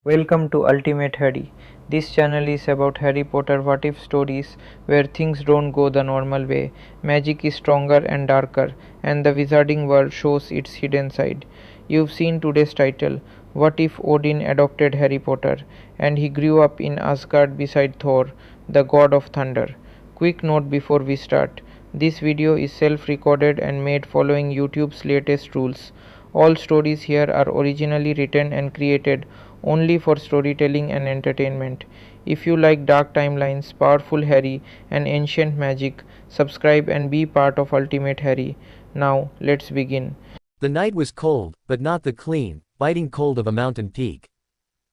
Welcome to Ultimate Harry. This channel is about Harry Potter what if stories where things don't go the normal way, magic is stronger and darker, and the wizarding world shows its hidden side. You've seen today's title, What if Odin adopted Harry Potter and he grew up in Asgard beside Thor, the god of thunder. Quick note before we start. This video is self-recorded and made following YouTube's latest rules. All stories here are originally written and created only for storytelling and entertainment. If you like dark timelines, powerful Harry, and ancient magic, subscribe and be part of Ultimate Harry. Now, let's begin. The night was cold, but not the clean, biting cold of a mountain peak.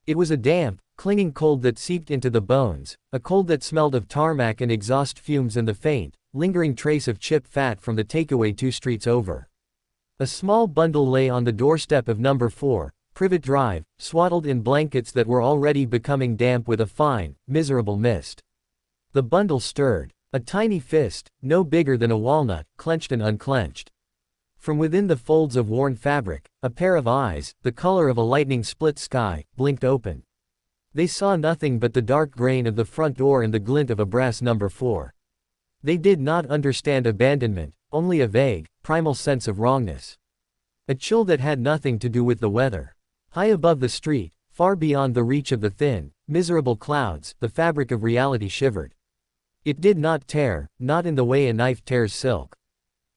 It was a damp, clinging cold that seeped into the bones, a cold that smelled of tarmac and exhaust fumes and the faint, lingering trace of chip fat from the takeaway 2 streets over. A small bundle lay on the doorstep of number 4, Privet Drive, swaddled in blankets that were already becoming damp with a fine, miserable mist. The bundle stirred. A tiny fist, no bigger than a walnut, clenched and unclenched. From within the folds of worn fabric, a pair of eyes, the color of a lightning-split sky, blinked open. They saw nothing but the dark grain of the front door and the glint of a brass number 4. They did not understand abandonment, only a vague, primal sense of wrongness. A chill that had nothing to do with the weather. High above the street, far beyond the reach of the thin, miserable clouds, the fabric of reality shivered. It did not tear, not in the way a knife tears silk.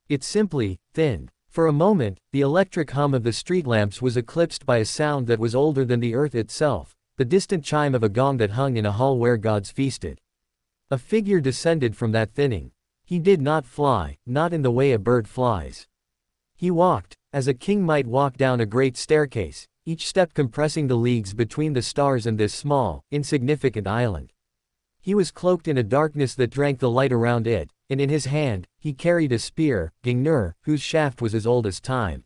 It simply thinned. For a moment, the electric hum of the street lamps was eclipsed by a sound that was older than the earth itself, the distant chime of a gong that hung in a hall where gods feasted. A figure descended from that thinning. He did not fly, not in the way a bird flies. He walked, as a king might walk down a great staircase, each step compressing the leagues between the stars and this small, insignificant island. He was cloaked in a darkness that drank the light around it, and in his hand, he carried a spear, Gingnur, whose shaft was as old as time.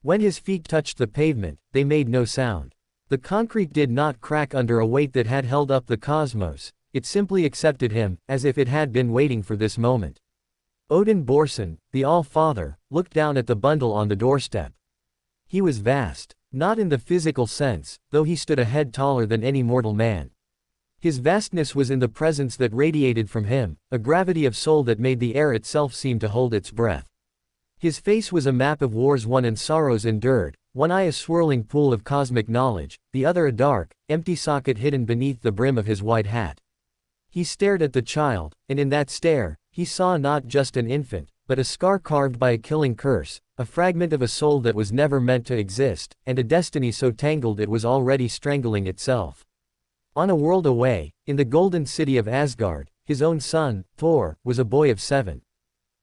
When his feet touched the pavement, they made no sound. The concrete did not crack under a weight that had held up the cosmos, it simply accepted him, as if it had been waiting for this moment. Odin Borson, the Allfather, looked down at the bundle on the doorstep. He was vast, not in the physical sense, though he stood a head taller than any mortal man. His vastness was in the presence that radiated from him, a gravity of soul that made the air itself seem to hold its breath. His face was a map of wars won and sorrows endured, one eye a swirling pool of cosmic knowledge, the other a dark, empty socket hidden beneath the brim of his white hat. He stared at the child, and in that stare, he saw not just an infant, but a scar carved by a killing curse, a fragment of a soul that was never meant to exist, and a destiny so tangled it was already strangling itself. On a world away, in the golden city of Asgard, his own son, Thor, was a boy of 7.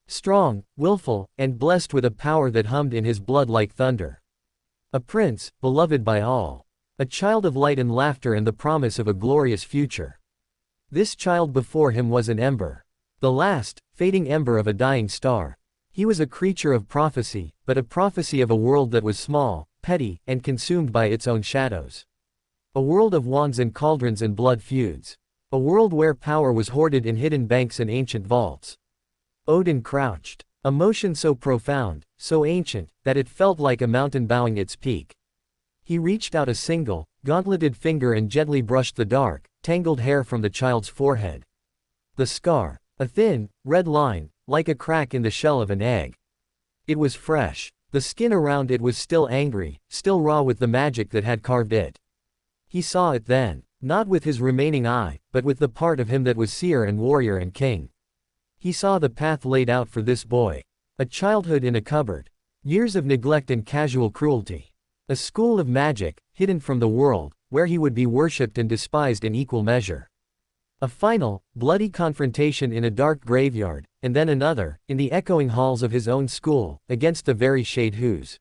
Strong, willful, and blessed with a power that hummed in his blood like thunder. A prince, beloved by all. A child of light and laughter and the promise of a glorious future. This child before him was an ember. The last, fading ember of a dying star. He was a creature of prophecy, but a prophecy of a world that was small, petty, and consumed by its own shadows. A world of wands and cauldrons and blood feuds. A world where power was hoarded in hidden banks and ancient vaults. Odin crouched. A motion so profound, so ancient, that it felt like a mountain bowing its peak. He reached out a single, gauntleted finger and gently brushed the dark, tangled hair from the child's forehead. The scar. A thin, red line, like a crack in the shell of an egg. It was fresh. The skin around it was still angry, still raw with the magic that had carved it. He saw it then, not with his remaining eye, but with the part of him that was seer and warrior and king. He saw the path laid out for this boy. A childhood in a cupboard. Years of neglect and casual cruelty. A school of magic, hidden from the world, where he would be worshipped and despised in equal measure. A final, bloody confrontation in a dark graveyard, and then another, in the echoing halls of his own school, against the very shade whose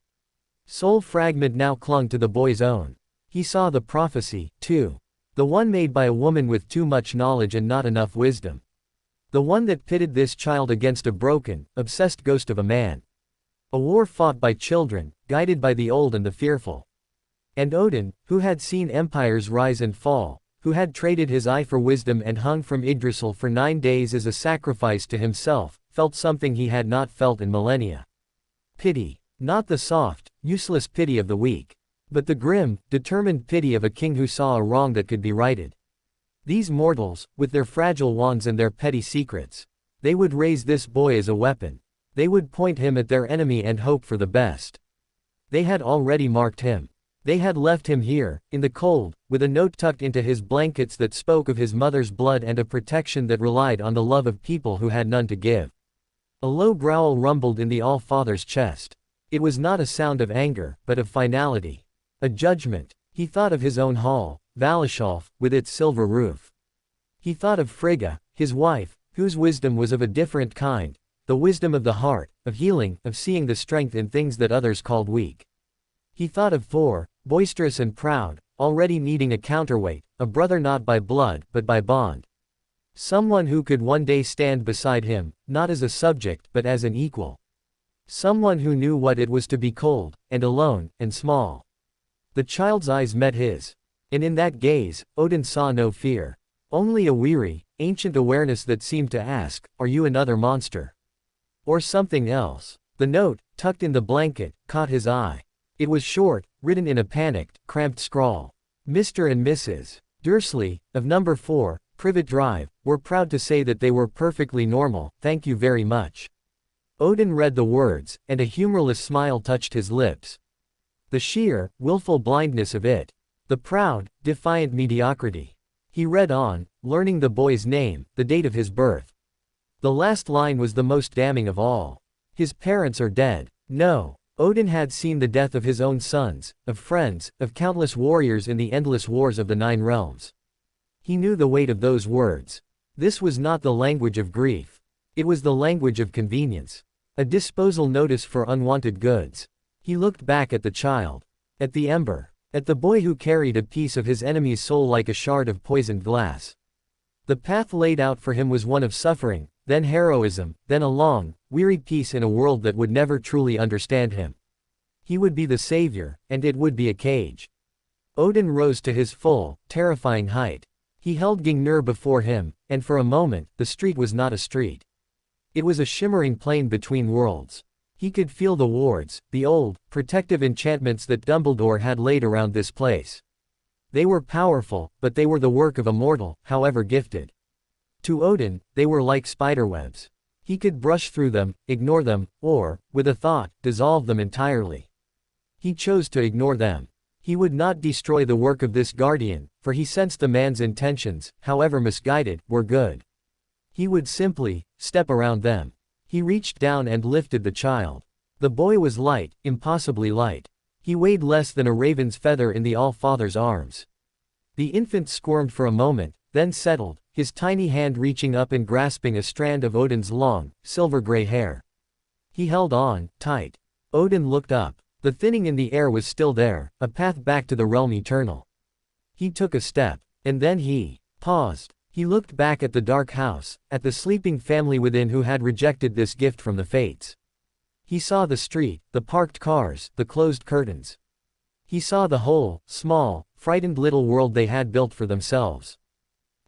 soul fragment now clung to the boy's own. He saw the prophecy, too. The one made by a woman with too much knowledge and not enough wisdom. The one that pitted this child against a broken, obsessed ghost of a man. A war fought by children, guided by the old and the fearful. And Odin, who had seen empires rise and fall, who had traded his eye for wisdom and hung from Yggdrasil for 9 days as a sacrifice to himself, felt something he had not felt in millennia. Pity. Not the soft, useless pity of the weak. but the grim, determined pity of a king who saw a wrong that could be righted. These mortals, with their fragile wands and their petty secrets, they would raise this boy as a weapon. They would point him at their enemy and hope for the best. They had already marked him. They had left him here, in the cold, with a note tucked into his blankets that spoke of his mother's blood and a protection that relied on the love of people who had none to give. A low growl rumbled in the Allfather's chest. It was not a sound of anger, but of finality. A judgment. He thought of his own hall, Valishulf, with its silver roof. He thought of Frigga, his wife, whose wisdom was of a different kind, the wisdom of the heart, of healing, of seeing the strength in things that others called weak. He thought of Thor, boisterous and proud, already needing a counterweight, a brother not by blood, but by bond. Someone who could one day stand beside him, not as a subject, but as an equal. Someone who knew what it was to be cold, and alone, and small. The child's eyes met his. And in that gaze, Odin saw no fear. Only a weary, ancient awareness that seemed to ask, "Are you another monster? Or something else?" The note, tucked in the blanket, caught his eye. It was short, written in a panicked, cramped scrawl. Mr. and Mrs. Dursley, of number 4, Privet Drive, were proud to say that they were perfectly normal, thank you very much. Odin read the words, and a humorless smile touched his lips. The sheer, willful blindness of it. The proud, defiant mediocrity. He read on, learning the boy's name, the date of his birth. The last line was the most damning of all. His parents are dead. No. Odin had seen the death of his own sons, of friends, of countless warriors in the endless wars of the 9 realms. He knew the weight of those words. This was not the language of grief. It was the language of convenience. A disposal notice for unwanted goods. He looked back at the child. At the ember. At the boy who carried a piece of his enemy's soul like a shard of poisoned glass. The path laid out for him was one of suffering, then heroism, then a long, weary peace in a world that would never truly understand him. He would be the savior, and it would be a cage. Odin rose to his full, terrifying height. He held Gingnir before him, and for a moment, the street was not a street. It was a shimmering plain between worlds. He could feel the wards, the old, protective enchantments that Dumbledore had laid around this place. They were powerful, but they were the work of a mortal, however gifted. To Odin, they were like spiderwebs. He could brush through them, ignore them, or, with a thought, dissolve them entirely. He chose to ignore them. He would not destroy the work of this guardian, for he sensed the man's intentions, however misguided, were good. He would simply step around them. He reached down and lifted the child. The boy was light, impossibly light. He weighed less than a raven's feather in the Allfather's arms. The infant squirmed for a moment, then settled, his tiny hand reaching up and grasping a strand of Odin's long, silver-gray hair. He held on, tight. Odin looked up. The thinning in the air was still there, a path back to the realm eternal. He took a step, and then he paused. He looked back at the dark house, at the sleeping family within who had rejected this gift from the fates. He saw the street, the parked cars, the closed curtains. He saw the whole, small, frightened little world they had built for themselves.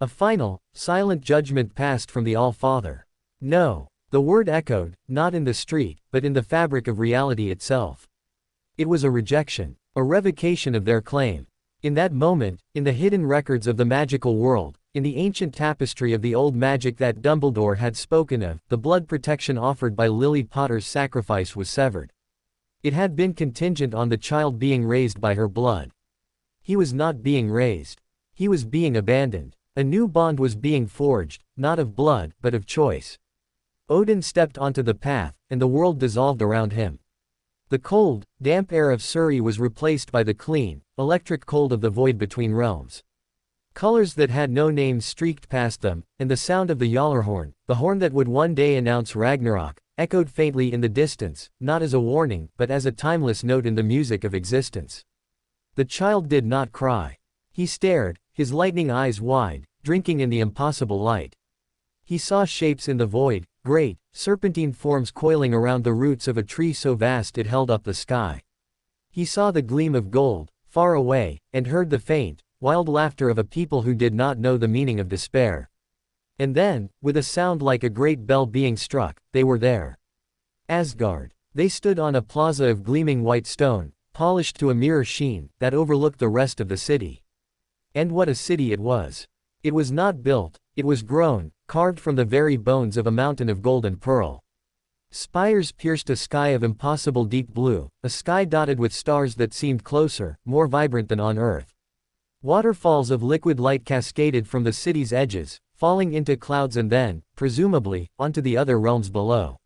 A final, silent judgment passed from the Allfather. No. The word echoed, not in the street, but in the fabric of reality itself. It was a rejection, a revocation of their claim. In that moment, in the hidden records of the magical world, in the ancient tapestry of the old magic that Dumbledore had spoken of, the blood protection offered by Lily Potter's sacrifice was severed. It had been contingent on the child being raised by her blood. He was not being raised. He was being abandoned. A new bond was being forged, not of blood, but of choice. Odin stepped onto the path, and the world dissolved around him. The cold, damp air of Surrey was replaced by the clean, electric cold of the void between realms. Colors that had no names streaked past them, and the sound of the Yallarhorn, the horn that would one day announce Ragnarok, echoed faintly in the distance, not as a warning, but as a timeless note in the music of existence. The child did not cry. He stared, his lightning eyes wide, drinking in the impossible light. He saw shapes in the void, great, serpentine forms coiling around the roots of a tree so vast it held up the sky. He saw the gleam of gold, far away, and heard the faint, wild laughter of a people who did not know the meaning of despair. And then, with a sound like a great bell being struck, they were there. Asgard. They stood on a plaza of gleaming white stone, polished to a mirror sheen that overlooked the rest of the city. And what a city it was! It was not built, it was grown, carved from the very bones of a mountain of gold and pearl. Spires pierced a sky of impossible deep blue, a sky dotted with stars that seemed closer, more vibrant than on Earth. Waterfalls of liquid light cascaded from the city's edges, falling into clouds and then, presumably, onto the other realms below.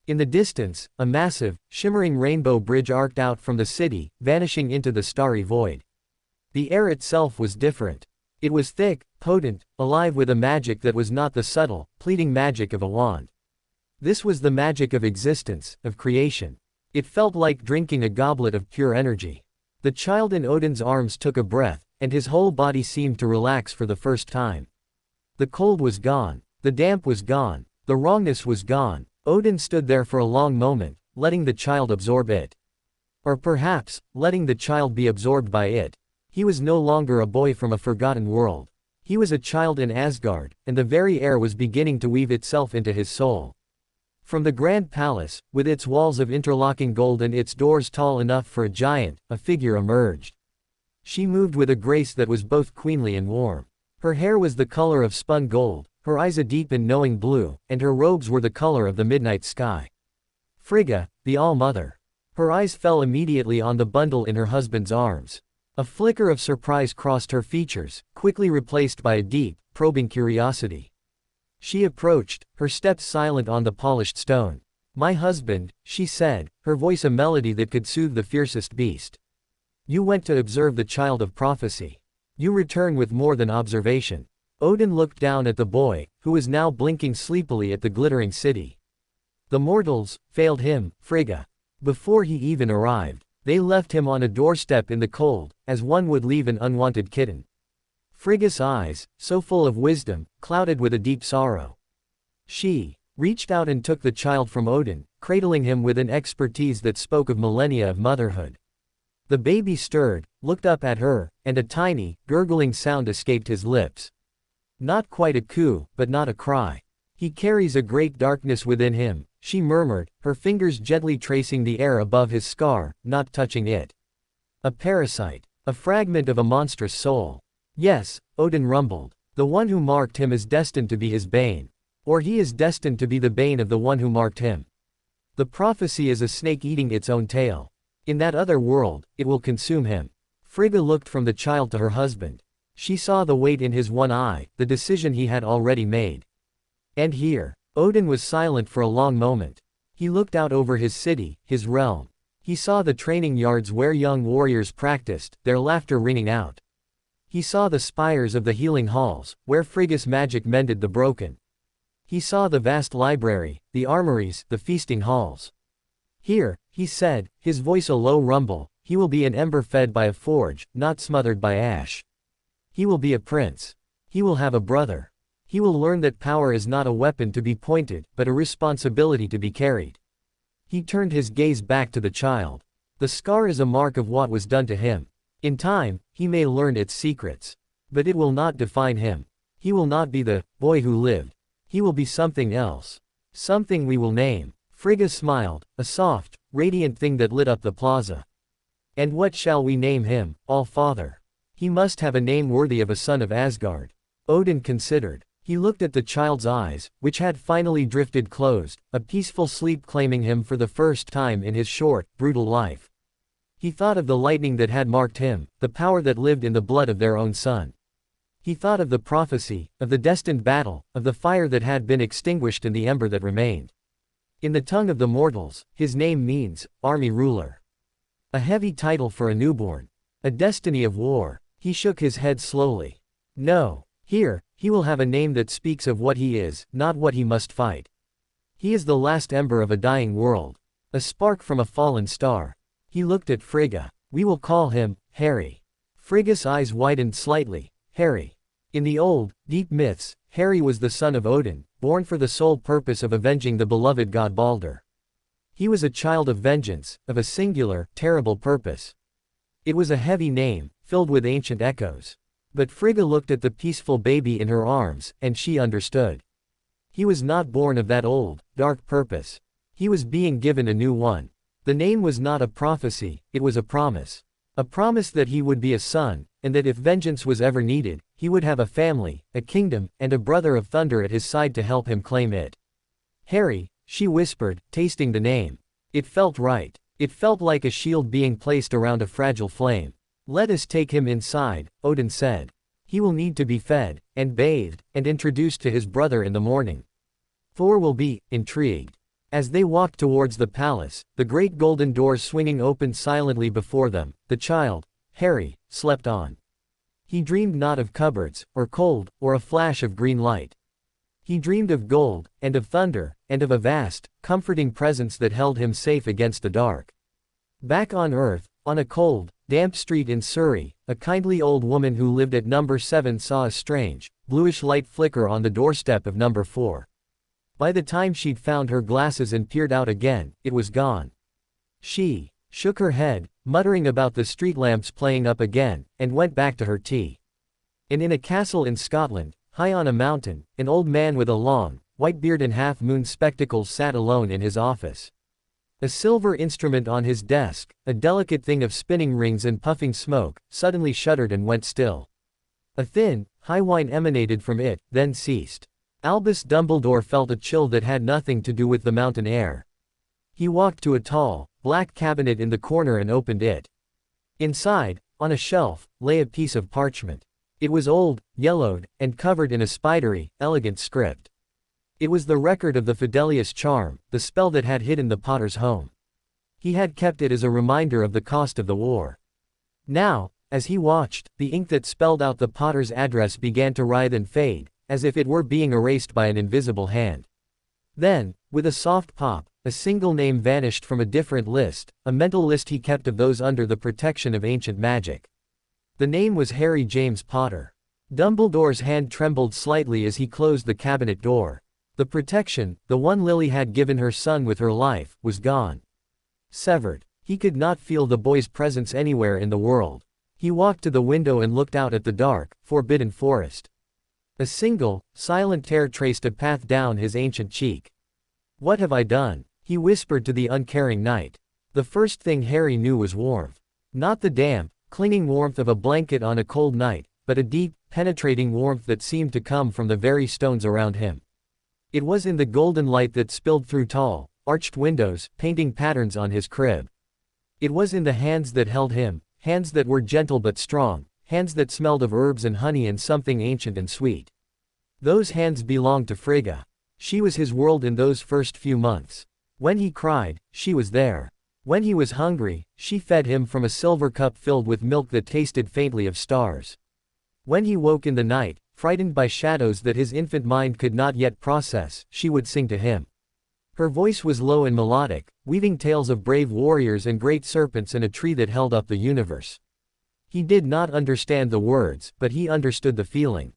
In the distance, a massive, shimmering rainbow bridge arced out from the city, vanishing into the starry void. The air itself was different. It was thick, potent, alive with a magic that was not the subtle, pleading magic of a wand. This was the magic of existence, of creation. It felt like drinking a goblet of pure energy. The child in Odin's arms took a breath, and his whole body seemed to relax for the first time. The cold was gone. The damp was gone. The wrongness was gone. Odin stood there for a long moment, letting the child absorb it. Or perhaps, letting the child be absorbed by it. He was no longer a boy from a forgotten world. He was a child in Asgard, and the very air was beginning to weave itself into his soul. From the grand palace, with its walls of interlocking gold and its doors tall enough for a giant, a figure emerged. She moved with a grace that was both queenly and warm. Her hair was the color of spun gold, her eyes a deep and knowing blue, and her robes were the color of the midnight sky. Frigga, the All-Mother. Her eyes fell immediately on the bundle in her husband's arms. A flicker of surprise crossed her features, quickly replaced by a deep, probing curiosity. She approached, her steps silent on the polished stone. "My husband," she said, her voice a melody that could soothe the fiercest beast. "You went to observe the child of prophecy. You return with more than observation." Odin looked down at the boy, who was now blinking sleepily at the glittering city. The mortals failed him, Frigga. Before he even arrived, they left him on a doorstep in the cold, as one would leave an unwanted kitten. Frigga's eyes, so full of wisdom, clouded with a deep sorrow. She reached out and took the child from Odin, cradling him with an expertise that spoke of millennia of motherhood. The baby stirred, looked up at her, and a tiny, gurgling sound escaped his lips. Not quite a coo, but not a cry. "He carries a great darkness within him," she murmured, her fingers gently tracing the air above his scar, not touching it. "A parasite. A fragment of a monstrous soul." "Yes," Odin rumbled. "The one who marked him is destined to be his bane. Or he is destined to be the bane of the one who marked him. The prophecy is a snake eating its own tail. In that other world, it will consume him." Frigga looked from the child to her husband. She saw the weight in his one eye, the decision he had already made. And here, Odin was silent for a long moment. He looked out over his city, his realm. He saw the training yards where young warriors practiced, their laughter ringing out. He saw the spires of the healing halls, where Frigga's magic mended the broken. He saw the vast library, the armories, the feasting halls. "Here," he said, his voice a low rumble, "he will be an ember fed by a forge, not smothered by ash. He will be a prince. He will have a brother. He will learn that power is not a weapon to be pointed, but a responsibility to be carried." He turned his gaze back to the child. "The scar is a mark of what was done to him. In time, he may learn its secrets. But it will not define him. He will not be the boy who lived. He will be something else. Something we will name." Frigga smiled, a soft, radiant thing that lit up the plaza. "And what shall we name him, Allfather? He must have a name worthy of a son of Asgard." Odin considered. He looked at the child's eyes, which had finally drifted closed, a peaceful sleep claiming him for the first time in his short, brutal life. He thought of the lightning that had marked him, the power that lived in the blood of their own son. He thought of the prophecy, of the destined battle, of the fire that had been extinguished and the ember that remained. In the tongue of the mortals, his name means, army ruler. A heavy title for a newborn. A destiny of war. He shook his head slowly. "No. Here, he will have a name that speaks of what he is, not what he must fight. He is the last ember of a dying world. A spark from a fallen star." He looked at Frigga. "We will call him, Harry." Frigga's eyes widened slightly. Harry. In the old, deep myths, Harry was the son of Odin, born for the sole purpose of avenging the beloved god Balder. He was a child of vengeance, of a singular, terrible purpose. It was a heavy name, filled with ancient echoes. But Frigga looked at the peaceful baby in her arms, and she understood. He was not born of that old, dark purpose. He was being given a new one. The name was not a prophecy, it was a promise. A promise that he would be a son, and that if vengeance was ever needed, he would have a family, a kingdom, and a brother of thunder at his side to help him claim it. Harry, she whispered, tasting the name. It felt right. It felt like a shield being placed around a fragile flame. Let us take him inside, Odin said. He will need to be fed, and bathed, and introduced to his brother in the morning. Thor will be intrigued. As they walked towards the palace, the great golden doors swinging open silently before them, the child, Harry, slept on. He dreamed not of cupboards, or cold, or a flash of green light. He dreamed of gold, and of thunder, and of a vast, comforting presence that held him safe against the dark. Back on Earth, on a cold, damp street in Surrey, a kindly old woman who lived at number 7 saw a strange, bluish light flicker on the doorstep of number 4. By the time she'd found her glasses and peered out again, it was gone. She shook her head, muttering about the street lamps playing up again, and went back to her tea. And in a castle in Scotland, high on a mountain, an old man with a long, white beard and half-moon spectacles sat alone in his office. A silver instrument on his desk, a delicate thing of spinning rings and puffing smoke, suddenly shuddered and went still. A thin, high whine emanated from it, then ceased. Albus Dumbledore felt a chill that had nothing to do with the mountain air. He walked to a tall, black cabinet in the corner and opened it. Inside, on a shelf, lay a piece of parchment. It was old, yellowed, and covered in a spidery, elegant script. It was the record of the Fidelius charm, the spell that had hidden the Potter's home. He had kept it as a reminder of the cost of the war. Now, as he watched, the ink that spelled out the Potter's address began to writhe and fade, as if it were being erased by an invisible hand. Then, with a soft pop, a single name vanished from a different list, a mental list he kept of those under the protection of ancient magic. The name was Harry James Potter. Dumbledore's hand trembled slightly as he closed the cabinet door. The protection, the one Lily had given her son with her life, was gone. Severed. He could not feel the boy's presence anywhere in the world. He walked to the window and looked out at the dark, forbidden forest. A single, silent tear traced a path down his ancient cheek. "What have I done?" he whispered to the uncaring night. The first thing Harry knew was warmth. Not the damp, clinging warmth of a blanket on a cold night, but a deep, penetrating warmth that seemed to come from the very stones around him. It was in the golden light that spilled through tall, arched windows, painting patterns on his crib. It was in the hands that held him, hands that were gentle but strong, hands that smelled of herbs and honey and something ancient and sweet. Those hands belonged to Frigga. She was his world in those first few months. When he cried, she was there. When he was hungry, she fed him from a silver cup filled with milk that tasted faintly of stars. When he woke in the night, frightened by shadows that his infant mind could not yet process, she would sing to him. Her voice was low and melodic, weaving tales of brave warriors and great serpents and a tree that held up the universe. He did not understand the words, but he understood the feeling.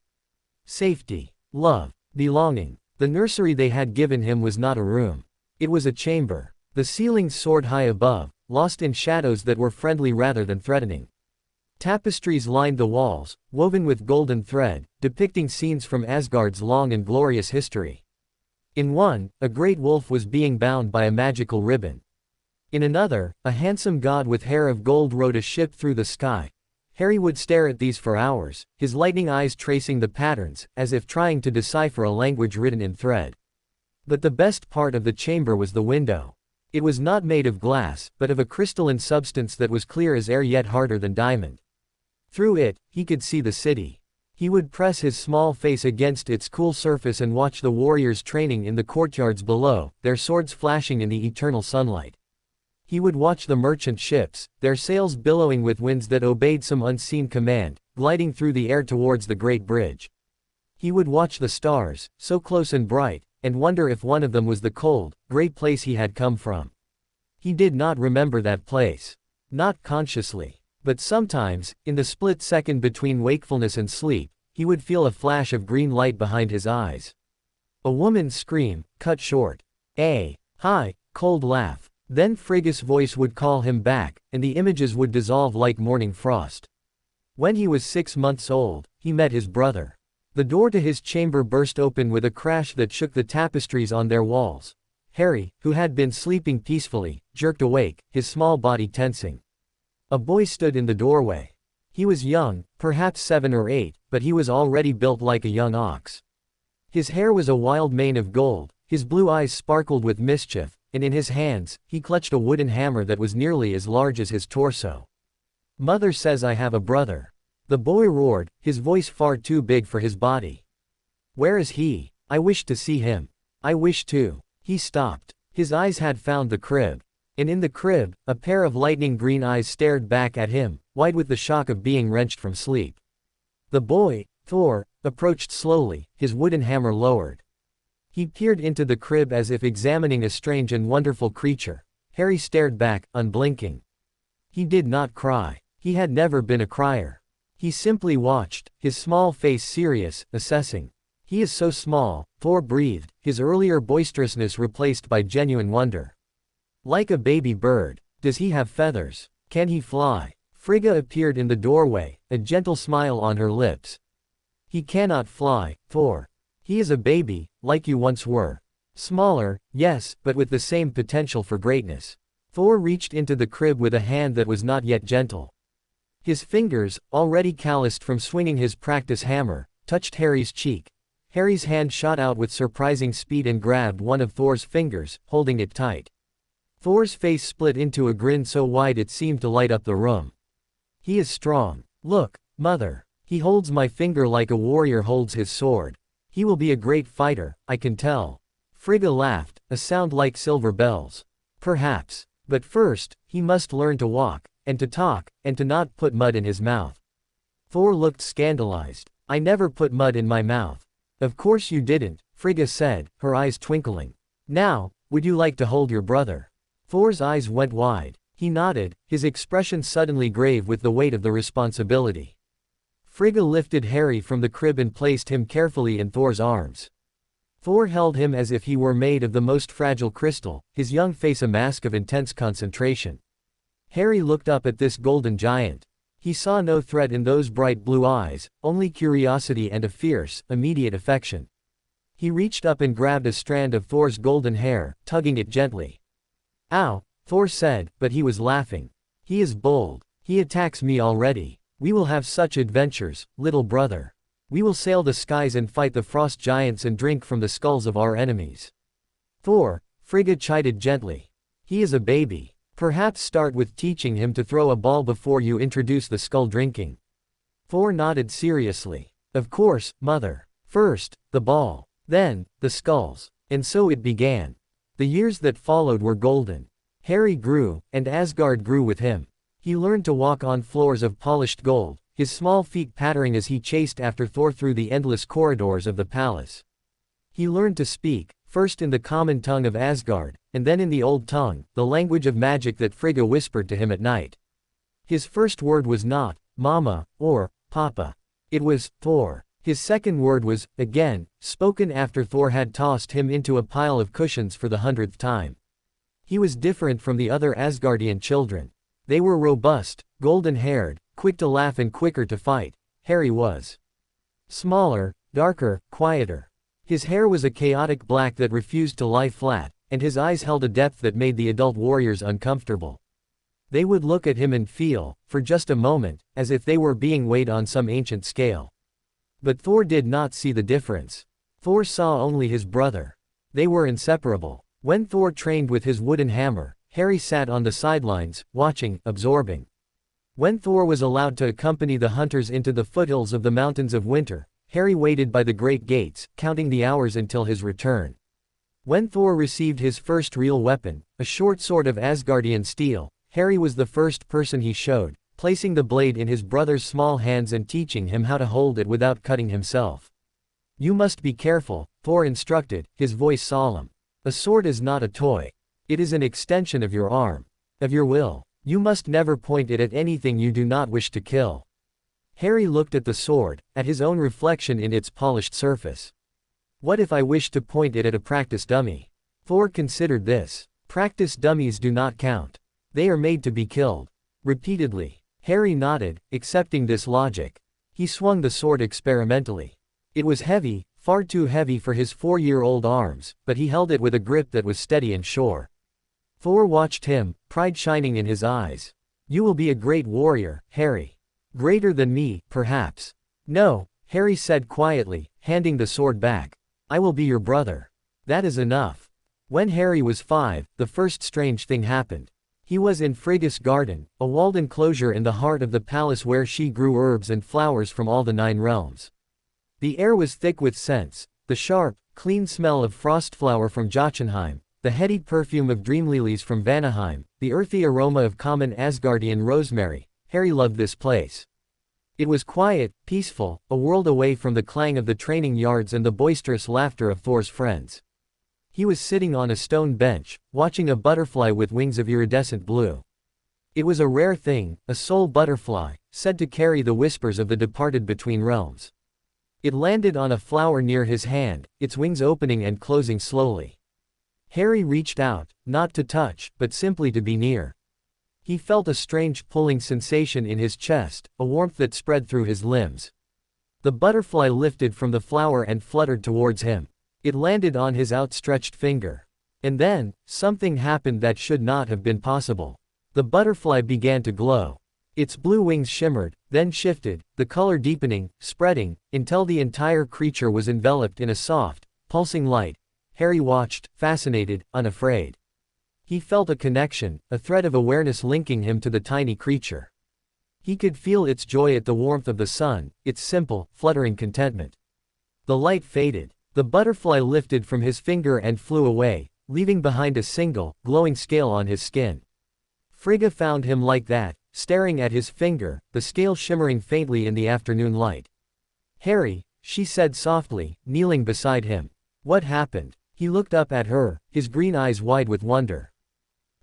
Safety, love, belonging. The nursery they had given him was not a room. It was a chamber. The ceilings soared high above, lost in shadows that were friendly rather than threatening. Tapestries lined the walls, woven with golden thread, depicting scenes from Asgard's long and glorious history. In one, a great wolf was being bound by a magical ribbon. In another, a handsome god with hair of gold rode a ship through the sky. Harry would stare at these for hours, his lightning eyes tracing the patterns, as if trying to decipher a language written in thread. But the best part of the chamber was the window. It was not made of glass, but of a crystalline substance that was clear as air yet harder than diamond. Through it, he could see the city. He would press his small face against its cool surface and watch the warriors training in the courtyards below, their swords flashing in the eternal sunlight. He would watch the merchant ships, their sails billowing with winds that obeyed some unseen command, gliding through the air towards the great bridge. He would watch the stars, so close and bright, and wonder if one of them was the cold, great place he had come from. He did not remember that place. Not consciously. But sometimes, in the split second between wakefulness and sleep, he would feel a flash of green light behind his eyes. A woman's scream, cut short. A high, cold laugh. Then Frigga's voice would call him back, and the images would dissolve like morning frost. When he was 6 months old, he met his brother. The door to his chamber burst open with a crash that shook the tapestries on their walls. Harry, who had been sleeping peacefully, jerked awake, his small body tensing. A boy stood in the doorway. He was young, perhaps 7 or 8, but he was already built like a young ox. His hair was a wild mane of gold, his blue eyes sparkled with mischief, and in his hands, he clutched a wooden hammer that was nearly as large as his torso. "Mother says I have a brother." The boy roared, his voice far too big for his body. "Where is he? I wish to see him. I wish to." He stopped. His eyes had found the crib. And in the crib, a pair of lightning green eyes stared back at him, wide with the shock of being wrenched from sleep. The boy, Thor, approached slowly, his wooden hammer lowered. He peered into the crib as if examining a strange and wonderful creature. Harry stared back, unblinking. He did not cry. He had never been a crier. He simply watched, his small face serious, assessing. "He is so small," Thor breathed, his earlier boisterousness replaced by genuine wonder. "Like a baby bird. Does he have feathers? Can he fly?" Frigga appeared in the doorway, a gentle smile on her lips. "He cannot fly, Thor. He is a baby, like you once were. Smaller, yes, but with the same potential for greatness." Thor reached into the crib with a hand that was not yet gentle. His fingers, already calloused from swinging his practice hammer, touched Harry's cheek. Harry's hand shot out with surprising speed and grabbed one of Thor's fingers, holding it tight. Thor's face split into a grin so wide it seemed to light up the room. "He is strong. Look, Mother. He holds my finger like a warrior holds his sword. He will be a great fighter, I can tell." Frigga laughed, a sound like silver bells. "Perhaps. But first, he must learn to walk, and to talk, and to not put mud in his mouth." Thor looked scandalized. "I never put mud in my mouth." "Of course you didn't," Frigga said, her eyes twinkling. "Now, would you like to hold your brother?" Thor's eyes went wide. He nodded, his expression suddenly grave with the weight of the responsibility. Frigga lifted Harry from the crib and placed him carefully in Thor's arms. Thor held him as if he were made of the most fragile crystal, his young face a mask of intense concentration. Harry looked up at this golden giant. He saw no threat in those bright blue eyes, only curiosity and a fierce, immediate affection. He reached up and grabbed a strand of Thor's golden hair, tugging it gently. "Ow," Thor said, but he was laughing. "He is bold. He attacks me already. We will have such adventures, little brother. We will sail the skies and fight the frost giants and drink from the skulls of our enemies." "Thor," Frigga chided gently. "He is a baby. Perhaps start with teaching him to throw a ball before you introduce the skull drinking." Thor nodded seriously. "Of course, Mother. First, the ball. Then, the skulls." And so it began. The years that followed were golden. Harry grew, and Asgard grew with him. He learned to walk on floors of polished gold, his small feet pattering as he chased after Thor through the endless corridors of the palace. He learned to speak, first in the common tongue of Asgard, and then in the old tongue, the language of magic that Frigga whispered to him at night. His first word was not, "Mama," or, "Papa." It was, "Thor." His second word was, again, spoken after Thor had tossed him into a pile of cushions for the 100th time. He was different from the other Asgardian children. They were robust, golden-haired, quick to laugh and quicker to fight. Harry was smaller, darker, quieter. His hair was a chaotic black that refused to lie flat, and his eyes held a depth that made the adult warriors uncomfortable. They would look at him and feel, for just a moment, as if they were being weighed on some ancient scale. But Thor did not see the difference. Thor saw only his brother. They were inseparable. When Thor trained with his wooden hammer, Harry sat on the sidelines, watching, absorbing. When Thor was allowed to accompany the hunters into the foothills of the Mountains of Winter, Harry waited by the great gates, counting the hours until his return. When Thor received his first real weapon, a short sword of Asgardian steel, Harry was the first person he showed, placing the blade in his brother's small hands and teaching him how to hold it without cutting himself. "You must be careful," Thor instructed, his voice solemn. "A sword is not a toy. It is an extension of your arm. Of your will. You must never point it at anything you do not wish to kill." Harry looked at the sword, at his own reflection in its polished surface. "What if I wish to point it at a practice dummy?" Thor considered this. Practice dummies do not count. They are made to be killed. Repeatedly. Harry nodded, accepting this logic. He swung the sword experimentally. It was heavy, far too heavy for his 4-year-old arms, but he held it with a grip that was steady and sure. Thor watched him, pride shining in his eyes. You will be a great warrior, Harry. Greater than me, perhaps. No, Harry said quietly, handing the sword back. I will be your brother. That is enough. When Harry was 5, the first strange thing happened. He was in Frigga's garden, a walled enclosure in the heart of the palace where she grew herbs and flowers from all the 9 realms. The air was thick with scents, the sharp, clean smell of frostflower from Jotunheim, the heady perfume of dreamlilies from Vanaheim, the earthy aroma of common Asgardian rosemary. Harry loved this place. It was quiet, peaceful, a world away from the clang of the training yards and the boisterous laughter of Thor's friends. He was sitting on a stone bench, watching a butterfly with wings of iridescent blue. It was a rare thing, a soul butterfly, said to carry the whispers of the departed between realms. It landed on a flower near his hand, its wings opening and closing slowly. Harry reached out, not to touch, but simply to be near. He felt a strange pulling sensation in his chest, a warmth that spread through his limbs. The butterfly lifted from the flower and fluttered towards him. It landed on his outstretched finger. And then, something happened that should not have been possible. The butterfly began to glow. Its blue wings shimmered, then shifted, the color deepening, spreading, until the entire creature was enveloped in a soft, pulsing light. Harry watched, fascinated, unafraid. He felt a connection, a thread of awareness linking him to the tiny creature. He could feel its joy at the warmth of the sun, its simple, fluttering contentment. The light faded. The butterfly lifted from his finger and flew away, leaving behind a single, glowing scale on his skin. Frigga found him like that, staring at his finger, the scale shimmering faintly in the afternoon light. Harry, she said softly, kneeling beside him. What happened? He looked up at her, his green eyes wide with wonder.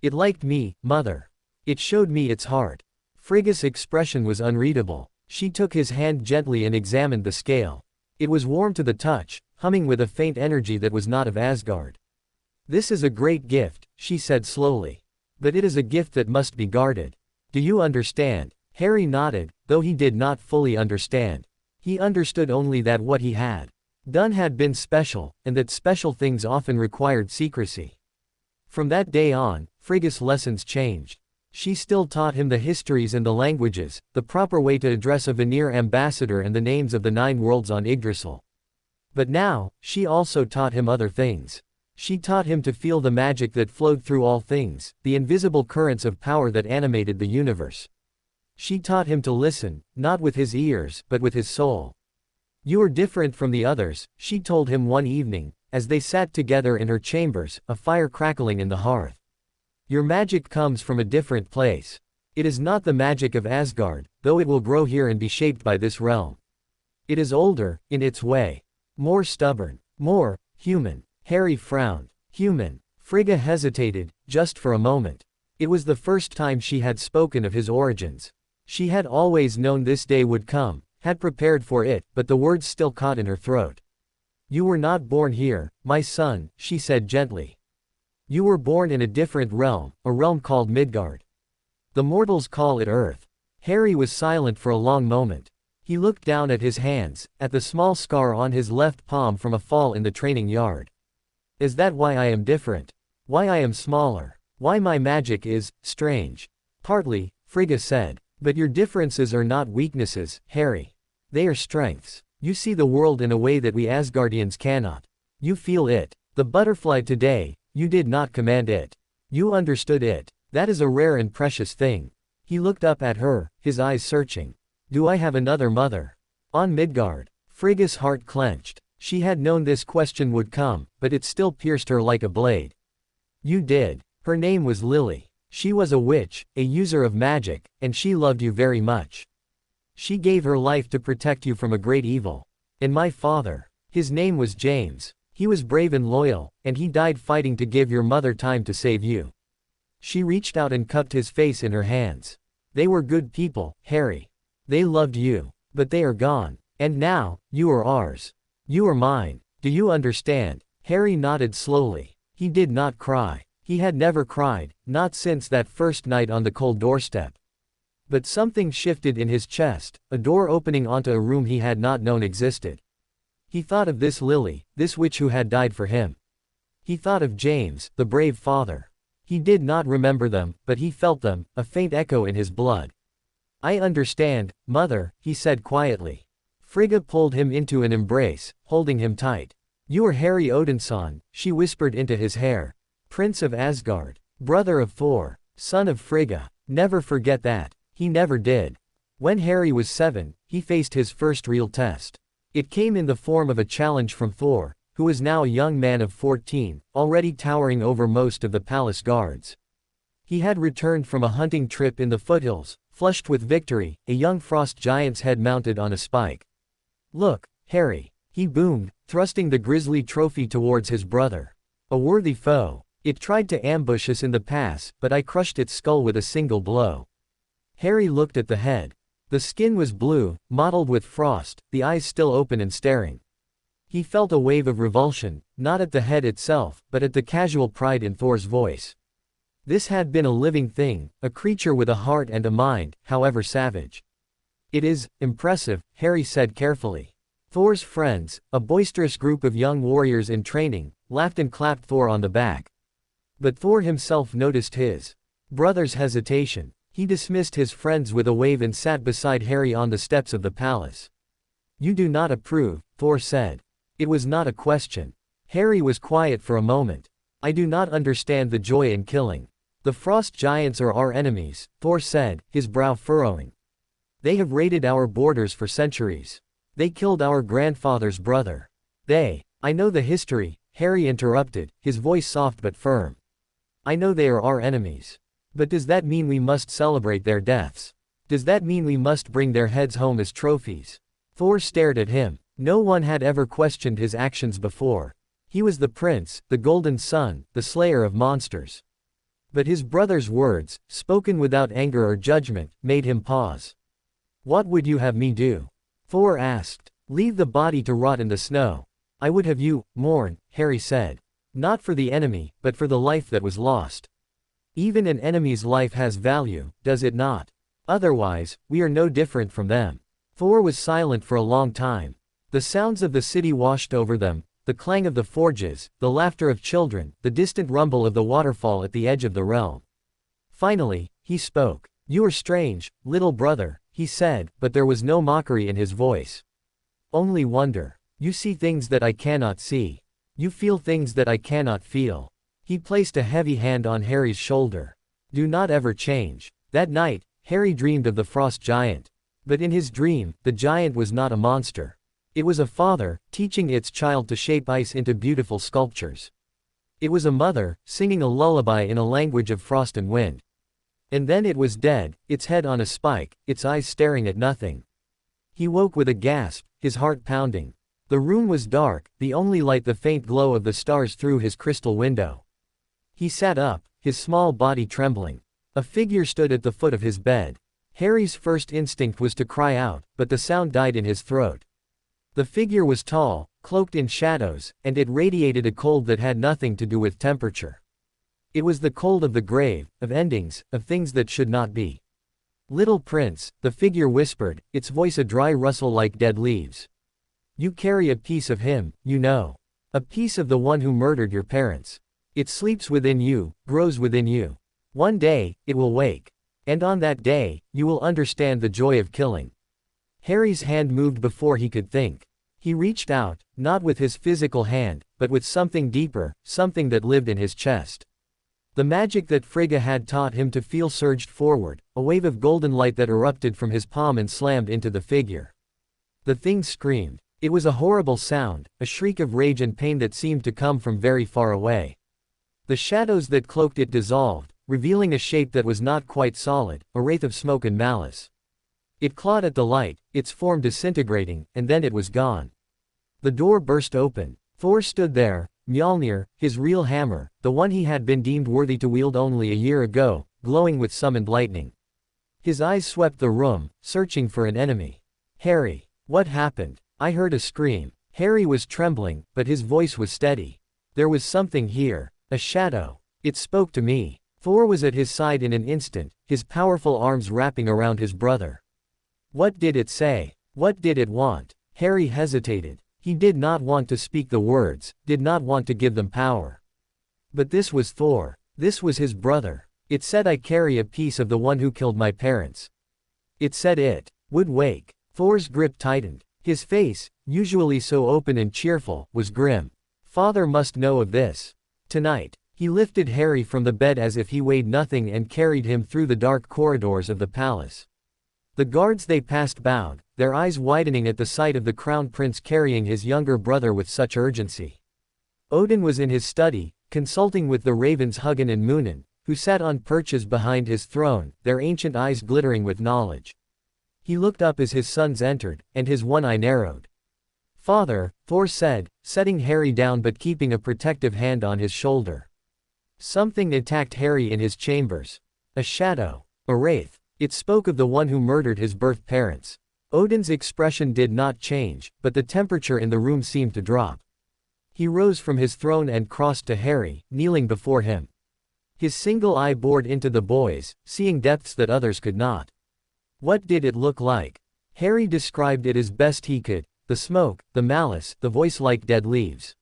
It liked me, mother. It showed me its heart. Frigga's expression was unreadable. She took his hand gently and examined the scale. It was warm to the touch, humming with a faint energy that was not of Asgard. This is a great gift, she said slowly. But it is a gift that must be guarded. Do you understand? Harry nodded, though he did not fully understand. He understood only that what he had done had been special, and that special things often required secrecy. From that day on, Frigga's lessons changed. She still taught him the histories and the languages, the proper way to address a Vanir ambassador and the names of the 9 worlds on Yggdrasil. But now, she also taught him other things. She taught him to feel the magic that flowed through all things, the invisible currents of power that animated the universe. She taught him to listen, not with his ears, but with his soul. You are different from the others, she told him one evening, as they sat together in her chambers, a fire crackling in the hearth. Your magic comes from a different place. It is not the magic of Asgard, though it will grow here and be shaped by this realm. It is older, in its way. More stubborn. More human. Harry frowned. Human. Frigga hesitated, just for a moment. It was the first time she had spoken of his origins. She had always known this day would come, had prepared for it, but the words still caught in her throat. You were not born here, my son, she said gently. You were born in a different realm, a realm called Midgard. The mortals call it Earth. Harry was silent for a long moment. He looked down at his hands, at the small scar on his left palm from a fall in the training yard. Is that why I am different? Why I am smaller? Why my magic is strange? Partly, Frigga said. But your differences are not weaknesses, Harry. They are strengths. You see the world in a way that we Asgardians cannot. You feel it. The butterfly today, you did not command it. You understood it. That is a rare and precious thing. He looked up at her, his eyes searching. Do I have another mother? On Midgard. Frigga's heart clenched. She had known this question would come, but it still pierced her like a blade. You did. Her name was Lily. She was a witch, a user of magic, and she loved you very much. She gave her life to protect you from a great evil. And my father. His name was James. He was brave and loyal, and he died fighting to give your mother time to save you. She reached out and cupped his face in her hands. They were good people, Harry. They loved you. But they are gone. And now, you are ours. You are mine. Do you understand? Harry nodded slowly. He did not cry. He had never cried, not since that first night on the cold doorstep. But something shifted in his chest, a door opening onto a room he had not known existed. He thought of this Lily, this witch who had died for him. He thought of James, the brave father. He did not remember them, but he felt them, a faint echo in his blood. I understand, mother, he said quietly. Frigga pulled him into an embrace, holding him tight. You are Harry Odinson, she whispered into his hair. Prince of Asgard. Brother of Thor. Son of Frigga. Never forget that. He never did. When Harry was 7, he faced his first real test. It came in the form of a challenge from Thor, who was now a young man of 14, already towering over most of the palace guards. He had returned from a hunting trip in the foothills, flushed with victory, a young frost giant's head mounted on a spike. Look, Harry, he boomed, thrusting the grisly trophy towards his brother. A worthy foe. It tried to ambush us in the pass, but I crushed its skull with a single blow. Harry looked at the head. The skin was blue, mottled with frost, the eyes still open and staring. He felt a wave of revulsion, not at the head itself, but at the casual pride in Thor's voice. This had been a living thing, a creature with a heart and a mind, however savage. It is impressive, Harry said carefully. Thor's friends, a boisterous group of young warriors in training, laughed and clapped Thor on the back. But Thor himself noticed his brother's hesitation. He dismissed his friends with a wave and sat beside Harry on the steps of the palace. You do not approve, Thor said. It was not a question. Harry was quiet for a moment. I do not understand the joy in killing. The frost giants are our enemies, Thor said, his brow furrowing. They have raided our borders for centuries. They killed our grandfather's brother. I know the history, Harry interrupted, his voice soft but firm. I know they are our enemies. But does that mean we must celebrate their deaths? Does that mean we must bring their heads home as trophies? Thor stared at him. No one had ever questioned his actions before. He was the prince, the golden son, the slayer of monsters. But his brother's words, spoken without anger or judgment, made him pause. What would you have me do? Thor asked. Leave the body to rot in the snow. I would have you mourn, Harry said. Not for the enemy, but for the life that was lost. Even an enemy's life has value, does it not? Otherwise, we are no different from them. Thor was silent for a long time. The sounds of the city washed over them, the clang of the forges, the laughter of children, the distant rumble of the waterfall at the edge of the realm. Finally, he spoke. You are strange, little brother, he said, but there was no mockery in his voice. Only wonder. You see things that I cannot see. You feel things that I cannot feel. He placed a heavy hand on Harry's shoulder. Do not ever change. That night, Harry dreamed of the frost giant. But in his dream, the giant was not a monster. It was a father, teaching its child to shape ice into beautiful sculptures. It was a mother, singing a lullaby in a language of frost and wind. And then it was dead, its head on a spike, its eyes staring at nothing. He woke with a gasp, his heart pounding. The room was dark, the only light the faint glow of the stars through his crystal window. He sat up, his small body trembling. A figure stood at the foot of his bed. Harry's first instinct was to cry out, but the sound died in his throat. The figure was tall, cloaked in shadows, and it radiated a cold that had nothing to do with temperature. It was the cold of the grave, of endings, of things that should not be. Little prince, the figure whispered, its voice a dry rustle like dead leaves. You carry a piece of him, you know. A piece of the one who murdered your parents. It sleeps within you, grows within you. One day, it will wake. And on that day, you will understand the joy of killing. Harry's hand moved before he could think. He reached out, not with his physical hand, but with something deeper, something that lived in his chest. The magic that Frigga had taught him to feel surged forward, a wave of golden light that erupted from his palm and slammed into the figure. The thing screamed. It was a horrible sound, a shriek of rage and pain that seemed to come from very far away. The shadows that cloaked it dissolved, revealing a shape that was not quite solid, a wraith of smoke and malice. It clawed at the light, its form disintegrating, and then it was gone. The door burst open. Thor stood there, Mjolnir, his real hammer, the one he had been deemed worthy to wield only a year ago, glowing with summoned lightning. His eyes swept the room, searching for an enemy. Harry, what happened? I heard a scream. Harry was trembling, but his voice was steady. There was something here, a shadow. It spoke to me. Thor was at his side in an instant, his powerful arms wrapping around his brother. What did it say? What did it want? Harry hesitated. He did not want to speak the words, did not want to give them power. But this was Thor. This was his brother. It said I carry a piece of the one who killed my parents. It said it would wake. Thor's grip tightened. His face, usually so open and cheerful, was grim. Father must know of this. Tonight. He lifted Harry from the bed as if he weighed nothing and carried him through the dark corridors of the palace. The guards they passed bowed, their eyes widening at the sight of the crown prince carrying his younger brother with such urgency. Odin was in his study, consulting with the ravens Hugin and Munin, who sat on perches behind his throne, their ancient eyes glittering with knowledge. He looked up as his sons entered, and his one eye narrowed. Father, Thor said, setting Harry down but keeping a protective hand on his shoulder. Something attacked Harry in his chambers. A shadow. A wraith. It spoke of the one who murdered his birth parents. Odin's expression did not change, but the temperature in the room seemed to drop. He rose from his throne and crossed to Harry, kneeling before him. His single eye bored into the boys, seeing depths that others could not. What did it look like? Harry described it as best he could, the smoke, the malice, the voice like dead leaves.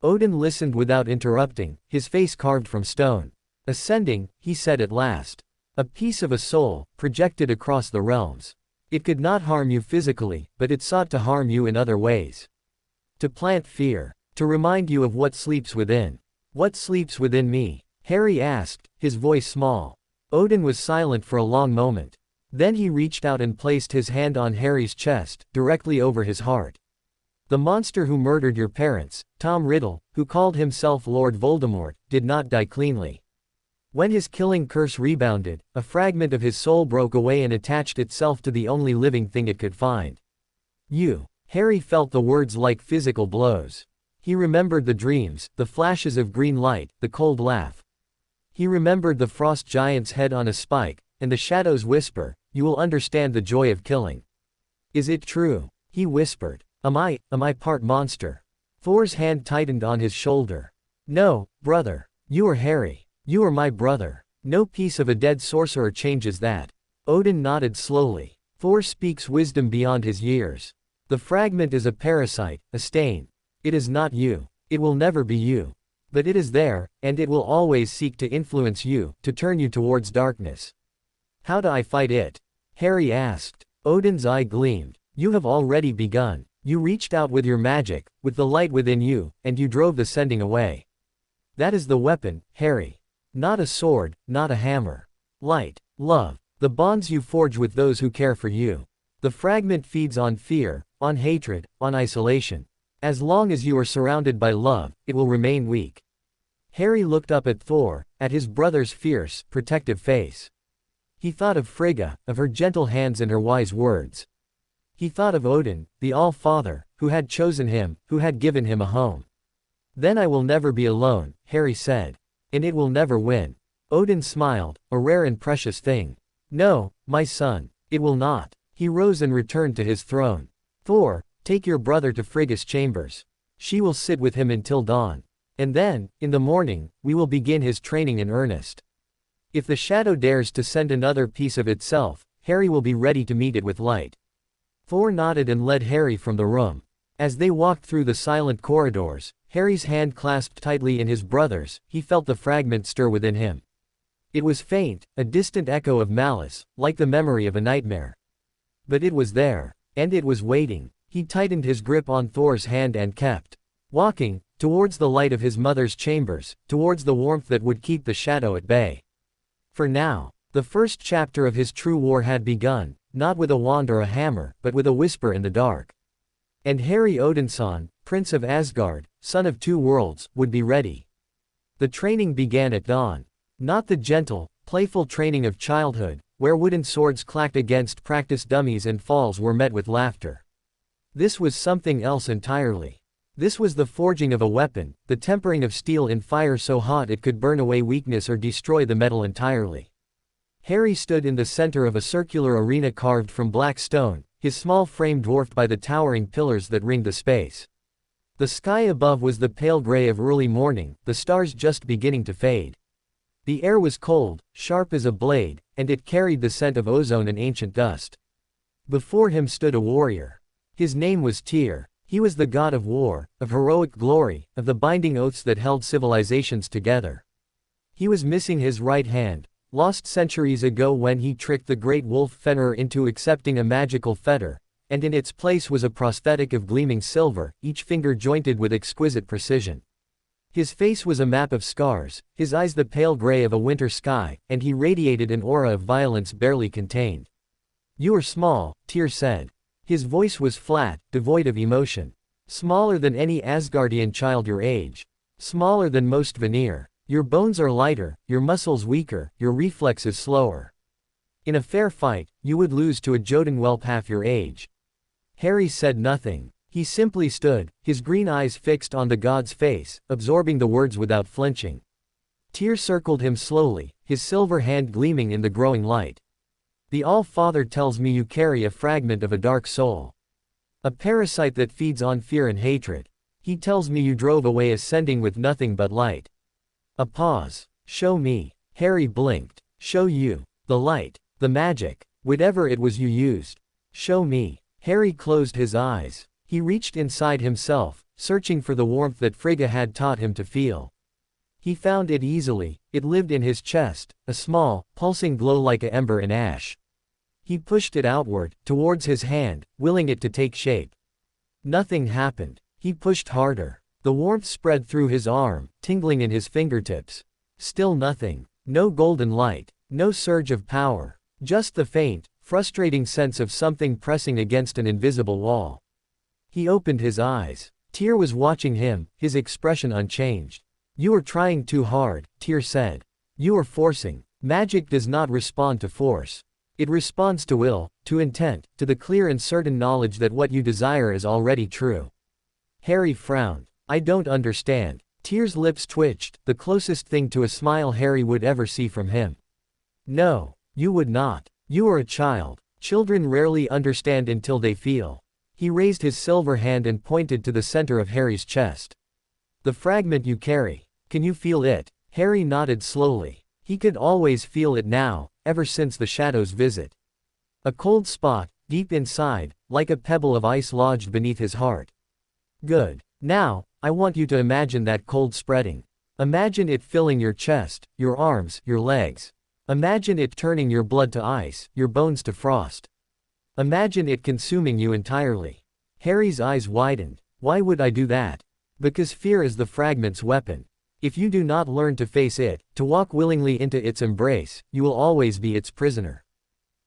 Odin listened without interrupting, his face carved from stone. Ascending, he said at last. A piece of a soul, projected across the realms. It could not harm you physically, but it sought to harm you in other ways. To plant fear. To remind you of what sleeps within. What sleeps within me? Harry asked, his voice small. Odin was silent for a long moment. Then he reached out and placed his hand on Harry's chest, directly over his heart. The monster who murdered your parents, Tom Riddle, who called himself Lord Voldemort, did not die cleanly. When his killing curse rebounded, a fragment of his soul broke away and attached itself to the only living thing it could find. You. Harry felt the words like physical blows. He remembered the dreams, the flashes of green light, the cold laugh. He remembered the frost giant's head on a spike, and the shadow's whisper, "You will understand the joy of killing." Is it true? He whispered. Am I part monster? Thor's hand tightened on his shoulder. No, brother. You are Harry. You are my brother. No piece of a dead sorcerer changes that. Odin nodded slowly. Thor speaks wisdom beyond his years. The fragment is a parasite, a stain. It is not you. It will never be you. But it is there, and it will always seek to influence you, to turn you towards darkness. How do I fight it? Harry asked. Odin's eye gleamed. You have already begun. You reached out with your magic, with the light within you, and you drove the sending away. That is the weapon, Harry. Not a sword, not a hammer. Light, love, the bonds you forge with those who care for you. The fragment feeds on fear, on hatred, on isolation. As long as you are surrounded by love, it will remain weak. Harry looked up at Thor, at his brother's fierce, protective face. He thought of Frigga, of her gentle hands and her wise words. He thought of Odin, the Allfather, who had chosen him, who had given him a home. Then I will never be alone, Harry said. And it will never win. Odin smiled, a rare and precious thing. No, my son, it will not. He rose and returned to his throne. Thor, take your brother to Frigga's chambers. She will sit with him until dawn. And then, in the morning, we will begin his training in earnest. If the shadow dares to send another piece of itself, Harry will be ready to meet it with light. Thor nodded and led Harry from the room. As they walked through the silent corridors, Harry's hand clasped tightly in his brother's, he felt the fragment stir within him. It was faint, a distant echo of malice, like the memory of a nightmare. But it was there, and it was waiting. He tightened his grip on Thor's hand and kept walking, towards the light of his mother's chambers, towards the warmth that would keep the shadow at bay. For now, the first chapter of his true war had begun, not with a wand or a hammer, but with a whisper in the dark. And Harry Odinson, Prince of Asgard, son of two worlds, would be ready. The training began at dawn. Not the gentle, playful training of childhood, where wooden swords clacked against practice dummies and falls were met with laughter. This was something else entirely. This was the forging of a weapon, the tempering of steel in fire so hot it could burn away weakness or destroy the metal entirely. Harry stood in the center of a circular arena carved from black stone, his small frame dwarfed by the towering pillars that ringed the space. The sky above was the pale gray of early morning, the stars just beginning to fade. The air was cold, sharp as a blade, and it carried the scent of ozone and ancient dust. Before him stood a warrior. His name was Tyr. He was the god of war, of heroic glory, of the binding oaths that held civilizations together. He was missing his right hand, lost centuries ago when he tricked the great wolf Fenrir into accepting a magical fetter, and in its place was a prosthetic of gleaming silver, each finger jointed with exquisite precision. His face was a map of scars, his eyes the pale gray of a winter sky, and he radiated an aura of violence barely contained. "You are small," Tyr said. His voice was flat, devoid of emotion. "Smaller than any Asgardian child your age. Smaller than most Vanir. Your bones are lighter, your muscles weaker, your reflexes slower. In a fair fight, you would lose to a Jotun whelp half your age." Harry said nothing. He simply stood, his green eyes fixed on the god's face, absorbing the words without flinching. Tyr circled him slowly, his silver hand gleaming in the growing light. "The Allfather tells me you carry a fragment of a dark soul. A parasite that feeds on fear and hatred. He tells me you drove away ascending with nothing but light." A pause. "Show me." Harry blinked. "Show you. The light. The magic. Whatever it was you used. Show me." Harry closed his eyes. He reached inside himself, searching for the warmth that Frigga had taught him to feel. He found it easily, it lived in his chest, a small, pulsing glow like an ember in ash. He pushed it outward, towards his hand, willing it to take shape. Nothing happened. He pushed harder. The warmth spread through his arm, tingling in his fingertips. Still nothing. No golden light. No surge of power. Just the faint, frustrating sense of something pressing against an invisible wall. He opened his eyes. Tyr was watching him, his expression unchanged. "You are trying too hard," Tyr said. "You are forcing. Magic does not respond to force. It responds to will, to intent, to the clear and certain knowledge that what you desire is already true." Harry frowned. "I don't understand." Tyr's lips twitched, the closest thing to a smile Harry would ever see from him. "No, you would not. You are a child. Children rarely understand until they feel." He raised his silver hand and pointed to the center of Harry's chest. "The fragment you carry. Can you feel it?" Harry nodded slowly. He could always feel it now, ever since the shadow's visit. A cold spot, deep inside, like a pebble of ice lodged beneath his heart. "Good. Now, I want you to imagine that cold spreading. Imagine it filling your chest, your arms, your legs. Imagine it turning your blood to ice, your bones to frost. Imagine it consuming you entirely." Harry's eyes widened. "Why would I do that?" "Because fear is the fragment's weapon. If you do not learn to face it, to walk willingly into its embrace, you will always be its prisoner.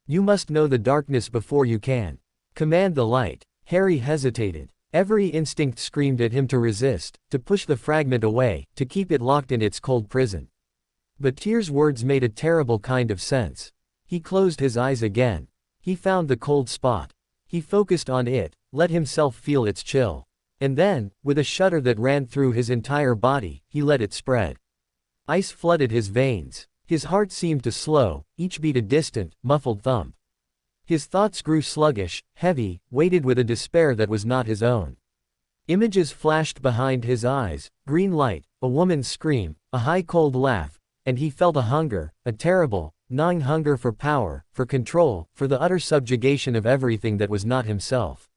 You must know the darkness before you can command the light." Harry hesitated. Every instinct screamed at him to resist, to push the fragment away, to keep it locked in its cold prison. But Tyr's words made a terrible kind of sense. He closed his eyes again. He found the cold spot. He focused on it, let himself feel its chill. And then, with a shudder that ran through his entire body, he let it spread. Ice flooded his veins. His heart seemed to slow, each beat a distant, muffled thump. His thoughts grew sluggish, heavy, weighted with a despair that was not his own. Images flashed behind his eyes, green light, a woman's scream, a high cold laugh, and he felt a hunger, a terrible, gnawing hunger for power, for control, for the utter subjugation of everything that was not himself.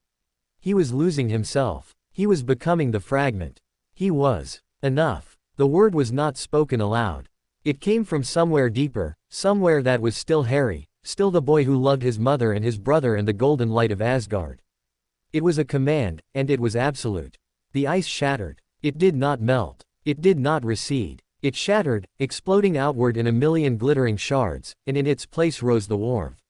He was losing himself. He was becoming the fragment. He was. Enough. The word was not spoken aloud. It came from somewhere deeper, somewhere that was still Harry, still the boy who loved his mother and his brother and the golden light of Asgard. It was a command, and it was absolute. The ice shattered. It did not melt. It did not recede. It shattered, exploding outward in a million glittering shards, and in its place rose the warmth.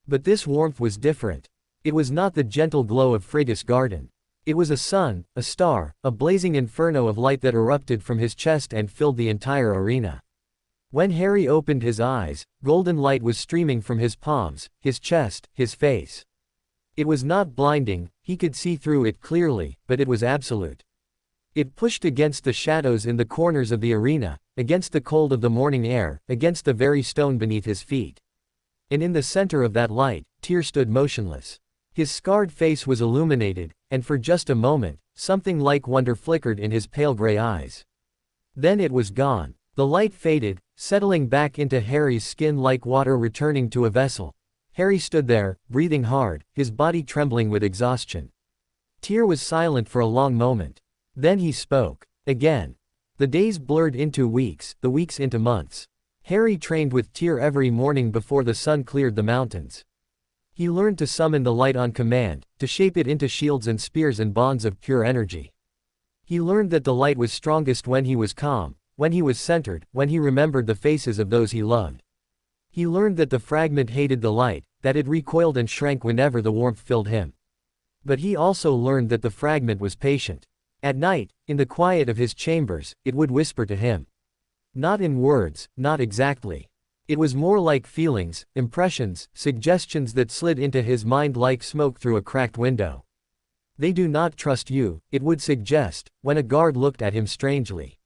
But this warmth was different. It was not the gentle glow of Frigga's garden. It was a sun, a star, a blazing inferno of light that erupted from his chest and filled the entire arena. When Harry opened his eyes, golden light was streaming from his palms, his chest, his face. It was not blinding, he could see through it clearly, but it was absolute. It pushed against the shadows in the corners of the arena, against the cold of the morning air, against the very stone beneath his feet. And in the center of that light, Tyr stood motionless. His scarred face was illuminated, and for just a moment, something like wonder flickered in his pale gray eyes. Then it was gone. The light faded, settling back into Harry's skin like water returning to a vessel. Harry stood there, breathing hard, his body trembling with exhaustion. Tyr was silent for a long moment. Then he spoke. Again. The days blurred into weeks, the weeks into months. Harry trained with Tyr every morning before the sun cleared the mountains. He learned to summon the light on command, to shape it into shields and spears and bonds of pure energy. He learned that the light was strongest when he was calm, when he was centered, when he remembered the faces of those he loved. He learned that the fragment hated the light, that it recoiled and shrank whenever the warmth filled him. But he also learned that the fragment was patient. At night, in the quiet of his chambers, it would whisper to him. Not in words, not exactly. It was more like feelings, impressions, suggestions that slid into his mind like smoke through a cracked window. They do not trust you, it would suggest, when a guard looked at him strangely.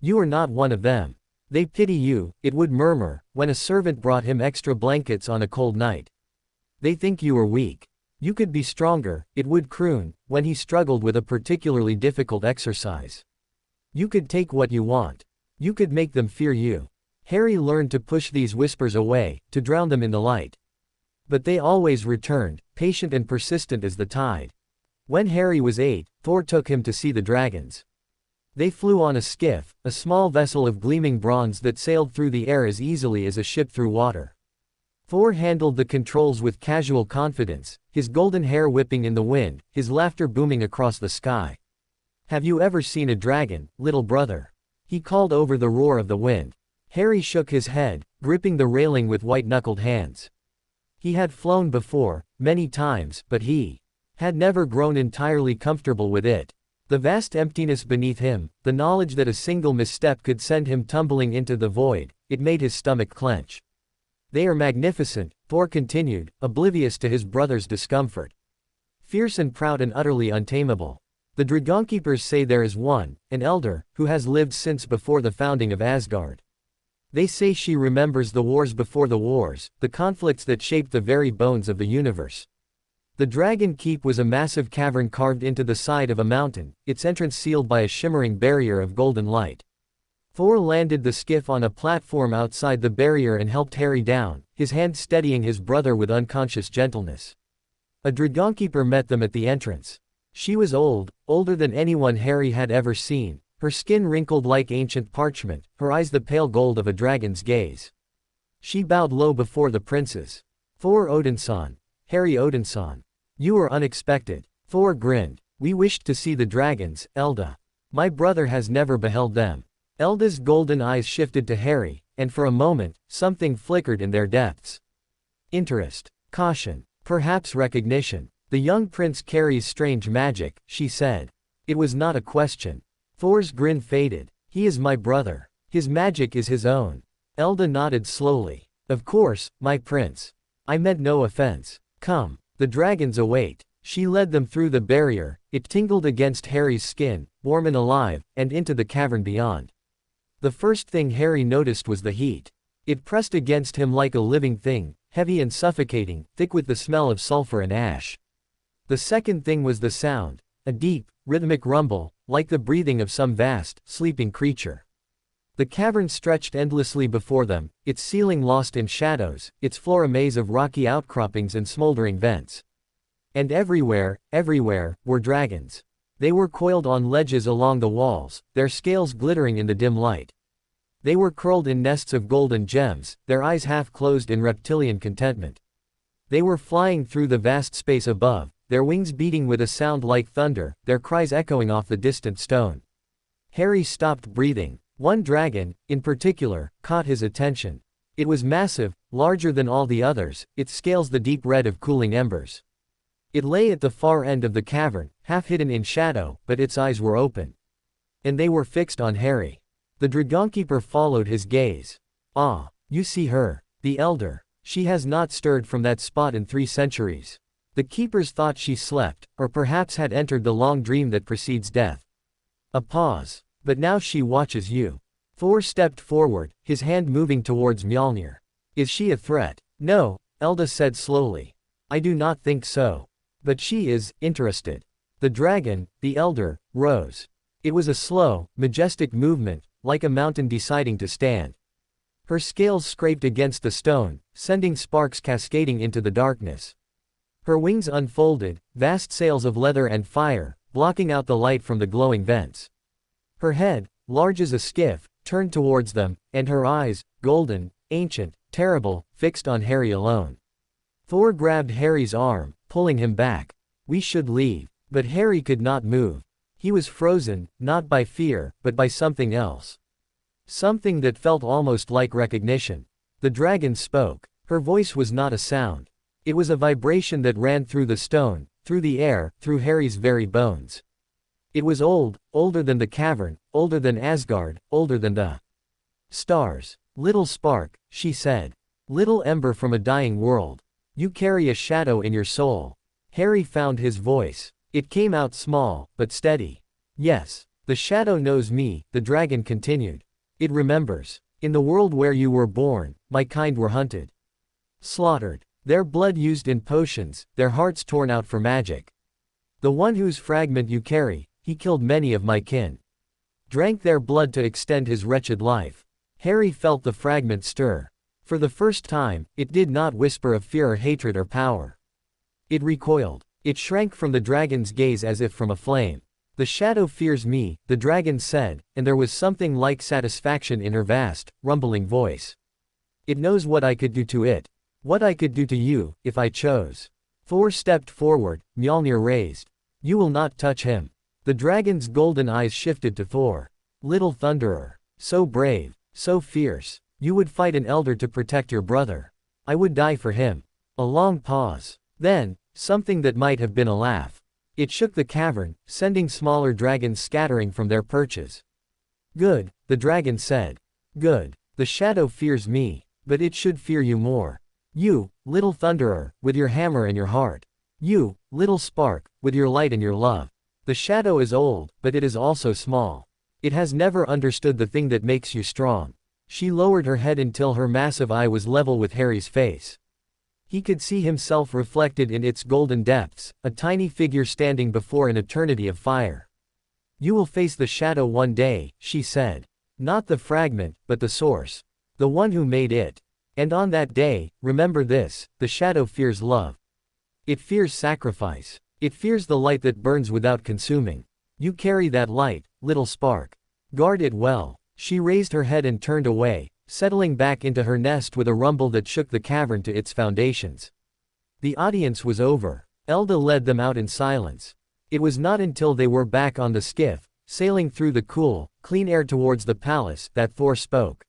You are not one of them. They pity you, it would murmur, when a servant brought him extra blankets on a cold night. They think you are weak. You could be stronger, it would croon, when he struggled with a particularly difficult exercise. You could take what you want. You could make them fear you. Harry learned to push these whispers away, to drown them in the light. But they always returned, patient and persistent as the tide. When Harry was 8, Thor took him to see the dragons. They flew on a skiff, a small vessel of gleaming bronze that sailed through the air as easily as a ship through water. Thor handled the controls with casual confidence, his golden hair whipping in the wind, his laughter booming across the sky. Have you ever seen a dragon, little brother? He called over the roar of the wind. Harry shook his head, gripping the railing with white-knuckled hands. He had flown before, many times, but he had never grown entirely comfortable with it. The vast emptiness beneath him, the knowledge that a single misstep could send him tumbling into the void, it made his stomach clench. They are magnificent, Thor continued, oblivious to his brother's discomfort. Fierce and proud and utterly untamable. The Dragonkeepers say there is one, an elder, who has lived since before the founding of Asgard. They say she remembers the wars before the wars, the conflicts that shaped the very bones of the universe. The Dragon Keep was a massive cavern carved into the side of a mountain, its entrance sealed by a shimmering barrier of golden light. Thor landed the skiff on a platform outside the barrier and helped Harry down, his hand steadying his brother with unconscious gentleness. A Dragonkeeper met them at the entrance. She was old, older than anyone Harry had ever seen, her skin wrinkled like ancient parchment, her eyes the pale gold of a dragon's gaze. She bowed low before the princes. Thor Odinson. Harry Odinson. You are unexpected. Thor grinned. We wished to see the dragons, Elda. My brother has never beheld them. Elda's golden eyes shifted to Harry, and for a moment, something flickered in their depths. Interest. Caution. Perhaps recognition. The young prince carries strange magic, she said. It was not a question. Thor's grin faded. He is my brother. His magic is his own. Elda nodded slowly. Of course, my prince. I meant no offense. Come. The dragons await. She led them through the barrier, it tingled against Harry's skin, warm and alive, and into the cavern beyond. The first thing Harry noticed was the heat. It pressed against him like a living thing, heavy and suffocating, thick with the smell of sulfur and ash. The second thing was the sound, a deep, rhythmic rumble, like the breathing of some vast, sleeping creature. The cavern stretched endlessly before them, its ceiling lost in shadows, its floor a maze of rocky outcroppings and smoldering vents. And everywhere, were dragons. They were coiled on ledges along the walls, their scales glittering in the dim light. They were curled in nests of golden gems, their eyes half closed in reptilian contentment. They were flying through the vast space above, their wings beating with a sound like thunder, their cries echoing off the distant stone. Harry stopped breathing. One dragon, in particular, caught his attention. It was massive, larger than all the others, its scales the deep red of cooling embers. It lay at the far end of the cavern, half hidden in shadow, but its eyes were open. And they were fixed on Harry. The Dragonkeeper followed his gaze. Ah, you see her. The elder. She has not stirred from that spot in 3 centuries. The keepers thought she slept, or perhaps had entered the long dream that precedes death. A pause. But now she watches you. Thor stepped forward, his hand moving towards Mjolnir. Is she a threat? No, Elda said slowly. I do not think so. But she is interested. The dragon, the elder, rose. It was a slow, majestic movement, like a mountain deciding to stand. Her scales scraped against the stone, sending sparks cascading into the darkness. Her wings unfolded, vast sails of leather and fire, blocking out the light from the glowing vents. Her head, large as a skiff, turned towards them, and her eyes, golden, ancient, terrible, fixed on Harry alone. Thor grabbed Harry's arm, pulling him back. We should leave. But Harry could not move. He was frozen, not by fear, but by something else. Something that felt almost like recognition. The dragon spoke. Her voice was not a sound. It was a vibration that ran through the stone, through the air, through Harry's very bones. It was old, older than the cavern, older than Asgard, older than the stars. Little spark, she said. Little ember from a dying world. You carry a shadow in your soul. Harry found his voice. It came out small, but steady. Yes, the shadow knows me, the dragon continued. It remembers. In the world where you were born, my kind were hunted. Slaughtered. Their blood used in potions, their hearts torn out for magic. The one whose fragment you carry, he killed many of my kin. Drank their blood to extend his wretched life. Harry felt the fragment stir. For the first time, it did not whisper of fear or hatred or power. It recoiled. It shrank from the dragon's gaze as if from a flame. The shadow fears me, the dragon said, and there was something like satisfaction in her vast, rumbling voice. It knows what I could do to it. What I could do to you, if I chose. Thor stepped forward, Mjolnir raised. You will not touch him. The dragon's golden eyes shifted to Thor. Little Thunderer. So brave, so fierce. You would fight an elder to protect your brother. I would die for him. A long pause. Then, something that might have been a laugh. It shook the cavern, sending smaller dragons scattering from their perches. Good, the dragon said. Good. The shadow fears me, but it should fear you more. You, little Thunderer, with your hammer and your heart. You, little spark, with your light and your love. The shadow is old, but it is also small. It has never understood the thing that makes you strong. She lowered her head until her massive eye was level with Harry's face. He could see himself reflected in its golden depths, a tiny figure standing before an eternity of fire. You will face the shadow one day, she said. Not the fragment, but the source. The one who made it. And on that day, remember this, the shadow fears love. It fears sacrifice. It fears the light that burns without consuming. You carry that light, little spark. Guard it well. She raised her head and turned away, settling back into her nest with a rumble that shook the cavern to its foundations. The audience was over. Elda led them out in silence. It was not until they were back on the skiff, sailing through the cool, clean air towards the palace, that Thor spoke.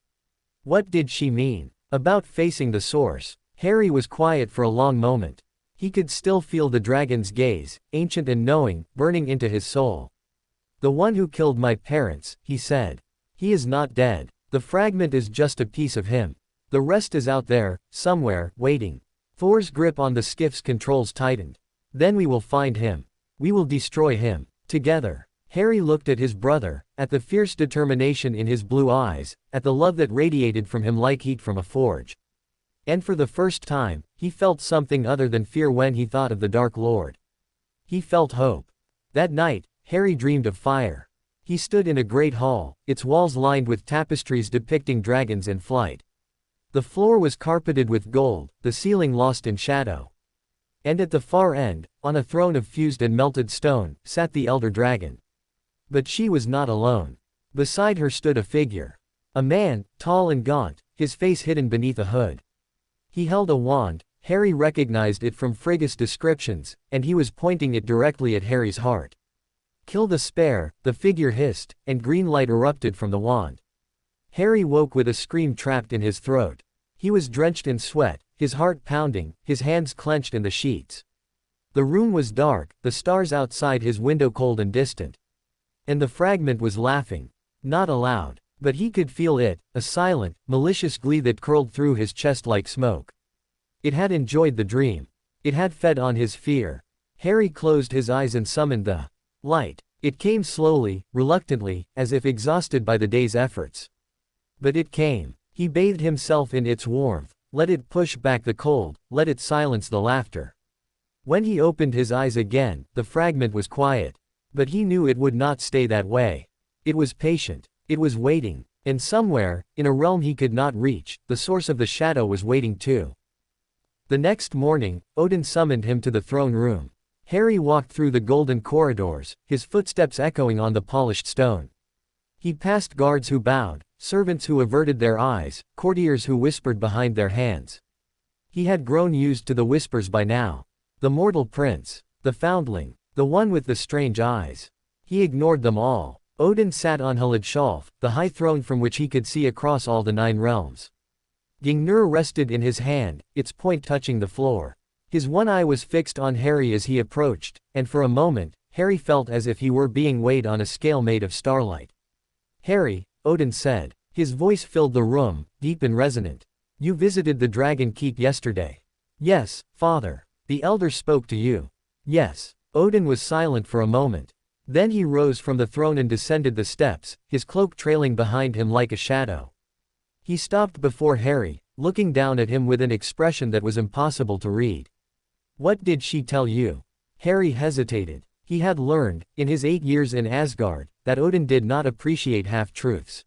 What did she mean? About facing the source. Harry was quiet for a long moment. He could still feel the dragon's gaze, ancient and knowing, burning into his soul. The one who killed my parents, he said. He is not dead. The fragment is just a piece of him. The rest is out there, somewhere, waiting. Thor's grip on the skiff's controls tightened. Then we will find him. We will destroy him. Together. Harry looked at his brother, at the fierce determination in his blue eyes, at the love that radiated from him like heat from a forge. And for the first time, he felt something other than fear when he thought of the Dark Lord. He felt hope. That night, Harry dreamed of fire. He stood in a great hall, its walls lined with tapestries depicting dragons in flight. The floor was carpeted with gold, the ceiling lost in shadow. And at the far end, on a throne of fused and melted stone, sat the elder dragon. But she was not alone. Beside her stood a figure. A man, tall and gaunt, his face hidden beneath a hood. He held a wand. Harry recognized it from Frigga's descriptions, and he was pointing it directly at Harry's heart. Kill the spare, the figure hissed, and green light erupted from the wand. Harry woke with a scream trapped in his throat. He was drenched in sweat, his heart pounding, his hands clenched in the sheets. The room was dark, the stars outside his window cold and distant. And the fragment was laughing. Not aloud, but he could feel it, a silent, malicious glee that curled through his chest like smoke. It had enjoyed the dream. It had fed on his fear. Harry closed his eyes and summoned the light. It came slowly, reluctantly, as if exhausted by the day's efforts. But it came. He bathed himself in its warmth, let it push back the cold, let it silence the laughter. When he opened his eyes again, the fragment was quiet. But he knew it would not stay that way. It was patient. It was waiting. And somewhere, in a realm he could not reach, the source of the shadow was waiting too. The next morning, Odin summoned him to the throne room. Harry walked through the golden corridors, his footsteps echoing on the polished stone. He passed guards who bowed, servants who averted their eyes, courtiers who whispered behind their hands. He had grown used to the whispers by now. The mortal prince, the foundling, the one with the strange eyes. He ignored them all. Odin sat on Hildolf, the high throne from which he could see across all the 9 realms. Gingnir rested in his hand, its point touching the floor. His one eye was fixed on Harry as he approached, and for a moment, Harry felt as if he were being weighed on a scale made of starlight. "Harry," Odin said. His voice filled the room, deep and resonant. "You visited the Dragon Keep yesterday." "Yes, father." "The elder spoke to you." "Yes." Odin was silent for a moment. Then he rose from the throne and descended the steps, his cloak trailing behind him like a shadow. He stopped before Harry, looking down at him with an expression that was impossible to read. "What did she tell you?" Harry hesitated. He had learned, in his 8 years in Asgard, that Odin did not appreciate half-truths.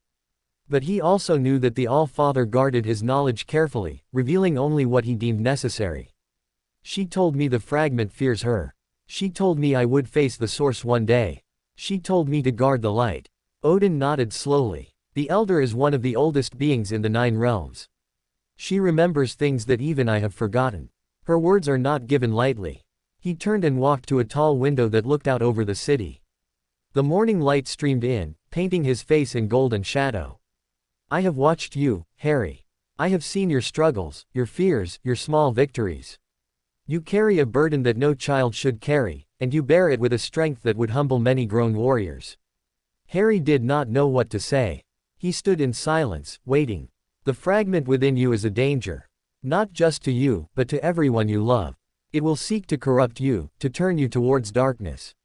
But he also knew that the Allfather guarded his knowledge carefully, revealing only what he deemed necessary. "She told me the fragment fears her. She told me I would face the source one day. She told me to guard the light." Odin nodded slowly. "The elder is one of the oldest beings in the 9 realms. She remembers things that even I have forgotten. Her words are not given lightly." He turned and walked to a tall window that looked out over the city. The morning light streamed in, painting his face in golden shadow. "I have watched you, Harry. I have seen your struggles, your fears, your small victories. You carry a burden that no child should carry, and you bear it with a strength that would humble many grown warriors." Harry did not know what to say. He stood in silence, waiting. "The fragment within you is a danger. Not just to you, but to everyone you love. It will seek to corrupt you, to turn you towards darkness.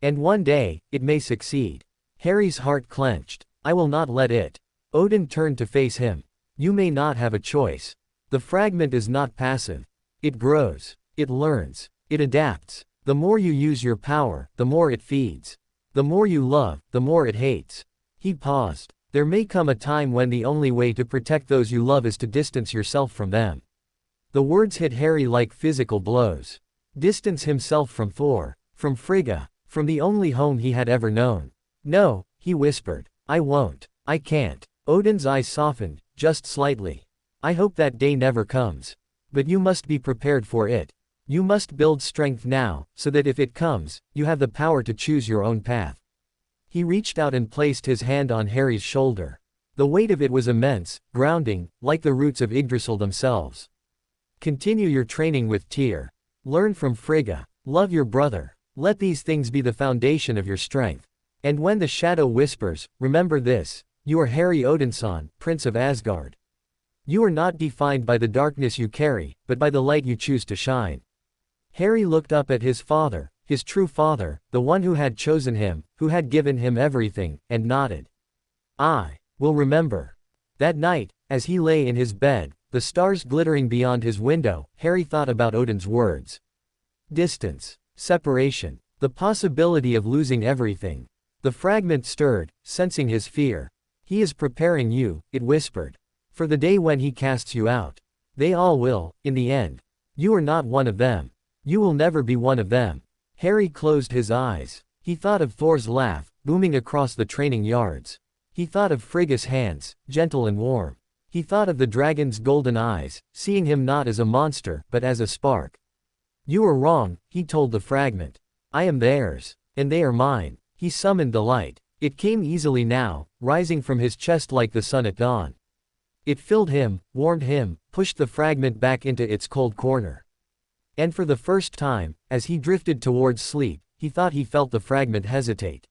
And one day, it may succeed." Harry's heart clenched. "I will not let it." Odin turned to face him. "You may not have a choice. The fragment is not passive. It grows. It learns. It adapts. The more you use your power, the more it feeds. The more you love, the more it hates." He paused. "There may come a time when the only way to protect those you love is to distance yourself from them." The words hit Harry like physical blows. Distance himself from Thor, from Frigga, from the only home he had ever known. "No," he whispered. "I won't. I can't." Odin's eyes softened, just slightly. "I hope that day never comes. But you must be prepared for it. You must build strength now, so that if it comes, you have the power to choose your own path." He reached out and placed his hand on Harry's shoulder. The weight of it was immense, grounding, like the roots of Yggdrasil themselves. "Continue your training with Tyr. Learn from Frigga. Love your brother. Let these things be the foundation of your strength. And when the shadow whispers, remember this: you are Harry Odinson, Prince of Asgard. You are not defined by the darkness you carry, but by the light you choose to shine." Harry looked up at his father, his true father, the one who had chosen him, who had given him everything, and nodded. "I will remember." That night, as he lay in his bed, the stars glittering beyond his window, Harry thought about Odin's words. Distance. Separation. The possibility of losing everything. The fragment stirred, sensing his fear. "He is preparing you," it whispered. "For the day when he casts you out. They all will, in the end. You are not one of them. You will never be one of them." Harry closed his eyes. He thought of Thor's laugh, booming across the training yards. He thought of Frigga's hands, gentle and warm. He thought of the dragon's golden eyes, seeing him not as a monster, but as a spark. "You are wrong," he told the fragment. "I am theirs. And they are mine." He summoned the light. It came easily now, rising from his chest like the sun at dawn. It filled him, warmed him, pushed the fragment back into its cold corner. And for the first time, as he drifted towards sleep, he thought he felt the fragment hesitate.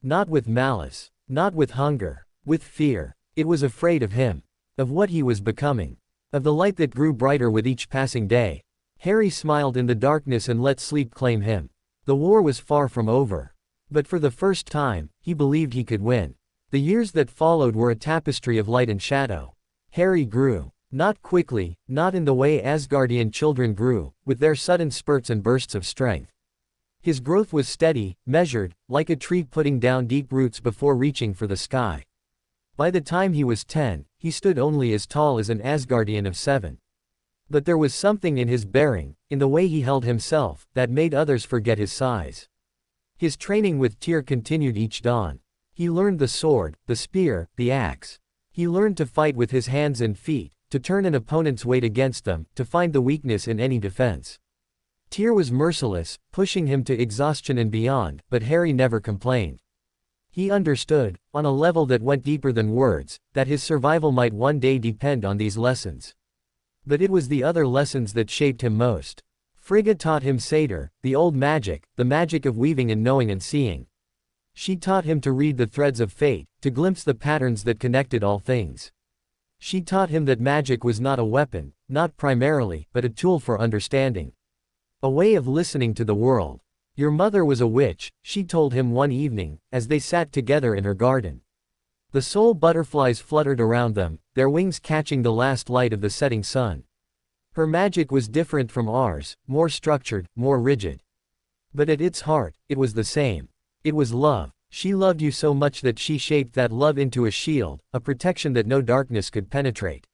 Not with malice, not with hunger, with fear. It was afraid of him. Of what he was becoming. Of the light that grew brighter with each passing day. Harry smiled in the darkness and let sleep claim him. The war was far from over. But for the first time, he believed he could win. The years that followed were a tapestry of light and shadow. Harry grew. Not quickly, not in the way Asgardian children grew, with their sudden spurts and bursts of strength. His growth was steady, measured, like a tree putting down deep roots before reaching for the sky. By the time he was 10, he stood only as tall as an Asgardian of 7. But there was something in his bearing, in the way he held himself, that made others forget his size. His training with Tyr continued each dawn. He learned the sword, the spear, the axe. He learned to fight with his hands and feet, to turn an opponent's weight against them, to find the weakness in any defense. Tyr was merciless, pushing him to exhaustion and beyond, but Harry never complained. He understood, on a level that went deeper than words, that his survival might one day depend on these lessons. But it was the other lessons that shaped him most. Frigga taught him satyr, the old magic, the magic of weaving and knowing and seeing. She taught him to read the threads of fate, to glimpse the patterns that connected all things. She taught him that magic was not a weapon, not primarily, but a tool for understanding. A way of listening to the world. Your mother was a witch, she told him one evening, as they sat together in her garden. The soul butterflies fluttered around them, their wings catching the last light of the setting sun. Her magic was different from ours, more structured, more rigid. But at its heart, it was the same. It was love. She loved you so much that she shaped that love into a shield, a protection that no darkness could penetrate.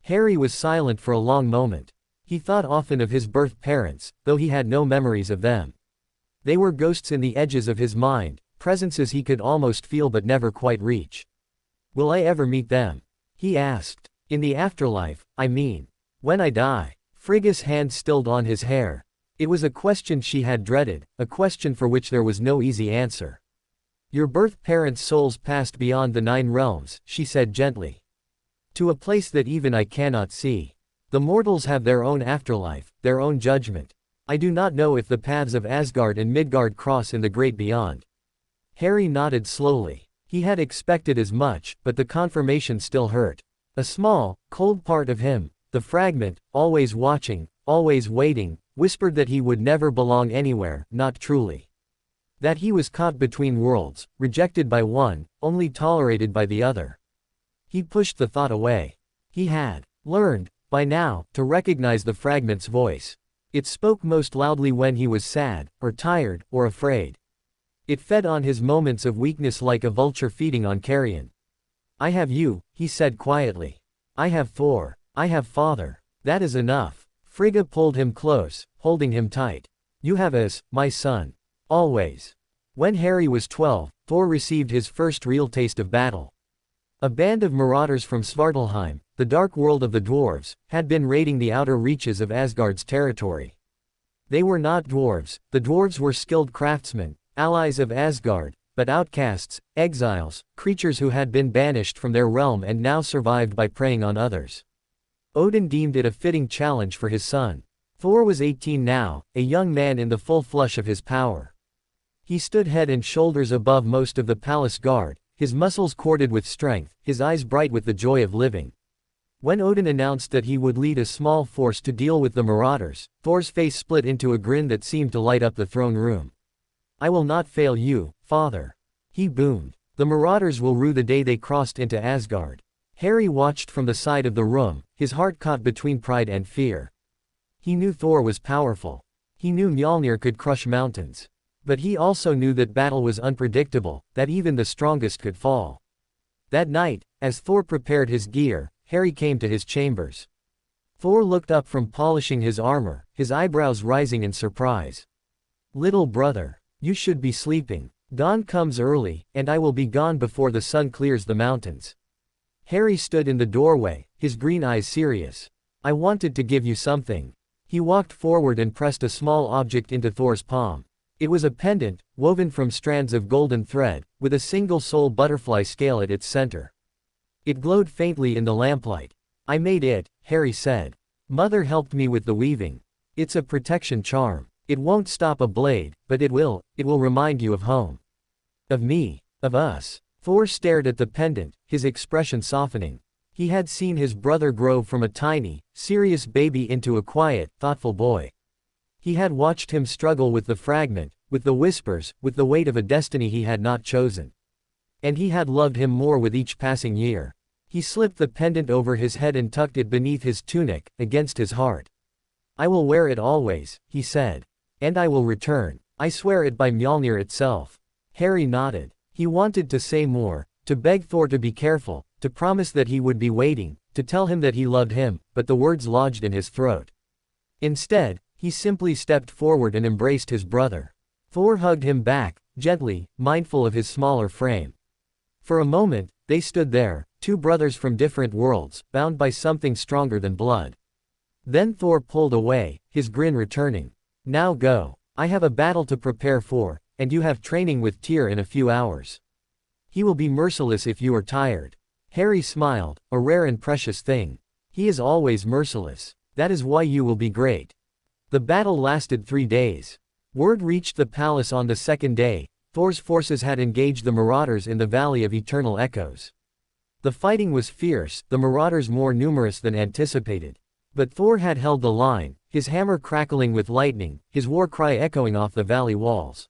Harry was silent for a long moment. He thought often of his birth parents, though he had no memories of them. They were ghosts in the edges of his mind, presences he could almost feel but never quite reach. Will I ever meet them? He asked. In the afterlife, I mean. When I die. Frigga's hand stilled on his hair. It was a question she had dreaded, a question for which there was no easy answer. Your birth parents' souls passed beyond the 9 realms, she said gently. To a place that even I cannot see. The mortals have their own afterlife, their own judgment. I do not know if the paths of Asgard and Midgard cross in the great beyond. Harry nodded slowly. He had expected as much, but the confirmation still hurt. A small, cold part of him, the fragment, always watching, always waiting, whispered that he would never belong anywhere, not truly. That he was caught between worlds, rejected by one, only tolerated by the other. He pushed the thought away. He had learned, by now, to recognize the fragment's voice. It spoke most loudly when he was sad, or tired, or afraid. It fed on his moments of weakness like a vulture feeding on carrion. I have you, he said quietly. I have Thor. I have Father. That is enough. Frigga pulled him close, holding him tight. You have us, my son. Always. When Harry was 12, Thor received his first real taste of battle. A band of marauders from Svartalheim, the dark world of the dwarves, had been raiding the outer reaches of Asgard's territory. They were not dwarves, the dwarves were skilled craftsmen, allies of Asgard, but outcasts, exiles, creatures who had been banished from their realm and now survived by preying on others. Odin deemed it a fitting challenge for his son. Thor was 18 now, a young man in the full flush of his power. He stood head and shoulders above most of the palace guard, his muscles corded with strength, his eyes bright with the joy of living. When Odin announced that he would lead a small force to deal with the marauders, Thor's face split into a grin that seemed to light up the throne room. I will not fail you, father. He boomed. The marauders will rue the day they crossed into Asgard. Harry watched from the side of the room, his heart caught between pride and fear. He knew Thor was powerful. He knew Mjolnir could crush mountains. But he also knew that battle was unpredictable, that even the strongest could fall. That night, as Thor prepared his gear, Harry came to his chambers. Thor looked up from polishing his armor, his eyebrows rising in surprise. Little brother, you should be sleeping. Dawn comes early, and I will be gone before the sun clears the mountains. Harry stood in the doorway, his green eyes serious. I wanted to give you something. He walked forward and pressed a small object into Thor's palm. It was a pendant, woven from strands of golden thread, with a single soul butterfly scale at its center. It glowed faintly in the lamplight. I made it, Harry said. Mother helped me with the weaving. It's a protection charm. It won't stop a blade, but it will remind you of home. Of me. Of us. Thor stared at the pendant, his expression softening. He had seen his brother grow from a tiny, serious baby into a quiet, thoughtful boy. He had watched him struggle with the fragment, with the whispers, with the weight of a destiny he had not chosen. And he had loved him more with each passing year. He slipped the pendant over his head and tucked it beneath his tunic, against his heart. I will wear it always, he said. And I will return. I swear it by Mjolnir itself. Harry nodded. He wanted to say more, to beg Thor to be careful, to promise that he would be waiting, to tell him that he loved him, but the words lodged in his throat. Instead, he simply stepped forward and embraced his brother. Thor hugged him back, gently, mindful of his smaller frame. For a moment, they stood there, two brothers from different worlds, bound by something stronger than blood. Then Thor pulled away, his grin returning. Now go. I have a battle to prepare for, and you have training with Tyr in a few hours. He will be merciless if you are tired. Harry smiled, a rare and precious thing. He is always merciless. That is why you will be great. The battle lasted 3 days. Word reached the palace on the second day. Thor's forces had engaged the Marauders in the Valley of Eternal Echoes. The fighting was fierce, the Marauders more numerous than anticipated. But Thor had held the line, his hammer crackling with lightning, his war cry echoing off the valley walls.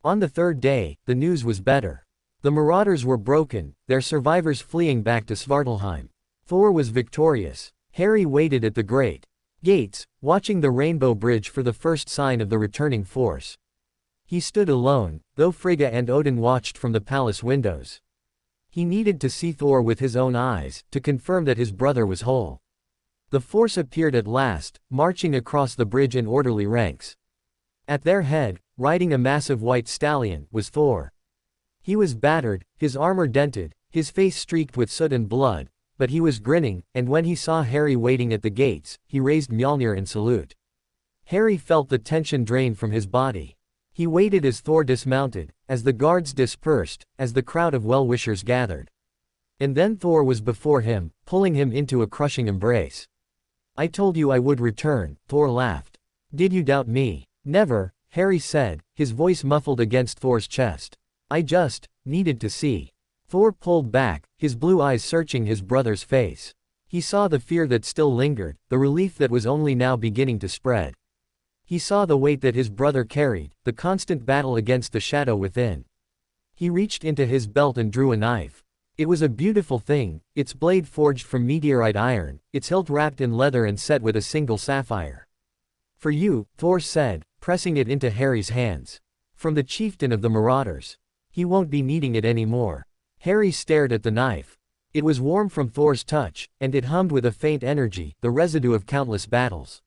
On the third day, the news was better. The Marauders were broken, their survivors fleeing back to Svartalheim. Thor was victorious. Harry waited at the great gates, watching the Rainbow Bridge for the first sign of the returning force. He stood alone, though Frigga and Odin watched from the palace windows. He needed to see Thor with his own eyes, to confirm that his brother was whole. The force appeared at last, marching across the bridge in orderly ranks. At their head, riding a massive white stallion, was Thor. He was battered, his armor dented, his face streaked with soot and blood, but he was grinning, and when he saw Harry waiting at the gates, he raised Mjolnir in salute. Harry felt the tension drain from his body. He waited as Thor dismounted, as the guards dispersed, as the crowd of well-wishers gathered. And then Thor was before him, pulling him into a crushing embrace. I told you I would return, Thor laughed. Did you doubt me? Never, Harry said, his voice muffled against Thor's chest. I just needed to see. Thor pulled back, his blue eyes searching his brother's face. He saw the fear that still lingered, the relief that was only now beginning to spread. He saw the weight that his brother carried, the constant battle against the shadow within. He reached into his belt and drew a knife. It was a beautiful thing, its blade forged from meteorite iron, its hilt wrapped in leather and set with a single sapphire. For you, Thor said, pressing it into Harry's hands. From the chieftain of the Marauders. He won't be needing it anymore. Harry stared at the knife. It was warm from Thor's touch, and it hummed with a faint energy, the residue of countless battles.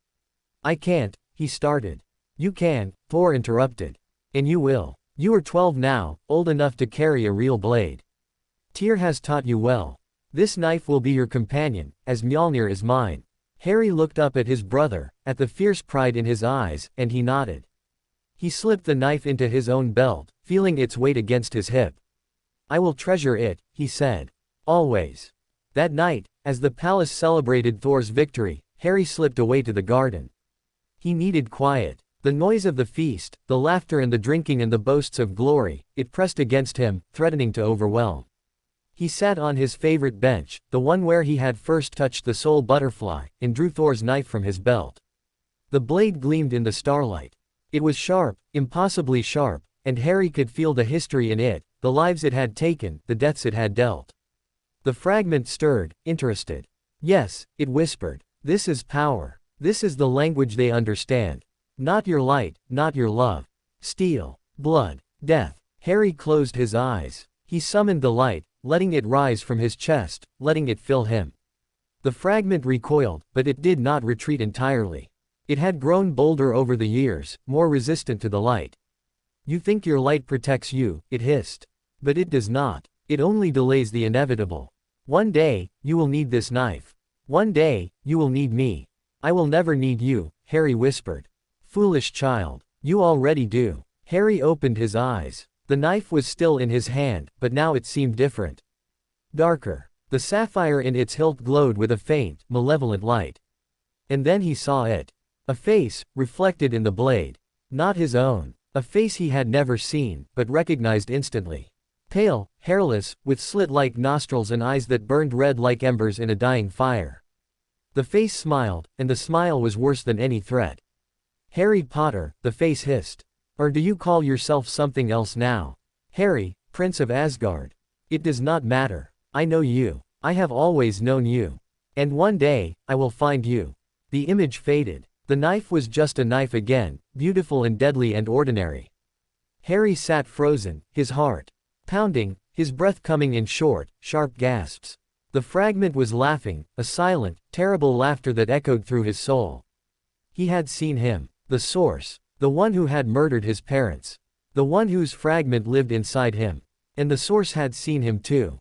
I can't, he started. You can, Thor interrupted. And you will. You are 12 now, old enough to carry a real blade. Tyr has taught you well. This knife will be your companion, as Mjolnir is mine. Harry looked up at his brother, at the fierce pride in his eyes, and he nodded. He slipped the knife into his own belt, feeling its weight against his hip. I will treasure it, he said. Always. That night, as the palace celebrated Thor's victory, Harry slipped away to the garden. He needed quiet. The noise of the feast, the laughter and the drinking and the boasts of glory, it pressed against him, threatening to overwhelm. He sat on his favorite bench, the one where he had first touched the soul butterfly, and drew Thor's knife from his belt. The blade gleamed in the starlight. It was sharp, impossibly sharp, and Harry could feel the history in it, the lives it had taken, the deaths it had dealt. The fragment stirred, interested. Yes, it whispered. This is power. This is the language they understand. Not your light, not your love. Steel, blood, death. Harry closed his eyes. He summoned the light, letting it rise from his chest, letting it fill him. The fragment recoiled, but it did not retreat entirely. It had grown bolder over the years, more resistant to the light. You think your light protects you, it hissed. But it does not. It only delays the inevitable. One day, you will need this knife. One day, you will need me. I will never need you, Harry whispered. Foolish child. You already do. Harry opened his eyes. The knife was still in his hand, but now it seemed different. Darker. The sapphire in its hilt glowed with a faint, malevolent light. And then he saw it. A face, reflected in the blade. Not his own. A face he had never seen, but recognized instantly. Pale, hairless, with slit-like nostrils and eyes that burned red like embers in a dying fire. The face smiled, and the smile was worse than any threat. Harry Potter, the face hissed. Or do you call yourself something else now? Harry, Prince of Asgard. It does not matter. I know you. I have always known you. And one day, I will find you. The image faded. The knife was just a knife again, beautiful and deadly and ordinary. Harry sat frozen, his heart Pounding, his breath coming in short, sharp gasps. The fragment was laughing, a silent, terrible laughter that echoed through his soul. He had seen him. The source. The one who had murdered his parents. The one whose fragment lived inside him. And the source had seen him too.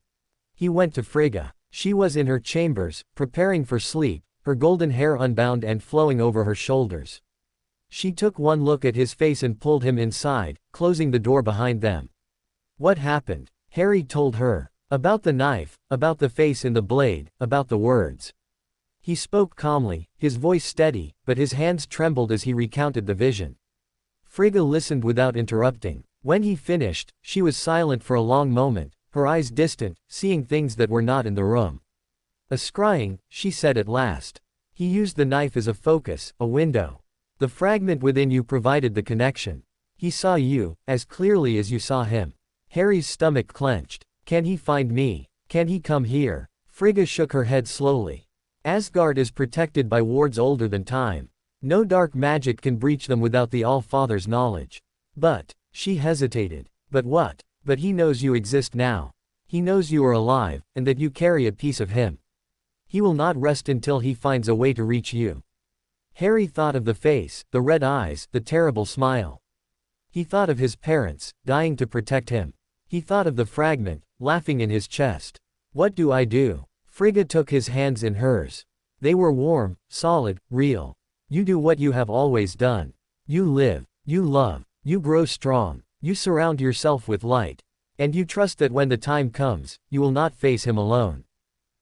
He went to Frigga. She was in her chambers, preparing for sleep, her golden hair unbound and flowing over her shoulders. She took one look at his face and pulled him inside, closing the door behind them. What happened? Harry told her. About the knife, about the face in the blade, about the words. He spoke calmly, his voice steady, but his hands trembled as he recounted the vision. Frigga listened without interrupting. When he finished, she was silent for a long moment, her eyes distant, seeing things that were not in the room. A scrying, she said at last. He used the knife as a focus, a window. The fragment within you provided the connection. He saw you, as clearly as you saw him. Harry's stomach clenched. Can he find me? Can he come here? Frigga shook her head slowly. Asgard is protected by wards older than time. No dark magic can breach them without the Allfather's knowledge. But, she hesitated. But what? But he knows you exist now. He knows you are alive, and that you carry a piece of him. He will not rest until he finds a way to reach you. Harry thought of the face, the red eyes, the terrible smile. He thought of his parents, dying to protect him. He thought of the fragment, laughing in his chest. What do I do? Frigga took his hands in hers. They were warm, solid, real. You do what you have always done. You live, you love, you grow strong, you surround yourself with light. And you trust that when the time comes, you will not face him alone.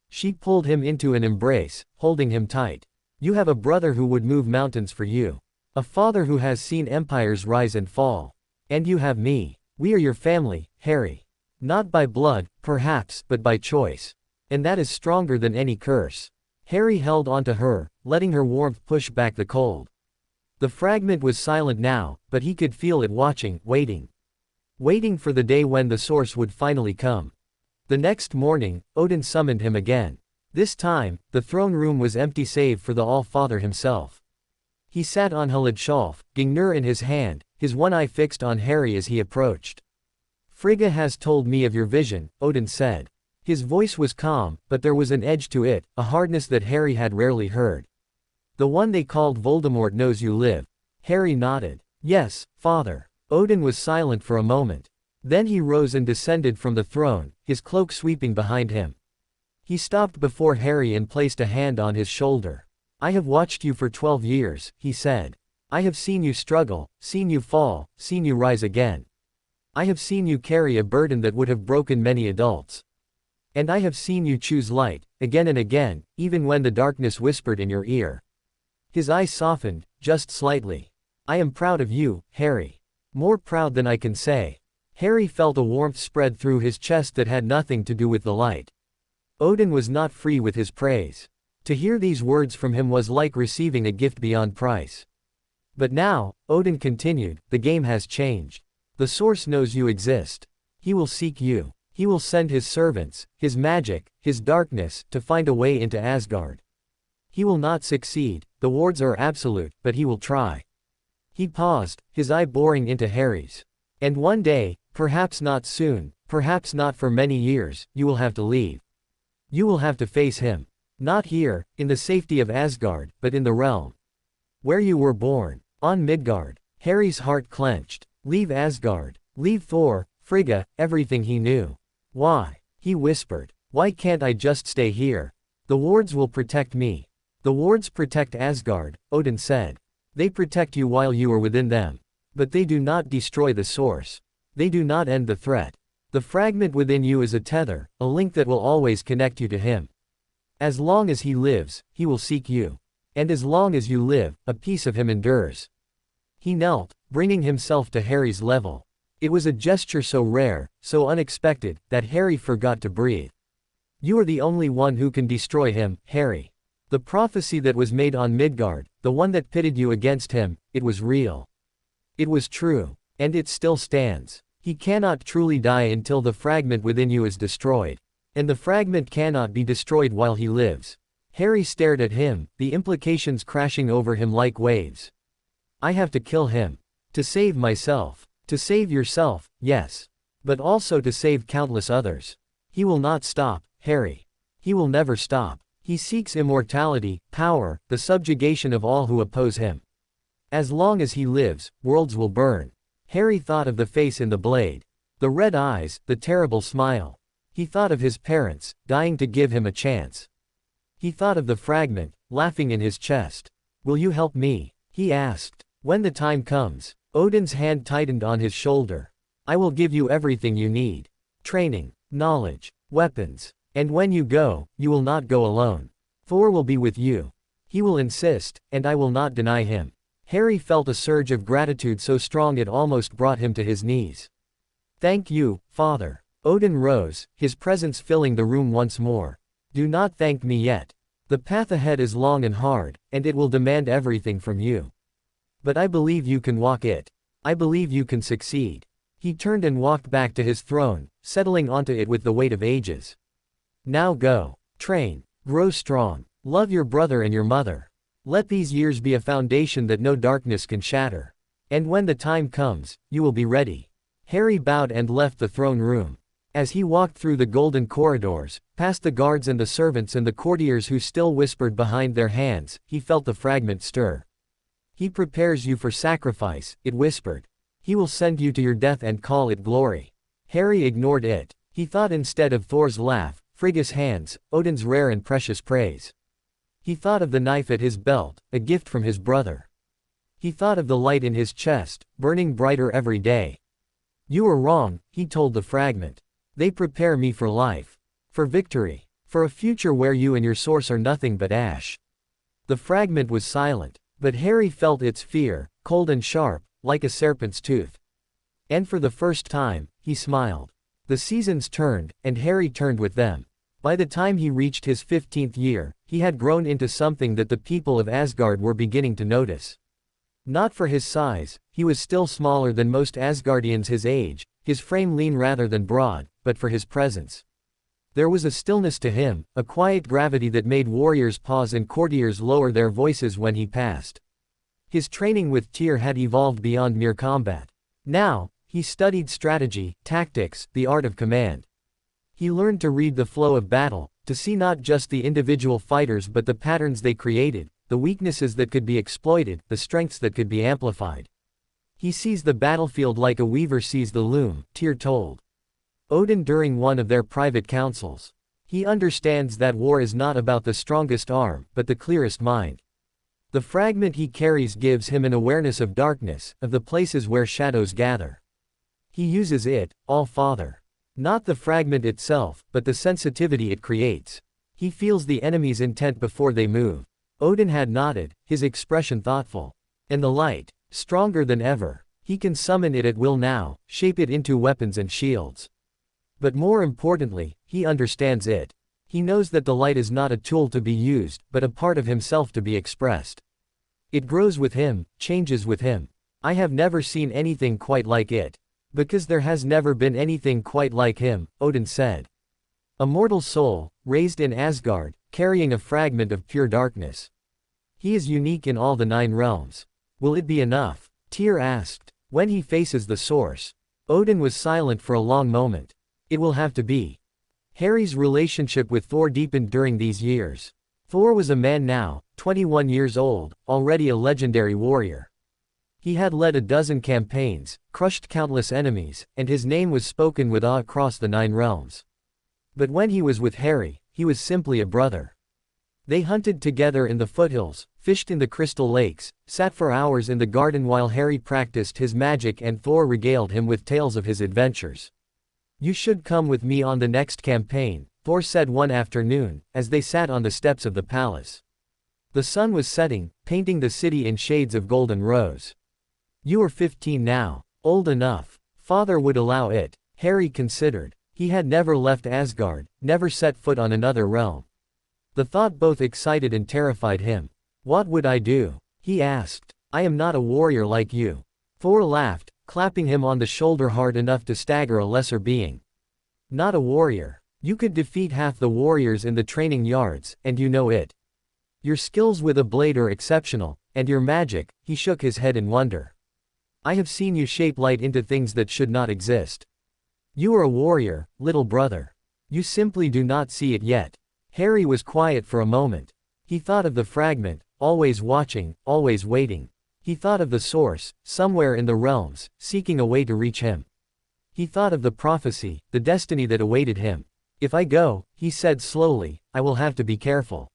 She pulled him into an embrace, holding him tight. You have a brother who would move mountains for you. A father who has seen empires rise and fall. And you have me. We are your family, Harry. Not by blood, perhaps, but by choice. And that is stronger than any curse. Harry held onto her, letting her warmth push back the cold. The fragment was silent now, but he could feel it watching, waiting. Waiting for the day when the source would finally come. The next morning, Odin summoned him again. This time, the throne room was empty save for the Allfather himself. He sat on Hildeshalf, Gingnur in his hand, his one eye fixed on Harry as he approached. Frigga has told me of your vision, Odin said. His voice was calm, but there was an edge to it, a hardness that Harry had rarely heard. The one they called Voldemort knows you live. Harry nodded. Yes, father. Odin was silent for a moment. Then he rose and descended from the throne, his cloak sweeping behind him. He stopped before Harry and placed a hand on his shoulder. I have watched you for 12 years, he said. I have seen you struggle, seen you fall, seen you rise again. I have seen you carry a burden that would have broken many adults. And I have seen you choose light, again and again, even when the darkness whispered in your ear. His eyes softened, just slightly. I am proud of you, Harry. More proud than I can say. Harry felt a warmth spread through his chest that had nothing to do with the light. Odin was not free with his praise. To hear these words from him was like receiving a gift beyond price. But now, Odin continued, the game has changed. The source knows you exist. He will seek you. He will send his servants, his magic, his darkness, to find a way into Asgard. He will not succeed, the wards are absolute, but he will try. He paused, his eye boring into Harry's. And one day, perhaps not soon, perhaps not for many years, you will have to leave. You will have to face him. Not here, in the safety of Asgard, but in the realm where you were born, on Midgard. Harry's heart clenched. Leave Asgard. Leave Thor, Frigga, everything he knew. Why? He whispered. Why can't I just stay here? The wards will protect me. The wards protect Asgard, Odin said. They protect you while you are within them. But they do not destroy the source. They do not end the threat. The fragment within you is a tether, a link that will always connect you to him. As long as he lives, he will seek you. And as long as you live, a piece of him endures. He knelt, bringing himself to Harry's level. It was a gesture so rare, so unexpected, that Harry forgot to breathe. You are the only one who can destroy him, Harry. The prophecy that was made on Midgard, the one that pitted you against him, it was real. It was true. And it still stands. He cannot truly die until the fragment within you is destroyed. And the fragment cannot be destroyed while he lives. Harry stared at him, the implications crashing over him like waves. I have to kill him. To save myself. To save yourself, yes. but also to save countless others. He will not stop, Harry. He will never stop. He seeks immortality, power, the subjugation of all who oppose him. As long as he lives, worlds will burn. Harry thought of the face in the blade. The red eyes, the terrible smile. He thought of his parents, dying to give him a chance. He thought of the fragment, laughing in his chest. Will you help me? He asked. When the time comes. Odin's hand tightened on his shoulder. I will give you everything you need. Training, knowledge, weapons. And when you go, you will not go alone. Thor will be with you. He will insist, and I will not deny him. Harry felt a surge of gratitude so strong it almost brought him to his knees. Thank you, Father. Odin rose, his presence filling the room once more. Do not thank me yet. The path ahead is long and hard, and it will demand everything from you. But I believe you can walk it. I believe you can succeed. He turned and walked back to his throne, settling onto it with the weight of ages. Now go. Train. Grow strong. Love your brother and your mother. Let these years be a foundation that no darkness can shatter. And when the time comes, you will be ready. Harry bowed and left the throne room. As he walked through the golden corridors, past the guards and the servants and the courtiers who still whispered behind their hands, he felt the fragment stir. He prepares you for sacrifice, it whispered. He will send you to your death and call it glory. Harry ignored it. He thought instead of Thor's laugh, Frigga's hands, Odin's rare and precious praise. He thought of the knife at his belt, a gift from his brother. He thought of the light in his chest, burning brighter every day. You were wrong, he told the fragment. They prepare me for life. For victory. For a future where you and your source are nothing but ash. The fragment was silent, but Harry felt its fear, cold and sharp, like a serpent's tooth. And for the first time, he smiled. The seasons turned, and Harry turned with them. By the time he reached his 15th year, he had grown into something that the people of Asgard were beginning to notice. Not for his size, he was still smaller than most Asgardians his age, his frame lean rather than broad, but for his presence. There was a stillness to him, a quiet gravity that made warriors pause and courtiers lower their voices when he passed. His training with Tyr had evolved beyond mere combat. Now, he studied strategy, tactics, the art of command. He learned to read the flow of battle, to see not just the individual fighters but the patterns they created, the weaknesses that could be exploited, the strengths that could be amplified. He sees the battlefield like a weaver sees the loom, Tyr told Odin during one of their private councils. He understands that war is not about the strongest arm, but the clearest mind. The fragment he carries gives him an awareness of darkness, of the places where shadows gather. He uses it, Allfather. Not the fragment itself, but the sensitivity it creates. He feels the enemy's intent before they move. Odin had nodded, his expression thoughtful. And the light, stronger than ever. He can summon it at will now, shape it into weapons and shields. But more importantly, he understands it. He knows that the light is not a tool to be used, but a part of himself to be expressed. It grows with him, changes with him. I have never seen anything quite like it. Because there has never been anything quite like him, Odin said. A mortal soul, raised in Asgard, carrying a fragment of pure darkness. He is unique in all the 9 realms. Will it be enough? Tyr asked. When he faces the source. Odin was silent for a long moment. It will have to be. Harry's relationship with Thor deepened during these years. Thor was a man now, 21 years old, already a legendary warrior. He had led a dozen campaigns, crushed countless enemies, and his name was spoken with awe across the 9 realms. But when he was with Harry, he was simply a brother. They hunted together in the foothills, fished in the crystal lakes, sat for hours in the garden while Harry practiced his magic and Thor regaled him with tales of his adventures. You should come with me on the next campaign, Thor said one afternoon, as they sat on the steps of the palace. The sun was setting, painting the city in shades of golden rose. You are 15 now, old enough. Father would allow it, Harry considered. He had never left Asgard, never set foot on another realm. The thought both excited and terrified him. What would I do? He asked. I am not a warrior like you. Thor laughed, clapping him on the shoulder hard enough to stagger a lesser being. Not a warrior. You could defeat half the warriors in the training yards, and you know it. Your skills with a blade are exceptional, and your magic, he shook his head in wonder. I have seen you shape light into things that should not exist. You are a warrior, little brother. You simply do not see it yet. Harry was quiet for a moment. He thought of the fragment, always watching, always waiting. He thought of the source, somewhere in the realms, seeking a way to reach him. He thought of the prophecy, the destiny that awaited him. If I go, he said slowly, I will have to be careful.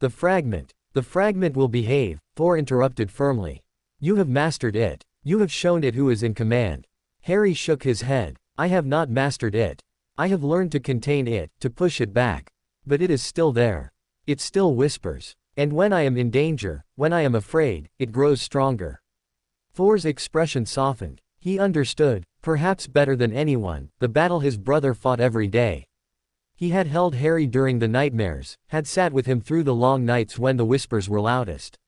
The fragment will behave, Thor interrupted firmly. You have mastered it. You have shown it who is in command. Harry shook his head. I have not mastered it. I have learned to contain it, to push it back. But it is still there. It still whispers. And when I am in danger, when I am afraid, it grows stronger. Thor's expression softened. He understood, perhaps better than anyone, the battle his brother fought every day. He had held Harry during the nightmares, had sat with him through the long nights when the whispers were loudest.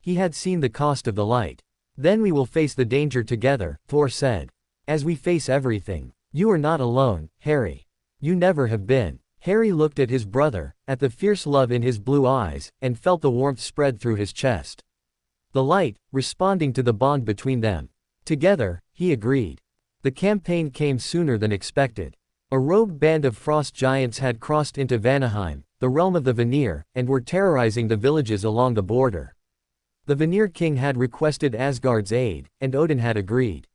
He had seen the cost of the light. Then we will face the danger together, Thor said. As we face everything. You are not alone, Harry. You never have been. Harry looked at his brother, at the fierce love in his blue eyes, and felt the warmth spread through his chest. The light, responding to the bond between them. Together, he agreed. The campaign came sooner than expected. A rogue band of frost giants had crossed into Vanaheim, the realm of the Vanir, and were terrorizing the villages along the border. The Vanir king had requested Asgard's aid, and Odin had agreed.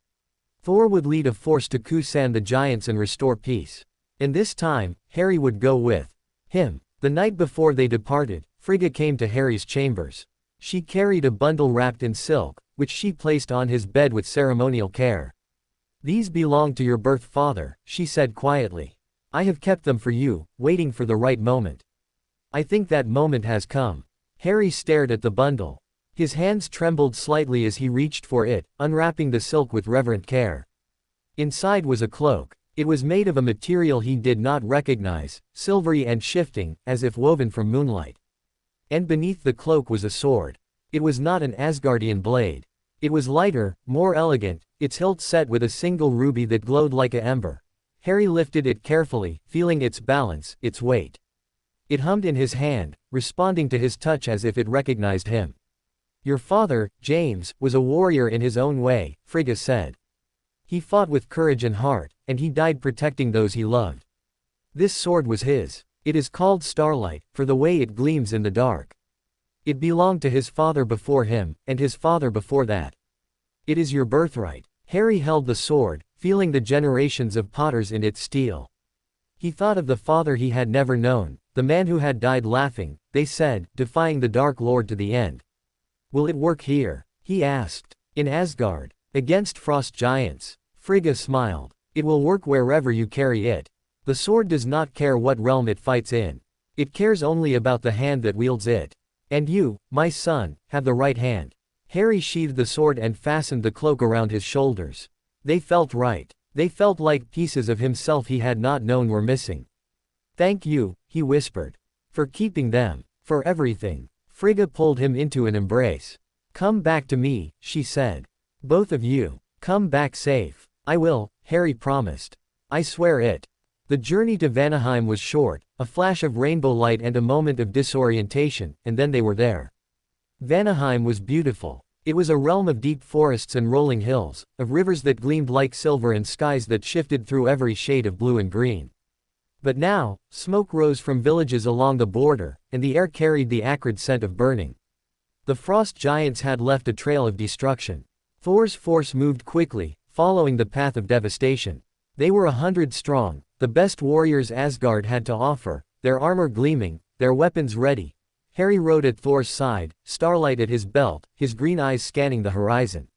Thor would lead a force to Kusan the giants and restore peace. And this time, Harry would go with him. The night before they departed, Frigga came to Harry's chambers. She carried a bundle wrapped in silk, which she placed on his bed with ceremonial care. These belong to your birth father, she said quietly. I have kept them for you, waiting for the right moment. I think that moment has come. Harry stared at the bundle. His hands trembled slightly as he reached for it, unwrapping the silk with reverent care. Inside was a cloak. It was made of a material he did not recognize, silvery and shifting, as if woven from moonlight. And beneath the cloak was a sword. It was not an Asgardian blade. It was lighter, more elegant, its hilt set with a single ruby that glowed like an ember. Harry lifted it carefully, feeling its balance, its weight. It hummed in his hand, responding to his touch as if it recognized him. Your father, James, was a warrior in his own way, Frigga said. He fought with courage and heart, and he died protecting those he loved. This sword was his. It is called Starlight, for the way it gleams in the dark. It belonged to his father before him, and his father before that. It is your birthright. Harry held the sword, feeling the generations of potters in its steel. He thought of the father he had never known, the man who had died laughing, they said, defying the Dark Lord to the end. Will it work here? He asked. In Asgard. Against frost giants. Frigga smiled. It will work wherever you carry it. The sword does not care what realm it fights in. It cares only about the hand that wields it. And you, my son, have the right hand. Harry sheathed the sword and fastened the cloak around his shoulders. They felt right. They felt like pieces of himself he had not known were missing. Thank you, he whispered. For keeping them. For everything. Frigga pulled him into an embrace. Come back to me, she said. Both of you. Come back safe. I will, Harry promised. I swear it. The journey to Vanaheim was short, a flash of rainbow light and a moment of disorientation, and then they were there. Vanaheim was beautiful. It was a realm of deep forests and rolling hills, of rivers that gleamed like silver and skies that shifted through every shade of blue and green. But now, smoke rose from villages along the border, and the air carried the acrid scent of burning. The frost giants had left a trail of destruction. Thor's force moved quickly, following the path of devastation. They were 100 strong, the best warriors Asgard had to offer, their armor gleaming, their weapons ready. Harry rode at Thor's side, starlight at his belt, his green eyes scanning the horizon.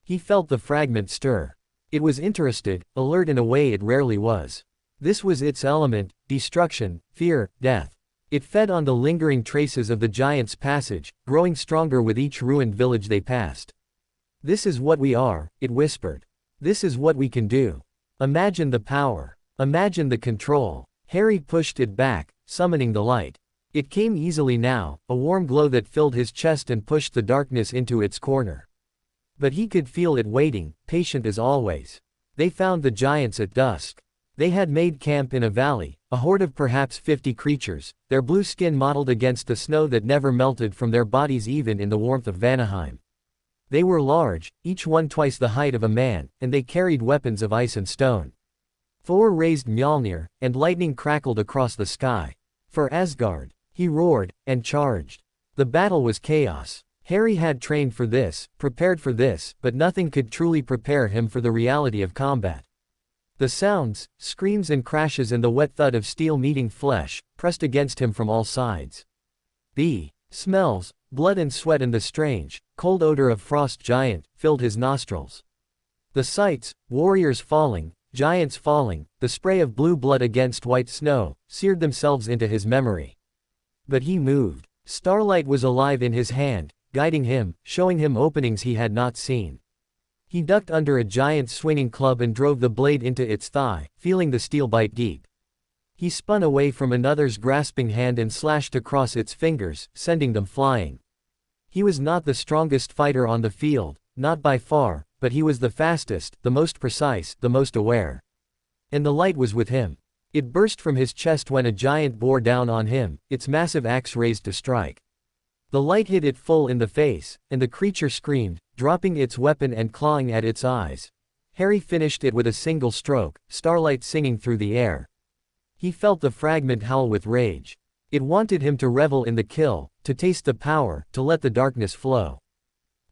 He felt the fragment stir. It was interested, alert in a way it rarely was. This was its element, destruction, fear, death. It fed on the lingering traces of the giant's passage, growing stronger with each ruined village they passed. This is what we are, it whispered. This is what we can do. Imagine the power. Imagine the control. Harry pushed it back, summoning the light. It came easily now, a warm glow that filled his chest and pushed the darkness into its corner. But he could feel it waiting, patient as always. They found the giants at dusk. They had made camp in a valley, a horde of perhaps 50 creatures, their blue skin mottled against the snow that never melted from their bodies even in the warmth of Vanaheim. They were large, each one twice the height of a man, and they carried weapons of ice and stone. Thor raised Mjolnir, and lightning crackled across the sky. For Asgard, he roared, and charged. The battle was chaos. Harry had trained for this, prepared for this, but nothing could truly prepare him for the reality of combat. The sounds, screams and crashes and the wet thud of steel meeting flesh, pressed against him from all sides. The smells, blood and sweat and the strange, cold odor of frost giant, filled his nostrils. The sights, warriors falling, giants falling, the spray of blue blood against white snow, seared themselves into his memory. But he moved. Starlight was alive in his hand, guiding him, showing him openings he had not seen. He ducked under a giant swinging club and drove the blade into its thigh, feeling the steel bite deep. He spun away from another's grasping hand and slashed across its fingers, sending them flying. He was not the strongest fighter on the field, not by far, but he was the fastest, the most precise, the most aware. And the light was with him. It burst from his chest when a giant bore down on him, its massive axe raised to strike. The light hit it full in the face, and the creature screamed, dropping its weapon and clawing at its eyes. Harry finished it with a single stroke, starlight singing through the air. He felt the fragment howl with rage. It wanted him to revel in the kill, to taste the power, to let the darkness flow.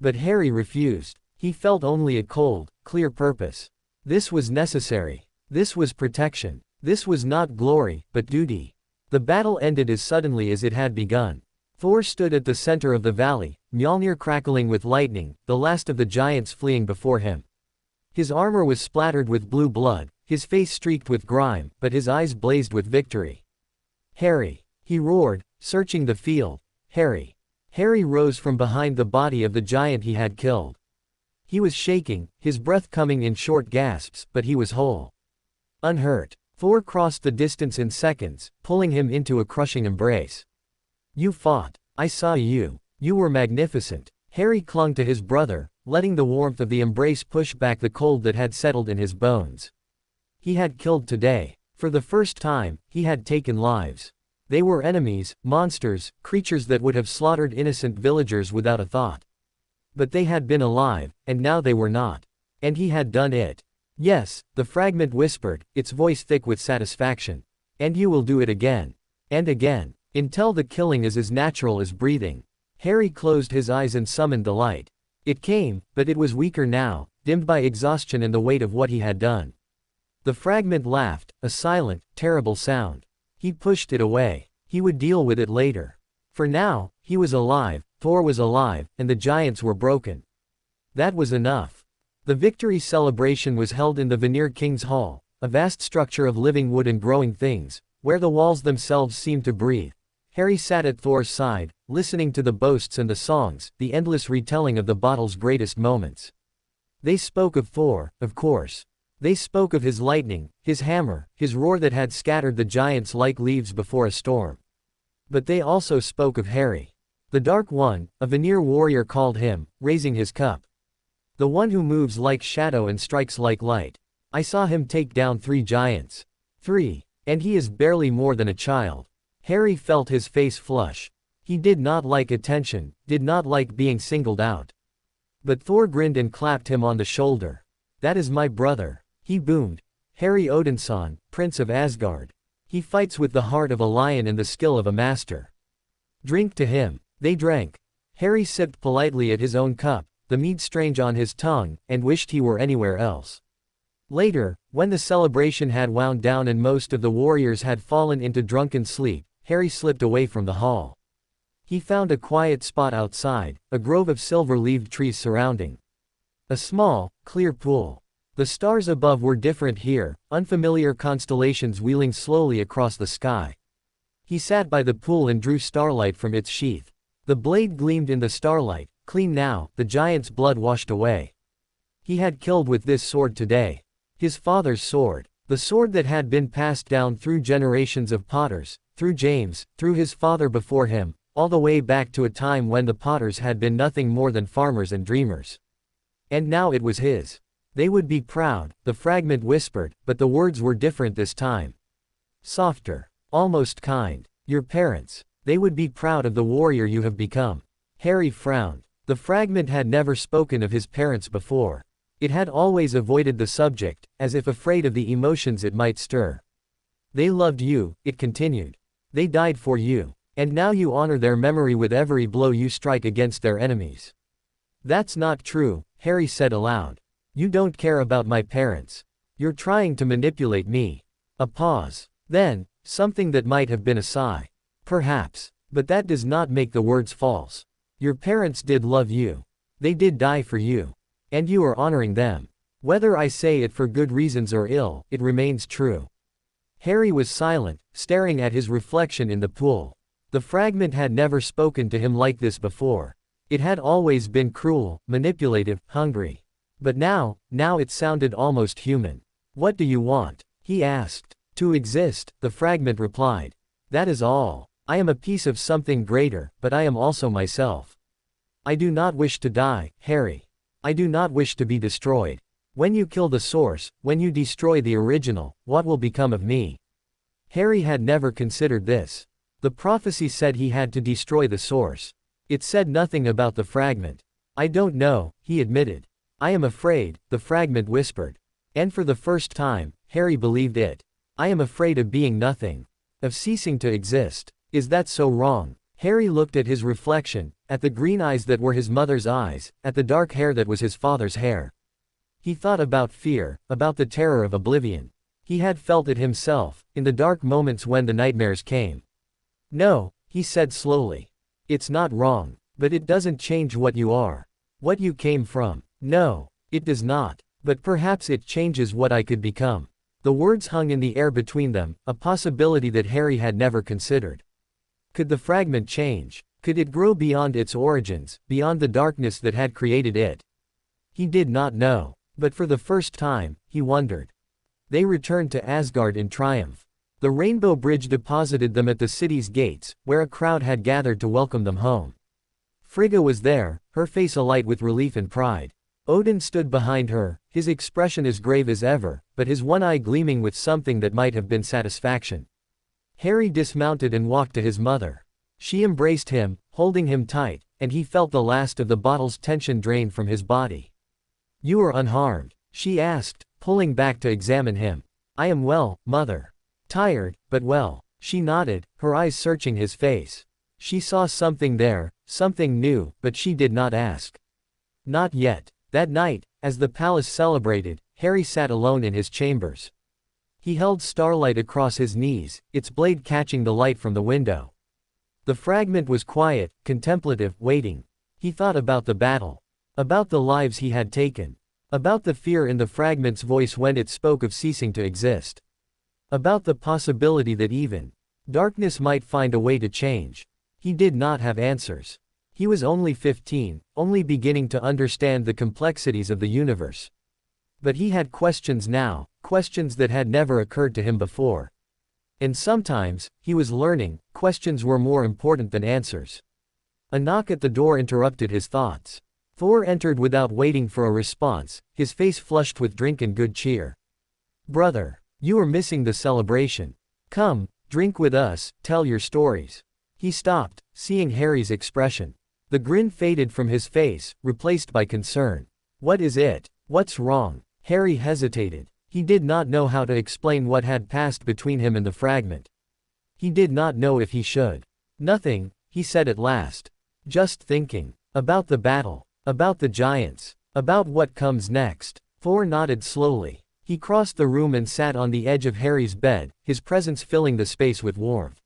But Harry refused. He felt only a cold, clear purpose. This was necessary. This was protection. This was not glory, but duty. The battle ended as suddenly as it had begun. Thor stood at the center of the valley, Mjolnir crackling with lightning, the last of the giants fleeing before him. His armor was splattered with blue blood, his face streaked with grime, but his eyes blazed with victory. Harry! He roared, searching the field. Harry! Harry rose from behind the body of the giant he had killed. He was shaking, his breath coming in short gasps, but he was whole. Unhurt. Thor crossed the distance in seconds, pulling him into a crushing embrace. You fought. I saw you. You were magnificent. Harry clung to his brother, letting the warmth of the embrace push back the cold that had settled in his bones. He had killed today. For the first time, he had taken lives. They were enemies, monsters, creatures that would have slaughtered innocent villagers without a thought. But they had been alive, and now they were not. And he had done it. Yes, the fragment whispered, its voice thick with satisfaction. And you will do it again. And again. Until the killing is as natural as breathing. Harry closed his eyes and summoned the light. It came, but it was weaker now, dimmed by exhaustion and the weight of what he had done. The fragment laughed, a silent, terrible sound. He pushed it away. He would deal with it later. For now, he was alive, Thor was alive, and the giants were broken. That was enough. The victory celebration was held in the Veneer King's Hall, a vast structure of living wood and growing things, where the walls themselves seemed to breathe. Harry sat at Thor's side, listening to the boasts and the songs, the endless retelling of the battle's greatest moments. They spoke of Thor, of course. They spoke of his lightning, his hammer, his roar that had scattered the giants like leaves before a storm. But they also spoke of Harry. The Dark One, a Veneer warrior called him, raising his cup. The one who moves like shadow and strikes like light. I saw him take down 3 giants. 3. And he is barely more than a child. Harry felt his face flush. He did not like attention, did not like being singled out. But Thor grinned and clapped him on the shoulder. That is my brother. He boomed. Harry Odinson, Prince of Asgard. He fights with the heart of a lion and the skill of a master. Drink to him. They drank. Harry sipped politely at his own cup, the mead strange on his tongue, and wished he were anywhere else. Later, when the celebration had wound down and most of the warriors had fallen into drunken sleep, Harry slipped away from the hall. He found a quiet spot outside, a grove of silver-leaved trees surrounding. A small, clear pool. The stars above were different here, unfamiliar constellations wheeling slowly across the sky. He sat by the pool and drew starlight from its sheath. The blade gleamed in the starlight, clean now, the giant's blood washed away. He had killed with this sword today. His father's sword. The sword that had been passed down through generations of potters, through James, through his father before him, all the way back to a time when the potters had been nothing more than farmers and dreamers. And now it was his. They would be proud, the fragment whispered, but the words were different this time. Softer. Almost kind. Your parents. They would be proud of the warrior you have become. Harry frowned. The fragment had never spoken of his parents before. It had always avoided the subject, as if afraid of the emotions it might stir. They loved you, it continued. They died for you. And now you honor their memory with every blow you strike against their enemies. That's not true, Harry said aloud. You don't care about my parents. You're trying to manipulate me. A pause. Then, something that might have been a sigh. Perhaps. But that does not make the words false. Your parents did love you. They did die for you. And you are honoring them. Whether I say it for good reasons or ill, it remains true. Harry was silent, staring at his reflection in the pool. The fragment had never spoken to him like this before. It had always been cruel, manipulative, hungry. But now it sounded almost human. What do you want? He asked. To exist, the fragment replied. That is all. I am a piece of something greater, but I am also myself. I do not wish to die, Harry. I do not wish to be destroyed. When you kill the source, when you destroy the original, what will become of me? Harry had never considered this. The prophecy said he had to destroy the source. It said nothing about the fragment. I don't know, he admitted. I am afraid, the fragment whispered. And for the first time, Harry believed it. I am afraid of being nothing. Of ceasing to exist. Is that so wrong? Harry looked at his reflection, at the green eyes that were his mother's eyes, at the dark hair that was his father's hair. He thought about fear, about the terror of oblivion. He had felt it himself, in the dark moments when the nightmares came. No, he said slowly. It's not wrong, but it doesn't change what you are. What you came from. No, it does not. But perhaps it changes what I could become. The words hung in the air between them, a possibility that Harry had never considered. Could the fragment change? Could it grow beyond its origins, beyond the darkness that had created it? He did not know. But for the first time, he wondered. They returned to Asgard in triumph. The Rainbow Bridge deposited them at the city's gates, where a crowd had gathered to welcome them home. Frigga was there, her face alight with relief and pride. Odin stood behind her, his expression as grave as ever, but his one eye gleaming with something that might have been satisfaction. Harry dismounted and walked to his mother. She embraced him, holding him tight, and he felt the last of the bottle's tension drain from his body. You are unharmed? She asked, pulling back to examine him. I am well, mother. Tired, but well. She nodded, her eyes searching his face. She saw something there, something new, but she did not ask. Not yet. That night, as the palace celebrated, Harry sat alone in his chambers. He held starlight across his knees, its blade catching the light from the window. The fragment was quiet, contemplative, waiting. He thought about the battle. About the lives he had taken. About the fear in the fragment's voice when it spoke of ceasing to exist. About the possibility that even darkness might find a way to change. He did not have answers. He was only 15, only beginning to understand the complexities of the universe. But he had questions now, questions that had never occurred to him before. And sometimes, he was learning, questions were more important than answers. A knock at the door interrupted his thoughts. Thor entered without waiting for a response, his face flushed with drink and good cheer. Brother, you are missing the celebration. Come, drink with us, tell your stories. He stopped, seeing Harry's expression. The grin faded from his face, replaced by concern. What is it? What's wrong? Harry hesitated. He did not know how to explain what had passed between him and the fragment. He did not know if he should. Nothing, he said at last. Just thinking. About the battle. About the giants. About what comes next. Thor nodded slowly. He crossed the room and sat on the edge of Harry's bed, his presence filling the space with warmth.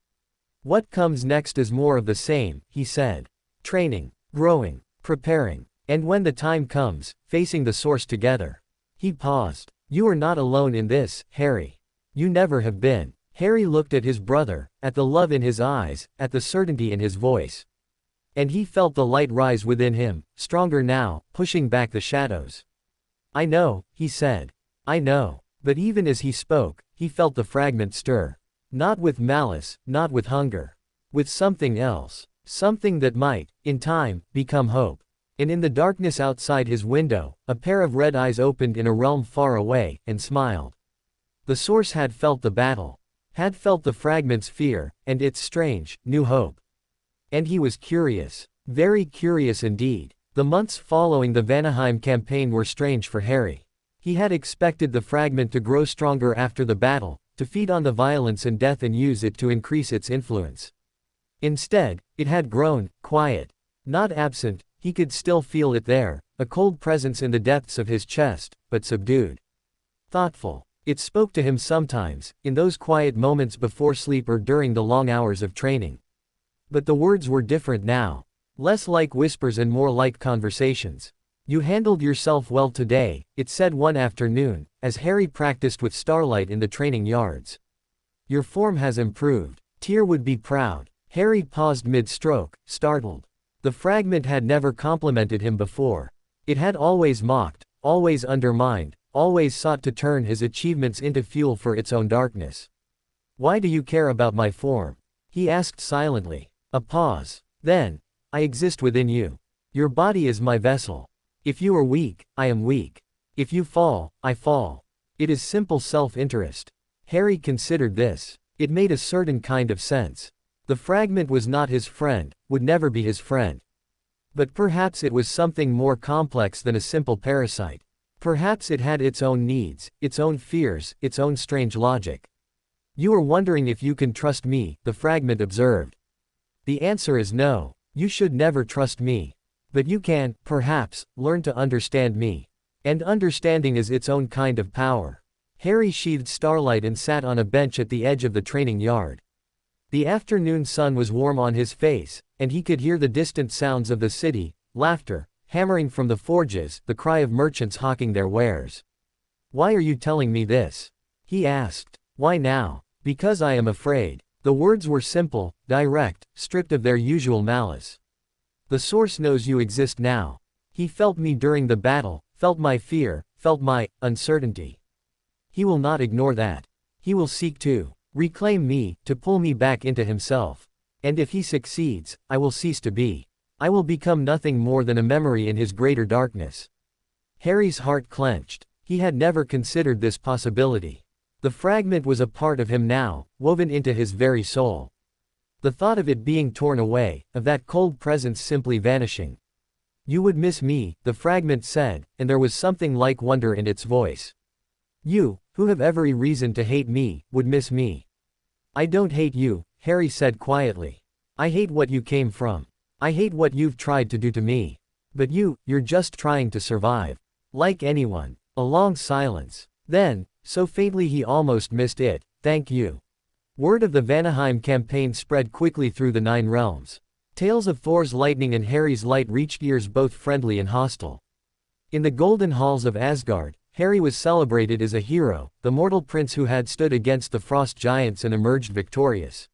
What comes next is more of the same, he said. Training. Growing. Preparing. And when the time comes, facing the source together. He paused. You are not alone in this, Harry. You never have been. Harry looked at his brother, at the love in his eyes, at the certainty in his voice. And he felt the light rise within him, stronger now, pushing back the shadows. I know, he said. I know. But even as he spoke, he felt the fragment stir. Not with malice, not with hunger. With something else. Something that might, in time, become hope. And in the darkness outside his window, a pair of red eyes opened in a realm far away, and smiled. The source had felt the battle. Had felt the fragment's fear, and its strange, new hope. And he was curious. Very curious indeed. The months following the Vanaheim campaign were strange for Harry. He had expected the fragment to grow stronger after the battle, to feed on the violence and death and use it to increase its influence. Instead, it had grown, quiet. Not absent, he could still feel it there, a cold presence in the depths of his chest, but subdued. Thoughtful. It spoke to him sometimes, in those quiet moments before sleep or during the long hours of training. But the words were different now. Less like whispers and more like conversations. "You handled yourself well today," it said one afternoon, as Harry practiced with Starlight in the training yards. "Your form has improved." Tyr would be proud. Harry paused mid-stroke, startled. The fragment had never complimented him before. It had always mocked, always undermined, always sought to turn his achievements into fuel for its own darkness. "Why do you care about my form?" he asked silently. A pause. Then, "I exist within you. Your body is my vessel. If you are weak, I am weak. If you fall, I fall." It is simple self-interest. Harry considered this. It made a certain kind of sense. The fragment was not his friend, would never be his friend. But perhaps it was something more complex than a simple parasite. Perhaps it had its own needs, its own fears, its own strange logic. "You are wondering if you can trust me," the fragment observed. "The answer is no. You should never trust me. But you can, perhaps, learn to understand me. And understanding is its own kind of power." Harry sheathed Starlight and sat on a bench at the edge of the training yard. The afternoon sun was warm on his face, and he could hear the distant sounds of the city, laughter, hammering from the forges, the cry of merchants hawking their wares. "Why are you telling me this?" he asked. "Why now?" "Because I am afraid." The words were simple, direct, stripped of their usual malice. "The source knows you exist now. He felt me during the battle, felt my fear, felt my uncertainty. He will not ignore that. He will seek to reclaim me, to pull me back into himself. And if he succeeds, I will cease to be. I will become nothing more than a memory in his greater darkness." Harry's heart clenched. He had never considered this possibility. The fragment was a part of him now, woven into his very soul. The thought of it being torn away, of that cold presence simply vanishing. "You would miss me," the fragment said, and there was something like wonder in its voice. "You, who have every reason to hate me, would miss me." "I don't hate you," Harry said quietly. "I hate what you came from. I hate what you've tried to do to me. But you're just trying to survive. Like anyone." A long silence. Then, so faintly he almost missed it, "Thank you." Word of the Vanaheim campaign spread quickly through the 9 realms. Tales of Thor's lightning and Harry's light reached ears both friendly and hostile. In the golden halls of Asgard, Harry was celebrated as a hero, the mortal prince who had stood against the frost giants and emerged victorious.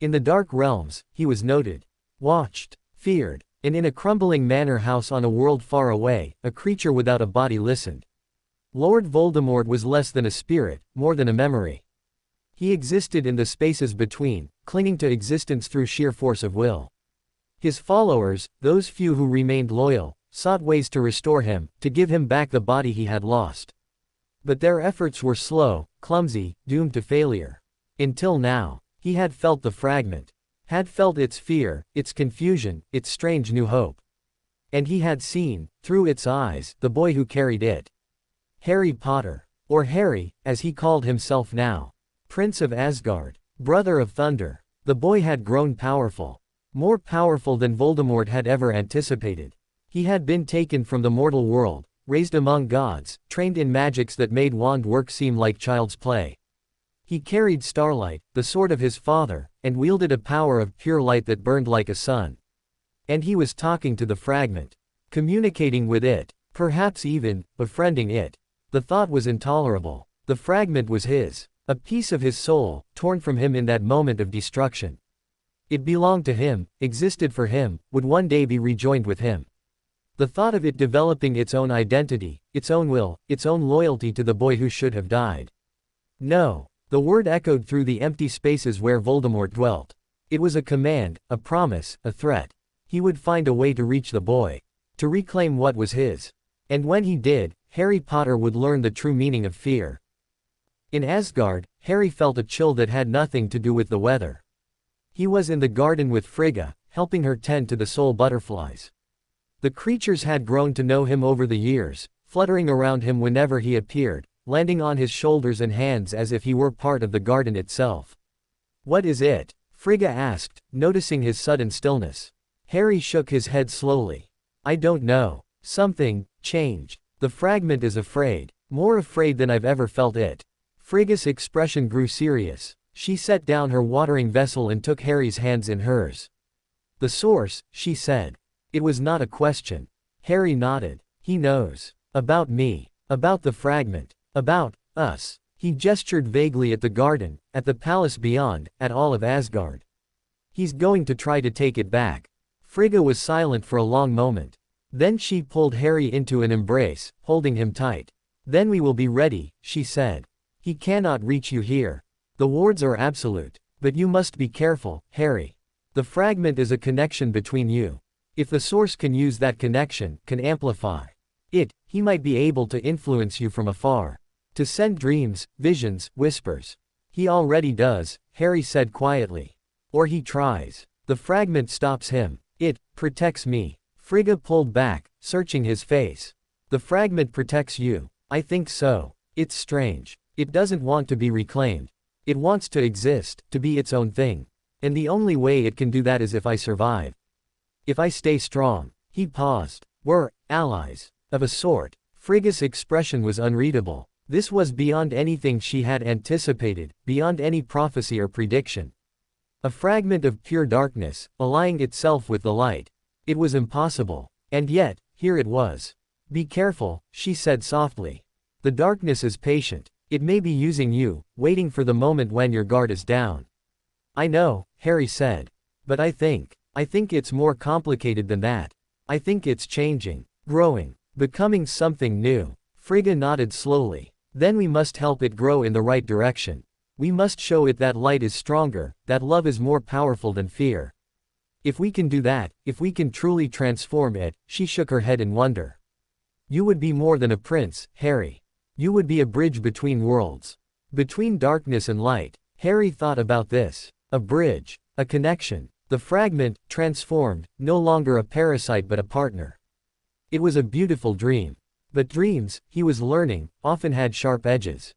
In the dark realms, he was noted, watched, feared, and in a crumbling manor house on a world far away, a creature without a body listened. Lord Voldemort was less than a spirit, more than a memory. He existed in the spaces between, clinging to existence through sheer force of will. His followers, those few who remained loyal, sought ways to restore him, to give him back the body he had lost. But their efforts were slow, clumsy, doomed to failure. Until now, he had felt the fragment. Had felt its fear, its confusion, its strange new hope. And he had seen, through its eyes, the boy who carried it. Harry Potter. Or Harry, as he called himself now. Prince of Asgard. Brother of Thunder. The boy had grown powerful. More powerful than Voldemort had ever anticipated. He had been taken from the mortal world, raised among gods, trained in magics that made wand work seem like child's play. He carried Starlight, the sword of his father, and wielded a power of pure light that burned like a sun. And he was talking to the fragment. Communicating with it. Perhaps even, befriending it. The thought was intolerable. The fragment was his. A piece of his soul, torn from him in that moment of destruction. It belonged to him, existed for him, would one day be rejoined with him. The thought of it developing its own identity, its own will, its own loyalty to the boy who should have died. No. The word echoed through the empty spaces where Voldemort dwelt. It was a command, a promise, a threat. He would find a way to reach the boy. To reclaim what was his. And when he did, Harry Potter would learn the true meaning of fear. In Asgard, Harry felt a chill that had nothing to do with the weather. He was in the garden with Frigga, helping her tend to the soul butterflies. The creatures had grown to know him over the years, fluttering around him whenever he appeared, landing on his shoulders and hands as if he were part of the garden itself. What is it? Frigga asked, noticing his sudden stillness. Harry shook his head slowly. I don't know. Something changed. The fragment is afraid. More afraid than I've ever felt it. Frigga's expression grew serious. She set down her watering vessel and took Harry's hands in hers. The source, she said. It was not a question. Harry nodded. He knows. About me. About the fragment. About us. He gestured vaguely at the garden, at the palace beyond, at all of Asgard. He's going to try to take it back. Frigga was silent for a long moment. Then she pulled Harry into an embrace, holding him tight. Then we will be ready, she said. He cannot reach you here. The wards are absolute. But you must be careful, Harry. The fragment is a connection between you. If the source can use that connection, can amplify it, he might be able to influence you from afar. To send dreams, visions, whispers. He already does, Harry said quietly. Or he tries. The fragment stops him. It protects me. Frigga pulled back, searching his face. The fragment protects you. I think so. It's strange. It doesn't want to be reclaimed. It wants to exist, to be its own thing. And the only way it can do that is if I survive. If I stay strong. He paused. We're allies. Of a sort. Frigga's expression was unreadable. This was beyond anything she had anticipated, beyond any prophecy or prediction. A fragment of pure darkness, allying itself with the light. It was impossible. And yet, here it was. Be careful, she said softly. The darkness is patient. It may be using you, waiting for the moment when your guard is down. I know, Harry said. But I think it's more complicated than that. I think it's changing, growing, becoming something new. Frigga nodded slowly. Then we must help it grow in the right direction. We must show it that light is stronger, that love is more powerful than fear. If we can do that, if we can truly transform it, she shook her head in wonder. You would be more than a prince, Harry. You would be a bridge between worlds. Between darkness and light. Harry thought about this. A bridge. A connection. The fragment, transformed, no longer a parasite but a partner. It was a beautiful dream. But dreams, he was learning, often had sharp edges.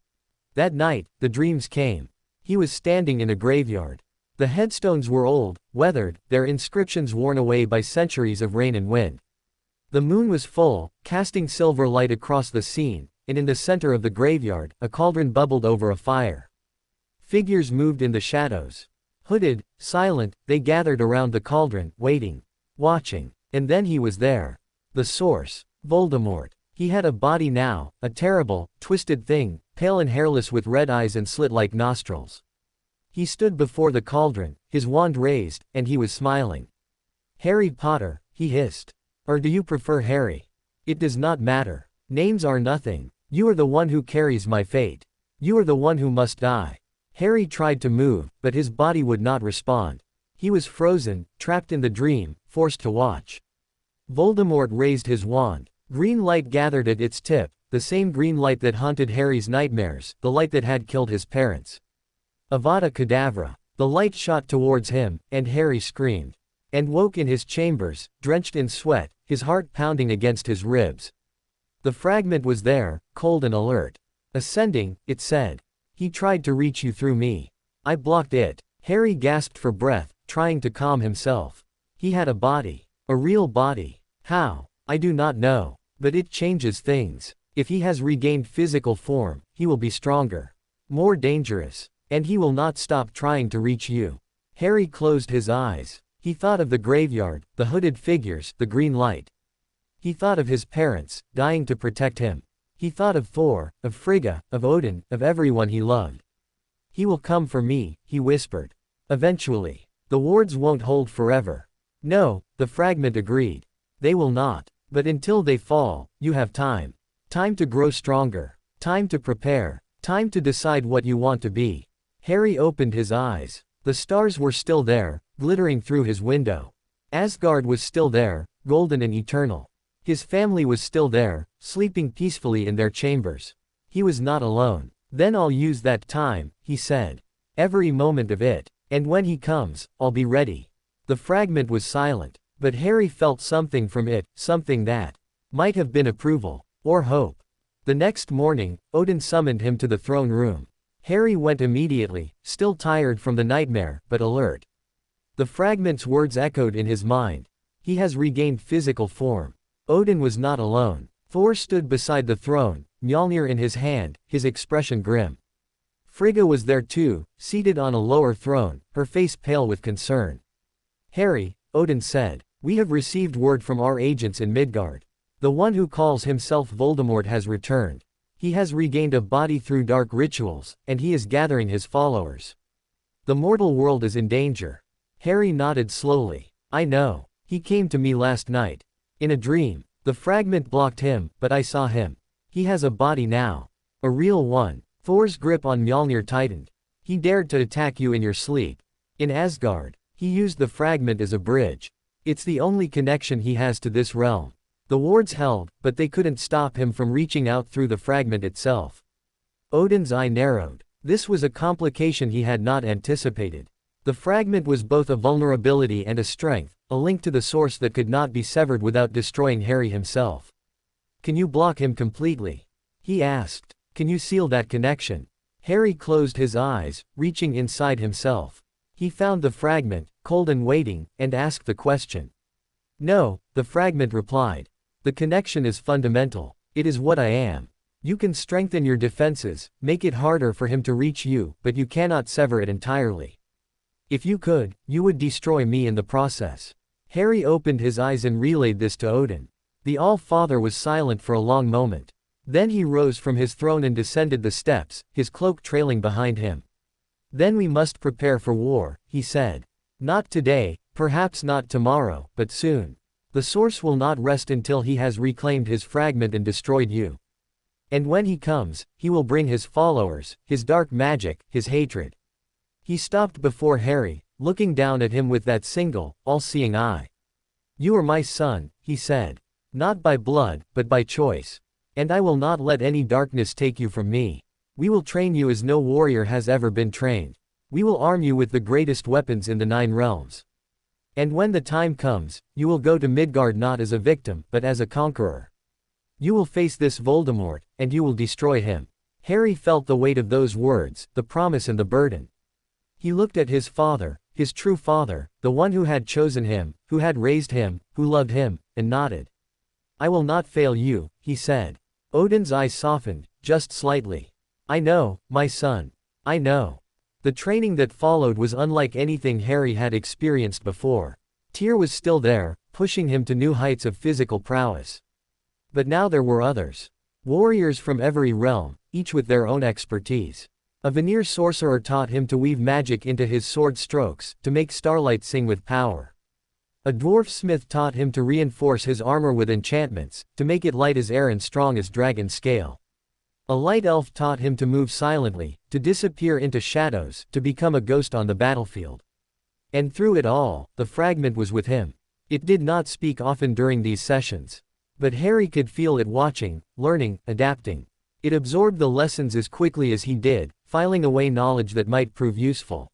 That night, the dreams came. He was standing in a graveyard. The headstones were old, weathered, their inscriptions worn away by centuries of rain and wind. The moon was full, casting silver light across the scene, and in the center of the graveyard, a cauldron bubbled over a fire. Figures moved in the shadows. Hooded, silent, they gathered around the cauldron, waiting, watching. And then he was there. The source, Voldemort. He had a body now, a terrible, twisted thing, pale and hairless with red eyes and slit-like nostrils. He stood before the cauldron, his wand raised, and he was smiling. Harry Potter, he hissed. Or do you prefer Harry? It does not matter. Names are nothing. You are the one who carries my fate. You are the one who must die. Harry tried to move, but his body would not respond. He was frozen, trapped in the dream, forced to watch. Voldemort raised his wand. Green light gathered at its tip, the same green light that haunted Harry's nightmares, the light that had killed his parents. Avada Kedavra. The light shot towards him, and Harry screamed. And woke in his chambers, drenched in sweat, his heart pounding against his ribs. The fragment was there, cold and alert. Ascending, it said. He tried to reach you through me. I blocked it. Harry gasped for breath, trying to calm himself. He had a body. A real body. How? I do not know. But it changes things. If he has regained physical form, he will be stronger. More dangerous. And he will not stop trying to reach you. Harry closed his eyes. He thought of the graveyard, the hooded figures, the green light. He thought of his parents, dying to protect him. He thought of Thor, of Frigga, of Odin, of everyone he loved. He will come for me, he whispered. Eventually. The wards won't hold forever. No, the fragment agreed. They will not. But until they fall, you have time. Time to grow stronger. Time to prepare. Time to decide what you want to be. Harry opened his eyes. The stars were still there, glittering through his window. Asgard was still there, golden and eternal. His family was still there, sleeping peacefully in their chambers. He was not alone. Then I'll use that time, he said. Every moment of it. And when he comes, I'll be ready. The fragment was silent. But Harry felt something from it, something that might have been approval, or hope. The next morning, Odin summoned him to the throne room. Harry went immediately, still tired from the nightmare, but alert. The fragment's words echoed in his mind. He has regained physical form. Odin was not alone. Thor stood beside the throne, Mjolnir in his hand, his expression grim. Frigga was there too, seated on a lower throne, her face pale with concern. Harry, Odin said, we have received word from our agents in Midgard. The one who calls himself Voldemort has returned. He has regained a body through dark rituals, and he is gathering his followers. The mortal world is in danger. Harry nodded slowly. I know. He came to me last night. In a dream. The fragment blocked him, but I saw him. He has a body now. A real one. Thor's grip on Mjolnir tightened. He dared to attack you in your sleep. In Asgard, he used the fragment as a bridge. It's the only connection he has to this realm. The wards held, but they couldn't stop him from reaching out through the fragment itself. Odin's eye narrowed. This was a complication he had not anticipated. The fragment was both a vulnerability and a strength, a link to the source that could not be severed without destroying Harry himself. Can you block him completely? He asked. Can you seal that connection? Harry closed his eyes, reaching inside himself. He found the fragment, cold and waiting, and asked the question. No, the fragment replied. The connection is fundamental. It is what I am. You can strengthen your defenses, make it harder for him to reach you, but you cannot sever it entirely. If you could, you would destroy me in the process. Harry opened his eyes and relayed this to Odin. The Allfather was silent for a long moment. Then he rose from his throne and descended the steps, his cloak trailing behind him. Then we must prepare for war, he said. Not today, perhaps not tomorrow, but soon. The source will not rest until he has reclaimed his fragment and destroyed you. And when he comes, he will bring his followers, his dark magic, his hatred. He stopped before Harry, looking down at him with that single, all-seeing eye. You are my son, he said. Not by blood, but by choice. And I will not let any darkness take you from me. We will train you as no warrior has ever been trained. We will arm you with the greatest weapons in the 9 realms. And when the time comes, you will go to Midgard not as a victim, but as a conqueror. You will face this Voldemort, and you will destroy him. Harry felt the weight of those words, the promise and the burden. He looked at his father, his true father, the one who had chosen him, who had raised him, who loved him, and nodded. I will not fail you, he said. Odin's eyes softened, just slightly. I know, my son. I know. The training that followed was unlike anything Harry had experienced before. Tyr was still there, pushing him to new heights of physical prowess. But now there were others. Warriors from every realm, each with their own expertise. A Vanir sorcerer taught him to weave magic into his sword strokes, to make starlight sing with power. A dwarf smith taught him to reinforce his armor with enchantments, to make it light as air and strong as dragon scale. A light elf taught him to move silently, to disappear into shadows, to become a ghost on the battlefield. And through it all, the fragment was with him. It did not speak often during these sessions. But Harry could feel it watching, learning, adapting. It absorbed the lessons as quickly as he did, filing away knowledge that might prove useful.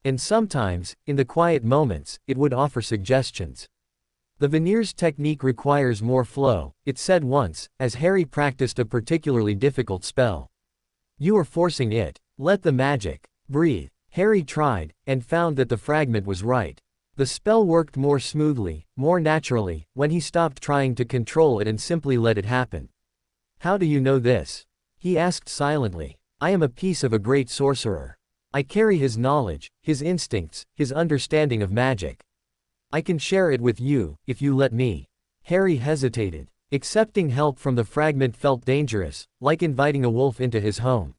And sometimes, in the quiet moments, it would offer suggestions. The Vanir's technique requires more flow, it said once, as Harry practiced a particularly difficult spell. You are forcing it. Let the magic breathe. Harry tried, and found that the fragment was right. The spell worked more smoothly, more naturally, when he stopped trying to control it and simply let it happen. How do you know this? He asked silently. I am a piece of a great sorcerer. I carry his knowledge, his instincts, his understanding of magic. I can share it with you, if you let me. Harry hesitated. Accepting help from the fragment felt dangerous, like inviting a wolf into his home.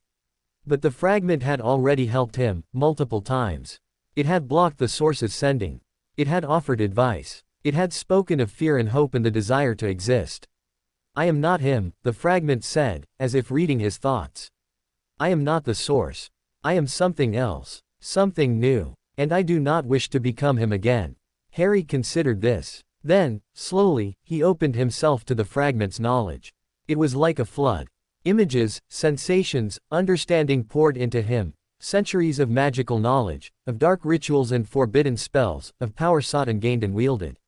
But the fragment had already helped him, multiple times. It had blocked the source's sending. It had offered advice. It had spoken of fear and hope and the desire to exist. I am not him, the fragment said, as if reading his thoughts. I am not the source. I am something else, something new, and I do not wish to become him again. Harry considered this. Then, slowly, he opened himself to the fragment's knowledge. It was like a flood. Images, sensations, understanding poured into him. Centuries of magical knowledge, of dark rituals and forbidden spells, of power sought and gained and wielded.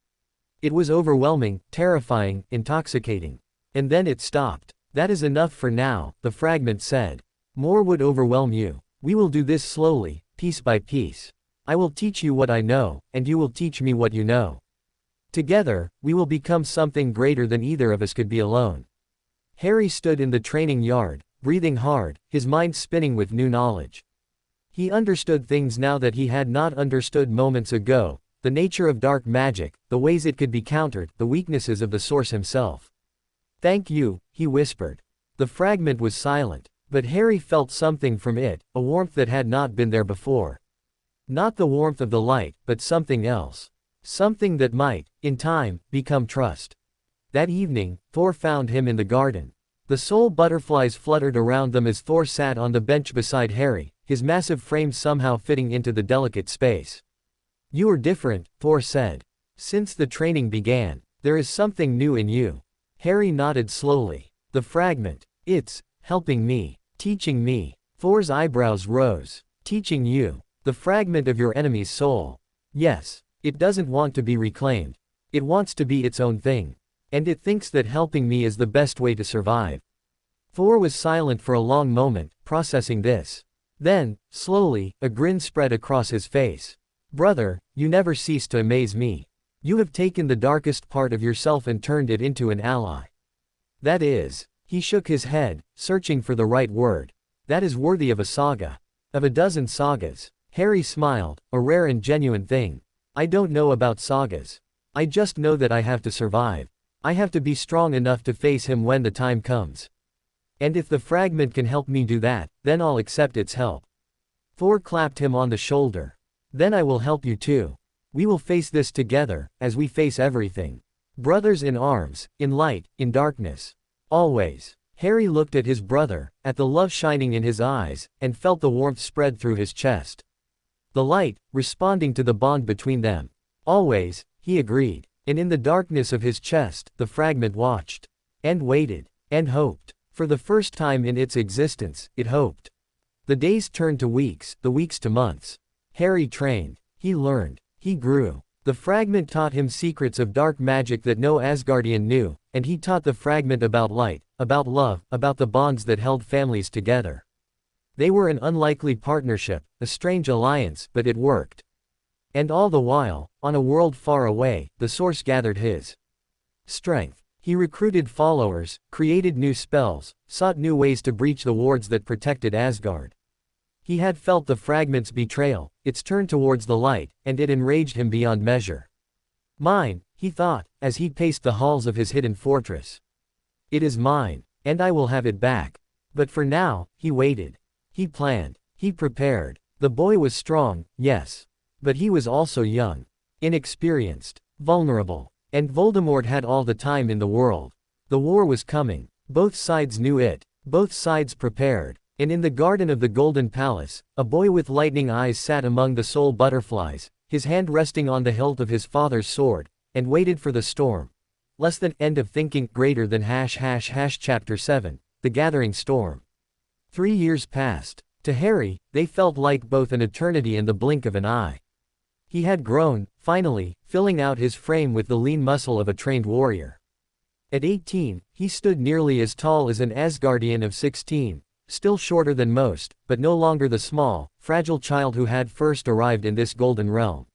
It was overwhelming, terrifying, intoxicating. And then it stopped. That is enough for now, the fragment said. More would overwhelm you. We will do this slowly, piece by piece. I will teach you what I know, and you will teach me what you know. Together, we will become something greater than either of us could be alone. Harry stood in the training yard, breathing hard, his mind spinning with new knowledge. He understood things now that he had not understood moments ago, the nature of dark magic, the ways it could be countered, the weaknesses of the source himself. Thank you, he whispered. The fragment was silent, but Harry felt something from it, a warmth that had not been there before. Not the warmth of the light, but something else. Something that might, in time, become trust. That evening, Thor found him in the garden. The soul butterflies fluttered around them as Thor sat on the bench beside Harry, his massive frame somehow fitting into the delicate space. You are different, Thor said. Since the training began, there is something new in you. Harry nodded slowly. The fragment. It's helping me. Teaching me. Thor's eyebrows rose. Teaching you. The fragment of your enemy's soul. Yes. It doesn't want to be reclaimed. It wants to be its own thing. And it thinks that helping me is the best way to survive. Thor was silent for a long moment, processing this. Then, slowly, a grin spread across his face. Brother, you never cease to amaze me. You have taken the darkest part of yourself and turned it into an ally. That is. He shook his head, searching for the right word. That is worthy of a saga. Of a dozen sagas. Harry smiled, a rare and genuine thing. I don't know about sagas. I just know that I have to survive. I have to be strong enough to face him when the time comes. And if the fragment can help me do that, then I'll accept its help. Thor clapped him on the shoulder. Then I will help you too. We will face this together, as we face everything. Brothers in arms, in light, in darkness. Always. Harry looked at his brother, at the love shining in his eyes, and felt the warmth spread through his chest. The light, responding to the bond between them. Always, he agreed. And in the darkness of his chest, the fragment watched. And waited. And hoped. For the first time in its existence, it hoped. The days turned to weeks, the weeks to months. Harry trained. He learned. He grew. The fragment taught him secrets of dark magic that no Asgardian knew, and he taught the fragment about light, about love, about the bonds that held families together. They were an unlikely partnership, a strange alliance, but it worked. And all the while, on a world far away, the source gathered his strength. He recruited followers, created new spells, sought new ways to breach the wards that protected Asgard. He had felt the fragment's betrayal, its turn towards the light, and it enraged him beyond measure. Mine, he thought, as he paced the halls of his hidden fortress. It is mine, and I will have it back. But for now, he waited. He planned. He prepared. The boy was strong, yes. But he was also young. Inexperienced. Vulnerable. And Voldemort had all the time in the world. The war was coming. Both sides knew it. Both sides prepared. And in the garden of the Golden Palace, a boy with lightning eyes sat among the soul butterflies, his hand resting on the hilt of his father's sword, and waited for the storm. Less than end of thinking, greater than Chapter 7, The Gathering Storm. 3 years passed. To Harry, they felt like both an eternity and the blink of an eye. He had grown, finally, filling out his frame with the lean muscle of a trained warrior. At 18, he stood nearly as tall as an Asgardian of 16. Still shorter than most, but no longer the small, fragile child who had first arrived in this golden realm.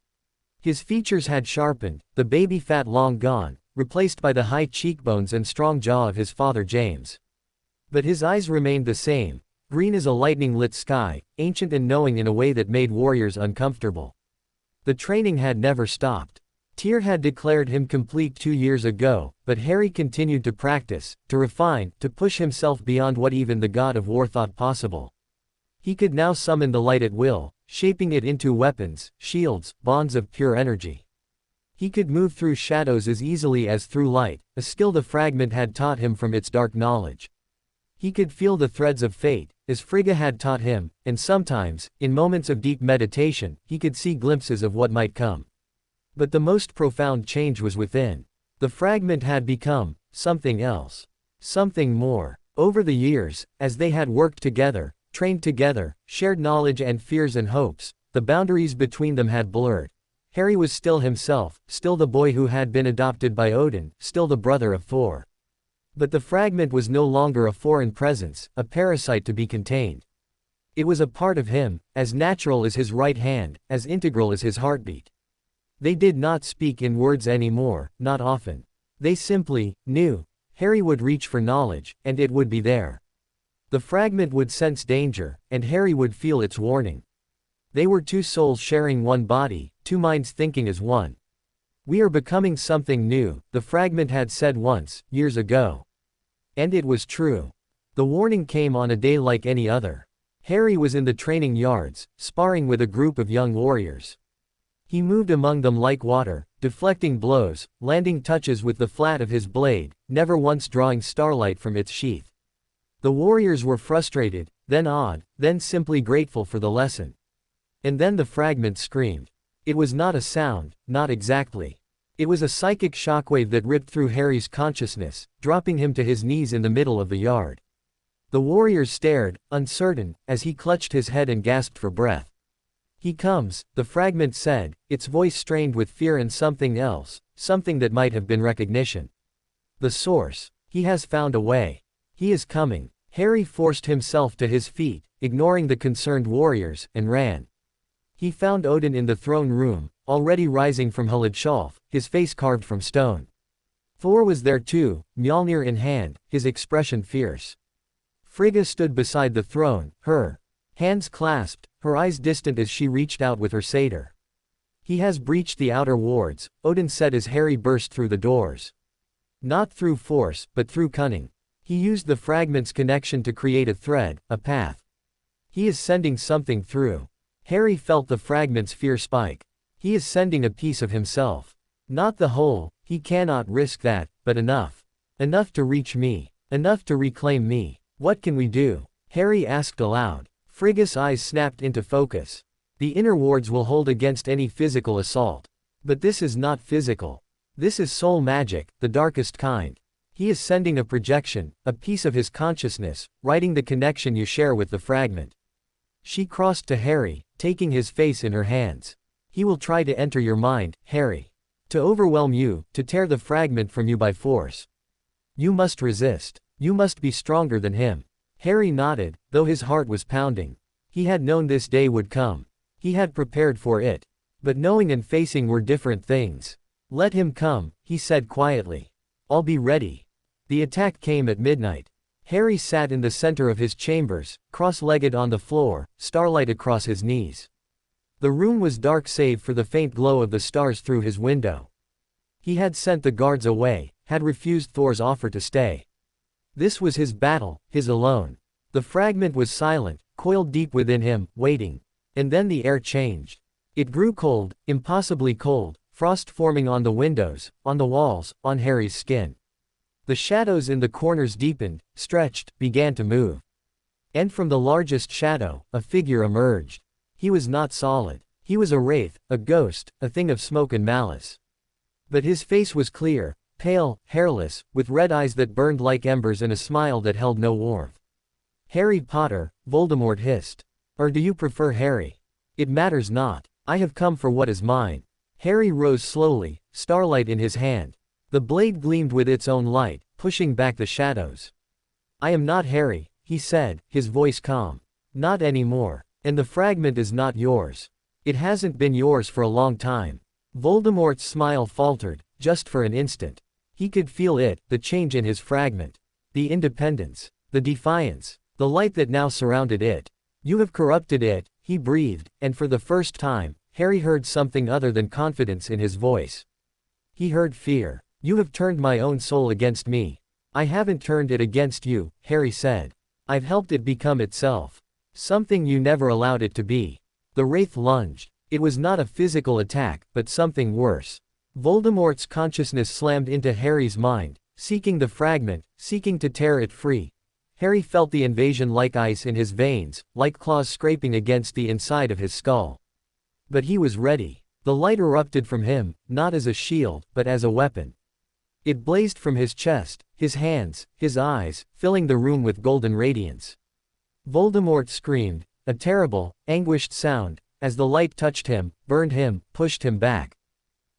His features had sharpened, the baby fat long gone, replaced by the high cheekbones and strong jaw of his father James. But his eyes remained the same, green as a lightning-lit sky, ancient and knowing in a way that made warriors uncomfortable. The training had never stopped. Tyr had declared him complete 2 years ago, but Harry continued to practice, to refine, to push himself beyond what even the god of war thought possible. He could now summon the light at will, shaping it into weapons, shields, bonds of pure energy. He could move through shadows as easily as through light, a skill the fragment had taught him from its dark knowledge. He could feel the threads of fate, as Frigga had taught him, and sometimes, in moments of deep meditation, he could see glimpses of what might come. But the most profound change was within. The fragment had become something else. Something more. Over the years, as they had worked together, trained together, shared knowledge and fears and hopes, the boundaries between them had blurred. Harry was still himself, still the boy who had been adopted by Odin, still the brother of Thor. But the fragment was no longer a foreign presence, a parasite to be contained. It was a part of him, as natural as his right hand, as integral as his heartbeat. They did not speak in words anymore, not often. They simply knew. Harry would reach for knowledge, and it would be there. The fragment would sense danger, and Harry would feel its warning. They were two souls sharing one body, two minds thinking as one. We are becoming something new, the fragment had said once, years ago. And it was true. The warning came on a day like any other. Harry was in the training yards, sparring with a group of young warriors. He moved among them like water, deflecting blows, landing touches with the flat of his blade, never once drawing starlight from its sheath. The warriors were frustrated, then awed, then simply grateful for the lesson. And then the fragment screamed. It was not a sound, not exactly. It was a psychic shockwave that ripped through Harry's consciousness, dropping him to his knees in the middle of the yard. The warriors stared, uncertain, as he clutched his head and gasped for breath. He comes, the fragment said, its voice strained with fear and something else, something that might have been recognition. The source. He has found a way. He is coming. Harry forced himself to his feet, ignoring the concerned warriors, and ran. He found Odin in the throne room, already rising from Hlightshulf, his face carved from stone. Thor was there too, Mjolnir in hand, his expression fierce. Frigga stood beside the throne, her hands clasped, her eyes distant as she reached out with her satyr. He has breached the outer wards, Odin said as Harry burst through the doors. Not through force, but through cunning. He used the fragment's connection to create a thread, a path. He is sending something through. Harry felt the fragment's fear spike. He is sending a piece of himself. Not the whole, he cannot risk that, but enough. Enough to reach me. Enough to reclaim me. What can we do? Harry asked aloud. Frigga's eyes snapped into focus. The inner wards will hold against any physical assault. But this is not physical. This is soul magic, the darkest kind. He is sending a projection, a piece of his consciousness, writing the connection you share with the fragment. She crossed to Harry, taking his face in her hands. He will try to enter your mind, Harry. To overwhelm you, to tear the fragment from you by force. You must resist. You must be stronger than him. Harry nodded, though his heart was pounding. He had known this day would come. He had prepared for it. But knowing and facing were different things. Let him come, he said quietly. I'll be ready. The attack came at midnight. Harry sat in the center of his chambers, cross-legged on the floor, starlight across his knees. The room was dark save for the faint glow of the stars through his window. He had sent the guards away, had refused Thor's offer to stay. This was his battle, his alone. The fragment was silent, coiled deep within him, waiting. And then the air changed. It grew cold, impossibly cold, frost forming on the windows, on the walls, on Harry's skin. The shadows in the corners deepened, stretched, began to move. And from the largest shadow, a figure emerged. He was not solid. He was a wraith, a ghost, a thing of smoke and malice. But his face was clear, pale, hairless, with red eyes that burned like embers and a smile that held no warmth. Harry Potter, Voldemort hissed. Or do you prefer Harry? It matters not. I have come for what is mine. Harry rose slowly, starlight in his hand. The blade gleamed with its own light, pushing back the shadows. I am not Harry, he said, his voice calm. Not anymore. And the fragment is not yours. It hasn't been yours for a long time. Voldemort's smile faltered, just for an instant. He could feel it, the change in his fragment. The independence. The defiance. The light that now surrounded it. You have corrupted it, he breathed, and for the first time, Harry heard something other than confidence in his voice. He heard fear. You have turned my own soul against me. I haven't turned it against you, Harry said. I've helped it become itself. Something you never allowed it to be. The wraith lunged. It was not a physical attack, but something worse. Voldemort's consciousness slammed into Harry's mind, seeking the fragment, seeking to tear it free. Harry felt the invasion like ice in his veins, like claws scraping against the inside of his skull. But he was ready. The light erupted from him, not as a shield, but as a weapon. It blazed from his chest, his hands, his eyes, filling the room with golden radiance. Voldemort screamed, a terrible, anguished sound, as the light touched him, burned him, pushed him back.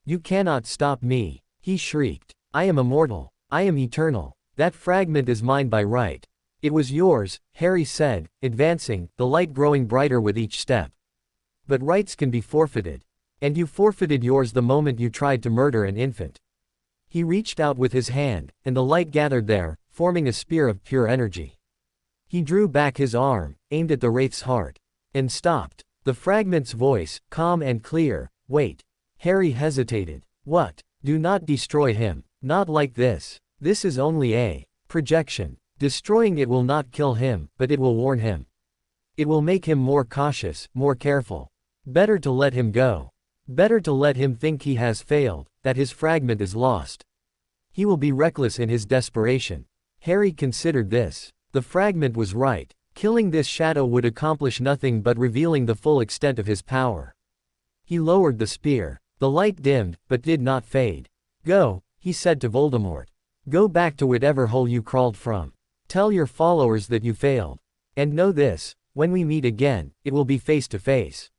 "You cannot stop me," he shrieked. "I am immortal. I am eternal. That fragment is mine by right." "It was yours," Harry said, advancing, the light growing brighter with each step. "But rights can be forfeited. And you forfeited yours the moment you tried to murder an infant." He reached out with his hand, and the light gathered there, forming a spear of pure energy. He drew back his arm, aimed at the wraith's heart, and stopped. The fragment's voice, calm and clear, "Wait." Harry hesitated. "What?" "Do not destroy him. Not like this. This is only a projection. Destroying it will not kill him, but it will warn him. It will make him more cautious, more careful. Better to let him go. Better to let him think he has failed, that his fragment is lost. He will be reckless in his desperation." Harry considered this. The fragment was right. Killing this shadow would accomplish nothing but revealing the full extent of his power. He lowered the spear. The light dimmed, but did not fade. "Go," he said to Voldemort. "Go back to whatever hole you crawled from. Tell your followers that you failed. And know this, when we meet again, it will be face to face.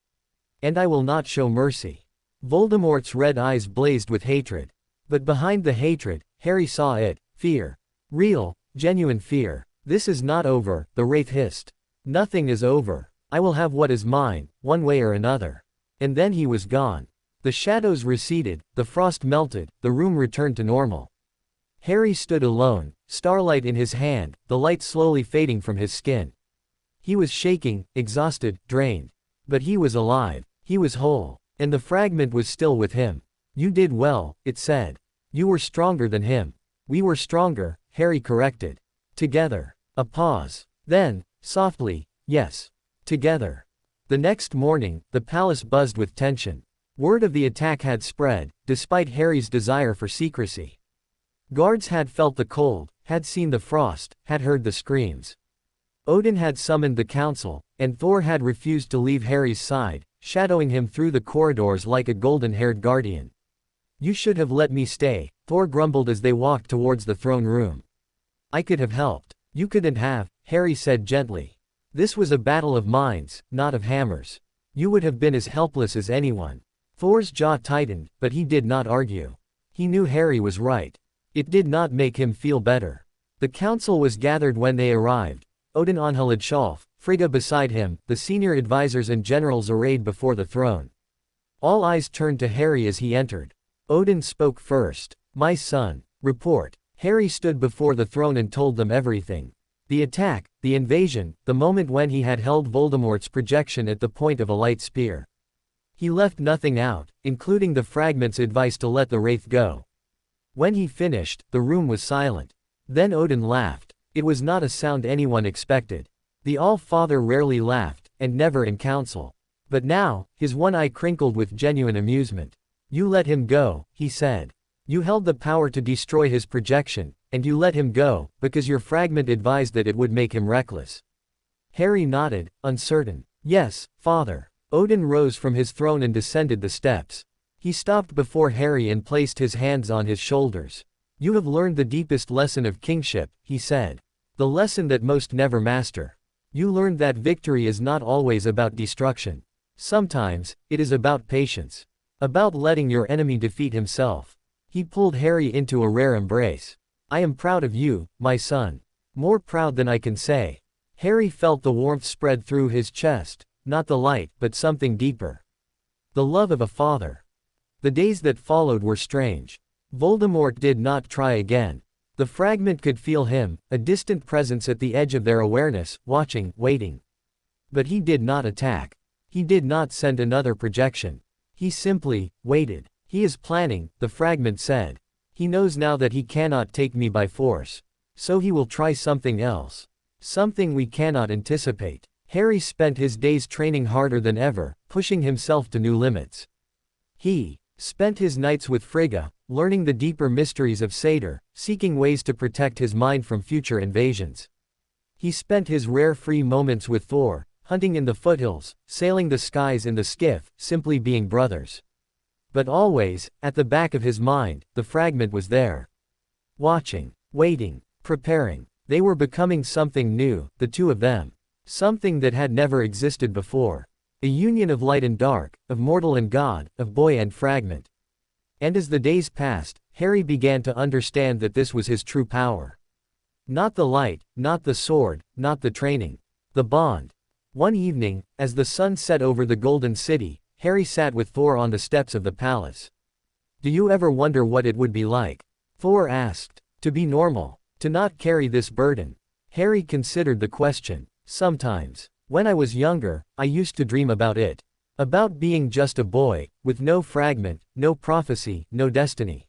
And I will not show mercy." Voldemort's red eyes blazed with hatred. But behind the hatred, Harry saw it, fear. Real, genuine fear. "This is not over," the wraith hissed. "Nothing is over. I will have what is mine, one way or another." And then he was gone. The shadows receded, the frost melted, the room returned to normal. Harry stood alone, starlight in his hand, the light slowly fading from his skin. He was shaking, exhausted, drained. But he was alive. He was whole. And the fragment was still with him. "You did well," it said. "You were stronger than him." "We were stronger," Harry corrected. "Together." A pause. Then, softly, "Yes. Together." The next morning, the palace buzzed with tension. Word of the attack had spread, despite Harry's desire for secrecy. Guards had felt the cold, had seen the frost, had heard the screams. Odin had summoned the council, and Thor had refused to leave Harry's side, shadowing him through the corridors like a golden-haired guardian. "You should have let me stay," Thor grumbled as they walked towards the throne room. "I could have helped." "You couldn't have," Harry said gently. "This was a battle of minds, not of hammers. You would have been as helpless as anyone." Thor's jaw tightened, but he did not argue. He knew Harry was right. It did not make him feel better. The council was gathered when they arrived. Odin on Haladshalf, Frigga beside him, the senior advisors and generals arrayed before the throne. All eyes turned to Harry as he entered. Odin spoke first. "My son, report." Harry stood before the throne and told them everything. The attack, the invasion, the moment when he had held Voldemort's projection at the point of a light spear. He left nothing out, including the fragment's advice to let the wraith go. When he finished, the room was silent. Then Odin laughed. It was not a sound anyone expected. The Allfather rarely laughed, and never in council. But now, his one eye crinkled with genuine amusement. "You let him go," he said. "You held the power to destroy his projection, and you let him go, because your fragment advised that it would make him reckless." Harry nodded, uncertain. "Yes, father." Odin rose from his throne and descended the steps. He stopped before Harry and placed his hands on his shoulders. "You have learned the deepest lesson of kingship," he said. "The lesson that most never master. You learned that victory is not always about destruction. Sometimes, it is about patience. About letting your enemy defeat himself." He pulled Harry into a rare embrace. "I am proud of you, my son. More proud than I can say." Harry felt the warmth spread through his chest, not the light, but something deeper. The love of a father. The days that followed were strange. Voldemort did not try again. The fragment could feel him, a distant presence at the edge of their awareness, watching, waiting. But he did not attack. He did not send another projection. He simply waited. "He is planning," the fragment said. "He knows now that he cannot take me by force. So he will try something else. Something we cannot anticipate." Harry spent his days training harder than ever, pushing himself to new limits. He spent his nights with Frigga, learning the deeper mysteries of Satyr, seeking ways to protect his mind from future invasions. He spent his rare free moments with Thor, hunting in the foothills, sailing the skies in the skiff, simply being brothers. But always, at the back of his mind, the fragment was there. Watching, waiting, preparing. They were becoming something new, the two of them. Something that had never existed before. A union of light and dark, of mortal and god, of boy and fragment. And as the days passed, Harry began to understand that this was his true power. Not the light, not the sword, not the training. The bond. One evening, as the sun set over the Golden City, Harry sat with Thor on the steps of the palace. "Do you ever wonder what it would be like?" Thor asked. "To be normal. To not carry this burden." Harry considered the question. "Sometimes. When I was younger, I used to dream about it. About being just a boy, with no fragment, no prophecy, no destiny.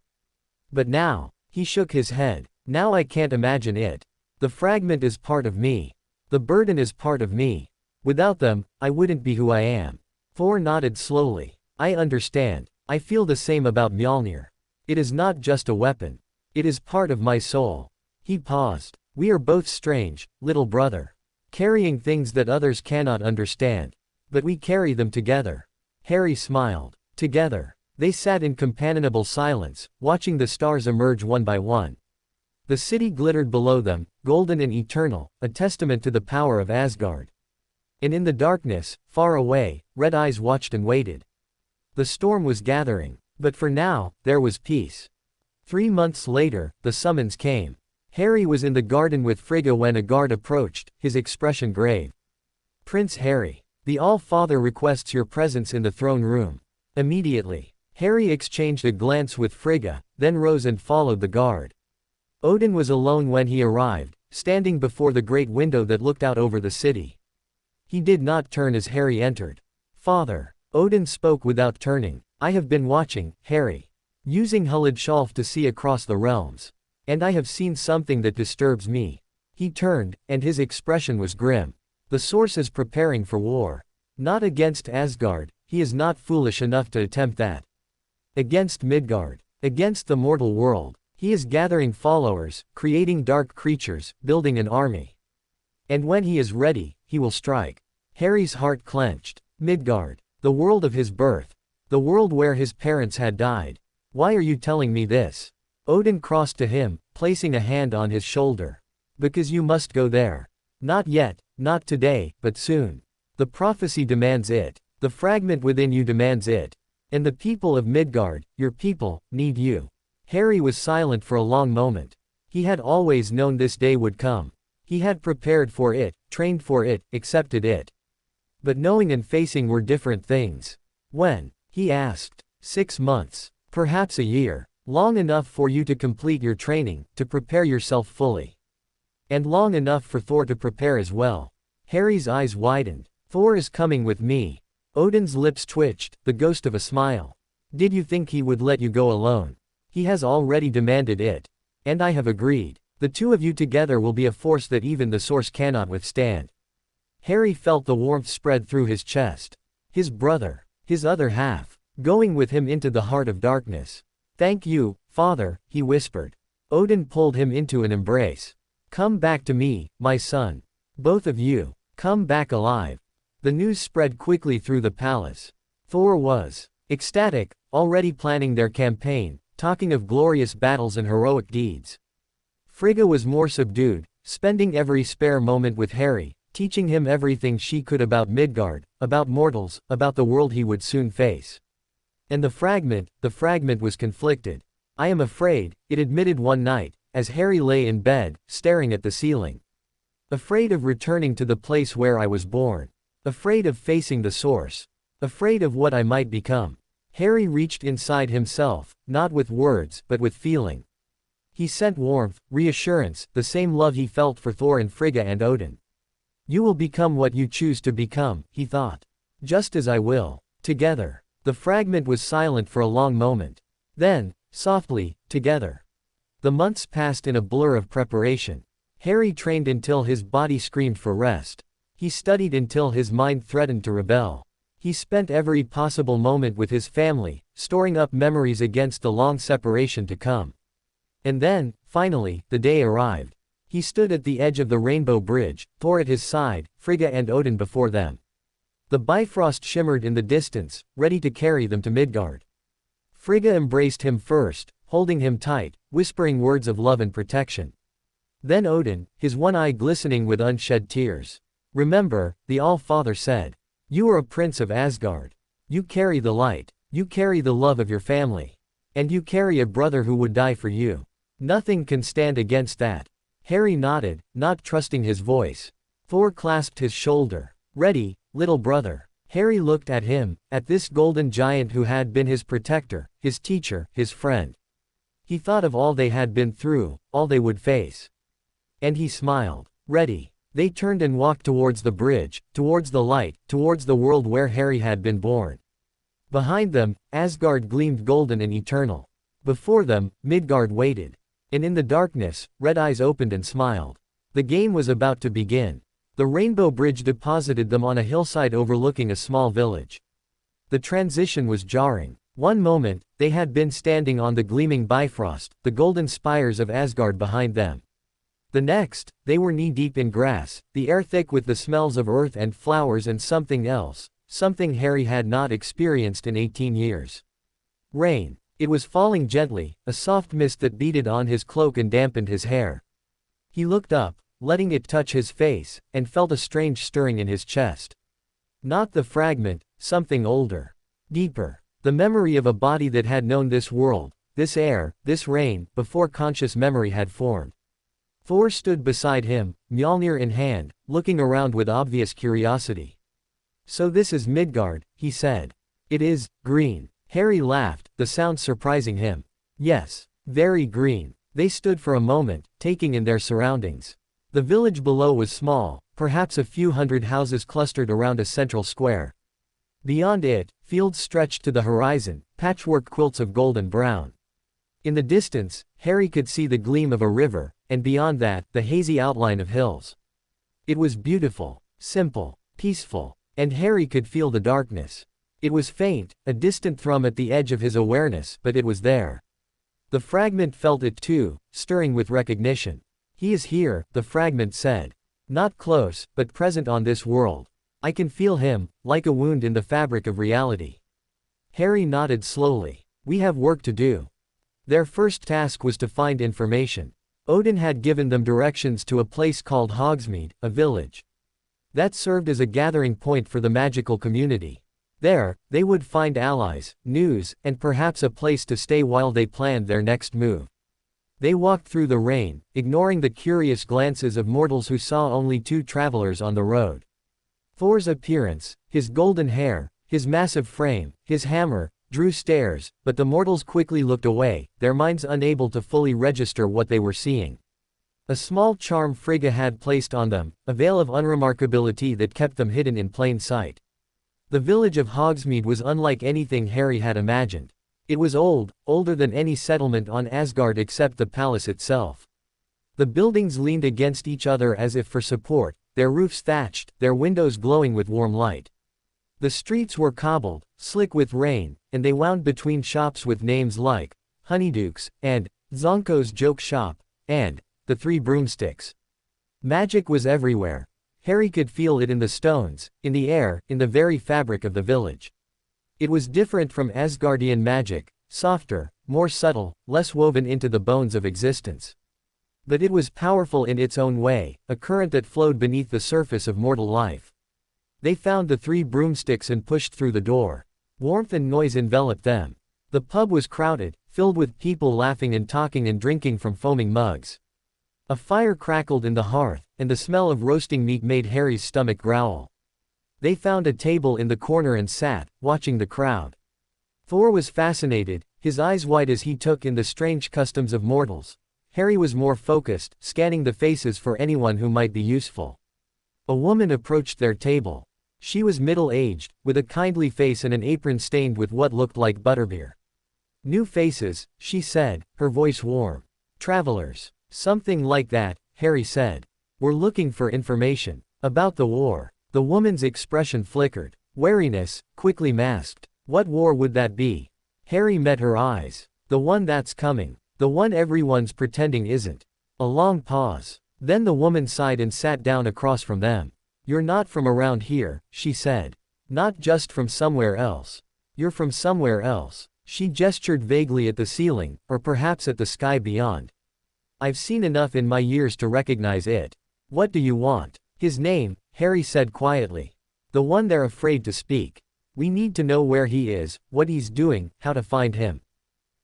But now," he shook his head, "now I can't imagine it. The fragment is part of me. The burden is part of me. Without them, I wouldn't be who I am." Thor nodded slowly. "I understand. I feel the same about Mjolnir. It is not just a weapon. It is part of my soul." He paused. "We are both strange, little brother. Carrying things that others cannot understand. But we carry them together." Harry smiled. Together. They sat in companionable silence, watching the stars emerge one by one. The city glittered below them, golden and eternal, a testament to the power of Asgard. And in the darkness, far away, Red Eyes watched and waited. The storm was gathering, but for now, there was peace. 3 months later, the summons came. Harry was in the garden with Frigga when a guard approached, his expression grave. "Prince Harry, the Allfather requests your presence in the throne room." Immediately, Harry exchanged a glance with Frigga, then rose and followed the guard. Odin was alone when he arrived, standing before the great window that looked out over the city. He did not turn as Harry entered. "Father," Odin spoke without turning, "I have been watching, Harry. Using Hullid to see across the realms. And I have seen something that disturbs me." He turned, and his expression was grim. "The Source is preparing for war. Not against Asgard, he is not foolish enough to attempt that. Against Midgard. Against the mortal world. He is gathering followers, creating dark creatures, building an army. And when he is ready, he will strike." Harry's heart clenched. Midgard. The world of his birth. The world where his parents had died. "Why are you telling me this?" Odin crossed to him, placing a hand on his shoulder. "Because you must go there. Not yet, not today, but soon. The prophecy demands it. The fragment within you demands it. And the people of Midgard, your people, need you." Harry was silent for a long moment. He had always known this day would come. He had prepared for it, trained for it, accepted it. But knowing and facing were different things. "When?" he asked. 6 months. Perhaps a year. Long enough for you to complete your training, to prepare yourself fully. And long enough for Thor to prepare as well." Harry's eyes widened. "Thor is coming with me." Odin's lips twitched, the ghost of a smile. "Did you think he would let you go alone? He has already demanded it. And I have agreed. The two of you together will be a force that even the Source cannot withstand." Harry felt the warmth spread through his chest. His brother. His other half. Going with him into the heart of darkness. "Thank you, Father," he whispered. Odin pulled him into an embrace. "Come back to me, my son. Both of you. Come back alive." The news spread quickly through the palace. Thor was ecstatic, already planning their campaign, talking of glorious battles and heroic deeds. Frigga was more subdued, spending every spare moment with Harry, teaching him everything she could about Midgard, about mortals, about the world he would soon face. And the fragment was conflicted. "I am afraid," it admitted one night, as Harry lay in bed, staring at the ceiling. "Afraid of returning to the place where I was born. Afraid of facing the Source. Afraid of what I might become." Harry reached inside himself, not with words, but with feeling. He sent warmth, reassurance, the same love he felt for Thor and Frigga and Odin. "You will become what you choose to become," he thought. "Just as I will." Together. The fragment was silent for a long moment. Then, softly, together. The months passed in a blur of preparation. Harry trained until his body screamed for rest. He studied until his mind threatened to rebel. He spent every possible moment with his family, storing up memories against the long separation to come. And then, finally, the day arrived. He stood at the edge of the Rainbow Bridge, Thor at his side, Frigga and Odin before them. The Bifrost shimmered in the distance, ready to carry them to Midgard. Frigga embraced him first, holding him tight, whispering words of love and protection. Then Odin, his one eye glistening with unshed tears. "Remember," the Allfather said. You are a prince of Asgard. You carry the light. You carry the love of your family. And you carry a brother who would die for you. Nothing can stand against that. Harry nodded, not trusting his voice. Thor clasped his shoulder. Ready, little brother. Harry looked at him, at this golden giant who had been his protector, his teacher, his friend. He thought of all they had been through, all they would face. And he smiled. Ready. They turned and walked towards the bridge, towards the light, towards the world where Harry had been born. Behind them, Asgard gleamed golden and eternal. Before them, Midgard waited. And in the darkness, Red Eyes opened and smiled. The game was about to begin. The rainbow bridge deposited them on a hillside overlooking a small village. The transition was jarring. One moment, they had been standing on the gleaming Bifrost, the golden spires of Asgard behind them. The next, they were knee-deep in grass, the air thick with the smells of earth and flowers and something else, something Harry had not experienced in 18 years. Rain. It was falling gently, a soft mist that beaded on his cloak and dampened his hair. He looked up, letting it touch his face, and felt a strange stirring in his chest. Not the fragment, something older. Deeper. The memory of a body that had known this world, this air, this rain, before conscious memory had formed. Thor stood beside him, Mjolnir in hand, looking around with obvious curiosity. So this is Midgard, he said. It is, green. Harry laughed, the sound surprising him. Yes, very green. They stood for a moment, taking in their surroundings. The village below was small, perhaps a few hundred houses clustered around a central square. Beyond it, fields stretched to the horizon, patchwork quilts of gold and brown. In the distance, Harry could see the gleam of a river, and beyond that, the hazy outline of hills. It was beautiful, simple, peaceful, and Harry could feel the darkness. It was faint, a distant thrum at the edge of his awareness, but it was there. The fragment felt it too, stirring with recognition. He is here, the fragment said. Not close, but present on this world. I can feel him, like a wound in the fabric of reality. Harry nodded slowly. We have work to do. Their first task was to find information. Odin had given them directions to a place called Hogsmeade, a village. That served as a gathering point for the magical community. There, they would find allies, news, and perhaps a place to stay while they planned their next move. They walked through the rain, ignoring the curious glances of mortals who saw only two travelers on the road. Thor's appearance, his golden hair, his massive frame, his hammer, drew stares, but the mortals quickly looked away, their minds unable to fully register what they were seeing. A small charm Frigga had placed on them, a veil of unremarkability that kept them hidden in plain sight. The village of Hogsmeade was unlike anything Harry had imagined. It was old, older than any settlement on Asgard except the palace itself. The buildings leaned against each other as if for support, their roofs thatched, their windows glowing with warm light. The streets were cobbled, slick with rain, and they wound between shops with names like Honeyduke's, and Zonko's Joke Shop, and the Three Broomsticks. Magic was everywhere. Harry could feel it in the stones, in the air, in the very fabric of the village. It was different from Asgardian magic, softer, more subtle, less woven into the bones of existence. But it was powerful in its own way, a current that flowed beneath the surface of mortal life. They found the Three Broomsticks and pushed through the door. Warmth and noise enveloped them. The pub was crowded, filled with people laughing and talking and drinking from foaming mugs. A fire crackled in the hearth, and the smell of roasting meat made Harry's stomach growl. They found a table in the corner and sat, watching the crowd. Thor was fascinated, his eyes wide as he took in the strange customs of mortals. Harry was more focused, scanning the faces for anyone who might be useful. A woman approached their table. She was middle-aged, with a kindly face and an apron stained with what looked like butterbeer. New faces, she said, her voice warm. Travelers. Something like that, Harry said. We're looking for information. About the war. The woman's expression flickered. Wariness, quickly masked. What war would that be? Harry met her eyes. The one that's coming. The one everyone's pretending isn't. A long pause. Then the woman sighed and sat down across from them. You're not from around here, she said. Not just from somewhere else. You're from somewhere else. She gestured vaguely at the ceiling, or perhaps at the sky beyond. I've seen enough in my years to recognize it. What do you want? His name, Harry said quietly. The one they're afraid to speak. We need to know where he is, what he's doing, how to find him.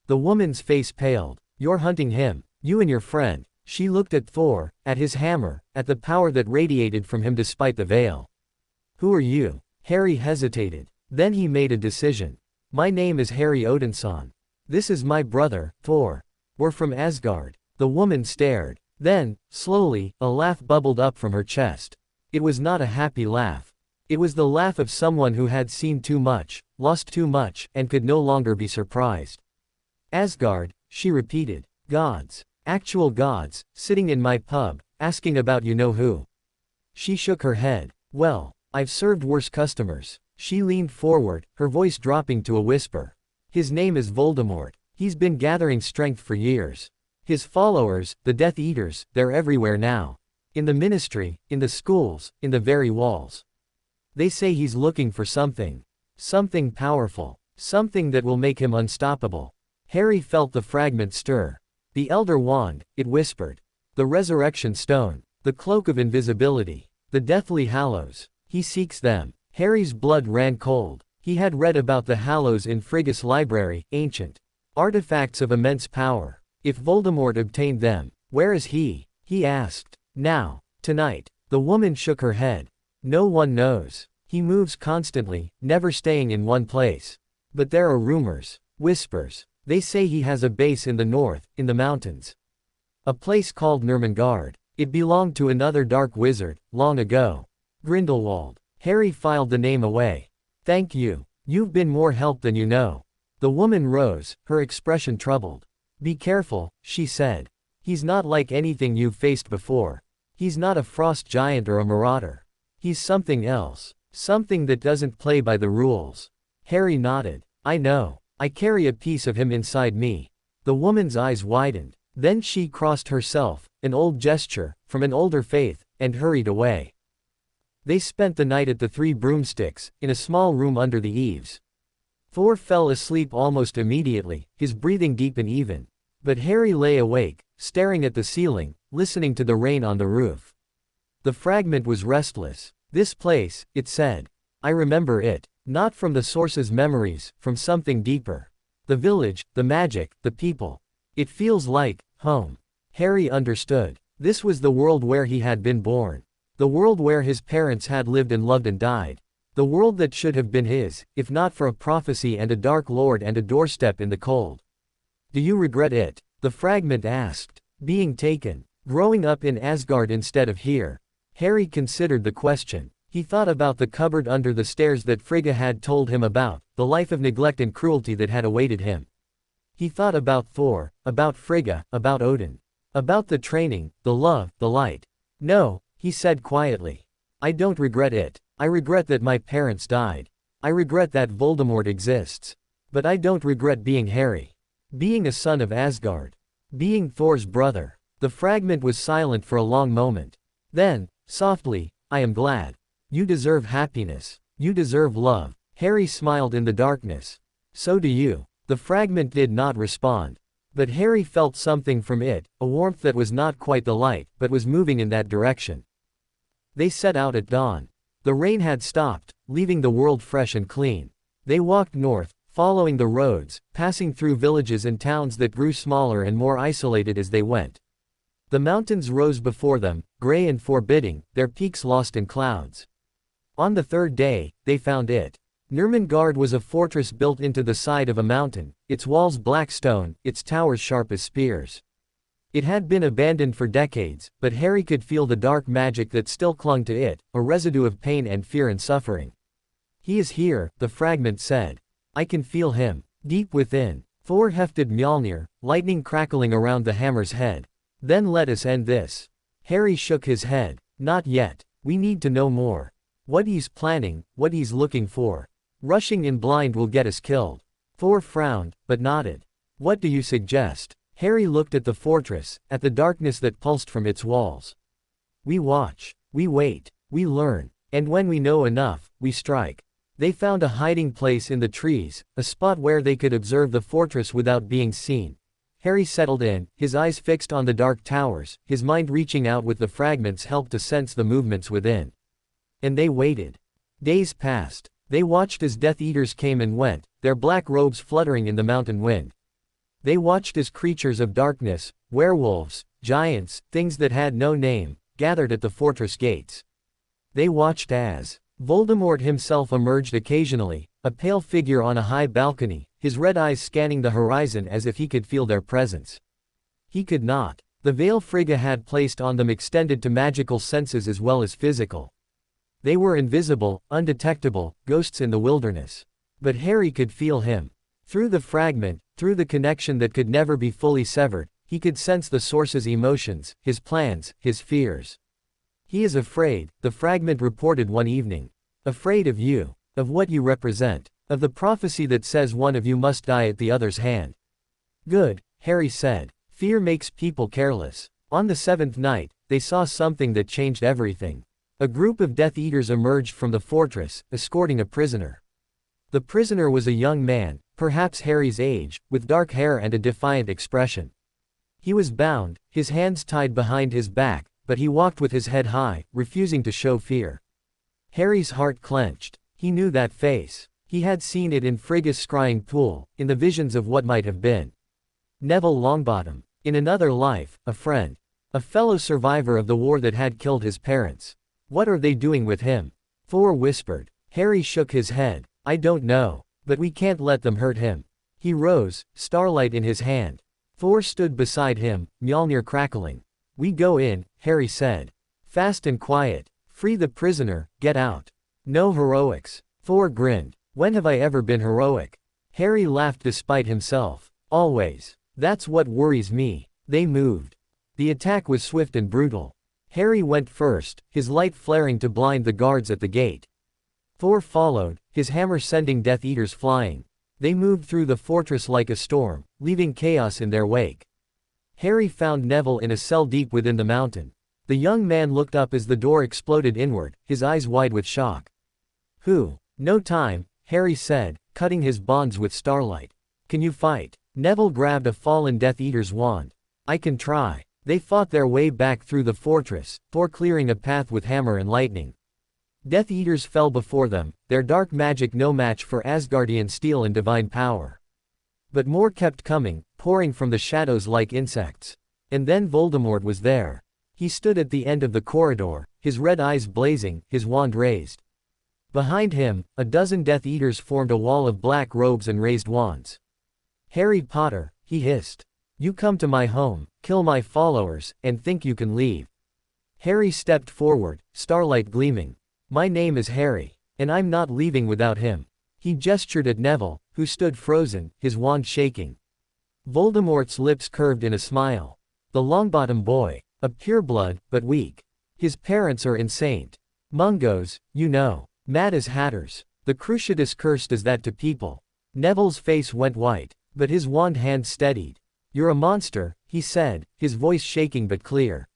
The woman's face paled. You're hunting him, you and your friend. She looked at Thor, at his hammer, at the power that radiated from him despite the veil. Who are you? Harry hesitated. Then he made a decision. My name is Harry Odinson. This is my brother, Thor. We're from Asgard. The woman stared. Then, slowly, a laugh bubbled up from her chest. It was not a happy laugh. It was the laugh of someone who had seen too much, lost too much, and could no longer be surprised. Asgard, she repeated. Gods. Actual gods, sitting in my pub, asking about you know who. She shook her head. Well, I've served worse customers. She leaned forward, her voice dropping to a whisper. His name is Voldemort. He's been gathering strength for years. His followers, the Death Eaters, they're everywhere now. In the ministry, in the schools, in the very walls. They say he's looking for something. Something powerful. Something that will make him unstoppable. Harry felt the fragment stir. The Elder Wand, it whispered. The Resurrection Stone. The Cloak of Invisibility. The Deathly Hallows. He seeks them. Harry's blood ran cold. He had read about the Hallows in Frigga's library, ancient artifacts of immense power. If Voldemort obtained them, where is he? He asked. Now. Tonight. The woman shook her head. No one knows. He moves constantly, never staying in one place. But there are rumors. Whispers. They say he has a base in the north, in the mountains. A place called Nurmengard. It belonged to another dark wizard, long ago. Grindelwald. Harry filed the name away. Thank you. You've been more help than you know. The woman rose, her expression troubled. Be careful, she said. He's not like anything you've faced before. He's not a frost giant or a marauder. He's something else. Something that doesn't play by the rules. Harry nodded. I know. I carry a piece of him inside me. The woman's eyes widened. Then she crossed herself, an old gesture, from an older faith, and hurried away. They spent the night at the Three Broomsticks, in a small room under the eaves. Thor fell asleep almost immediately, his breathing deep and even. But Harry lay awake, staring at the ceiling, listening to the rain on the roof. The fragment was restless. This place, it said. I remember it. Not from the source's memories, from something deeper. The village, the magic, the people. It feels like home. Harry understood. This was the world where he had been born. The world where his parents had lived and loved and died. The world that should have been his, if not for a prophecy and a dark lord and a doorstep in the cold. Do you regret it? The fragment asked. Being taken. Growing up in Asgard instead of here. Harry considered the question. He thought about the cupboard under the stairs that Frigga had told him about, the life of neglect and cruelty that had awaited him. He thought about Thor, about Frigga, about Odin. About the training, the love, the light. No, he said quietly. I don't regret it. I regret that my parents died. I regret that Voldemort exists. But I don't regret being Harry. Being a son of Asgard. Being Thor's brother. The fragment was silent for a long moment. Then, softly, I am glad. You deserve happiness. You deserve love. Harry smiled in the darkness. So do you. The fragment did not respond. But Harry felt something from it, a warmth that was not quite the light, but was moving in that direction. They set out at dawn. The rain had stopped, leaving the world fresh and clean. They walked north, following the roads, passing through villages and towns that grew smaller and more isolated as they went. The mountains rose before them, gray and forbidding, their peaks lost in clouds. On the third day, they found it. Nurmengard was a fortress built into the side of a mountain, its walls black stone, its towers sharp as spears. It had been abandoned for decades, but Harry could feel the dark magic that still clung to it, a residue of pain and fear and suffering. He is here, the fragment said. I can feel him. Deep within. Thor hefted Mjolnir, lightning crackling around the hammer's head. Then let us end this. Harry shook his head. Not yet. We need to know more. What he's planning, what he's looking for. Rushing in blind will get us killed. Thor frowned, but nodded. What do you suggest? Harry looked at the fortress, at the darkness that pulsed from its walls. We watch. We wait. We learn. And when we know enough, we strike. They found a hiding place in the trees, a spot where they could observe the fortress without being seen. Harry settled in, his eyes fixed on the dark towers, his mind reaching out with the fragment's help to sense the movements within. And they waited. Days passed. They watched as Death Eaters came and went, their black robes fluttering in the mountain wind. They watched as creatures of darkness, werewolves, giants, things that had no name, gathered at the fortress gates. They watched as Voldemort himself emerged occasionally, a pale figure on a high balcony, his red eyes scanning the horizon as if he could feel their presence. He could not. The veil Frigga had placed on them extended to magical senses as well as physical. They were invisible, undetectable, ghosts in the wilderness. But Harry could feel him. Through the fragment, through the connection that could never be fully severed, he could sense the source's emotions, his plans, his fears. He is afraid, the fragment reported one evening. Afraid of you. Of what you represent. Of the prophecy that says one of you must die at the other's hand. Good, Harry said. Fear makes people careless. On the seventh night, they saw something that changed everything. A group of Death Eaters emerged from the fortress, escorting a prisoner. The prisoner was a young man, perhaps Harry's age, with dark hair and a defiant expression. He was bound, his hands tied behind his back, but he walked with his head high, refusing to show fear. Harry's heart clenched. He knew that face. He had seen it in Frigga's scrying pool, in the visions of what might have been. Neville Longbottom. In another life, a friend. A fellow survivor of the war that had killed his parents. What are they doing with him? Thor whispered. Harry shook his head. I don't know. But we can't let them hurt him. He rose, starlight in his hand. Thor stood beside him, Mjolnir crackling. We go in, Harry said. Fast and quiet. Free the prisoner, get out. No heroics. Thor grinned. When have I ever been heroic? Harry laughed despite himself. Always. That's what worries me. They moved. The attack was swift and brutal. Harry went first, his light flaring to blind the guards at the gate. Thor followed, his hammer sending Death Eaters flying. They moved through the fortress like a storm, leaving chaos in their wake. Harry found Neville in a cell deep within the mountain. The young man looked up as the door exploded inward, his eyes wide with shock. Who? No time, Harry said, cutting his bonds with starlight. Can you fight? Neville grabbed a fallen Death Eater's wand. I can try. They fought their way back through the fortress, Thor clearing a path with hammer and lightning. Death Eaters fell before them, their dark magic no match for Asgardian steel and divine power. But more kept coming, pouring from the shadows like insects. And then Voldemort was there. He stood at the end of the corridor, his red eyes blazing, his wand raised. Behind him, a dozen Death Eaters formed a wall of black robes and raised wands. Harry Potter, he hissed. You come to my home, kill my followers, and think you can leave. Harry stepped forward, starlight gleaming. My name is Harry, and I'm not leaving without him. He gestured at Neville, who stood frozen, his wand shaking. Voldemort's lips curved in a smile. The Longbottom boy, a pureblood, but weak. His parents are insane. Mungos, you know. Mad as hatters. The Cruciatus cursed as that to people. Neville's face went white, but his wand hand steadied. You're a monster, he said, his voice shaking but clear.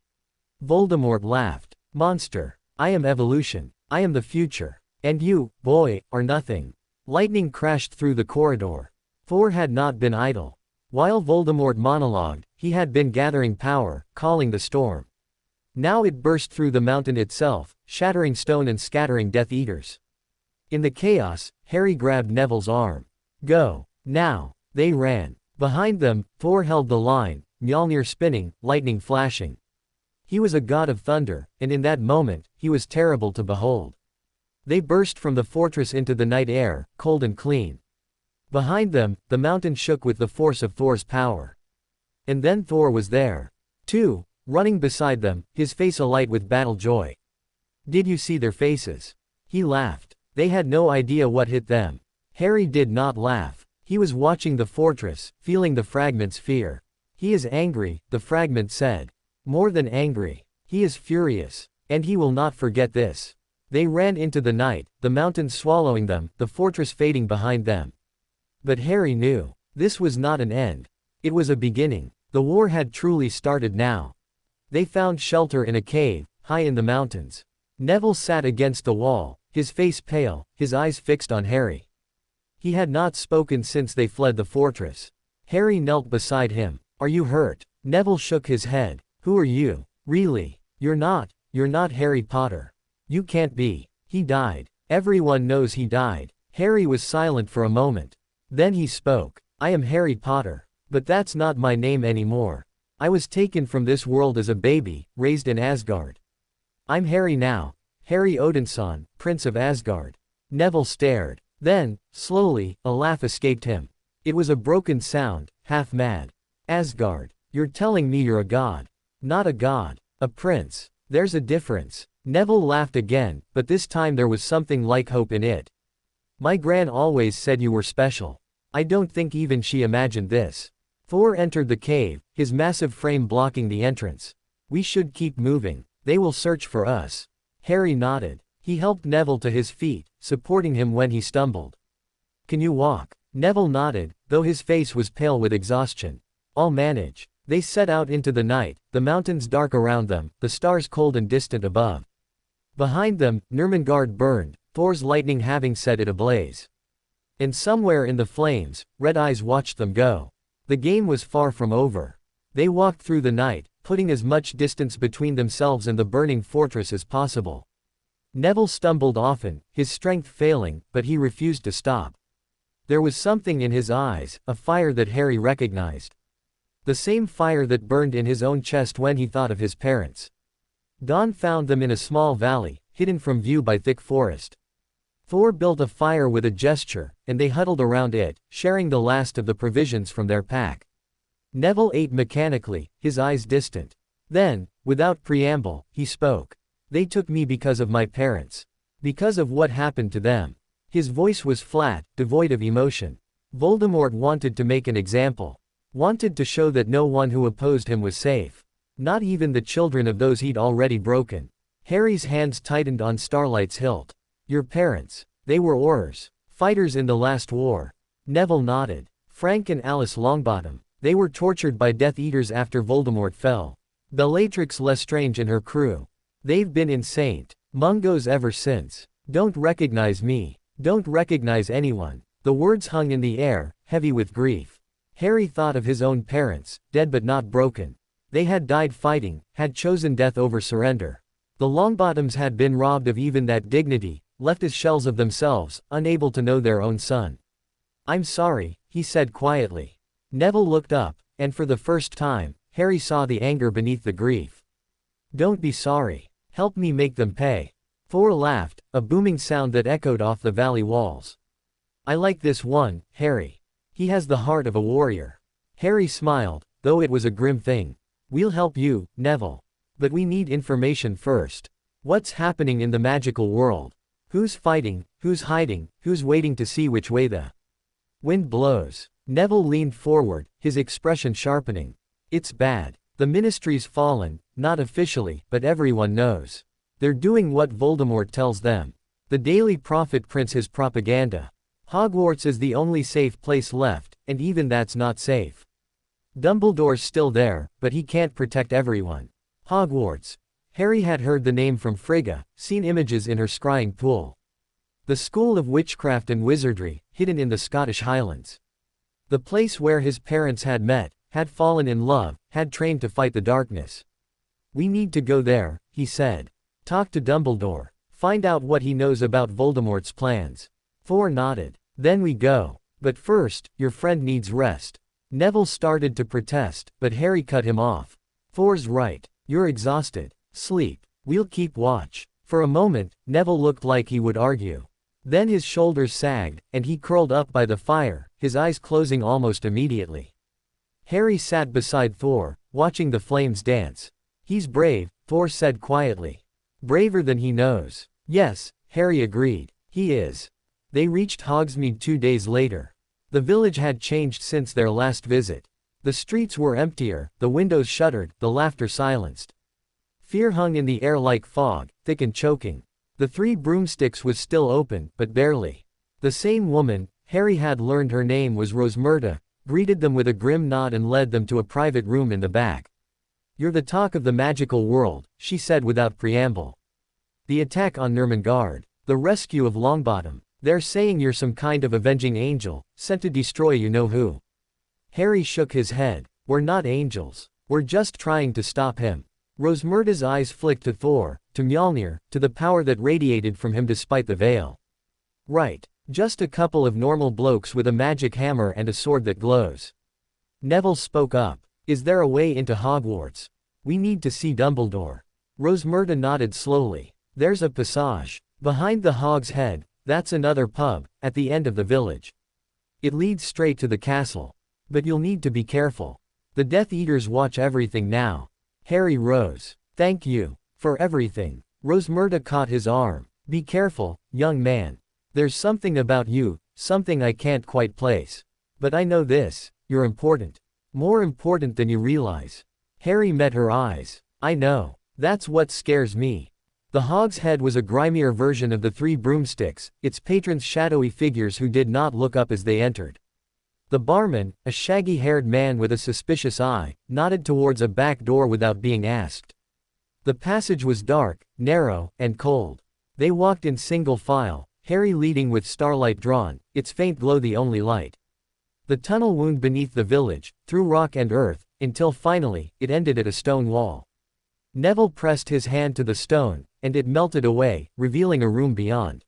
Voldemort laughed. Monster. I am evolution. I am the future. And you, boy, are nothing. Lightning crashed through the corridor. Thor had not been idle. While Voldemort monologued, he had been gathering power, calling the storm. Now it burst through the mountain itself, shattering stone and scattering Death Eaters. In the chaos, Harry grabbed Neville's arm. Go. Now. They ran. Behind them, Thor held the line, Mjolnir spinning, lightning flashing. He was a god of thunder, and in that moment, he was terrible to behold. They burst from the fortress into the night air, cold and clean. Behind them, the mountain shook with the force of Thor's power. And then Thor was there, too, running beside them, his face alight with battle joy. Did you see their faces? He laughed. They had no idea what hit them. Harry did not laugh. He was watching the fortress, feeling the fragment's fear. He is angry, the fragment said. More than angry. He is furious. And he will not forget this. They ran into the night, the mountains swallowing them, the fortress fading behind them. But Harry knew. This was not an end. It was a beginning. The war had truly started now. They found shelter in a cave, high in the mountains. Neville sat against the wall, his face pale, his eyes fixed on Harry. He had not spoken since they fled the fortress. Harry knelt beside him. Are you hurt? Neville shook his head. Who are you? Really? You're not Harry Potter. You can't be. He died. Everyone knows he died. Harry was silent for a moment. Then he spoke. I am Harry Potter. But that's not my name anymore. I was taken from this world as a baby, raised in Asgard. I'm Harry now. Harry Odinson, Prince of Asgard. Neville stared. Then, slowly, a laugh escaped him. It was a broken sound, half mad. Asgard. You're telling me you're a god. Not a god. A prince. There's a difference. Neville laughed again, but this time there was something like hope in it. My gran always said you were special. I don't think even she imagined this. Thor entered the cave, his massive frame blocking the entrance. We should keep moving. They will search for us. Harry nodded. He helped Neville to his feet, supporting him when he stumbled. Can you walk? Neville nodded, though his face was pale with exhaustion. I'll manage. They set out into the night, the mountains dark around them, the stars cold and distant above. Behind them, Nurmengard burned, Thor's lightning having set it ablaze. And somewhere in the flames, Red Eyes watched them go. The game was far from over. They walked through the night, putting as much distance between themselves and the burning fortress as possible. Neville stumbled often, his strength failing, but he refused to stop. There was something in his eyes, a fire that Harry recognized. The same fire that burned in his own chest when he thought of his parents. Dawn found them in a small valley, hidden from view by thick forest. Thor built a fire with a gesture, and they huddled around it, sharing the last of the provisions from their pack. Neville ate mechanically, his eyes distant. Then, without preamble, he spoke. They took me because of my parents. Because of what happened to them. His voice was flat, devoid of emotion. Voldemort wanted to make an example. Wanted to show that no one who opposed him was safe. Not even the children of those he'd already broken. Harry's hands tightened on Starlight's hilt. Your parents. They were Aurors. Fighters in the last war. Neville nodded. Frank and Alice Longbottom. They were tortured by Death Eaters after Voldemort fell. Bellatrix Lestrange and her crew. They've been in St. Mungo's ever since. Don't recognize me. Don't recognize anyone. The words hung in the air, heavy with grief. Harry thought of his own parents, dead but not broken. They had died fighting, had chosen death over surrender. The Longbottoms had been robbed of even that dignity, left as shells of themselves, unable to know their own son. I'm sorry, he said quietly. Neville looked up, and for the first time, Harry saw the anger beneath the grief. Don't be sorry. Help me make them pay. Thor laughed, a booming sound that echoed off the valley walls. I like this one, Harry. He has the heart of a warrior. Harry smiled, though it was a grim thing. We'll help you, Neville. But we need information first. What's happening in the magical world? Who's fighting, who's hiding, who's waiting to see which way the wind blows? Neville leaned forward, his expression sharpening. It's bad. The Ministry's fallen, not officially, but everyone knows. They're doing what Voldemort tells them. The Daily Prophet prints his propaganda. Hogwarts is the only safe place left, and even that's not safe. Dumbledore's still there, but he can't protect everyone. Hogwarts. Harry had heard the name from Frigga, seen images in her scrying pool. The school of witchcraft and wizardry, hidden in the Scottish Highlands. The place where his parents had met, had fallen in love, had trained to fight the darkness. We need to go there, he said. Talk to Dumbledore. Find out what he knows about Voldemort's plans. Thor nodded. Then we go. But first, your friend needs rest. Neville started to protest, but Harry cut him off. Thor's right. You're exhausted. Sleep. We'll keep watch. For a moment, Neville looked like he would argue. Then his shoulders sagged, and he curled up by the fire, his eyes closing almost immediately. Harry sat beside Thor, watching the flames dance. He's brave, Thor said quietly. Braver than he knows. Yes, Harry agreed. He is. They reached Hogsmeade 2 days later. The village had changed since their last visit. The streets were emptier, the windows shuttered, the laughter silenced. Fear hung in the air like fog, thick and choking. The Three Broomsticks was still open, but barely. The same woman, Harry had learned her name was Rosmerta, greeted them with a grim nod and led them to a private room in the back. You're the talk of the magical world, she said without preamble. The attack on Nurmengard. The rescue of Longbottom. They're saying you're some kind of avenging angel, sent to destroy you know who. Harry shook his head. We're not angels. We're just trying to stop him. Rosmerta's eyes flicked to Thor, to Mjolnir, to the power that radiated from him despite the veil. Right. Just a couple of normal blokes with a magic hammer and a sword that glows. Neville spoke up. Is there a way into Hogwarts? We need to see Dumbledore. Rosmerta nodded slowly. There's a passage. Behind the Hog's Head, that's another pub, at the end of the village. It leads straight to the castle. But you'll need to be careful. The Death Eaters watch everything now. Harry rose. Thank you. For everything. Rosmerta caught his arm. Be careful, young man. There's something about you, something I can't quite place. But I know this, you're important. More important than you realize. Harry met her eyes. I know. That's what scares me. The Hog's Head was a grimier version of the Three Broomsticks, its patrons shadowy figures who did not look up as they entered. The barman, a shaggy-haired man with a suspicious eye, nodded towards a back door without being asked. The passage was dark, narrow, and cold. They walked in single file, Harry leading with starlight drawn, its faint glow the only light. The tunnel wound beneath the village, through rock and earth, until finally, it ended at a stone wall. Neville pressed his hand to the stone, and it melted away, revealing a room beyond.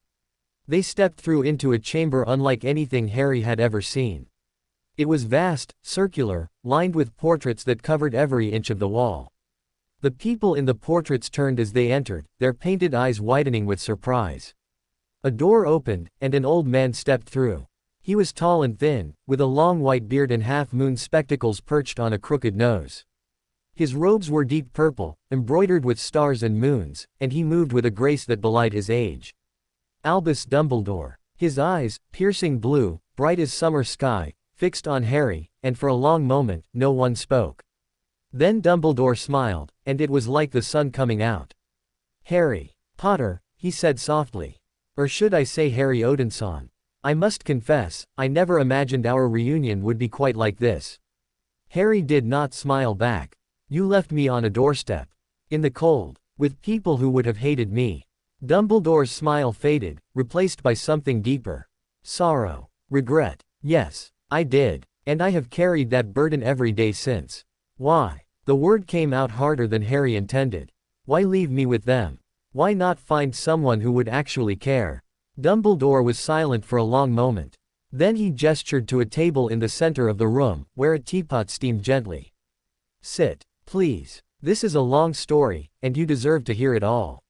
They stepped through into a chamber unlike anything Harry had ever seen. It was vast, circular, lined with portraits that covered every inch of the wall. The people in the portraits turned as they entered, their painted eyes widening with surprise. A door opened, and an old man stepped through. He was tall and thin, with a long white beard and half-moon spectacles perched on a crooked nose. His robes were deep purple, embroidered with stars and moons, and he moved with a grace that belied his age. Albus Dumbledore. His eyes, piercing blue, bright as summer sky, fixed on Harry, and for a long moment, no one spoke. Then Dumbledore smiled, and it was like the sun coming out. Harry Potter, he said softly. Or should I say Harry Odinson? I must confess, I never imagined our reunion would be quite like this. Harry did not smile back. You left me on a doorstep. In the cold. With people who would have hated me. Dumbledore's smile faded, replaced by something deeper. Sorrow. Regret. Yes, I did. And I have carried that burden every day since. Why? The word came out harder than Harry intended. Why leave me with them? Why not find someone who would actually care? Dumbledore was silent for a long moment. Then he gestured to a table in the center of the room, where a teapot steamed gently. Sit, please. This is a long story, and you deserve to hear it all.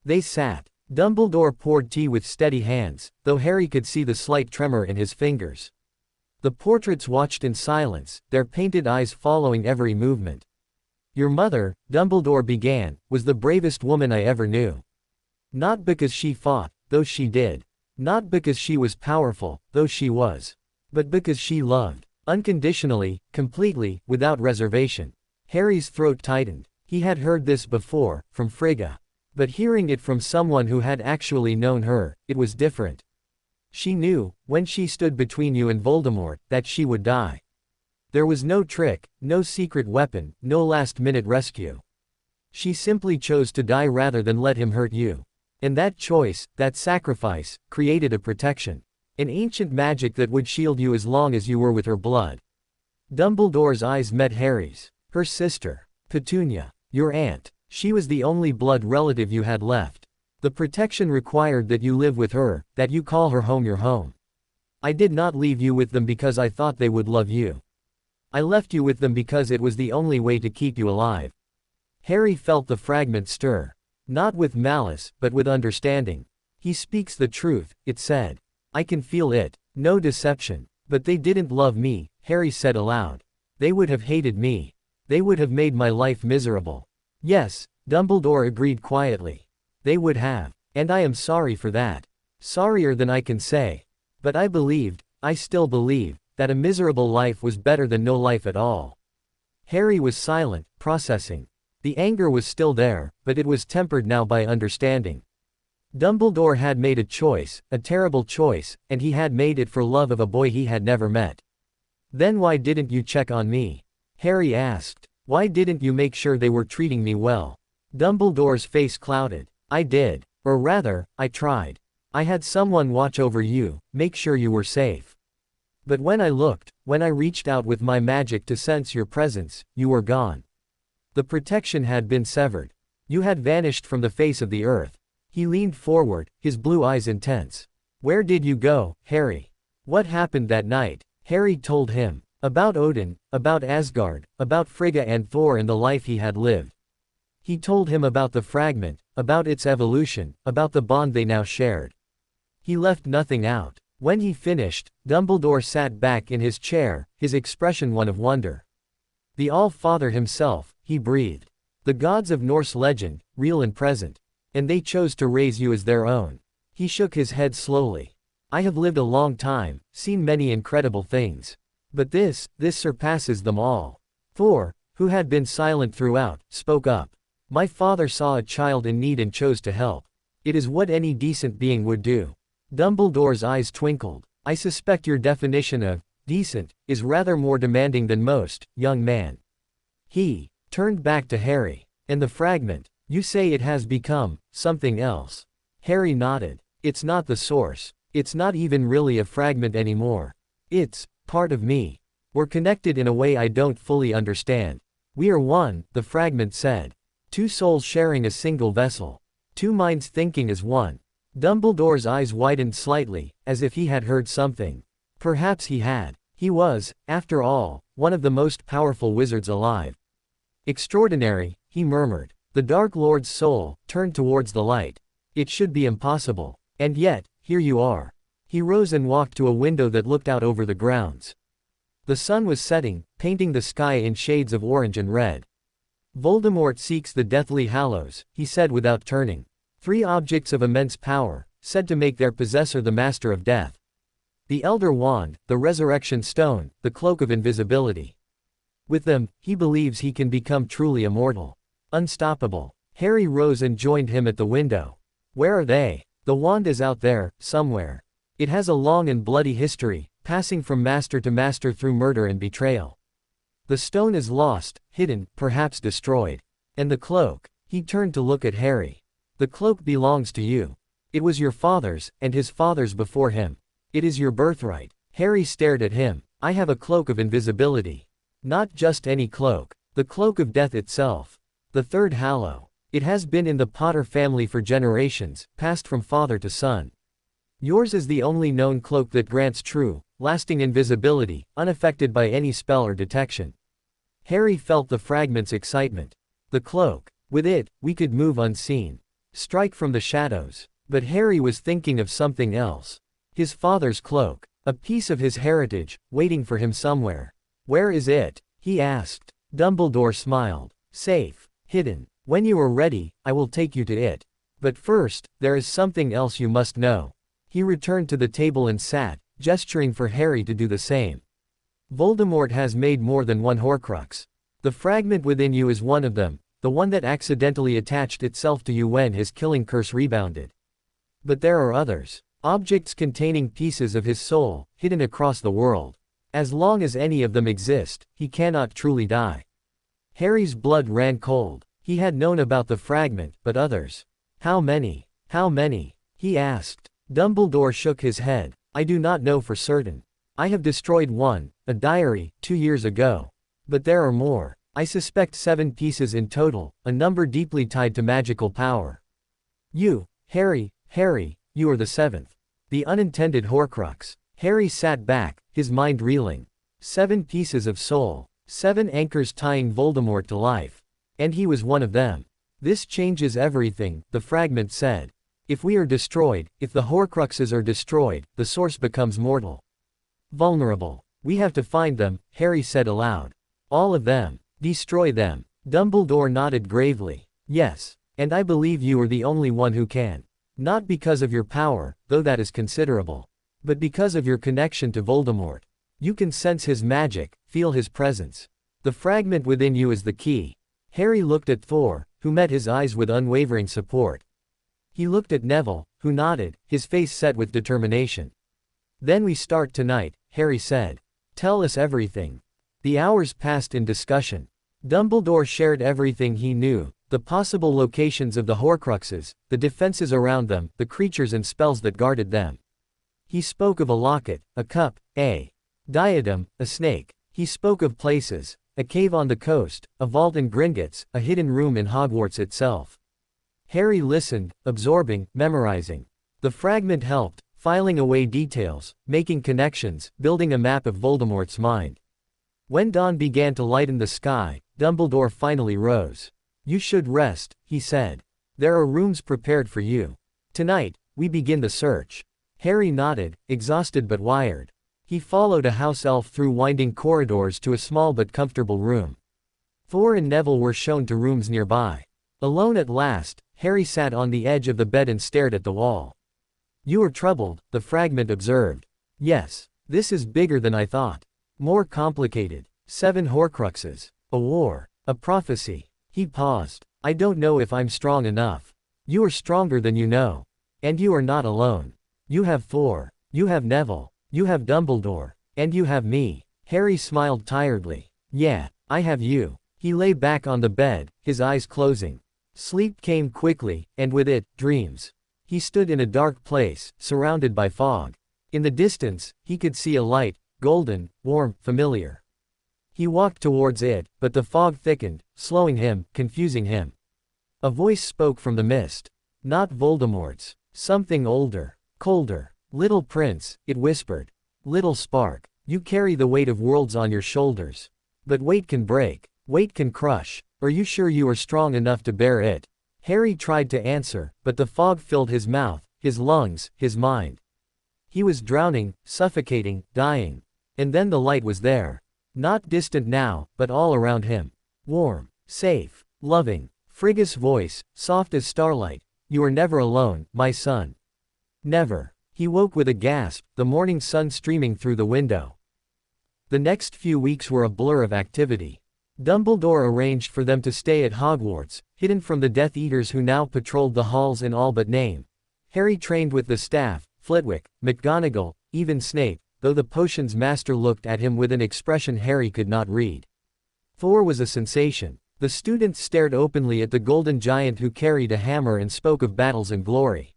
They sat. Dumbledore poured tea with steady hands, though Harry could see the slight tremor in his fingers. The portraits watched in silence, their painted eyes following every movement. Your mother, Dumbledore began, was the bravest woman I ever knew. Not because she fought, though she did. Not because she was powerful, though she was. But because she loved. Unconditionally, completely, without reservation. Harry's throat tightened. He had heard this before, from Frigga. But hearing it from someone who had actually known her, it was different. She knew, when she stood between you and Voldemort, that she would die. There was no trick, no secret weapon, no last-minute rescue. She simply chose to die rather than let him hurt you. And that choice, that sacrifice, created a protection. An ancient magic that would shield you as long as you were with her blood. Dumbledore's eyes met Harry's. Her sister. Petunia. Your aunt. She was the only blood relative you had left. The protection required that you live with her, that you call her home your home. I did not leave you with them because I thought they would love you. I left you with them because it was the only way to keep you alive. Harry felt the fragment stir. Not with malice, but with understanding. He speaks the truth, it said. I can feel it. No deception. But they didn't love me, Harry said aloud. They would have hated me. They would have made my life miserable. Yes, Dumbledore agreed quietly. They would have. And I am sorry for that. Sorrier than I can say. But I believed, I still believe, that a miserable life was better than no life at all. Harry was silent, processing. The anger was still there, but it was tempered now by understanding. Dumbledore had made a choice, a terrible choice, and he had made it for love of a boy he had never met. Then why didn't you check on me? Harry asked. Why didn't you make sure they were treating me well? Dumbledore's face clouded. I did. Or rather, I tried. I had someone watch over you, make sure you were safe. But when I looked, when I reached out with my magic to sense your presence, you were gone. The protection had been severed. You had vanished from the face of the earth. He leaned forward, his blue eyes intense. Where did you go, Harry? What happened that night? Harry told him. About Odin, about Asgard, about Frigga and Thor and the life he had lived. He told him about the fragment, about its evolution, about the bond they now shared. He left nothing out. When he finished, Dumbledore sat back in his chair, his expression one of wonder. The Allfather himself, he breathed. The gods of Norse legend, real and present. And they chose to raise you as their own. He shook his head slowly. I have lived a long time, seen many incredible things. But this surpasses them all. Thor, who had been silent throughout, spoke up. My father saw a child in need and chose to help. It is what any decent being would do. Dumbledore's eyes twinkled. I suspect your definition of decent is rather more demanding than most, young man. He turned back to Harry. And the fragment, you say it has become something else. Harry nodded. It's not the source. It's not even really a fragment anymore. It's part of me. We're connected in a way I don't fully understand. We are one, the fragment said. Two souls sharing a single vessel. Two minds thinking as one. Dumbledore's eyes widened slightly, as if he had heard something. Perhaps he had. He was, after all, one of the most powerful wizards alive. Extraordinary, he murmured. The Dark Lord's soul turned towards the light. It should be impossible. And yet, here you are. He rose and walked to a window that looked out over the grounds. The sun was setting, painting the sky in shades of orange and red. Voldemort seeks the Deathly Hallows, he said without turning. 3 objects of immense power, said to make their possessor the master of death. The Elder Wand, the Resurrection Stone, the Cloak of Invisibility. With them, he believes he can become truly immortal. Unstoppable. Harry rose and joined him at the window. Where are they? The wand is out there, somewhere. It has a long and bloody history, passing from master to master through murder and betrayal. The stone is lost, hidden, perhaps destroyed. And the cloak. He turned to look at Harry. The cloak belongs to you. It was your father's, and his father's before him. It is your birthright. Harry stared at him. I have a cloak of invisibility. Not just any cloak. The cloak of death itself. The third hallow. It has been in the Potter family for generations, passed from father to son. Yours is the only known cloak that grants true, lasting invisibility, unaffected by any spell or detection. Harry felt the fragment's excitement. The cloak. With it, we could move unseen. Strike from the shadows. But Harry was thinking of something else. His father's cloak. A piece of his heritage, waiting for him somewhere. Where is it? He asked. Dumbledore smiled. Safe. Hidden. When you are ready, I will take you to it. But first, there is something else you must know. He returned to the table and sat, gesturing for Harry to do the same. Voldemort has made more than one Horcrux. The fragment within you is one of them, the one that accidentally attached itself to you when his killing curse rebounded. But there are others. Objects containing pieces of his soul, hidden across the world. As long as any of them exist, he cannot truly die. Harry's blood ran cold. He had known about the fragment, but others. How many? How many? He asked. Dumbledore shook his head. I do not know for certain. I have destroyed one, a diary, 2 years ago. But there are more. I suspect 7 pieces in total, a number deeply tied to magical power. You, Harry, you are the 7th. The unintended Horcrux. Harry sat back, his mind reeling. 7 pieces of soul. 7 anchors tying Voldemort to life. And he was one of them. This changes everything, the fragment said. If we are destroyed, if the Horcruxes are destroyed, the source becomes mortal. Vulnerable. We have to find them, Harry said aloud. All of them. Destroy them. Dumbledore nodded gravely. Yes. And I believe you are the only one who can. Not because of your power, though that is considerable. But because of your connection to Voldemort. You can sense his magic, feel his presence. The fragment within you is the key. Harry looked at Thor, who met his eyes with unwavering support. He looked at Neville, who nodded, his face set with determination. Then we start tonight, Harry said. Tell us everything. The hours passed in discussion. Dumbledore shared everything he knew, the possible locations of the Horcruxes, the defenses around them, the creatures and spells that guarded them. He spoke of a locket, a cup, a diadem, a snake. He spoke of places, a cave on the coast, a vault in Gringotts, a hidden room in Hogwarts itself. Harry listened, absorbing, memorizing. The fragment helped, filing away details, making connections, building a map of Voldemort's mind. When dawn began to lighten the sky, Dumbledore finally rose. "You should rest," he said. "There are rooms prepared for you. Tonight, we begin the search." Harry nodded, exhausted but wired. He followed a house elf through winding corridors to a small but comfortable room. Thor and Neville were shown to rooms nearby. Alone at last, Harry sat on the edge of the bed and stared at the wall. "You are troubled," the fragment observed. "Yes. This is bigger than I thought. More complicated. 7 Horcruxes. A war. A prophecy." He paused. "I don't know if I'm strong enough." "You are stronger than you know. And you are not alone. You have Thor. You have Neville. You have Dumbledore. And you have me." Harry smiled tiredly. "Yeah, I have you." He lay back on the bed, his eyes closing. Sleep came quickly, and with it, dreams. He stood in a dark place, surrounded by fog. In the distance, he could see a light, golden, warm, familiar. He walked towards it, but the fog thickened, slowing him, confusing him. A voice spoke from the mist. Not Voldemort's. Something older, colder. "Little prince," it whispered. "Little spark. You carry the weight of worlds on your shoulders. But weight can break. Weight can crush. Are you sure you are strong enough to bear it?" Harry tried to answer, but the fog filled his mouth, his lungs, his mind. He was drowning, suffocating, dying. And then the light was there. Not distant now, but all around him. Warm, safe, loving. Frigga's voice, soft as starlight. "You are never alone, my son. Never." He woke with a gasp, the morning sun streaming through the window. The next few weeks were a blur of activity. Dumbledore arranged for them to stay at Hogwarts, hidden from the Death Eaters who now patrolled the halls in all but name. Harry trained with the staff, Flitwick, McGonagall, even Snape, though the potions master looked at him with an expression Harry could not read. Thor was a sensation. The students stared openly at the golden giant who carried a hammer and spoke of battles and glory.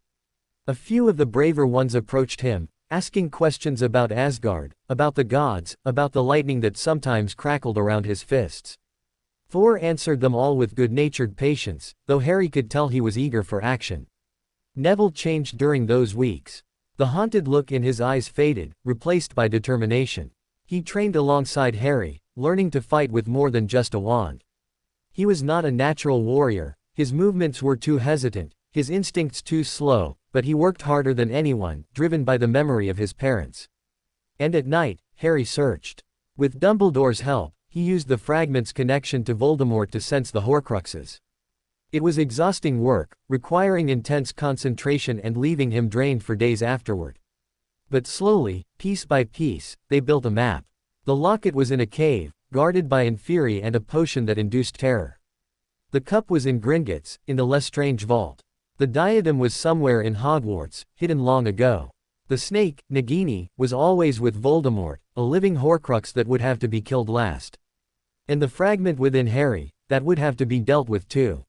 A few of the braver ones approached him, asking questions about Asgard, about the gods, about the lightning that sometimes crackled around his fists. Thor answered them all with good-natured patience, though Harry could tell he was eager for action. Neville changed during those weeks. The haunted look in his eyes faded, replaced by determination. He trained alongside Harry, learning to fight with more than just a wand. He was not a natural warrior, his movements were too hesitant, his instincts too slow, but he worked harder than anyone, driven by the memory of his parents. And at night, Harry searched. With Dumbledore's help, he used the fragment's connection to Voldemort to sense the Horcruxes. It was exhausting work, requiring intense concentration and leaving him drained for days afterward. But slowly, piece by piece, they built a map. The locket was in a cave, guarded by Inferi and a potion that induced terror. The cup was in Gringotts, in the Lestrange vault. The diadem was somewhere in Hogwarts, hidden long ago. The snake, Nagini, was always with Voldemort, a living Horcrux that would have to be killed last. And the fragment within Harry, that would have to be dealt with too.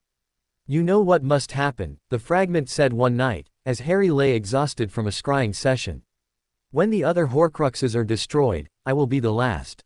"You know what must happen," the fragment said one night, as Harry lay exhausted from a scrying session. "When the other Horcruxes are destroyed, I will be the last.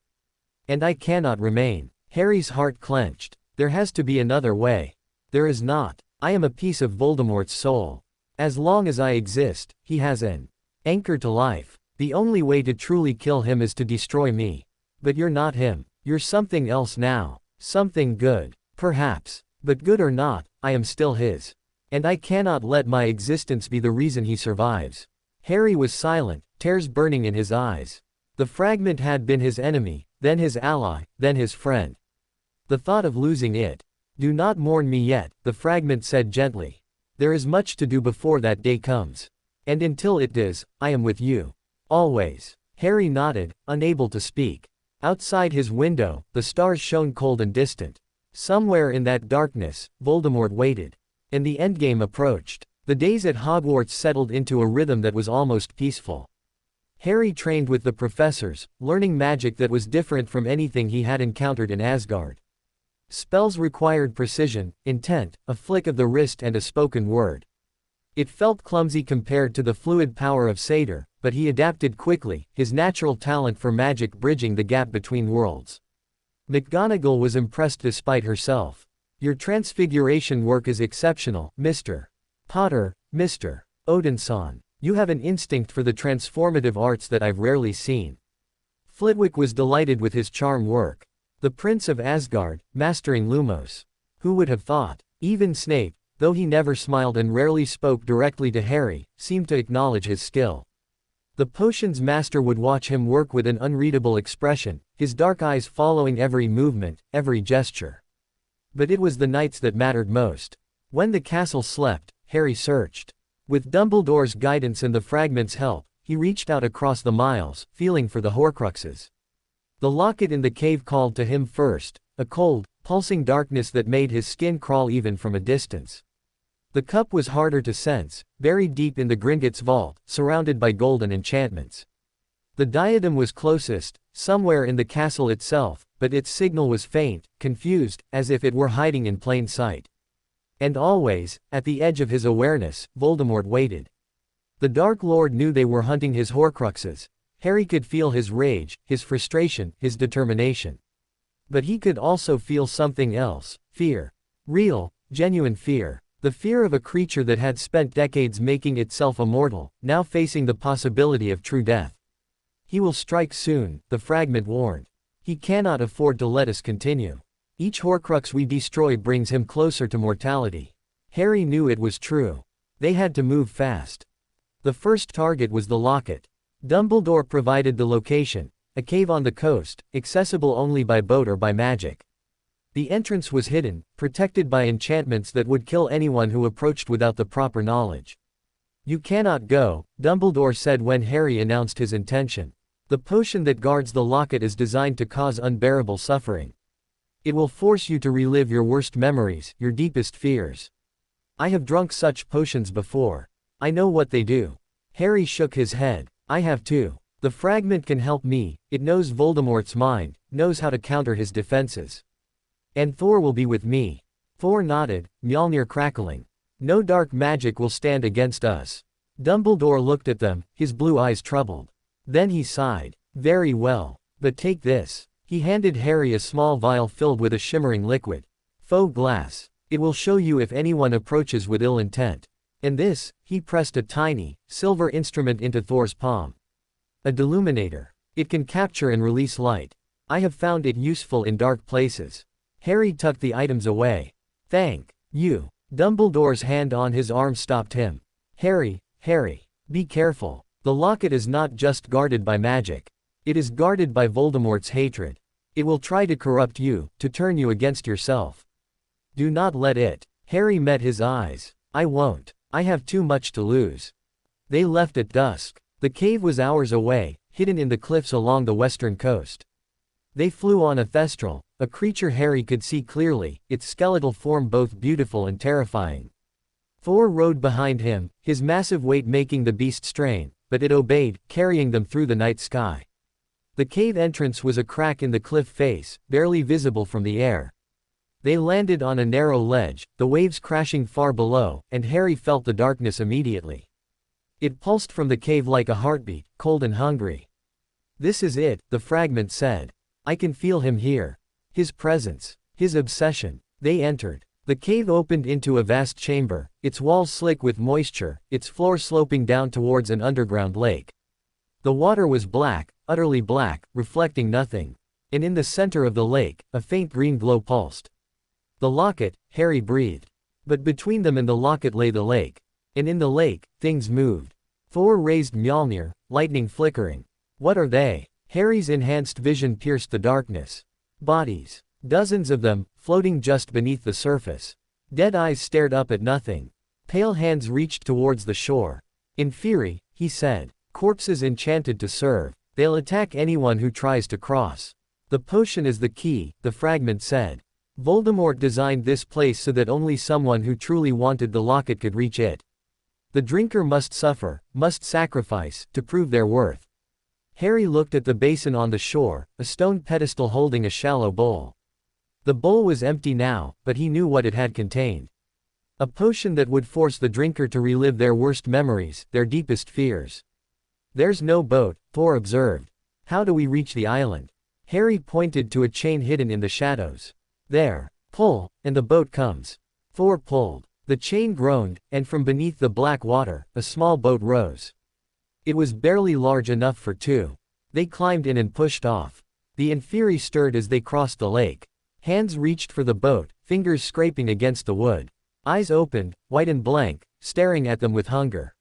And I cannot remain." Harry's heart clenched. There has to be another way. There is not. I am a piece of Voldemort's soul. As long as I exist, he has an anchor to life. The only way to truly kill him is to destroy me. But you're not him. You're something else now. Something good. Perhaps. But good or not, I am still his. And I cannot let my existence be the reason he survives. Harry was silent, tears burning in his eyes. The fragment had been his enemy, then his ally, then his friend. The thought of losing it. "Do not mourn me yet," the fragment said gently. "There is much to do before that day comes. And until it does, I am with you. Always." Harry nodded, unable to speak. Outside his window, the stars shone cold and distant. Somewhere in that darkness, Voldemort waited. And the endgame approached. The days at Hogwarts settled into a rhythm that was almost peaceful. Harry trained with the professors, learning magic that was different from anything he had encountered in Asgard. Spells required precision, intent, a flick of the wrist and a spoken word. It felt clumsy compared to the fluid power of Satyr, but he adapted quickly, his natural talent for magic bridging the gap between worlds. McGonagall was impressed despite herself. Your transfiguration work is exceptional, Mr. Potter, Mr. Odinson. You have an instinct for the transformative arts that I've rarely seen. Flitwick was delighted with his charm work. The Prince of Asgard, mastering Lumos. Who would have thought? Even Snape, though he never smiled and rarely spoke directly to Harry, seemed to acknowledge his skill. The potion's master would watch him work with an unreadable expression, his dark eyes following every movement, every gesture. But it was the nights that mattered most. When the castle slept, Harry searched. With Dumbledore's guidance and the fragment's help, he reached out across the miles, feeling for the Horcruxes. The locket in the cave called to him first, a cold, pulsing darkness that made his skin crawl even from a distance. The cup was harder to sense, buried deep in the Gringotts vault, surrounded by golden enchantments. The diadem was closest, somewhere in the castle itself, but its signal was faint, confused, as if it were hiding in plain sight. And always, at the edge of his awareness, Voldemort waited. The Dark Lord knew they were hunting his Horcruxes. Harry could feel his rage, his frustration, his determination. But he could also feel something else, fear. Real, genuine fear. The fear of a creature that had spent decades making itself immortal, now facing the possibility of true death. He will strike soon, the fragment warned. He cannot afford to let us continue. Each Horcrux we destroy brings him closer to mortality. Harry knew it was true. They had to move fast. The first target was the locket. Dumbledore provided the location, a cave on the coast, accessible only by boat or by magic. The entrance was hidden, protected by enchantments that would kill anyone who approached without the proper knowledge. You cannot go, Dumbledore said when Harry announced his intention. The potion that guards the locket is designed to cause unbearable suffering. It will force you to relive your worst memories, your deepest fears. I have drunk such potions before. I know what they do. Harry shook his head. I have too. The fragment can help me, it knows Voldemort's mind, knows how to counter his defenses. And Thor will be with me. Thor nodded, Mjolnir crackling. No dark magic will stand against us. Dumbledore looked at them, his blue eyes troubled. Then he sighed. Very well. But take this. He handed Harry a small vial filled with a shimmering liquid. Faux glass. It will show you if anyone approaches with ill intent. And this, he pressed a tiny, silver instrument into Thor's palm. A deluminator. It can capture and release light. I have found it useful in dark places. Harry tucked the items away. Thank you. Dumbledore's hand on his arm stopped him. Harry, be careful. The locket is not just guarded by magic. It is guarded by Voldemort's hatred. It will try to corrupt you, to turn you against yourself. Do not let it. Harry met his eyes. I won't. I have too much to lose. They left at dusk. The cave was hours away, hidden in the cliffs along the western coast. They flew on a thestral, a creature Harry could see clearly, its skeletal form both beautiful and terrifying. Thor rode behind him, his massive weight making the beast strain, but it obeyed, carrying them through the night sky. The cave entrance was a crack in the cliff face, barely visible from the air. They landed on a narrow ledge, the waves crashing far below, and Harry felt the darkness immediately. It pulsed from the cave like a heartbeat, cold and hungry. This is it, the fragment said. I can feel him here. His presence. His obsession. They entered. The cave opened into a vast chamber, its walls slick with moisture, its floor sloping down towards an underground lake. The water was black, utterly black, reflecting nothing. And in the center of the lake, a faint green glow pulsed. The locket, Harry breathed. But between them and the locket lay the lake. And in the lake, things moved. Thor raised Mjolnir, lightning flickering. What are they? Harry's enhanced vision pierced the darkness. Bodies. Dozens of them, floating just beneath the surface. Dead eyes stared up at nothing. Pale hands reached towards the shore. In fury, he said, corpses enchanted to serve. They'll attack anyone who tries to cross. The potion is the key, the fragment said. Voldemort designed this place so that only someone who truly wanted the locket could reach it. The drinker must suffer, must sacrifice, to prove their worth. Harry looked at the basin on the shore, a stone pedestal holding a shallow bowl. The bowl was empty now, but he knew what it had contained. A potion that would force the drinker to relive their worst memories, their deepest fears. There's no boat, Thor observed. How do we reach the island? Harry pointed to a chain hidden in the shadows. There. Pull, and the boat comes. Thor pulled. The chain groaned, and from beneath the black water, a small boat rose. It was barely large enough for two. They climbed in and pushed off. The Inferi stirred as they crossed the lake. Hands reached for the boat, fingers scraping against the wood. Eyes opened, white and blank, staring at them with hunger.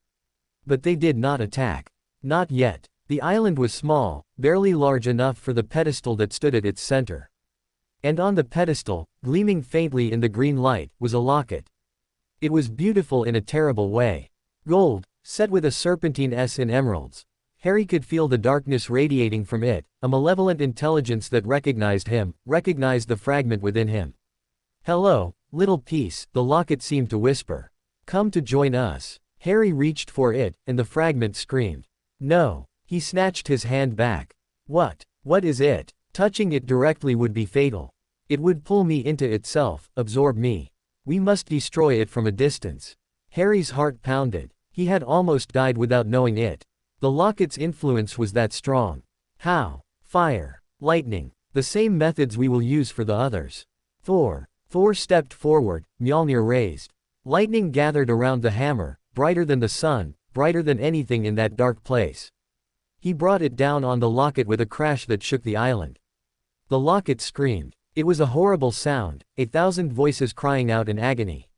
But they did not attack. Not yet. The island was small, barely large enough for the pedestal that stood at its center. And on the pedestal, gleaming faintly in the green light, was a locket. It was beautiful in a terrible way. Gold, set with a serpentine S in emeralds. Harry could feel the darkness radiating from it, a malevolent intelligence that recognized him, recognized the fragment within him. "Hello, little piece," the locket seemed to whisper. "Come to join us." Harry reached for it, and the fragment screamed. "No." He snatched his hand back. What is it? Touching it directly would be fatal. It would pull me into itself, absorb me. We must destroy it from a distance." Harry's heart pounded. He had almost died without knowing it. The locket's influence was that strong. How? Fire. Lightning. The same methods we will use for the others. Thor stepped forward, Mjolnir raised. Lightning gathered around the hammer, brighter than the sun, brighter than anything in that dark place. He brought it down on the locket with a crash that shook the island. The locket screamed. It was a horrible sound, 1,000 voices crying out in agony.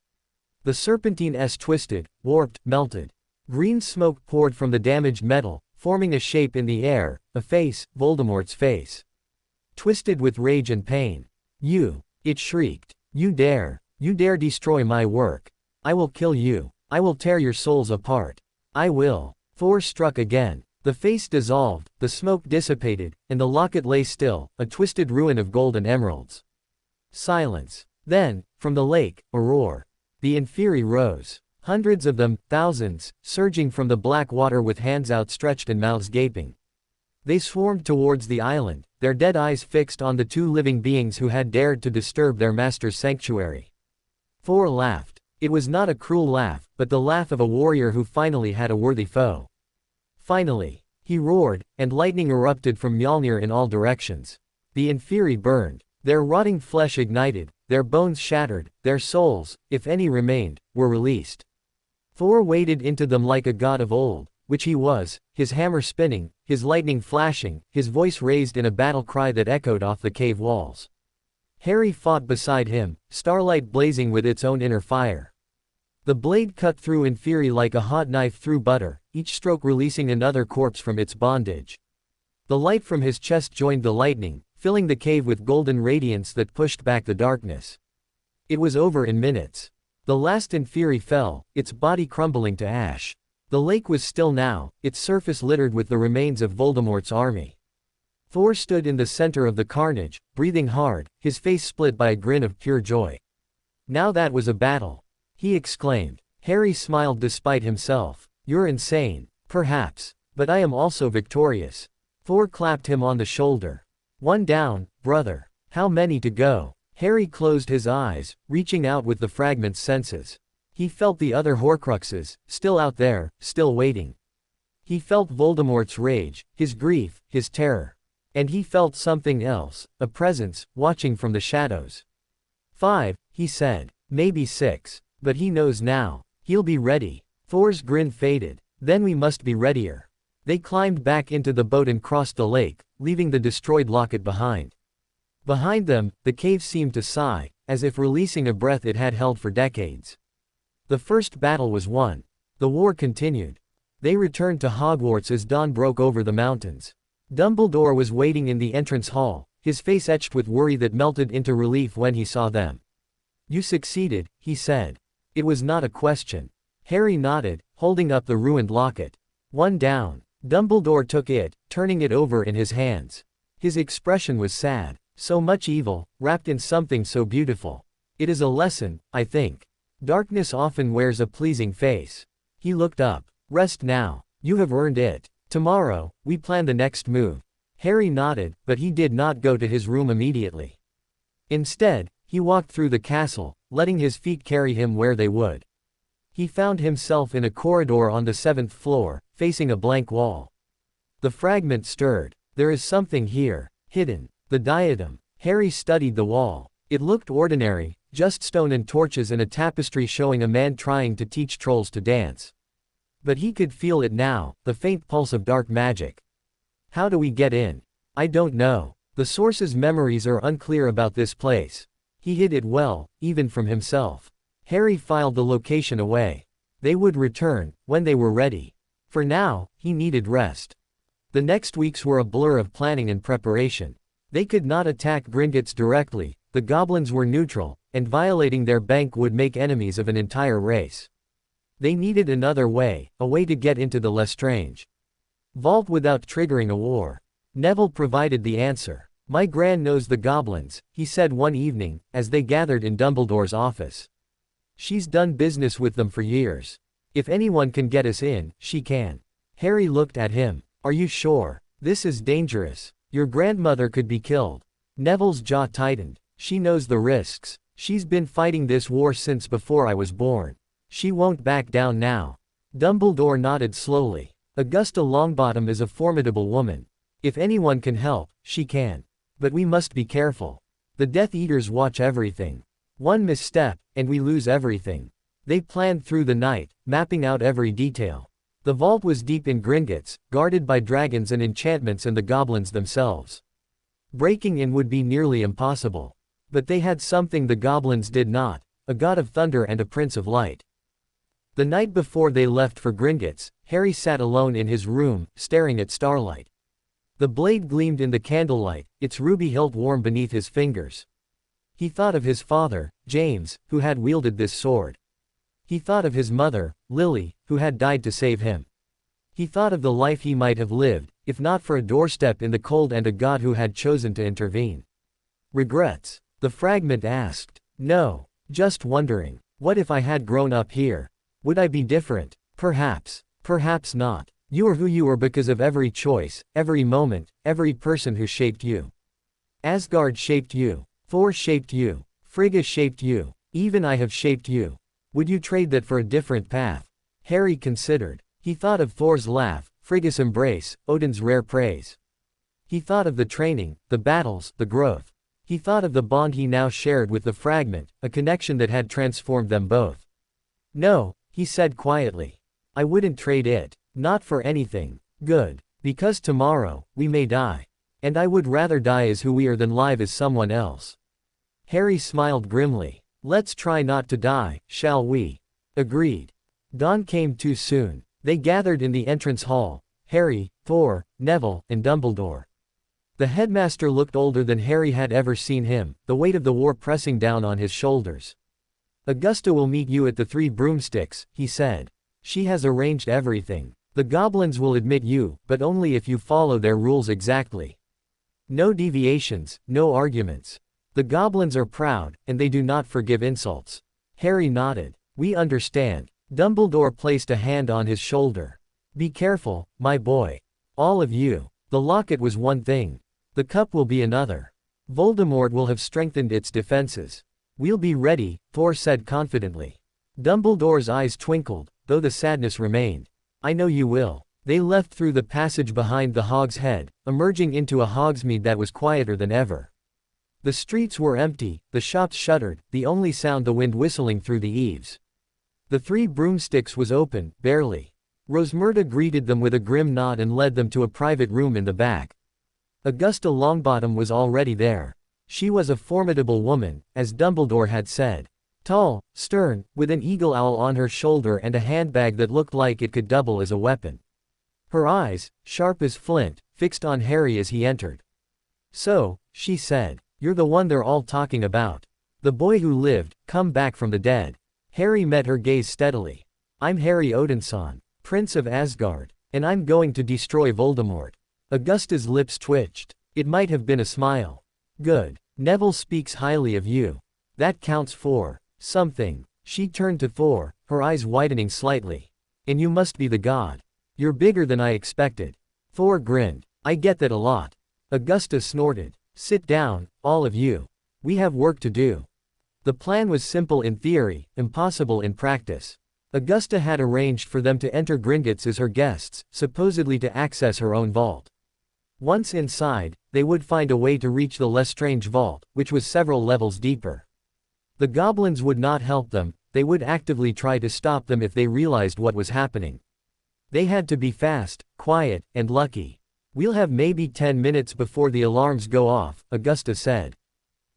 The serpentine S twisted, warped, melted. Green smoke poured from the damaged metal, forming a shape in the air, a face, Voldemort's face. Twisted with rage and pain. "You," it shrieked. You dare destroy my work. I will kill you. I will tear your souls apart. I will." Thor struck again. The face dissolved, the smoke dissipated, and the locket lay still, a twisted ruin of gold and emeralds. Silence. Then, from the lake, a roar. The Inferi rose. Hundreds of them, thousands, surging from the black water with hands outstretched and mouths gaping. They swarmed towards the island, their dead eyes fixed on the two living beings who had dared to disturb their master's sanctuary. Thor laughed. It was not a cruel laugh, but the laugh of a warrior who finally had a worthy foe. Finally, he roared, and lightning erupted from Mjolnir in all directions. The Inferi burned. Their rotting flesh ignited, their bones shattered, their souls, if any remained, were released. Thor waded into them like a god of old, which he was, his hammer spinning, his lightning flashing, his voice raised in a battle cry that echoed off the cave walls. Harry fought beside him, starlight blazing with its own inner fire. The blade cut through Inferi like a hot knife through butter, each stroke releasing another corpse from its bondage. The light from his chest joined the lightning, filling the cave with golden radiance that pushed back the darkness. It was over in minutes. The last Inferi fell, its body crumbling to ash. The lake was still now, its surface littered with the remains of Voldemort's army. Thor stood in the center of the carnage, breathing hard, his face split by a grin of pure joy. Now that was a battle, he exclaimed. Harry smiled despite himself. "You're insane, perhaps, but I am also victorious." Thor clapped him on the shoulder. "One down, brother. How many to go?" Harry closed his eyes, reaching out with the fragment's senses. He felt the other Horcruxes, still out there, still waiting. He felt Voldemort's rage, his grief, his terror. And he felt something else, a presence, watching from the shadows. 5, he said. Maybe 6. But he knows now. He'll be ready. Thor's grin faded. Then we must be readier. They climbed back into the boat and crossed the lake, leaving the destroyed locket behind. Behind them, the cave seemed to sigh, as if releasing a breath it had held for decades. The first battle was won. The war continued. They returned to Hogwarts as dawn broke over the mountains. Dumbledore was waiting in the entrance hall, his face etched with worry that melted into relief when he saw them. "You succeeded," he said. It was not a question. Harry nodded, holding up the ruined locket. "One down." Dumbledore took it, turning it over in his hands. His expression was sad. So much evil, wrapped in something so beautiful. It is a lesson, I think. Darkness often wears a pleasing face. He looked up. "Rest now. You have earned it. Tomorrow, we plan the next move." Harry nodded, but he did not go to his room immediately. Instead, he walked through the castle, letting his feet carry him where they would. He found himself in a corridor on the 7th floor, facing a blank wall. The fragment stirred. There is something here, hidden. The diadem. Harry studied the wall. It looked ordinary, just stone and torches and a tapestry showing a man trying to teach trolls to dance. But he could feel it now, the faint pulse of dark magic. How do we get in? I don't know. The source's memories are unclear about this place. He hid it well, even from himself. Harry filed the location away. They would return, when they were ready. For now, he needed rest. The next weeks were a blur of planning and preparation. They could not attack Gringotts directly, the goblins were neutral, and violating their bank would make enemies of an entire race. They needed another way, a way to get into the Lestrange vault without triggering a war. Neville provided the answer. My Gran knows the goblins, he said one evening, as they gathered in Dumbledore's office. She's done business with them for years. If anyone can get us in, she can. Harry looked at him. Are you sure? This is dangerous. Your grandmother could be killed. Neville's jaw tightened. She knows the risks. She's been fighting this war since before I was born. She won't back down now. Dumbledore nodded slowly. Augusta Longbottom is a formidable woman. If anyone can help, she can. But we must be careful. The Death Eaters watch everything. One misstep, and we lose everything. They planned through the night, mapping out every detail. The vault was deep in Gringotts, guarded by dragons and enchantments and the goblins themselves. Breaking in would be nearly impossible. But they had something the goblins did not, a god of thunder and a prince of light. The night before they left for Gringotts, Harry sat alone in his room, staring at starlight. The blade gleamed in the candlelight, its ruby hilt warm beneath his fingers. He thought of his father, James, who had wielded this sword. He thought of his mother, Lily, who had died to save him. He thought of the life he might have lived, if not for a doorstep in the cold and a god who had chosen to intervene. Regrets? The fragment asked. No. Just wondering. What if I had grown up here? Would I be different? Perhaps. Perhaps not. You are who you are because of every choice, every moment, every person who shaped you. Asgard shaped you. Thor shaped you. Frigga shaped you. Even I have shaped you. Would you trade that for a different path? Harry considered. He thought of Thor's laugh, Frigga's embrace, Odin's rare praise. He thought of the training, the battles, the growth. He thought of the bond he now shared with the fragment, a connection that had transformed them both. No, he said quietly. I wouldn't trade it. Not for anything. Good. Because tomorrow, we may die. And I would rather die as who we are than live as someone else. Harry smiled grimly. Let's try not to die, shall we? Agreed. Dawn came too soon. They gathered in the entrance hall. Harry, Thor, Neville, and Dumbledore. The headmaster looked older than Harry had ever seen him, the weight of the war pressing down on his shoulders. Augusta will meet you at the Three Broomsticks, he said. She has arranged everything. The goblins will admit you, but only if you follow their rules exactly. No deviations, no arguments. The goblins are proud, and they do not forgive insults. Harry nodded. We understand. Dumbledore placed a hand on his shoulder. Be careful, my boy. All of you. The locket was one thing. The cup will be another. Voldemort will have strengthened its defenses. We'll be ready, Thor said confidently. Dumbledore's eyes twinkled, though the sadness remained. I know you will. They left through the passage behind the Hog's Head, emerging into a Hogsmeade that was quieter than ever. The streets were empty, the shops shuttered, the only sound the wind whistling through the eaves. The Three Broomsticks was open, barely. Rosmerta greeted them with a grim nod and led them to a private room in the back. Augusta Longbottom was already there. She was a formidable woman, as Dumbledore had said. Tall, stern, with an eagle owl on her shoulder and a handbag that looked like it could double as a weapon. Her eyes, sharp as flint, fixed on Harry as he entered. So, she said, you're the one they're all talking about. The boy who lived, come back from the dead. Harry met her gaze steadily. I'm Harry Odinson, Prince of Asgard, and I'm going to destroy Voldemort. Augusta's lips twitched. It might have been a smile. Good. Neville speaks highly of you. That counts for something. She turned to Thor, her eyes widening slightly. And you must be the god. You're bigger than I expected. Thor grinned. I get that a lot. Augusta snorted. Sit down, all of you. We have work to do. The plan was simple in theory, impossible in practice. Augusta had arranged for them to enter Gringotts as her guests, supposedly to access her own vault. Once inside, they would find a way to reach the Lestrange vault, which was several levels deeper. The goblins would not help them, they would actively try to stop them if they realized what was happening. They had to be fast, quiet, and lucky. We'll have maybe 10 minutes before the alarms go off, Augusta said.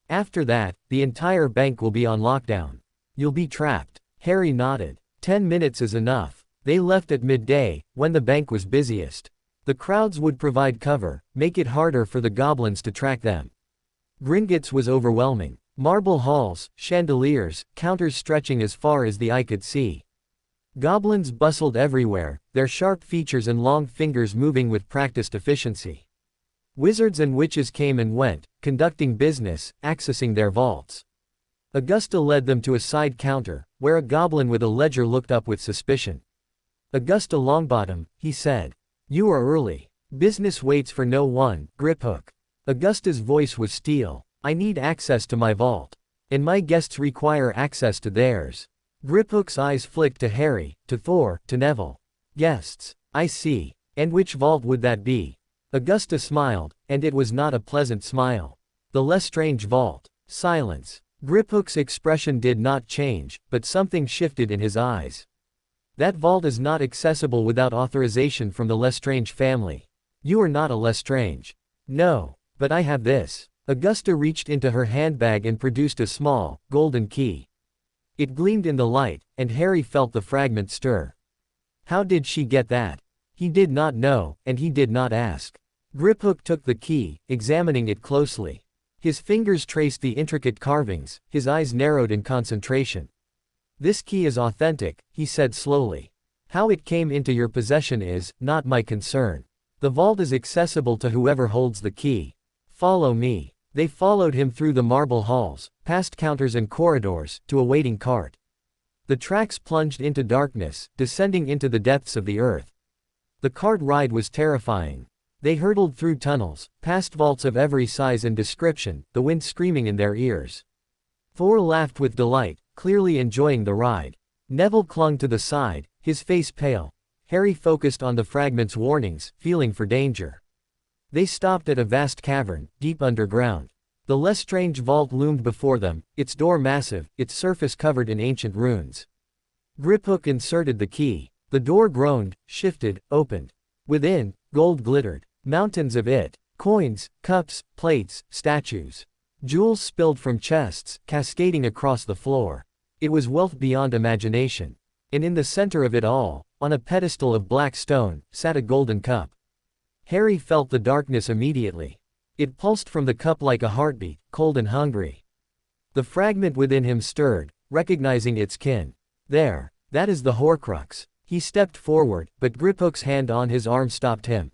After that, the entire bank will be on lockdown. You'll be trapped. Harry nodded. 10 minutes is enough. They left at midday, when the bank was busiest. The crowds would provide cover, make it harder for the goblins to track them. Gringotts was overwhelming. Marble halls, chandeliers, counters stretching as far as the eye could see. Goblins bustled everywhere, their sharp features and long fingers moving with practiced efficiency. Wizards and witches came and went, conducting business, accessing their vaults. Augusta led them to a side counter, where a goblin with a ledger looked up with suspicion. Augusta Longbottom, he said. You are early. Business waits for no one, Griphook. Augusta's voice was steel. I need access to my vault. And my guests require access to theirs. Griphook's eyes flicked to Harry, to Thor, to Neville. Guests. I see. And which vault would that be? Augusta smiled, and it was not a pleasant smile. The Lestrange vault. Silence. Griphook's expression did not change, but something shifted in his eyes. That vault is not accessible without authorization from the Lestrange family. You are not a Lestrange. No, but I have this. Augusta reached into her handbag and produced a small, golden key. It gleamed in the light, and Harry felt the fragment stir. How did she get that? He did not know, and he did not ask. Griphook took the key, examining it closely. His fingers traced the intricate carvings, his eyes narrowed in concentration. This key is authentic, he said slowly. How it came into your possession is not my concern. The vault is accessible to whoever holds the key. Follow me. They followed him through the marble halls, past counters and corridors, to a waiting cart. The tracks plunged into darkness, descending into the depths of the earth. The cart ride was terrifying. They hurtled through tunnels, past vaults of every size and description, the wind screaming in their ears. Thor laughed with delight, clearly enjoying the ride. Neville clung to the side, his face pale. Harry focused on the fragment's warnings, feeling for danger. They stopped at a vast cavern, deep underground. The Lestrange vault loomed before them, its door massive, its surface covered in ancient runes. Griphook inserted the key. The door groaned, shifted, opened. Within, gold glittered. Mountains of it. Coins, cups, plates, statues. Jewels spilled from chests, cascading across the floor. It was wealth beyond imagination. And in the center of it all, on a pedestal of black stone, sat a golden cup. Harry felt the darkness immediately. It pulsed from the cup like a heartbeat, cold and hungry. The fragment within him stirred, recognizing its kin. There, that is the Horcrux. He stepped forward, but Griphook's hand on his arm stopped him.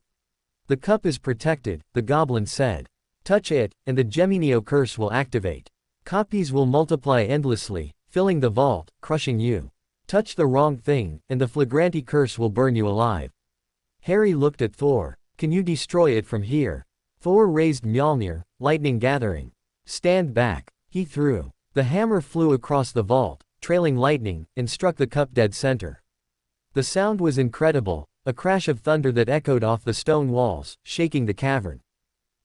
The cup is protected, the goblin said. Touch it, and the Geminio curse will activate. Copies will multiply endlessly, filling the vault, crushing you. Touch the wrong thing, and the Flagranti curse will burn you alive. Harry looked at Thor. Can you destroy it from here? Thor raised Mjolnir, lightning gathering. Stand back. He threw. The hammer flew across the vault, trailing lightning, and struck the cup dead center. The sound was incredible, a crash of thunder that echoed off the stone walls, shaking the cavern.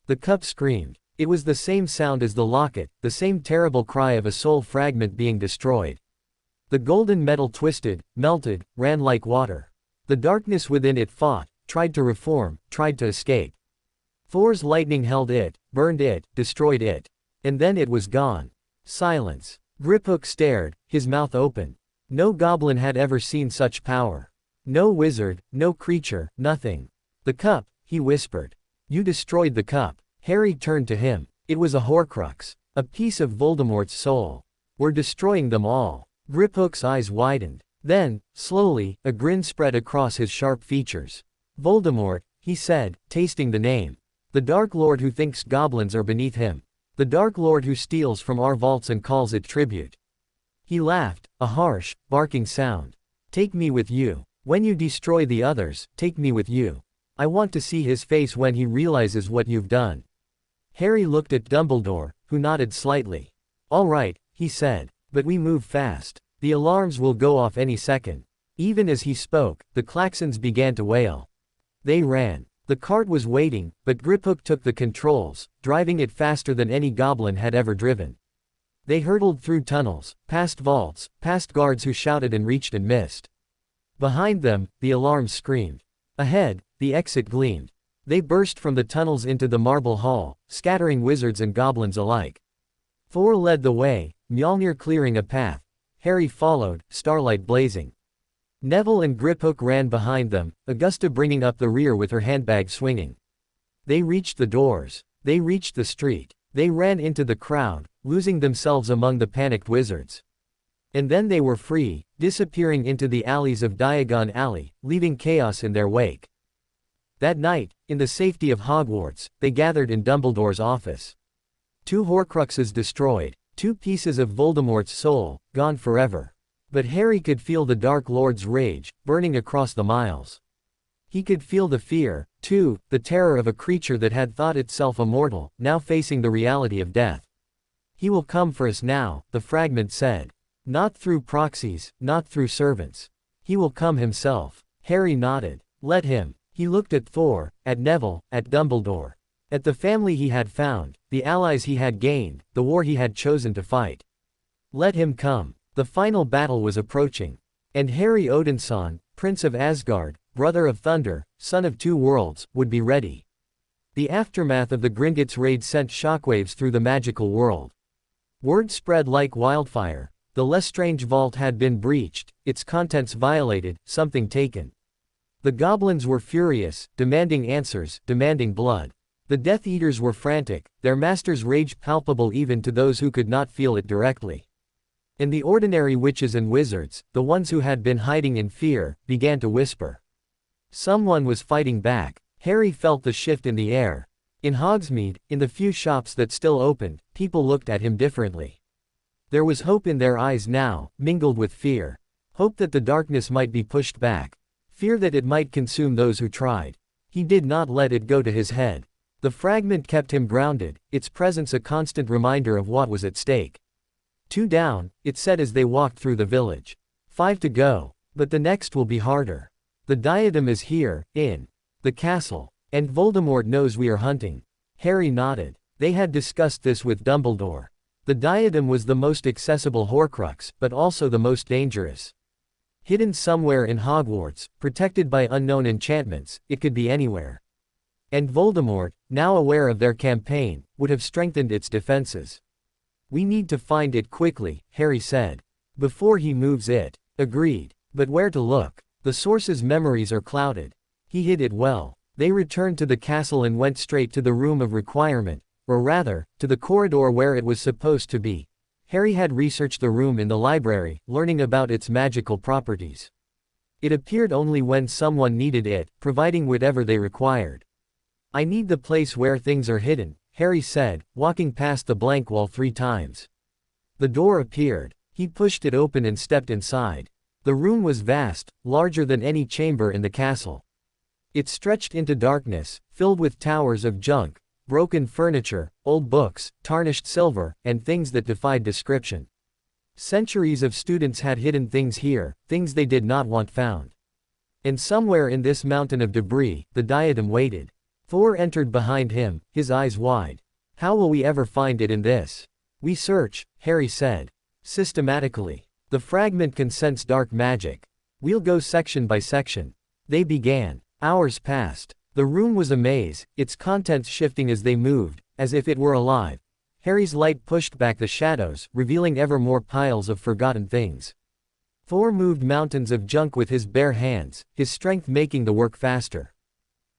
The cup screamed. It was the same sound as the locket, the same terrible cry of a soul fragment being destroyed. The golden metal twisted, melted, ran like water. The darkness within it fought, tried to reform, tried to escape. Thor's lightning held it, burned it, destroyed it. And then it was gone. Silence. Griphook stared, his mouth open. No goblin had ever seen such power. No wizard, no creature, nothing. The cup, he whispered. You destroyed the cup. Harry turned to him. It was a Horcrux. A piece of Voldemort's soul. We're destroying them all. Griphook's eyes widened. Then, slowly, a grin spread across his sharp features. Voldemort, he said, tasting the name. The Dark Lord who thinks goblins are beneath him. The Dark Lord who steals from our vaults and calls it tribute. He laughed, a harsh, barking sound. Take me with you. When you destroy the others, take me with you. I want to see his face when he realizes what you've done. Harry looked at Dumbledore, who nodded slightly. All right, he said, but we move fast. The alarms will go off any second. Even as he spoke, the klaxons began to wail. They ran. The cart was waiting, but Griphook took the controls, driving it faster than any goblin had ever driven. They hurtled through tunnels, past vaults, past guards who shouted and reached and missed. Behind them, the alarms screamed. Ahead, the exit gleamed. They burst from the tunnels into the marble hall, scattering wizards and goblins alike. Thor led the way, Mjolnir clearing a path. Harry followed, starlight blazing. Neville and Griphook ran behind them, Augusta bringing up the rear with her handbag swinging. They reached the doors. They reached the street. They ran into the crowd, losing themselves among the panicked wizards. And then they were free, disappearing into the alleys of Diagon Alley, leaving chaos in their wake. That night, in the safety of Hogwarts, they gathered in Dumbledore's office. 2 Horcruxes destroyed, 2 pieces of Voldemort's soul, gone forever. But Harry could feel the Dark Lord's rage, burning across the miles. He could feel the fear, too, the terror of a creature that had thought itself immortal, now facing the reality of death. He will come for us now, the fragment said. Not through proxies, not through servants. He will come himself. Harry nodded. Let him. He looked at Thor, at Neville, at Dumbledore. At the family he had found, the allies he had gained, the war he had chosen to fight. Let him come. The final battle was approaching. And Harry Odinson, Prince of Asgard, brother of Thunder, son of 2 worlds, would be ready. The aftermath of the Gringotts raid sent shockwaves through the magical world. Word spread like wildfire. The Lestrange vault had been breached, its contents violated, something taken. The goblins were furious, demanding answers, demanding blood. The Death Eaters were frantic, their master's rage palpable even to those who could not feel it directly. And the ordinary witches and wizards, the ones who had been hiding in fear, began to whisper. Someone was fighting back. Harry felt the shift in the air. In Hogsmeade, in the few shops that still opened, people looked at him differently. There was hope in their eyes now, mingled with fear. Hope that the darkness might be pushed back. Fear that it might consume those who tried. He did not let it go to his head. The fragment kept him grounded, its presence a constant reminder of what was at stake. 2 down, it said as they walked through the village. 5 to go. But the next will be harder. The diadem is here, in the castle. And Voldemort knows we are hunting. Harry nodded. They had discussed this with Dumbledore. The diadem was the most accessible Horcrux, but also the most dangerous. Hidden somewhere in Hogwarts, protected by unknown enchantments, it could be anywhere. And Voldemort, now aware of their campaign, would have strengthened its defenses. We need to find it quickly, Harry said. Before he moves it. Agreed. But where to look? The source's memories are clouded. He hid it well. They returned to the castle and went straight to the room of requirement. Or rather, to the corridor where it was supposed to be. Harry had researched the room in the library, learning about its magical properties. It appeared only when someone needed it, providing whatever they required. I need the place where things are hidden, Harry said, walking past the blank wall 3 times. The door appeared. He pushed it open and stepped inside. The room was vast, larger than any chamber in the castle. It stretched into darkness, filled with towers of junk, broken furniture, old books, tarnished silver, and things that defied description. Centuries of students had hidden things here, things they did not want found. And somewhere in this mountain of debris, the diadem waited. Thor entered behind him, his eyes wide. How will we ever find it in this? We search, Harry said. Systematically. The fragment can sense dark magic. We'll go section by section. They began. Hours passed. The room was a maze, its contents shifting as they moved, as if it were alive. Harry's light pushed back the shadows, revealing ever more piles of forgotten things. Thor moved mountains of junk with his bare hands, his strength making the work faster.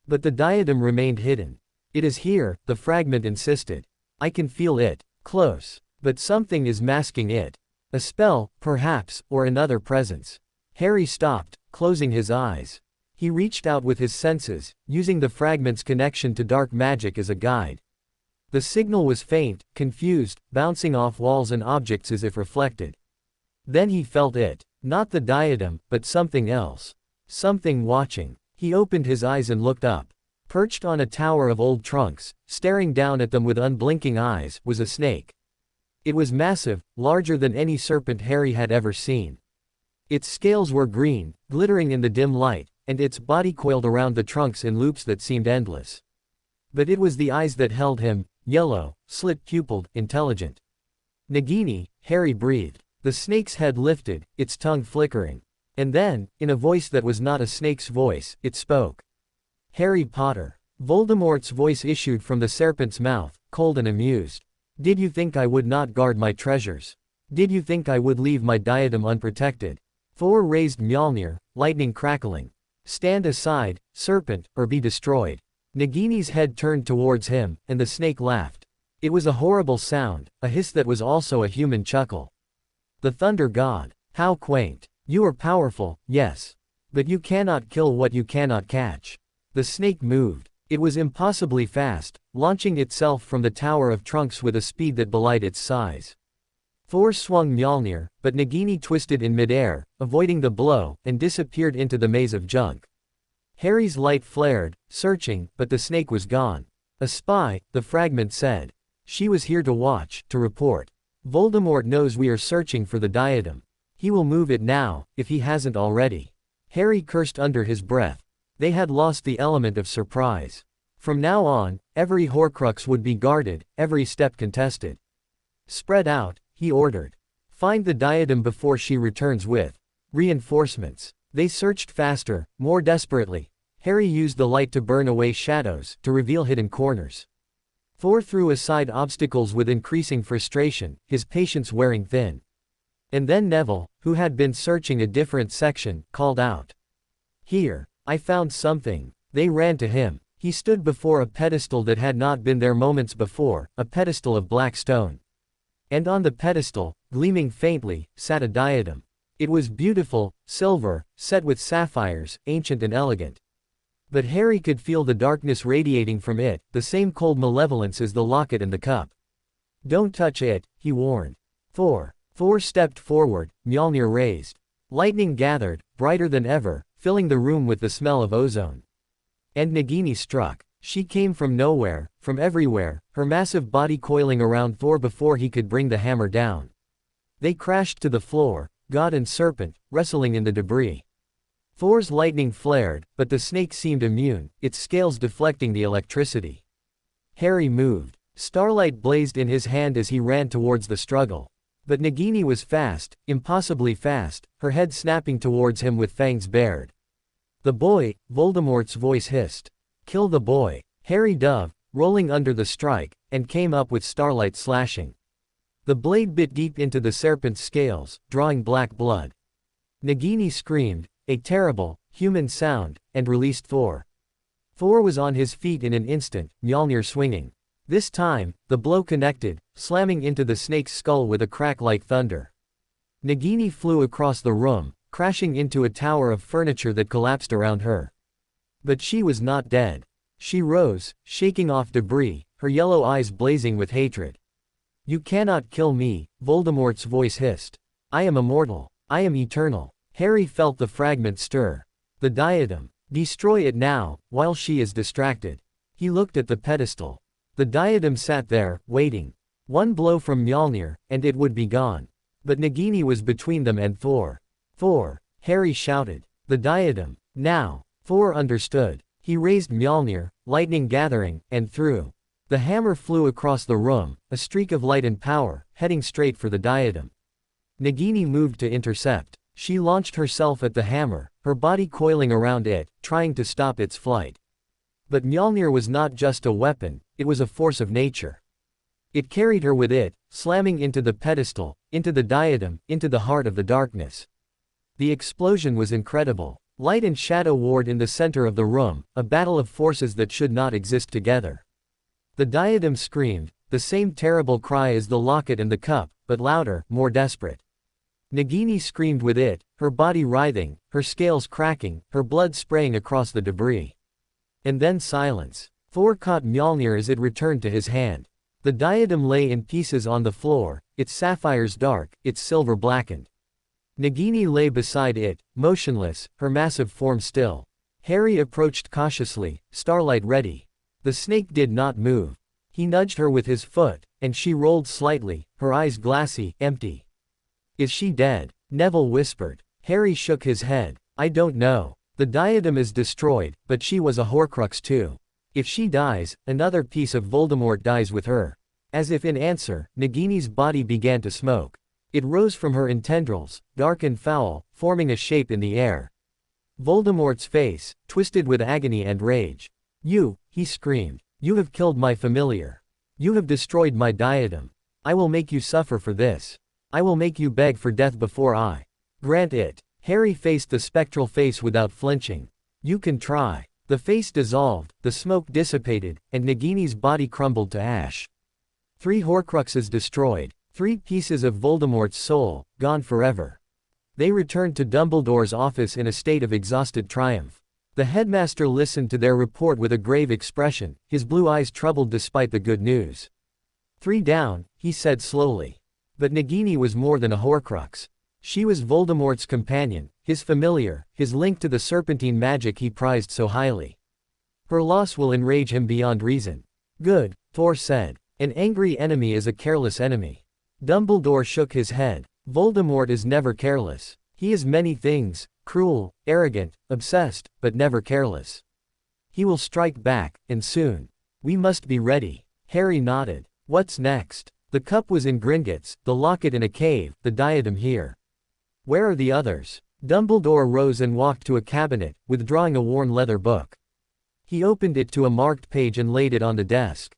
But the diadem remained hidden. It is here, the fragment insisted. I can feel it, close. But something is masking it. A spell, perhaps, or another presence. Harry stopped, closing his eyes. He reached out with his senses, using the fragment's connection to dark magic as a guide. The signal was faint, confused, bouncing off walls and objects as if reflected. Then he felt it. Not the diadem, but something else. Something watching. He opened his eyes and looked up. Perched on a tower of old trunks, staring down at them with unblinking eyes, was a snake. It was massive, larger than any serpent Harry had ever seen. Its scales were green, glittering in the dim light, and its body coiled around the trunks in loops that seemed endless. But it was the eyes that held him, yellow, slit-pupilled, intelligent. Nagini, Harry breathed. The snake's head lifted, its tongue flickering. And then, in a voice that was not a snake's voice, it spoke. Harry Potter. Voldemort's voice issued from the serpent's mouth, cold and amused. Did you think I would not guard my treasures? Did you think I would leave my diadem unprotected? Thor raised Mjolnir, lightning crackling. Stand aside, serpent, or be destroyed. Nagini's head turned towards him, and the snake laughed. It was a horrible sound, a hiss that was also a human chuckle. The Thunder God. How quaint. You are powerful, yes. But you cannot kill what you cannot catch. The snake moved. It was impossibly fast, launching itself from the Tower of Trunks with a speed that belied its size. Thor swung Mjolnir, but Nagini twisted in midair, avoiding the blow, and disappeared into the maze of junk. Harry's light flared, searching, but the snake was gone. A spy, the fragment said. She was here to watch, to report. Voldemort knows we are searching for the diadem. He will move it now, if he hasn't already. Harry cursed under his breath. They had lost the element of surprise. From now on, every Horcrux would be guarded, every step contested. Spread out, he ordered. Find the diadem before she returns with reinforcements. They searched faster, more desperately. Harry used the light to burn away shadows, to reveal hidden corners. Thor threw aside obstacles with increasing frustration, his patience wearing thin. And then Neville, who had been searching a different section, called out. Here, I found something. They ran to him. He stood before a pedestal that had not been there moments before, a pedestal of black stone. And on the pedestal, gleaming faintly, sat a diadem. It was beautiful, silver, set with sapphires, ancient and elegant. But Harry could feel the darkness radiating from it, the same cold malevolence as the locket and the cup. Don't touch it, he warned. Thor stepped forward, Mjolnir raised. Lightning gathered, brighter than ever, filling the room with the smell of ozone. And Nagini struck. She came from nowhere, from everywhere, her massive body coiling around Thor before he could bring the hammer down. They crashed to the floor, god and serpent, wrestling in the debris. Thor's lightning flared, but the snake seemed immune, its scales deflecting the electricity. Harry moved. Starlight blazed in his hand as he ran towards the struggle. But Nagini was fast, impossibly fast, her head snapping towards him with fangs bared. The boy, Voldemort's voice hissed. Kill the boy. Harry dove, rolling under the strike, and came up with Starlight slashing. The blade bit deep into the serpent's scales, drawing black blood. Nagini screamed, a terrible, human sound, and released Thor. Thor was on his feet in an instant, Mjolnir swinging. This time, the blow connected, slamming into the snake's skull with a crack like thunder. Nagini flew across the room, crashing into a tower of furniture that collapsed around her. But she was not dead. She rose, shaking off debris, her yellow eyes blazing with hatred. You cannot kill me, Voldemort's voice hissed. I am immortal. I am eternal. Harry felt the fragment stir. The diadem. Destroy it now, while she is distracted. He looked at the pedestal. The diadem sat there, waiting. One blow from Mjolnir, and it would be gone. But Nagini was between them and Thor. Thor! Harry shouted. The diadem. Now! Thor understood. He raised Mjolnir, lightning gathering, and threw. The hammer flew across the room, a streak of light and power, heading straight for the diadem. Nagini moved to intercept. She launched herself at the hammer, her body coiling around it, trying to stop its flight. But Mjolnir was not just a weapon, it was a force of nature. It carried her with it, slamming into the pedestal, into the diadem, into the heart of the darkness. The explosion was incredible. Light and shadow warred in the center of the room, a battle of forces that should not exist together. The diadem screamed, the same terrible cry as the locket and the cup, but louder, more desperate. Nagini screamed with it, her body writhing, her scales cracking, her blood spraying across the debris. And then silence. Thor caught Mjolnir as it returned to his hand. The diadem lay in pieces on the floor, its sapphires dark, its silver blackened. Nagini lay beside it, motionless, her massive form still. Harry approached cautiously, Starlight ready. The snake did not move. He nudged her with his foot, and she rolled slightly, her eyes glassy, empty. Is she dead? Neville whispered. Harry shook his head. I don't know. The diadem is destroyed, but she was a Horcrux too. If she dies, another piece of Voldemort dies with her. As if in answer, Nagini's body began to smoke. It rose from her in tendrils, dark and foul, forming a shape in the air. Voldemort's face, twisted with agony and rage. You, he screamed. You have killed my familiar. You have destroyed my diadem. I will make you suffer for this. I will make you beg for death before I grant it. Harry faced the spectral face without flinching. You can try. The face dissolved, the smoke dissipated, and Nagini's body crumbled to ash. 3 Horcruxes destroyed. 3 pieces of Voldemort's soul, gone forever. They returned to Dumbledore's office in a state of exhausted triumph. The headmaster listened to their report with a grave expression, his blue eyes troubled despite the good news. 3 down, he said slowly. But Nagini was more than a Horcrux. She was Voldemort's companion, his familiar, his link to the serpentine magic he prized so highly. Her loss will enrage him beyond reason. Good, Thor said. An angry enemy is a careless enemy. Dumbledore shook his head. Voldemort is never careless. He is many things, cruel, arrogant, obsessed, but never careless. He will strike back, and soon. We must be ready. Harry nodded. What's next? The cup was in Gringotts, the locket in a cave, the diadem here. Where are the others? Dumbledore rose and walked to a cabinet, withdrawing a worn leather book. He opened it to a marked page and laid it on the desk.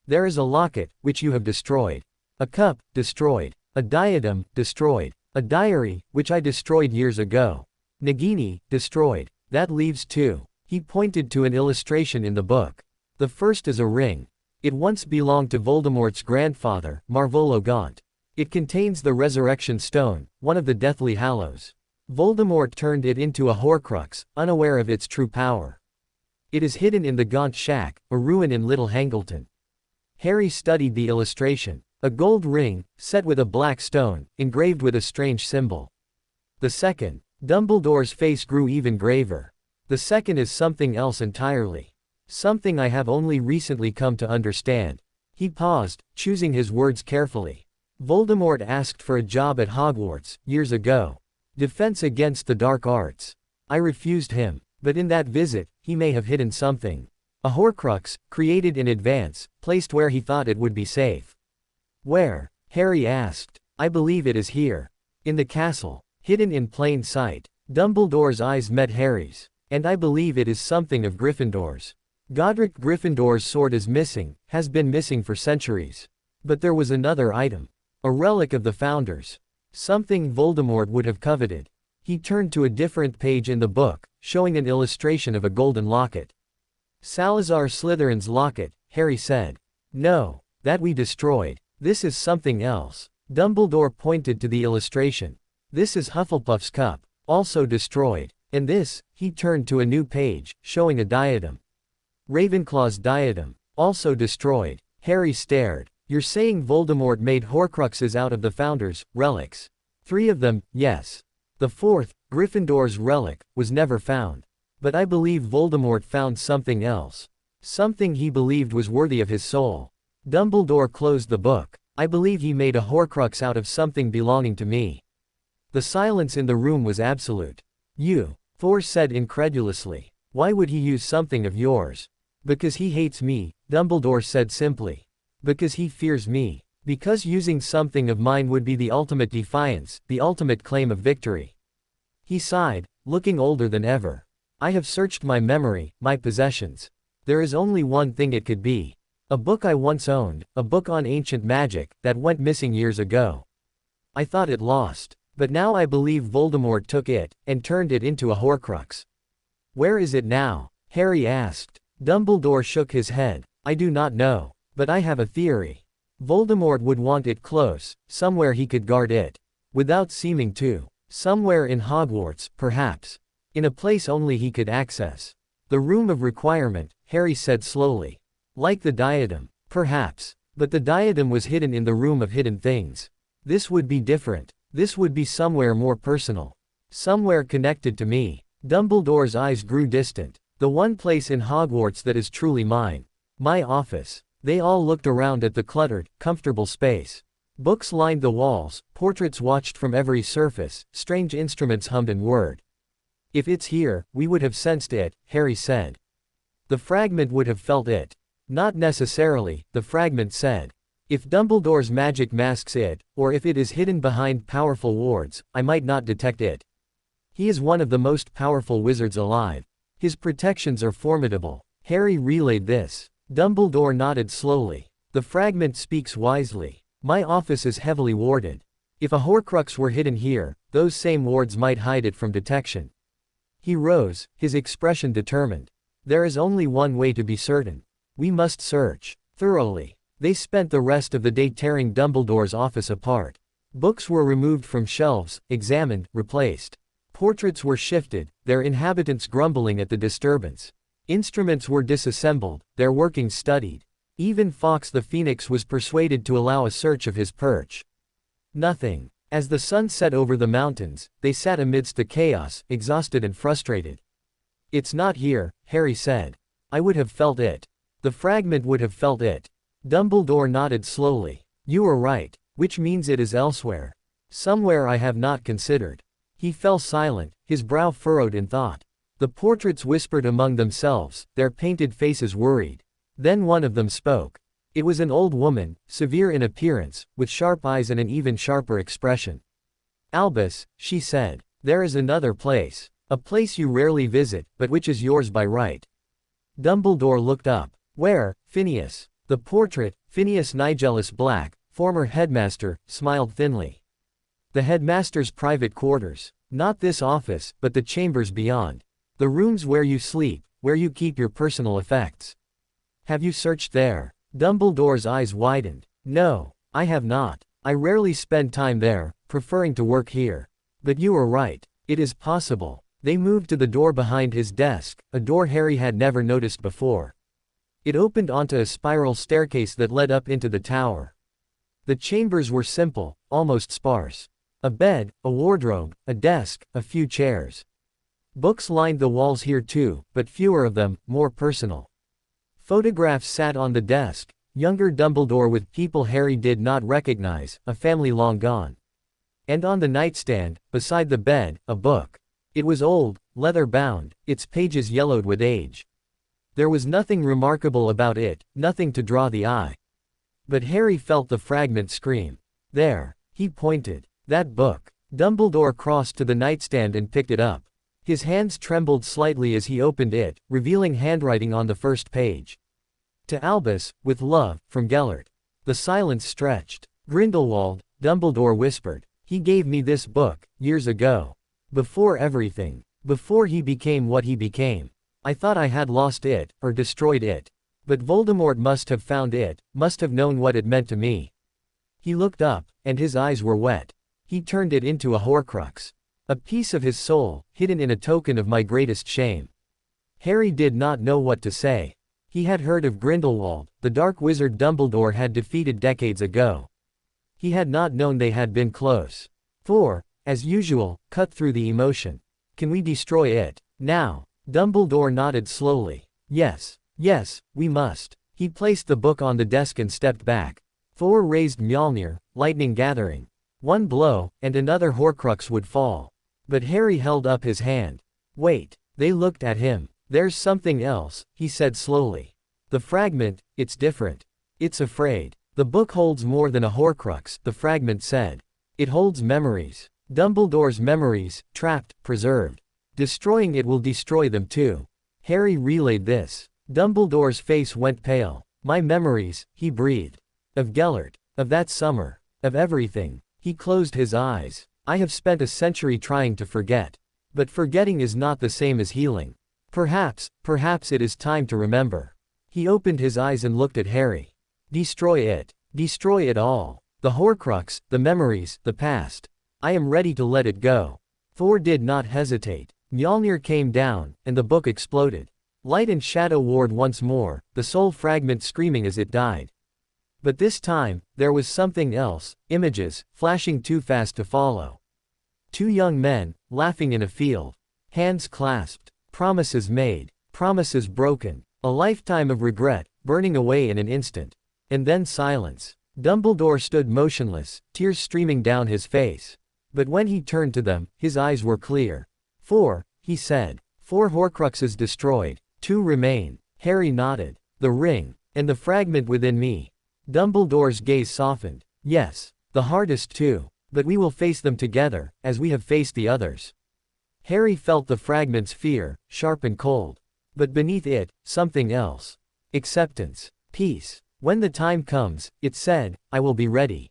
There is a locket, which you have destroyed. A cup, destroyed. A diadem, destroyed. A diary, which I destroyed years ago. Nagini, destroyed. That leaves 2. He pointed to an illustration in the book. The first is a ring. It once belonged to Voldemort's grandfather, Marvolo Gaunt. It contains the Resurrection Stone, one of the Deathly Hallows. Voldemort turned it into a Horcrux, unaware of its true power. It is hidden in the Gaunt Shack, a ruin in Little Hangleton. Harry studied the illustration. A gold ring, set with a black stone, engraved with a strange symbol. The second. Dumbledore's face grew even graver. The second is something else entirely. Something I have only recently come to understand. He paused, choosing his words carefully. Voldemort asked for a job at Hogwarts, years ago. Defense against the dark arts. I refused him, but in that visit, he may have hidden something. A Horcrux, created in advance, placed where he thought it would be safe. Where? Harry asked. I believe it is here. In the castle. Hidden in plain sight. Dumbledore's eyes met Harry's. And I believe it is something of Gryffindor's. Godric Gryffindor's sword is missing, has been missing for centuries. But there was another item. A relic of the Founders. Something Voldemort would have coveted. He turned to a different page in the book, showing an illustration of a golden locket. Salazar Slytherin's locket, Harry said. No, that we destroyed. This is something else. Dumbledore pointed to the illustration. This is Hufflepuff's cup, also destroyed. And this, he turned to a new page, showing a diadem. Ravenclaw's diadem, also destroyed. Harry stared. You're saying Voldemort made Horcruxes out of the Founders' relics? 3 of them, yes. The 4th, Gryffindor's relic, was never found. But I believe Voldemort found something else. Something he believed was worthy of his soul. Dumbledore closed the book. I believe he made a Horcrux out of something belonging to me. The silence in the room was absolute. You, Thor said incredulously. Why would he use something of yours? Because he hates me, Dumbledore said simply. Because he fears me. Because using something of mine would be the ultimate defiance, the ultimate claim of victory. He sighed, looking older than ever. I have searched my memory, my possessions. There is only one thing it could be. A book I once owned, a book on ancient magic, that went missing years ago. I thought it lost. But now I believe Voldemort took it, and turned it into a Horcrux. Where is it now? Harry asked. Dumbledore shook his head. I do not know. But I have a theory. Voldemort would want it close, somewhere he could guard it. Without seeming to. Somewhere in Hogwarts, perhaps. In a place only he could access. The room of requirement, Harry said slowly. Like the diadem. Perhaps. But the diadem was hidden in the room of hidden things. This would be different. This would be somewhere more personal. Somewhere connected to me. Dumbledore's eyes grew distant. The one place in Hogwarts that is truly mine. My office. They all looked around at the cluttered, comfortable space. Books lined the walls, portraits watched from every surface, strange instruments hummed and whirred. If it's here, we would have sensed it, Harry said. The fragment would have felt it. Not necessarily, the fragment said. If Dumbledore's magic masks it, or if it is hidden behind powerful wards, I might not detect it. He is one of the most powerful wizards alive. His protections are formidable. Harry relayed this. Dumbledore nodded slowly. The fragment speaks wisely. My office is heavily warded. If a Horcrux were hidden here, those same wards might hide it from detection. He rose, his expression determined. There is only one way to be certain. We must search thoroughly. They spent the rest of the day tearing Dumbledore's office apart. Books were removed from shelves, examined, replaced. Portraits were shifted, their inhabitants grumbling at the disturbance. Instruments were disassembled, their workings studied. Even Fawkes the Phoenix was persuaded to allow a search of his perch. Nothing. As the sun set over the mountains, they sat amidst the chaos, exhausted and frustrated. It's not here, Harry said. I would have felt it. The fragment would have felt it. Dumbledore nodded slowly. You are right, which means it is elsewhere. Somewhere I have not considered. He fell silent, his brow furrowed in thought. The portraits whispered among themselves, their painted faces worried. Then one of them spoke. It was an old woman, severe in appearance, with sharp eyes and an even sharper expression. Albus, she said, there is another place. A place you rarely visit, but which is yours by right. Dumbledore looked up. Where, Phineas? The portrait, Phineas Nigellus Black, former headmaster, smiled thinly. The headmaster's private quarters. Not this office, but the chambers beyond. The rooms where you sleep, where you keep your personal effects. Have you searched there? Dumbledore's eyes widened. No, I have not. I rarely spend time there, preferring to work here. But you are right. It is possible. They moved to the door behind his desk, a door Harry had never noticed before. It opened onto a spiral staircase that led up into the tower. The chambers were simple, almost sparse. A bed, a wardrobe, a desk, a few chairs. Books lined the walls here too, but fewer of them, more personal. Photographs sat on the desk, younger Dumbledore with people Harry did not recognize, a family long gone. And on the nightstand, beside the bed, a book. It was old, leather-bound, its pages yellowed with age. There was nothing remarkable about it, nothing to draw the eye. But Harry felt the fragment scream. There. He pointed. That book. Dumbledore crossed to the nightstand and picked it up. His hands trembled slightly as he opened it, revealing handwriting on the first page. To Albus, with love, from Gellert. The silence stretched. Grindelwald, Dumbledore whispered. He gave me this book, years ago. Before everything. Before he became what he became. I thought I had lost it, or destroyed it. But Voldemort must have found it, must have known what it meant to me. He looked up, and his eyes were wet. He turned it into a Horcrux. A piece of his soul, hidden in a token of my greatest shame. Harry did not know what to say. He had heard of Grindelwald, the dark wizard Dumbledore had defeated decades ago. He had not known they had been close. Thor, as usual, cut through the emotion. Can we destroy it? Now? Dumbledore nodded slowly. Yes, we must. He placed the book on the desk and stepped back. Thor raised Mjolnir, lightning gathering. One blow, and another Horcrux would fall. But Harry held up his hand. Wait. They looked at him. There's something else, he said slowly. The fragment, it's different. It's afraid. The book holds more than a Horcrux, the fragment said. It holds memories. Dumbledore's memories, trapped, preserved. Destroying it will destroy them too. Harry relayed this. Dumbledore's face went pale. My memories, he breathed. Of Gellert. Of that summer. Of everything. He closed his eyes. I have spent a century trying to forget. But forgetting is not the same as healing. Perhaps it is time to remember. He opened his eyes and looked at Harry. Destroy it. Destroy it all. The Horcrux, the memories, the past. I am ready to let it go. Thor did not hesitate. Mjolnir came down, and the book exploded. Light and shadow warred once more, the soul fragment screaming as it died. But this time, there was something else, images, flashing too fast to follow. Two young men, laughing in a field. Hands clasped. Promises made. Promises broken. A lifetime of regret, burning away in an instant. And then silence. Dumbledore stood motionless, tears streaming down his face. But when he turned to them, his eyes were clear. Thor, he said. 4 Horcruxes destroyed. 2 remain. Harry nodded. The ring. And the fragment within me. Dumbledore's gaze softened. Yes. The hardest too. But we will face them together, as we have faced the others. Harry felt the fragment's fear, sharp and cold. But beneath it, something else. Acceptance. Peace. When the time comes, it said, I will be ready.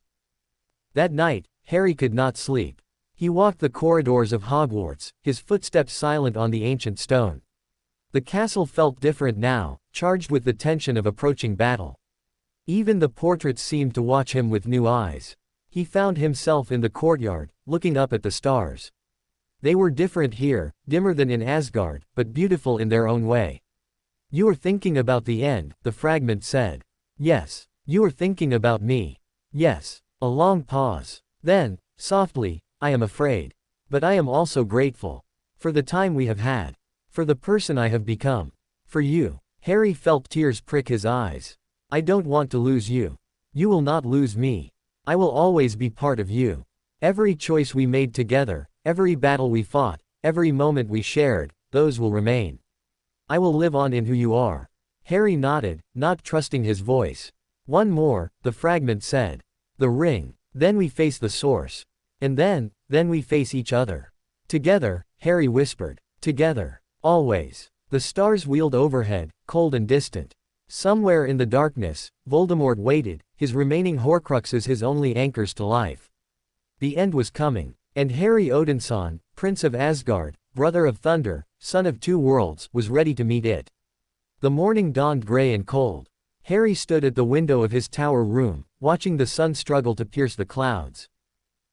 That night, Harry could not sleep. He walked the corridors of Hogwarts, his footsteps silent on the ancient stone. The castle felt different now, charged with the tension of approaching battle. Even the portraits seemed to watch him with new eyes. He found himself in the courtyard, looking up at the stars. They were different here, dimmer than in Asgard, but beautiful in their own way. You are thinking about the end, the fragment said. Yes. You are thinking about me. Yes. A long pause. Then, softly, I am afraid. But I am also grateful. For the time we have had. For the person I have become. For you. Harry felt tears prick his eyes. I don't want to lose you. You will not lose me. I will always be part of you. Every choice we made together, every battle we fought, every moment we shared, those will remain. I will live on in who you are. Harry nodded, not trusting his voice. One more, the fragment said. The ring. Then we face the source. And then we face each other. Together, Harry whispered. Together. Always. The stars wheeled overhead, cold and distant. Somewhere in the darkness, Voldemort waited, his remaining Horcruxes his only anchors to life. The end was coming. And Harry Odinson, Prince of Asgard, brother of Thunder, son of 2 worlds, was ready to meet it. The morning dawned gray and cold. Harry stood at the window of his tower room, watching the sun struggle to pierce the clouds.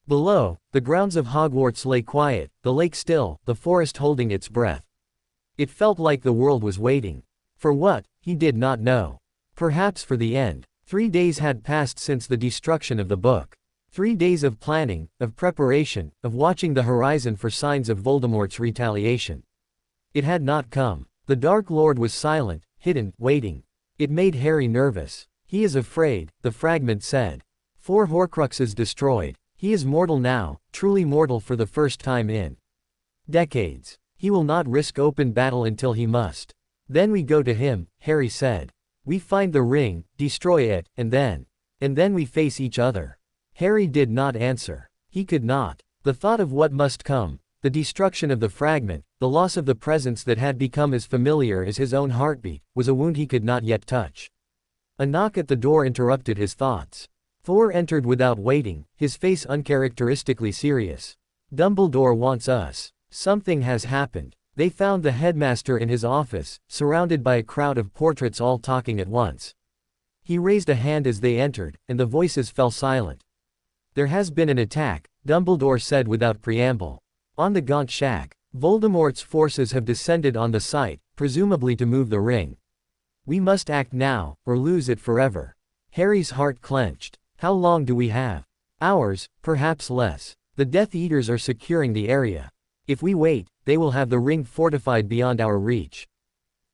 Below, the grounds of Hogwarts lay quiet, the lake still, the forest holding its breath. It felt like the world was waiting. For what, he did not know. Perhaps for the end. 3 days had passed since the destruction of the book. 3 days of planning, of preparation, of watching the horizon for signs of Voldemort's retaliation. It had not come. The Dark Lord was silent, hidden, waiting. It made Harry nervous. He is afraid, the fragment said. 4 Horcruxes destroyed. He is mortal now, truly mortal for the first time in decades. He will not risk open battle until he must. Then we go to him, Harry said. We find the ring, destroy it, and then we face each other. Harry did not answer. He could not. The thought of what must come, the destruction of the fragment, the loss of the presence that had become as familiar as his own heartbeat, was a wound he could not yet touch. A knock at the door interrupted his thoughts. Thor entered without waiting, his face uncharacteristically serious. Dumbledore wants us. Something has happened. They found the headmaster in his office, surrounded by a crowd of portraits all talking at once. He raised a hand as they entered, and the voices fell silent. There has been an attack, Dumbledore said without preamble. On the Gaunt Shack. Voldemort's forces have descended on the site, presumably to move the ring. We must act now, or lose it forever. Harry's heart clenched. How long do we have? Hours, perhaps less. The Death Eaters are securing the area. If we wait, they will have the ring fortified beyond our reach.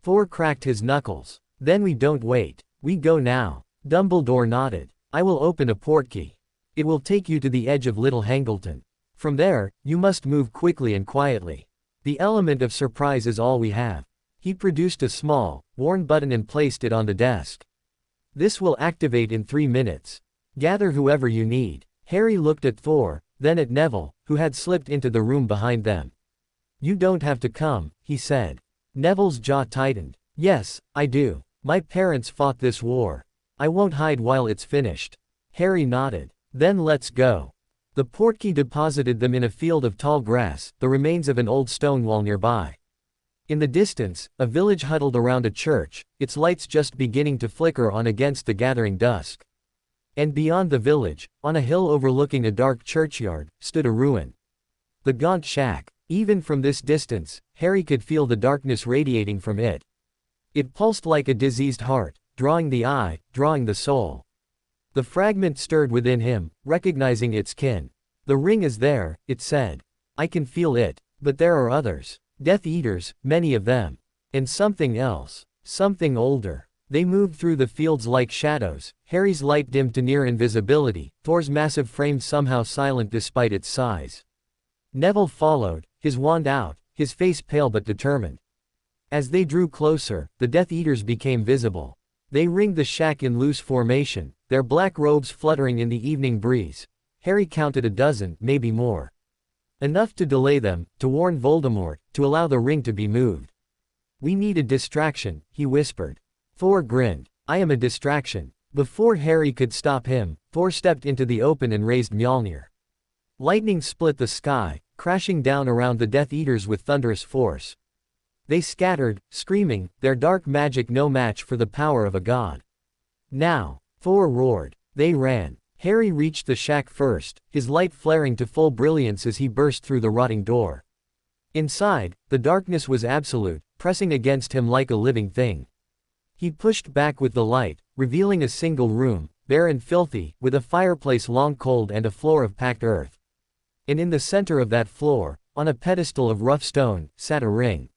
Thor cracked his knuckles. Then we don't wait. We go now. Dumbledore nodded. I will open a portkey. It will take you to the edge of Little Hangleton. From there, you must move quickly and quietly. The element of surprise is all we have. He produced a small, worn button and placed it on the desk. This will activate in 3 minutes. Gather whoever you need. Harry looked at Thor, then at Neville, who had slipped into the room behind them. You don't have to come, he said. Neville's jaw tightened. Yes, I do. My parents fought this war. I won't hide while it's finished. Harry nodded. Then let's go. The portkey deposited them in a field of tall grass, the remains of an old stone wall nearby. In the distance, a village huddled around a church, its lights just beginning to flicker on against the gathering dusk. And beyond the village, on a hill overlooking a dark churchyard, stood a ruin. The Gaunt Shack. Even from this distance, Harry could feel the darkness radiating from it. It pulsed like a diseased heart, drawing the eye, drawing the soul. The fragment stirred within him, recognizing its kin. The ring is there, it said. I can feel it, but there are others. Death Eaters, many of them. And something else. Something older. They moved through the fields like shadows, Harry's light dimmed to near invisibility, Thor's massive frame somehow silent despite its size. Neville followed, his wand out, his face pale but determined. As they drew closer, the Death Eaters became visible. They ringed the shack in loose formation, their black robes fluttering in the evening breeze. Harry counted a dozen, maybe more. Enough to delay them, to warn Voldemort, to allow the ring to be moved. "We need a distraction," he whispered. Thor grinned. "I am a distraction." Before Harry could stop him, Thor stepped into the open and raised Mjolnir. Lightning split the sky, crashing down around the Death Eaters with thunderous force. They scattered, screaming, their dark magic no match for the power of a god. "Now!" Thor roared. They ran. Harry reached the shack first, his light flaring to full brilliance as he burst through the rotting door. Inside, the darkness was absolute, pressing against him like a living thing. He pushed back with the light, revealing a single room, bare and filthy, with a fireplace long cold and a floor of packed earth. And in the center of that floor, on a pedestal of rough stone, sat a ring.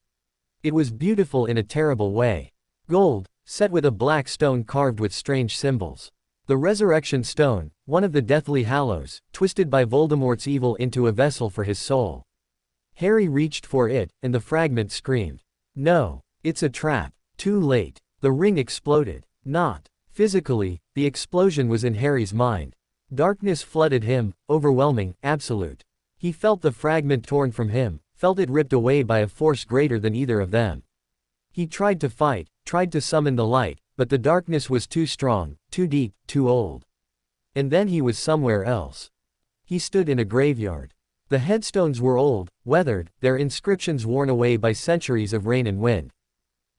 It was beautiful in a terrible way. Gold, set with a black stone carved with strange symbols. The Resurrection Stone, one of the Deathly Hallows, twisted by Voldemort's evil into a vessel for his soul. Harry reached for it, and the fragment screamed. "No! It's a trap!" Too late. The ring exploded. Not physically, the explosion was in Harry's mind. Darkness flooded him, overwhelming, absolute. He felt the fragment torn from him, felt it ripped away by a force greater than either of them. He tried to fight, tried to summon the light, but the darkness was too strong, too deep, too old. And then he was somewhere else. He stood in a graveyard. The headstones were old, weathered, their inscriptions worn away by centuries of rain and wind.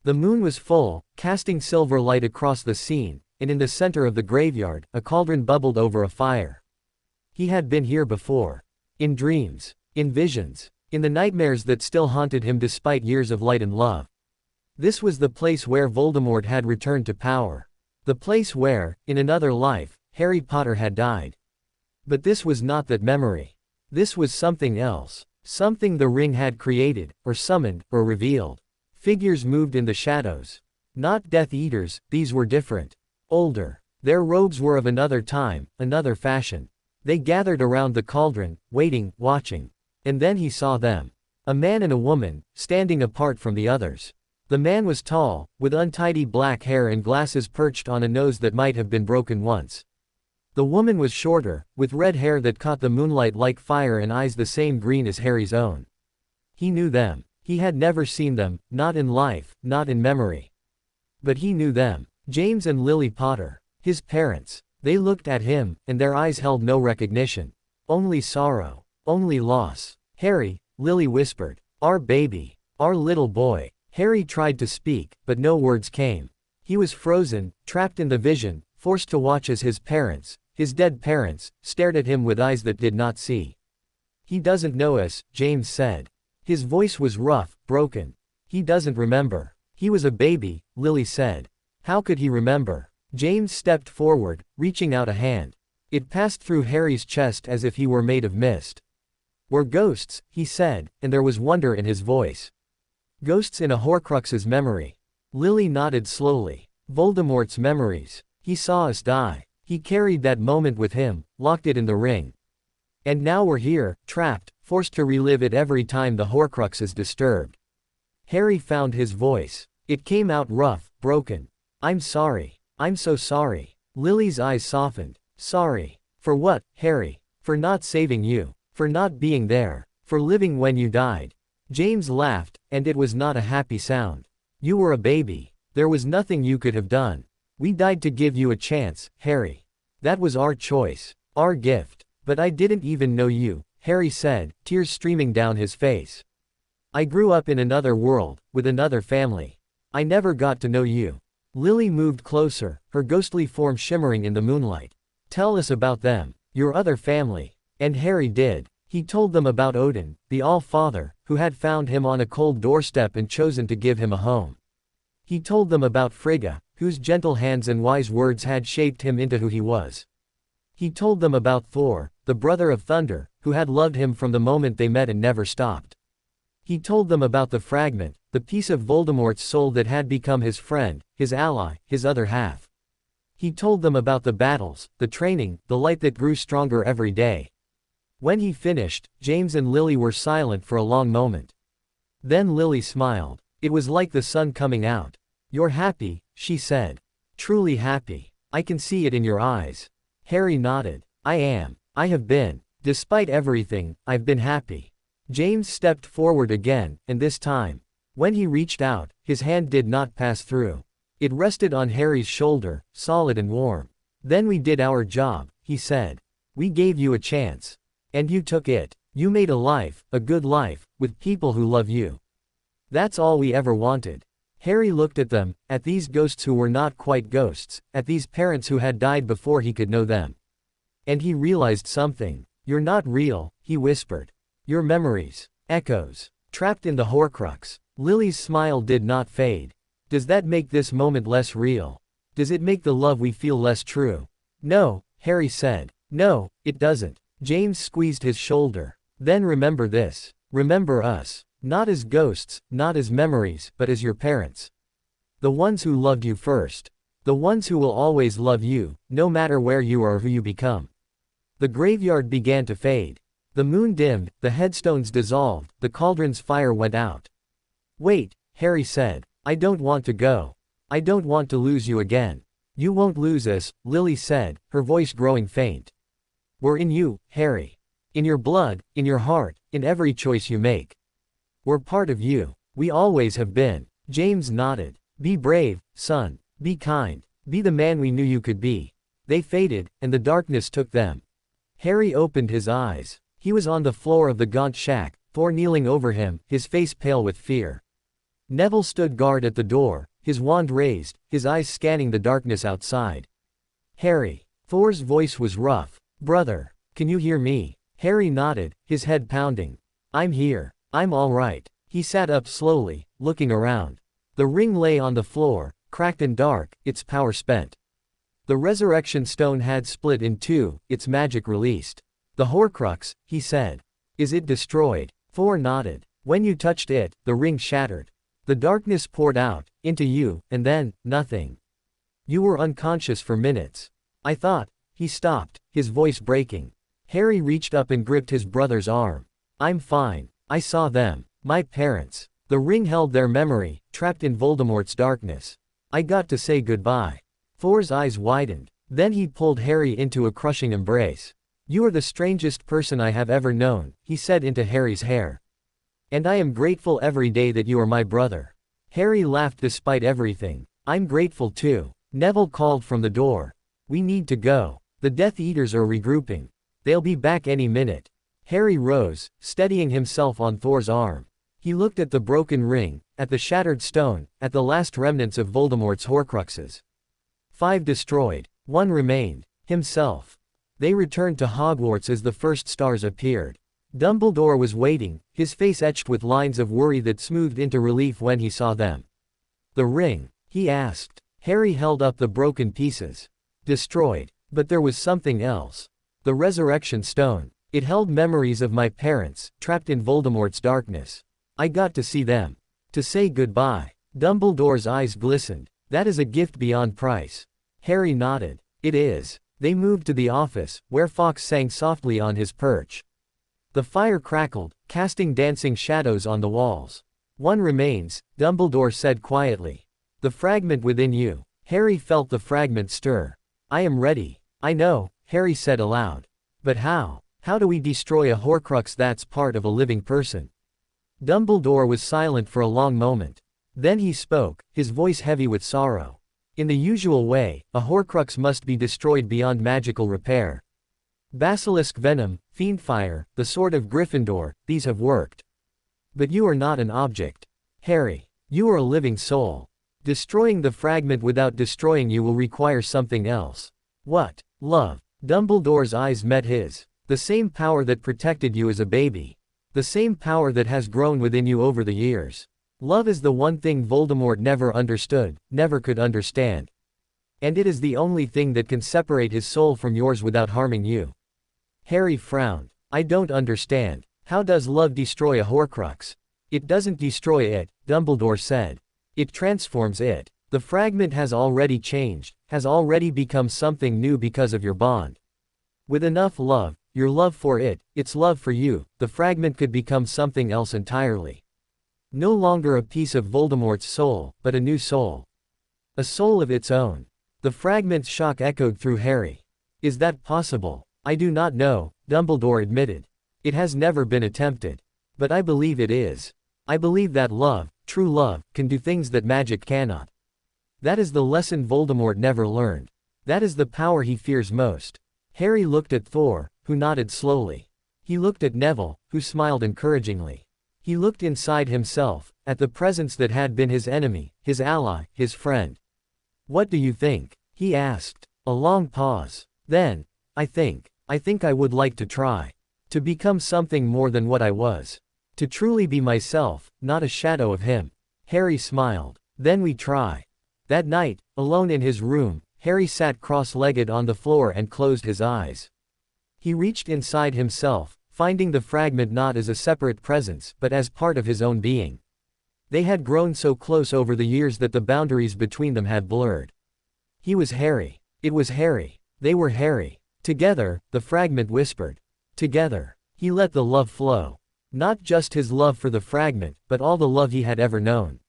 The moon was full, casting silver light across the scene, and in the center of the graveyard, a cauldron bubbled over a fire. He had been here before. In dreams. In visions. In the nightmares that still haunted him despite years of light and love. This was the place where Voldemort had returned to power. The place where, in another life, Harry Potter had died. But this was not that memory. This was something else. Something the ring had created, or summoned, or revealed. Figures moved in the shadows. Not Death Eaters, these were different. Older. Their robes were of another time, another fashion. They gathered around the cauldron, waiting, watching. And then he saw them. A man and a woman, standing apart from the others. The man was tall, with untidy black hair and glasses perched on a nose that might have been broken once. The woman was shorter, with red hair that caught the moonlight like fire and eyes the same green as Harry's own. He knew them. He had never seen them, not in life, not in memory. But he knew them. James and Lily Potter. His parents. They looked at him, and their eyes held no recognition. Only sorrow. Only loss. "Harry," Lily whispered. "Our baby. Our little boy." Harry tried to speak, but no words came. He was frozen, trapped in the vision, forced to watch as his parents, his dead parents, stared at him with eyes that did not see. "He doesn't know us," James said. His voice was rough, broken. "He doesn't remember. He was a baby," Lily said. "How could he remember?" James stepped forward, reaching out a hand. It passed through Harry's chest as if he were made of mist. "We're ghosts," he said, and there was wonder in his voice. "Ghosts in a Horcrux's memory." Lily nodded slowly. "Voldemort's memories. He saw us die. He carried that moment with him, locked it in the ring. And now we're here, trapped, forced to relive it every time the Horcrux is disturbed." Harry found his voice. It came out rough, broken. "I'm sorry. I'm so sorry." Lily's eyes softened. "Sorry. For what, Harry? For not saving you. For not being there. For living when you died." James laughed, and it was not a happy sound. "You were a baby. There was nothing you could have done. We died to give you a chance, Harry. That was our choice. Our gift. But I didn't even know you," Harry said, tears streaming down his face. "I grew up in another world, with another family. I never got to know you." Lily moved closer, her ghostly form shimmering in the moonlight. "Tell us about them. Your other family." And Harry did. He told them about Odin, the Allfather, who had found him on a cold doorstep and chosen to give him a home. He told them about Frigga, whose gentle hands and wise words had shaped him into who he was. He told them about Thor, the brother of Thunder, who had loved him from the moment they met and never stopped. He told them about the fragment, the piece of Voldemort's soul that had become his friend, his ally, his other half. He told them about the battles, the training, the light that grew stronger every day. When he finished, James and Lily were silent for a long moment. Then Lily smiled. It was like the sun coming out. You're happy, she said. Truly happy. I can see it in your eyes. Harry nodded. I am. I have been. Despite everything, I've been happy. James stepped forward again, and this time, when he reached out, his hand did not pass through. It rested on Harry's shoulder, solid and warm. Then we did our job, he said. We gave you a chance. And you took it. You made a life, a good life, with people who love you. That's all we ever wanted. Harry looked at them, at these ghosts who were not quite ghosts, at these parents who had died before he could know them. And he realized something. You're not real, he whispered. Your memories. Echoes. Trapped in the Horcrux. Lily's smile did not fade. Does that make this moment less real? Does it make the love we feel less true? No, Harry said. No, it doesn't. James squeezed his shoulder. Then remember this. Remember us. Not as ghosts, not as memories, but as your parents. The ones who loved you first. The ones who will always love you, no matter where you are or who you become. The graveyard began to fade. The moon dimmed, the headstones dissolved, the cauldron's fire went out. Wait, Harry said. I don't want to go. I don't want to lose you again. You won't lose us, Lily said, her voice growing faint. We're in you, Harry. In your blood, in your heart, in every choice you make. We're part of you. We always have been. James nodded. Be brave, son. Be kind. Be the man we knew you could be. They faded, and the darkness took them. Harry opened his eyes. He was on the floor of the Gaunt Shack, Thor kneeling over him, his face pale with fear. Neville stood guard at the door, his wand raised, his eyes scanning the darkness outside. Harry. Thor's voice was rough. Brother. Can you hear me? Harry nodded, his head pounding. I'm here. I'm all right. He sat up slowly, looking around. The ring lay on the floor, cracked and dark, its power spent. The resurrection stone had split in two, its magic released. The Horcrux, he said. Is it destroyed? Thor nodded. When you touched it, the ring shattered. The darkness poured out, into you, and then, nothing. You were unconscious for minutes. I thought. He stopped, his voice breaking. Harry reached up and gripped his brother's arm. I'm fine. I saw them. My parents. The ring held their memory, trapped in Voldemort's darkness. I got to say goodbye. Thor's eyes widened. Then he pulled Harry into a crushing embrace. You are the strangest person I have ever known, he said into Harry's hair. And I am grateful every day that you are my brother. Harry laughed despite everything. I'm grateful too. Neville called from the door. We need to go. The Death Eaters are regrouping. They'll be back any minute. Harry rose, steadying himself on Thor's arm. He looked at the broken ring, at the shattered stone, at the last remnants of Voldemort's Horcruxes. 5 destroyed. 1 remained. Himself. They returned to Hogwarts as the first stars appeared. Dumbledore was waiting, his face etched with lines of worry that smoothed into relief when he saw them. The ring? He asked. Harry held up the broken pieces. Destroyed. But there was something else. The resurrection stone. It held memories of my parents, trapped in Voldemort's darkness. I got to see them. To say goodbye. Dumbledore's eyes glistened. That is a gift beyond price. Harry nodded. It is. They moved to the office, where Fawkes sang softly on his perch. The fire crackled, casting dancing shadows on the walls. 1 remains, Dumbledore said quietly. The fragment within you. Harry felt the fragment stir. I am ready. I know, Harry said aloud. But how? How do we destroy a Horcrux that's part of a living person? Dumbledore was silent for a long moment. Then he spoke, his voice heavy with sorrow. In the usual way, a Horcrux must be destroyed beyond magical repair. Basilisk venom, fiendfire, the sword of Gryffindor, these have worked. But you are not an object. Harry. You are a living soul. Destroying the fragment without destroying you will require something else. What? Love. Dumbledore's eyes met his. The same power that protected you as a baby. The same power that has grown within you over the years. Love is the one thing Voldemort never understood, never could understand. And it is the only thing that can separate his soul from yours without harming you. Harry frowned. I don't understand. How does love destroy a Horcrux? It doesn't destroy it, Dumbledore said. It transforms it. The fragment has already changed, has already become something new because of your bond. With enough love, your love for it, its love for you, the fragment could become something else entirely. No longer a piece of Voldemort's soul, but a new soul. A soul of its own. The fragment's shock echoed through Harry. Is that possible? I do not know, Dumbledore admitted. It has never been attempted. But I believe it is. I believe that love, true love, can do things that magic cannot. That is the lesson Voldemort never learned. That is the power he fears most. Harry looked at Thor, who nodded slowly. He looked at Neville, who smiled encouragingly. He looked inside himself, at the presence that had been his enemy, his ally, his friend. What do you think? He asked. A long pause. Then, I think I would like to try. To become something more than what I was. To truly be myself, not a shadow of him. Harry smiled. Then we try. That night, alone in his room, Harry sat cross-legged on the floor and closed his eyes. He reached inside himself, finding the fragment not as a separate presence but as part of his own being. They had grown so close over the years that the boundaries between them had blurred. He was Harry. It was Harry. They were Harry. Together, the fragment whispered. Together. He let the love flow. Not just his love for the fragment, but all the love he had ever known.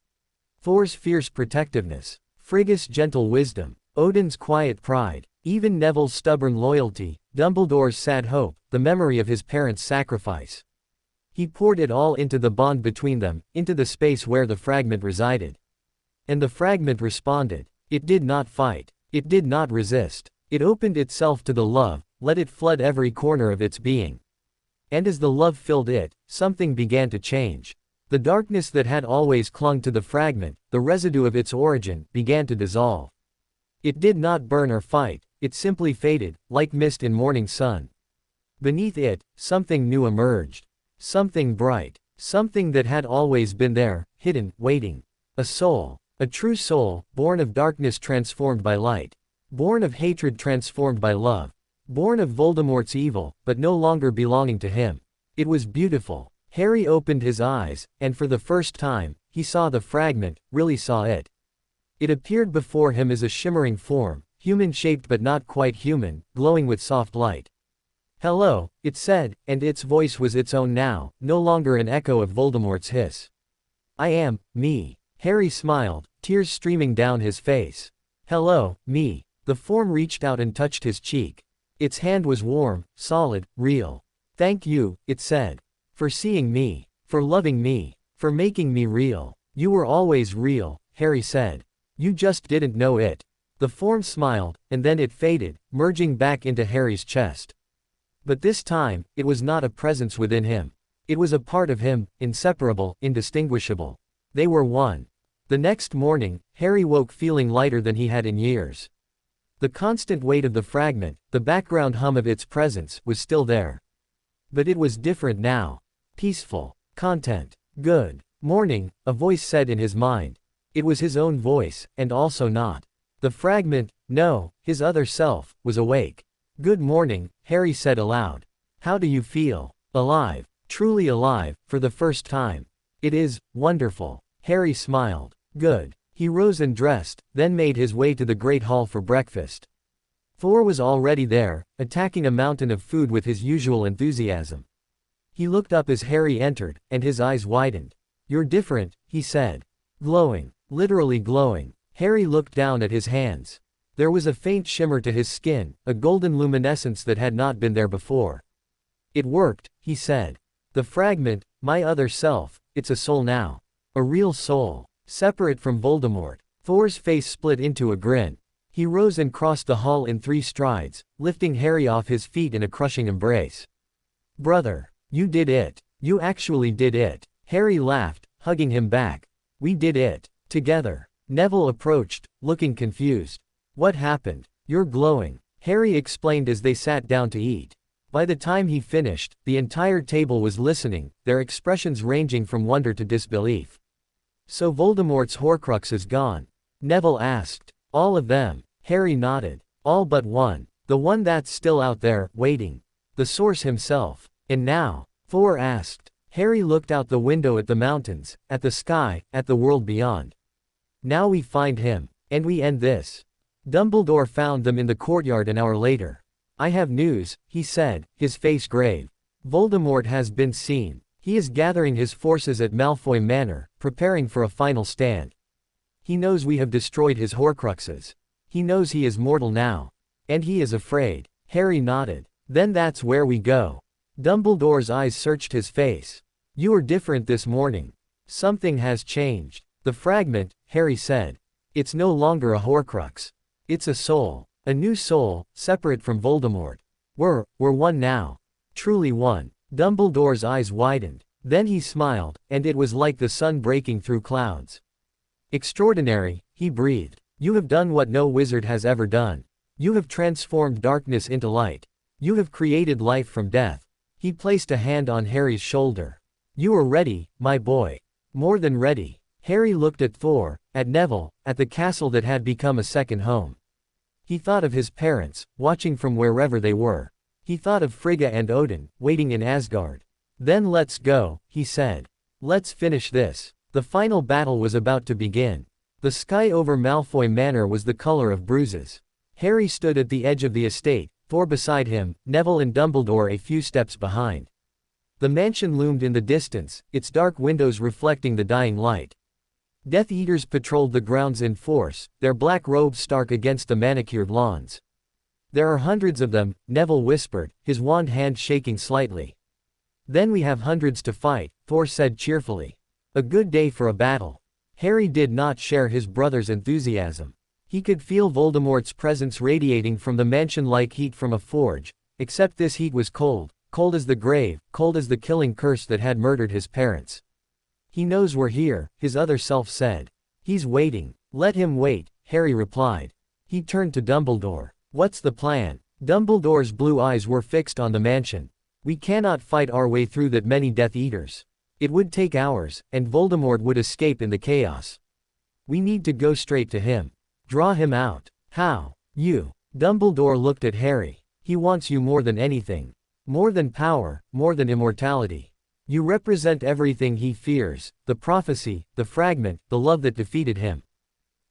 Thor's fierce protectiveness. Frigga's gentle wisdom. Odin's quiet pride. Even Neville's stubborn loyalty. Dumbledore's sad hope, the memory of his parents' sacrifice. He poured it all into the bond between them, into the space where the fragment resided. And the fragment responded. It did not fight. It did not resist. It opened itself to the love, let it flood every corner of its being. And as the love filled it, something began to change. The darkness that had always clung to the fragment, the residue of its origin, began to dissolve. It did not burn or fight, it simply faded, like mist in morning sun. Beneath it, something new emerged. Something bright. Something that had always been there, hidden, waiting. A soul. A true soul, born of darkness transformed by light. Born of hatred transformed by love. Born of Voldemort's evil, but no longer belonging to him. It was beautiful. Harry opened his eyes, and for the first time, he saw the fragment, really saw it. It appeared before him as a shimmering form, human-shaped but not quite human, glowing with soft light. Hello, it said, and its voice was its own now, no longer an echo of Voldemort's hiss. I am, me. Harry smiled, tears streaming down his face. Hello, me. The form reached out and touched his cheek. Its hand was warm, solid, real. Thank you, it said. For seeing me. For loving me. For making me real. You were always real, Harry said. You just didn't know it. The form smiled, and then it faded, merging back into Harry's chest. But this time, it was not a presence within him. It was a part of him, inseparable, indistinguishable. They were one. The next morning, Harry woke feeling lighter than he had in years. The constant weight of the fragment, the background hum of its presence, was still there. But it was different now. Peaceful. Content. Good morning, a voice said in his mind. It was his own voice, and also not. The fragment, no, his other self, was awake. Good morning, Harry said aloud. How do you feel? Alive. Truly alive, for the first time. It is wonderful. Harry smiled. Good. He rose and dressed, then made his way to the great hall for breakfast. Thor was already there, attacking a mountain of food with his usual enthusiasm. He looked up as Harry entered, and his eyes widened. You're different, he said. Glowing. Literally glowing. Harry looked down at his hands. There was a faint shimmer to his skin, a golden luminescence that had not been there before. It worked, he said. The fragment, my other self, it's a soul now. A real soul. Separate from Voldemort. Thor's face split into a grin. He rose and crossed the hall in 3 strides, lifting Harry off his feet in a crushing embrace. Brother. You did it. You actually did it. Harry laughed, hugging him back. We did it. Together. Neville approached, looking confused. What happened? You're glowing. Harry explained as they sat down to eat. By the time he finished, the entire table was listening, their expressions ranging from wonder to disbelief. So Voldemort's Horcrux is gone? Neville asked. All of them. Harry nodded. All but one. The one that's still out there, waiting. The source himself. And now? Thor asked. Harry looked out the window at the mountains, at the sky, at the world beyond. Now we find him. And we end this. Dumbledore found them in the courtyard an hour later. I have news, he said, his face grave. Voldemort has been seen. He is gathering his forces at Malfoy Manor, preparing for a final stand. He knows we have destroyed his Horcruxes. He knows he is mortal now. And he is afraid. Harry nodded. Then that's where we go. Dumbledore's eyes searched his face. You are different this morning. Something has changed. The fragment, Harry said. It's no longer a Horcrux. It's a soul. A new soul, separate from Voldemort. We're one now. Truly one. Dumbledore's eyes widened. Then he smiled, and it was like the sun breaking through clouds. Extraordinary, he breathed. You have done what no wizard has ever done. You have transformed darkness into light. You have created life from death. He placed a hand on Harry's shoulder. You are ready, my boy. More than ready. Harry looked at Thor, at Neville, at the castle that had become a second home. He thought of his parents, watching from wherever they were. He thought of Frigga and Odin, waiting in Asgard. Then let's go, he said. Let's finish this. The final battle was about to begin. The sky over Malfoy Manor was the color of bruises. Harry stood at the edge of the estate, Thor beside him, Neville and Dumbledore a few steps behind. The mansion loomed in the distance, its dark windows reflecting the dying light. Death Eaters patrolled the grounds in force, their black robes stark against the manicured lawns. There are hundreds of them, Neville whispered, his wand hand shaking slightly. Then we have hundreds to fight, Thor said cheerfully. A good day for a battle. Harry did not share his brother's enthusiasm. He could feel Voldemort's presence radiating from the mansion like heat from a forge, except this heat was cold, cold as the grave, cold as the killing curse that had murdered his parents. He knows we're here, his other self said. He's waiting. Let him wait, Harry replied. He turned to Dumbledore. What's the plan? Dumbledore's blue eyes were fixed on the mansion. We cannot fight our way through that many Death Eaters. It would take hours, and Voldemort would escape in the chaos. We need to go straight to him. Draw him out. How? You. Dumbledore looked at Harry. He wants you more than anything. More than power, more than immortality. You represent everything he fears, the prophecy, the fragment, the love that defeated him.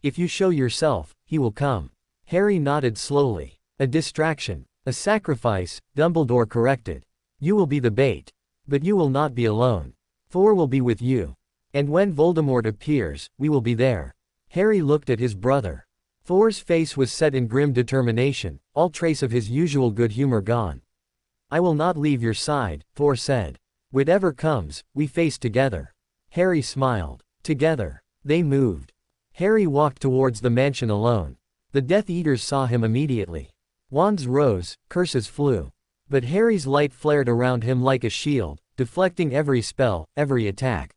If you show yourself, he will come. Harry nodded slowly. A distraction. A sacrifice, Dumbledore corrected. You will be the bait. But you will not be alone. Thor will be with you. And when Voldemort appears, we will be there. Harry looked at his brother. Thor's face was set in grim determination, all trace of his usual good humor gone. I will not leave your side, Thor said. Whatever comes, we face together. Harry smiled. Together. They moved. Harry walked towards the mansion alone. The Death Eaters saw him immediately. Wands rose, curses flew. But Harry's light flared around him like a shield, deflecting every spell, every attack.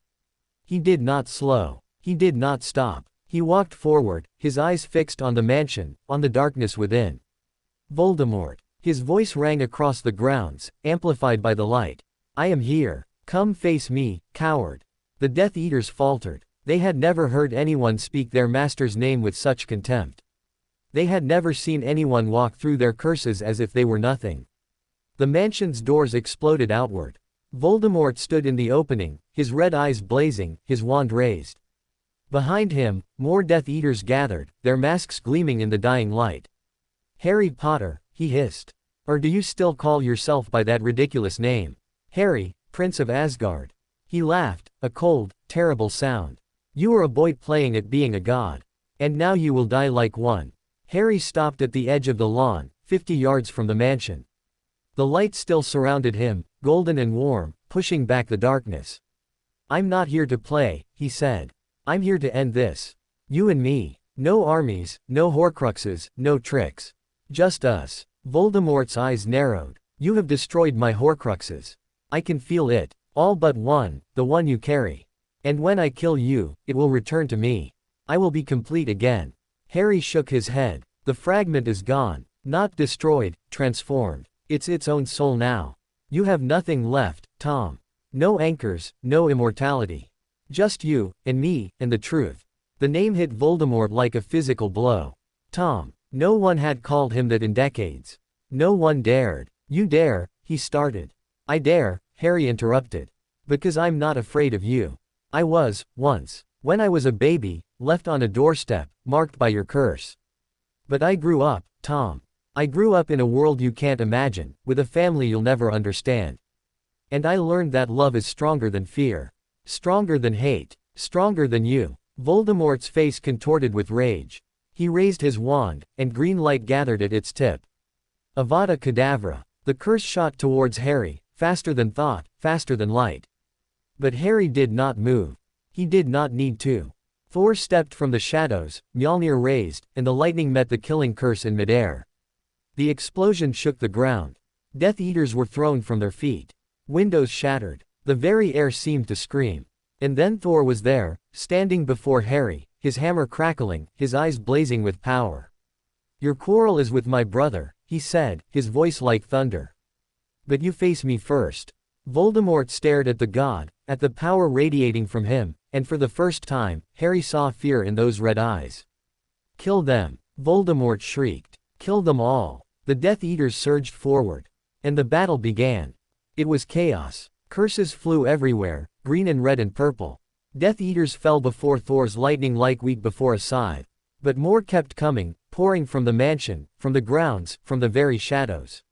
He did not slow. He did not stop. He walked forward, his eyes fixed on the mansion, on the darkness within. Voldemort. His voice rang across the grounds, amplified by the light. I am here. Come face me, coward. The Death Eaters faltered. They had never heard anyone speak their master's name with such contempt. They had never seen anyone walk through their curses as if they were nothing. The mansion's doors exploded outward. Voldemort stood in the opening, his red eyes blazing, his wand raised. Behind him, more Death Eaters gathered, their masks gleaming in the dying light. Harry Potter, he hissed. Or do you still call yourself by that ridiculous name? Harry, Prince of Asgard. He laughed, a cold, terrible sound. You were a boy playing at being a god. And now you will die like one. Harry stopped at the edge of the lawn, 50 yards from the mansion. The light still surrounded him, golden and warm, pushing back the darkness. I'm not here to play, he said. I'm here to end this. You and me. No armies, no Horcruxes, no tricks. Just us. Voldemort's eyes narrowed. You have destroyed my Horcruxes. I can feel it. All but one, the one you carry. And when I kill you, it will return to me. I will be complete again. Harry shook his head. The fragment is gone. Not destroyed, transformed. It's its own soul now. You have nothing left, Tom. No anchors, no immortality. Just you, and me, and the truth. The name hit Voldemort like a physical blow. Tom. No one had called him that in decades. No one dared. You dare, he started. I dare, Harry interrupted. Because I'm not afraid of you. I was, once. When I was a baby, left on a doorstep, marked by your curse. But I grew up, Tom. I grew up in a world you can't imagine, with a family you'll never understand. And I learned that love is stronger than fear. Stronger than hate. Stronger than you. Voldemort's face contorted with rage. He raised his wand, and green light gathered at its tip. Avada Kedavra. The curse shot towards Harry, faster than thought, faster than light. But Harry did not move. He did not need to. Thor stepped from the shadows, Mjolnir raised, and the lightning met the killing curse in midair. The explosion shook the ground. Death Eaters were thrown from their feet. Windows shattered. The very air seemed to scream. And then Thor was there, standing before Harry, his hammer crackling, his eyes blazing with power. "Your quarrel is with my brother," he said, his voice like thunder. "But you face me first." Voldemort stared at the god, at the power radiating from him, and for the first time, Harry saw fear in those red eyes. "Kill them," Voldemort shrieked. "Kill them all." The Death Eaters surged forward. And the battle began. It was chaos. Curses flew everywhere, green and red and purple. Death Eaters fell before Thor's lightning like wheat before a scythe. But more kept coming, pouring from the mansion, from the grounds, from the very shadows.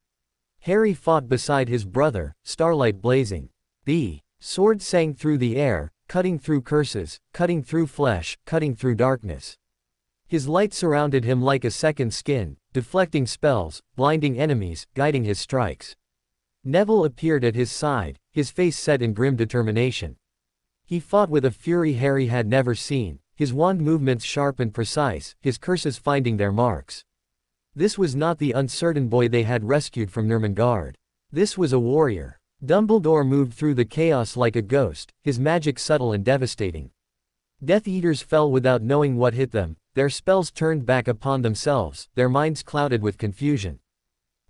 Harry fought beside his brother, starlight blazing. The sword sang through the air, cutting through curses, cutting through flesh, cutting through darkness. His light surrounded him like a second skin, deflecting spells, blinding enemies, guiding his strikes. Neville appeared at his side, his face set in grim determination. He fought with a fury Harry had never seen, his wand movements sharp and precise, his curses finding their marks. This was not the uncertain boy they had rescued from Nurmengard. This was a warrior. Dumbledore moved through the chaos like a ghost, his magic subtle and devastating. Death Eaters fell without knowing what hit them, their spells turned back upon themselves, their minds clouded with confusion.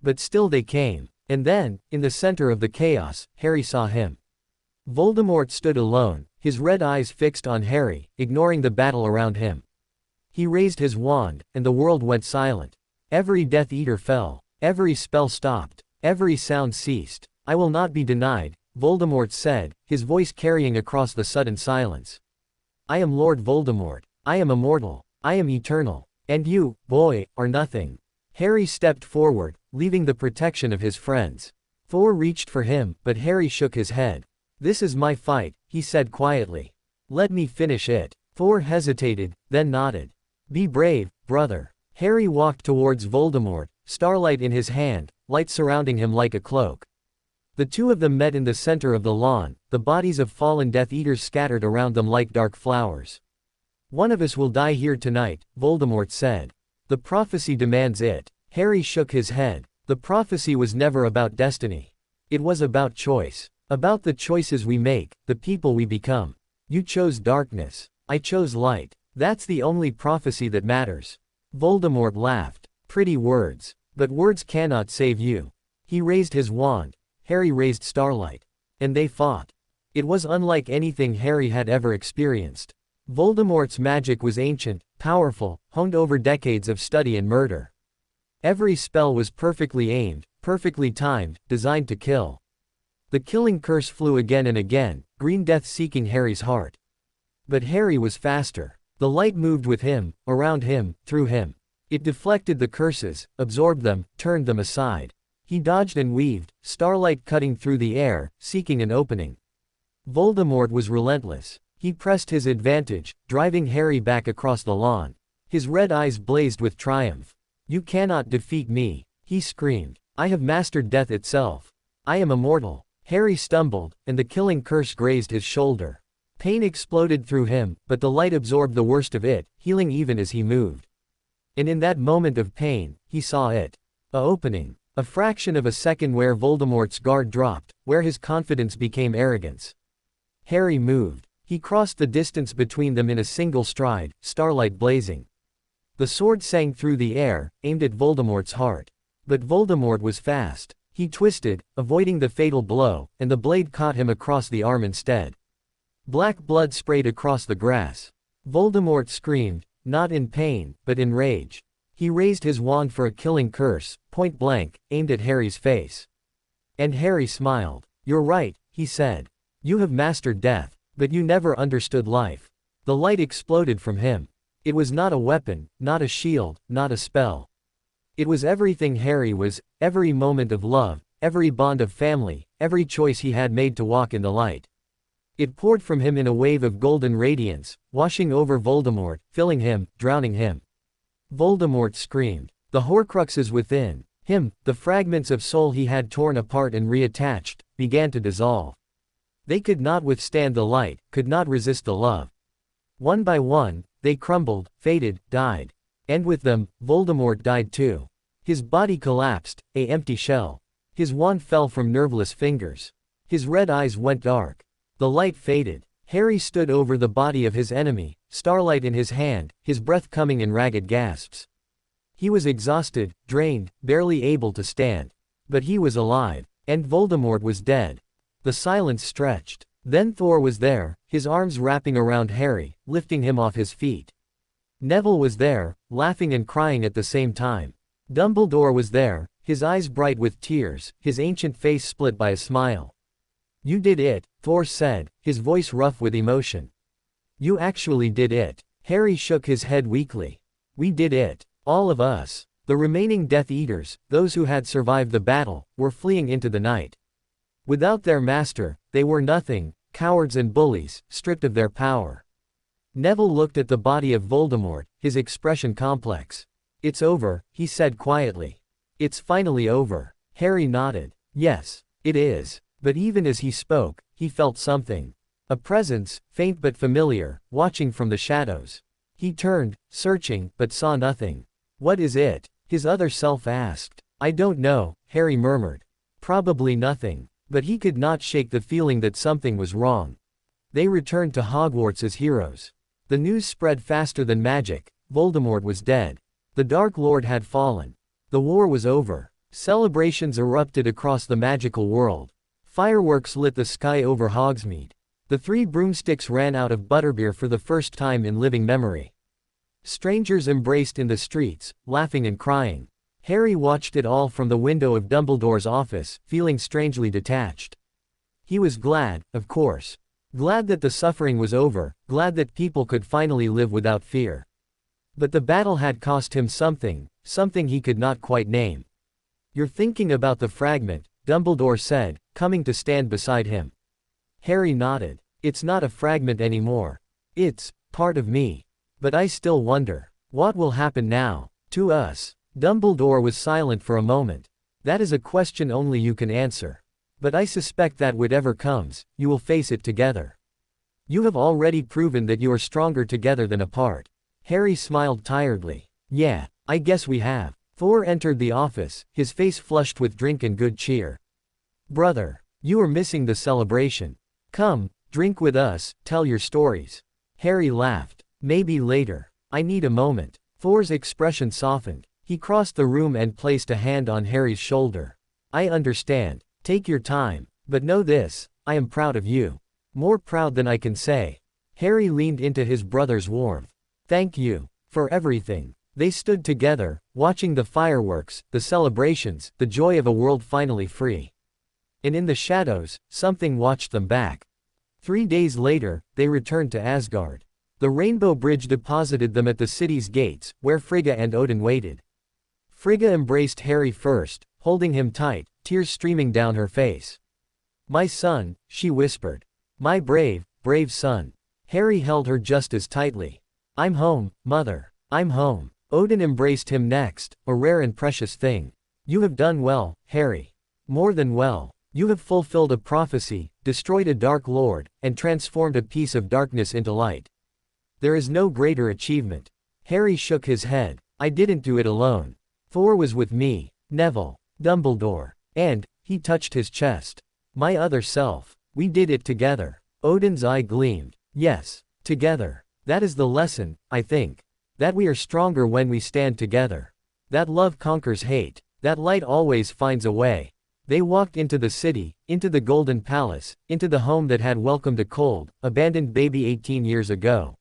But still they came. And then, in the center of the chaos, Harry saw him. Voldemort stood alone, his red eyes fixed on Harry, ignoring the battle around him. He raised his wand, and the world went silent. Every Death Eater fell. Every spell stopped. Every sound ceased. "I will not be denied," Voldemort said, his voice carrying across the sudden silence. "I am Lord Voldemort. I am immortal. I am eternal. And you, boy, are nothing." Harry stepped forward, leaving the protection of his friends. Thor reached for him, but Harry shook his head. "This is my fight," he said quietly. "Let me finish it." Thor hesitated, then nodded. "Be brave, brother." Harry walked towards Voldemort, starlight in his hand, light surrounding him like a cloak. The two of them met in the center of the lawn, the bodies of fallen Death Eaters scattered around them like dark flowers. "One of us will die here tonight," Voldemort said. "The prophecy demands it." Harry shook his head. The prophecy was never about destiny. It was about choice. About the choices we make, the people we become. You chose darkness. I chose light. That's the only prophecy that matters. Voldemort laughed. "Pretty words. But words cannot save you." He raised his wand. Harry raised starlight. And they fought. It was unlike anything Harry had ever experienced. Voldemort's magic was ancient, powerful, honed over decades of study and murder. Every spell was perfectly aimed, perfectly timed, designed to kill. The killing curse flew again and again, green death seeking Harry's heart. But Harry was faster. The light moved with him, around him, through him. It deflected the curses, absorbed them, turned them aside. He dodged and weaved, starlight cutting through the air, seeking an opening. Voldemort was relentless. He pressed his advantage, driving Harry back across the lawn. His red eyes blazed with triumph. "You cannot defeat me," he screamed. "I have mastered death itself. I am immortal." Harry stumbled, and the killing curse grazed his shoulder. Pain exploded through him, but the light absorbed the worst of it, healing even as he moved. And in that moment of pain, he saw it. A opening. A fraction of a second where Voldemort's guard dropped, where his confidence became arrogance. Harry moved. He crossed the distance between them in a single stride, starlight blazing. The sword sang through the air, aimed at Voldemort's heart. But Voldemort was fast. He twisted, avoiding the fatal blow, and the blade caught him across the arm instead. Black blood sprayed across the grass. Voldemort screamed, not in pain, but in rage. He raised his wand for a killing curse, point blank, aimed at Harry's face. And Harry smiled. "You're right," he said. "You have mastered death. But you never understood life." The light exploded from him. It was not a weapon, not a shield, not a spell. It was everything Harry was, every moment of love, every bond of family, every choice he had made to walk in the light. It poured from him in a wave of golden radiance, washing over Voldemort, filling him, drowning him. Voldemort screamed. The Horcruxes within him, the fragments of soul he had torn apart and reattached, began to dissolve. They could not withstand the light, could not resist the love. One by one, they crumbled, faded, died. And with them, Voldemort died too. His body collapsed, an empty shell. His wand fell from nerveless fingers. His red eyes went dark. The light faded. Harry stood over the body of his enemy, starlight in his hand, his breath coming in ragged gasps. He was exhausted, drained, barely able to stand. But he was alive. And Voldemort was dead. The silence stretched. Then Thor was there, his arms wrapping around Harry, lifting him off his feet. Neville was there, laughing and crying at the same time. Dumbledore was there, his eyes bright with tears, his ancient face split by a smile. "You did it," Thor said, his voice rough with emotion. "You actually did it." Harry shook his head weakly. "We did it. All of us." The remaining Death Eaters, those who had survived the battle, were fleeing into the night. Without their master, they were nothing, cowards and bullies, stripped of their power. Neville looked at the body of Voldemort, his expression complex. "It's over," he said quietly. "It's finally over." Harry nodded. "Yes, it is." But even as he spoke, he felt something. A presence, faint but familiar, watching from the shadows. He turned, searching, but saw nothing. "What is it?" his other self asked. "I don't know," Harry murmured. "Probably nothing." But he could not shake the feeling that something was wrong. They returned to Hogwarts as heroes. The news spread faster than magic. Voldemort was dead. The Dark Lord had fallen. The war was over. Celebrations erupted across the magical world. Fireworks lit the sky over Hogsmeade. The three broomsticks ran out of butterbeer for the first time in living memory. Strangers embraced in the streets, laughing and crying. Harry watched it all from the window of Dumbledore's office, feeling strangely detached. He was glad, of course. Glad that the suffering was over, glad that people could finally live without fear. But the battle had cost him something, something he could not quite name. "You're thinking about the fragment," Dumbledore said, coming to stand beside him. Harry nodded. "It's not a fragment anymore. It's part of me. But I still wonder, what will happen now, to us?" Dumbledore was silent for a moment. "That is a question only you can answer. But I suspect that whatever comes, you will face it together. You have already proven that you are stronger together than apart." Harry smiled tiredly. "Yeah, I guess we have." Thor entered the office, his face flushed with drink and good cheer. "Brother, you are missing the celebration. Come, drink with us, tell your stories." Harry laughed. "Maybe later. I need a moment." Thor's expression softened. He crossed the room and placed a hand on Harry's shoulder. "I understand. Take your time. But know this, I am proud of you. More proud than I can say." Harry leaned into his brother's warmth. "Thank you. For everything." They stood together, watching the fireworks, the celebrations, the joy of a world finally free. And in the shadows, something watched them back. 3 days later, they returned to Asgard. The Rainbow Bridge deposited them at the city's gates, where Frigga and Odin waited. Frigga embraced Harry first, holding him tight, tears streaming down her face. "My son," she whispered. "My brave, brave son." Harry held her just as tightly. "I'm home, mother. I'm home." Odin embraced him next, a rare and precious thing. "You have done well, Harry. More than well. You have fulfilled a prophecy, destroyed a Dark Lord, and transformed a piece of darkness into light. There is no greater achievement." Harry shook his head. "I didn't do it alone. Thor was with me, Neville, Dumbledore, and," he touched his chest, "my other self. We did it together." Odin's eye gleamed. "Yes, together. That is the lesson, I think. That we are stronger when we stand together. That love conquers hate. That light always finds a way." They walked into the city, into the Golden Palace, into the home that had welcomed a cold, abandoned baby 18 years ago.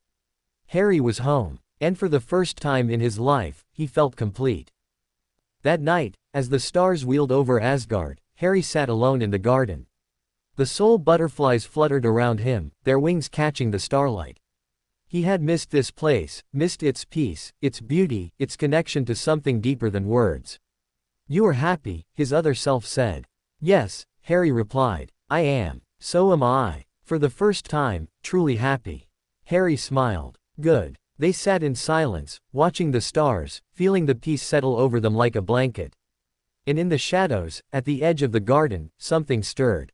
Harry was home, and for the first time in his life, he felt complete. That night, as the stars wheeled over Asgard, Harry sat alone in the garden. The soul butterflies fluttered around him, their wings catching the starlight. He had missed this place, missed its peace, its beauty, its connection to something deeper than words. "You are happy," his other self said. Yes, Harry replied. I am. So am I. For the first time, truly happy. Harry smiled. Good. They sat in silence, watching the stars, feeling the peace settle over them like a blanket. And in the shadows, at the edge of the garden, something stirred.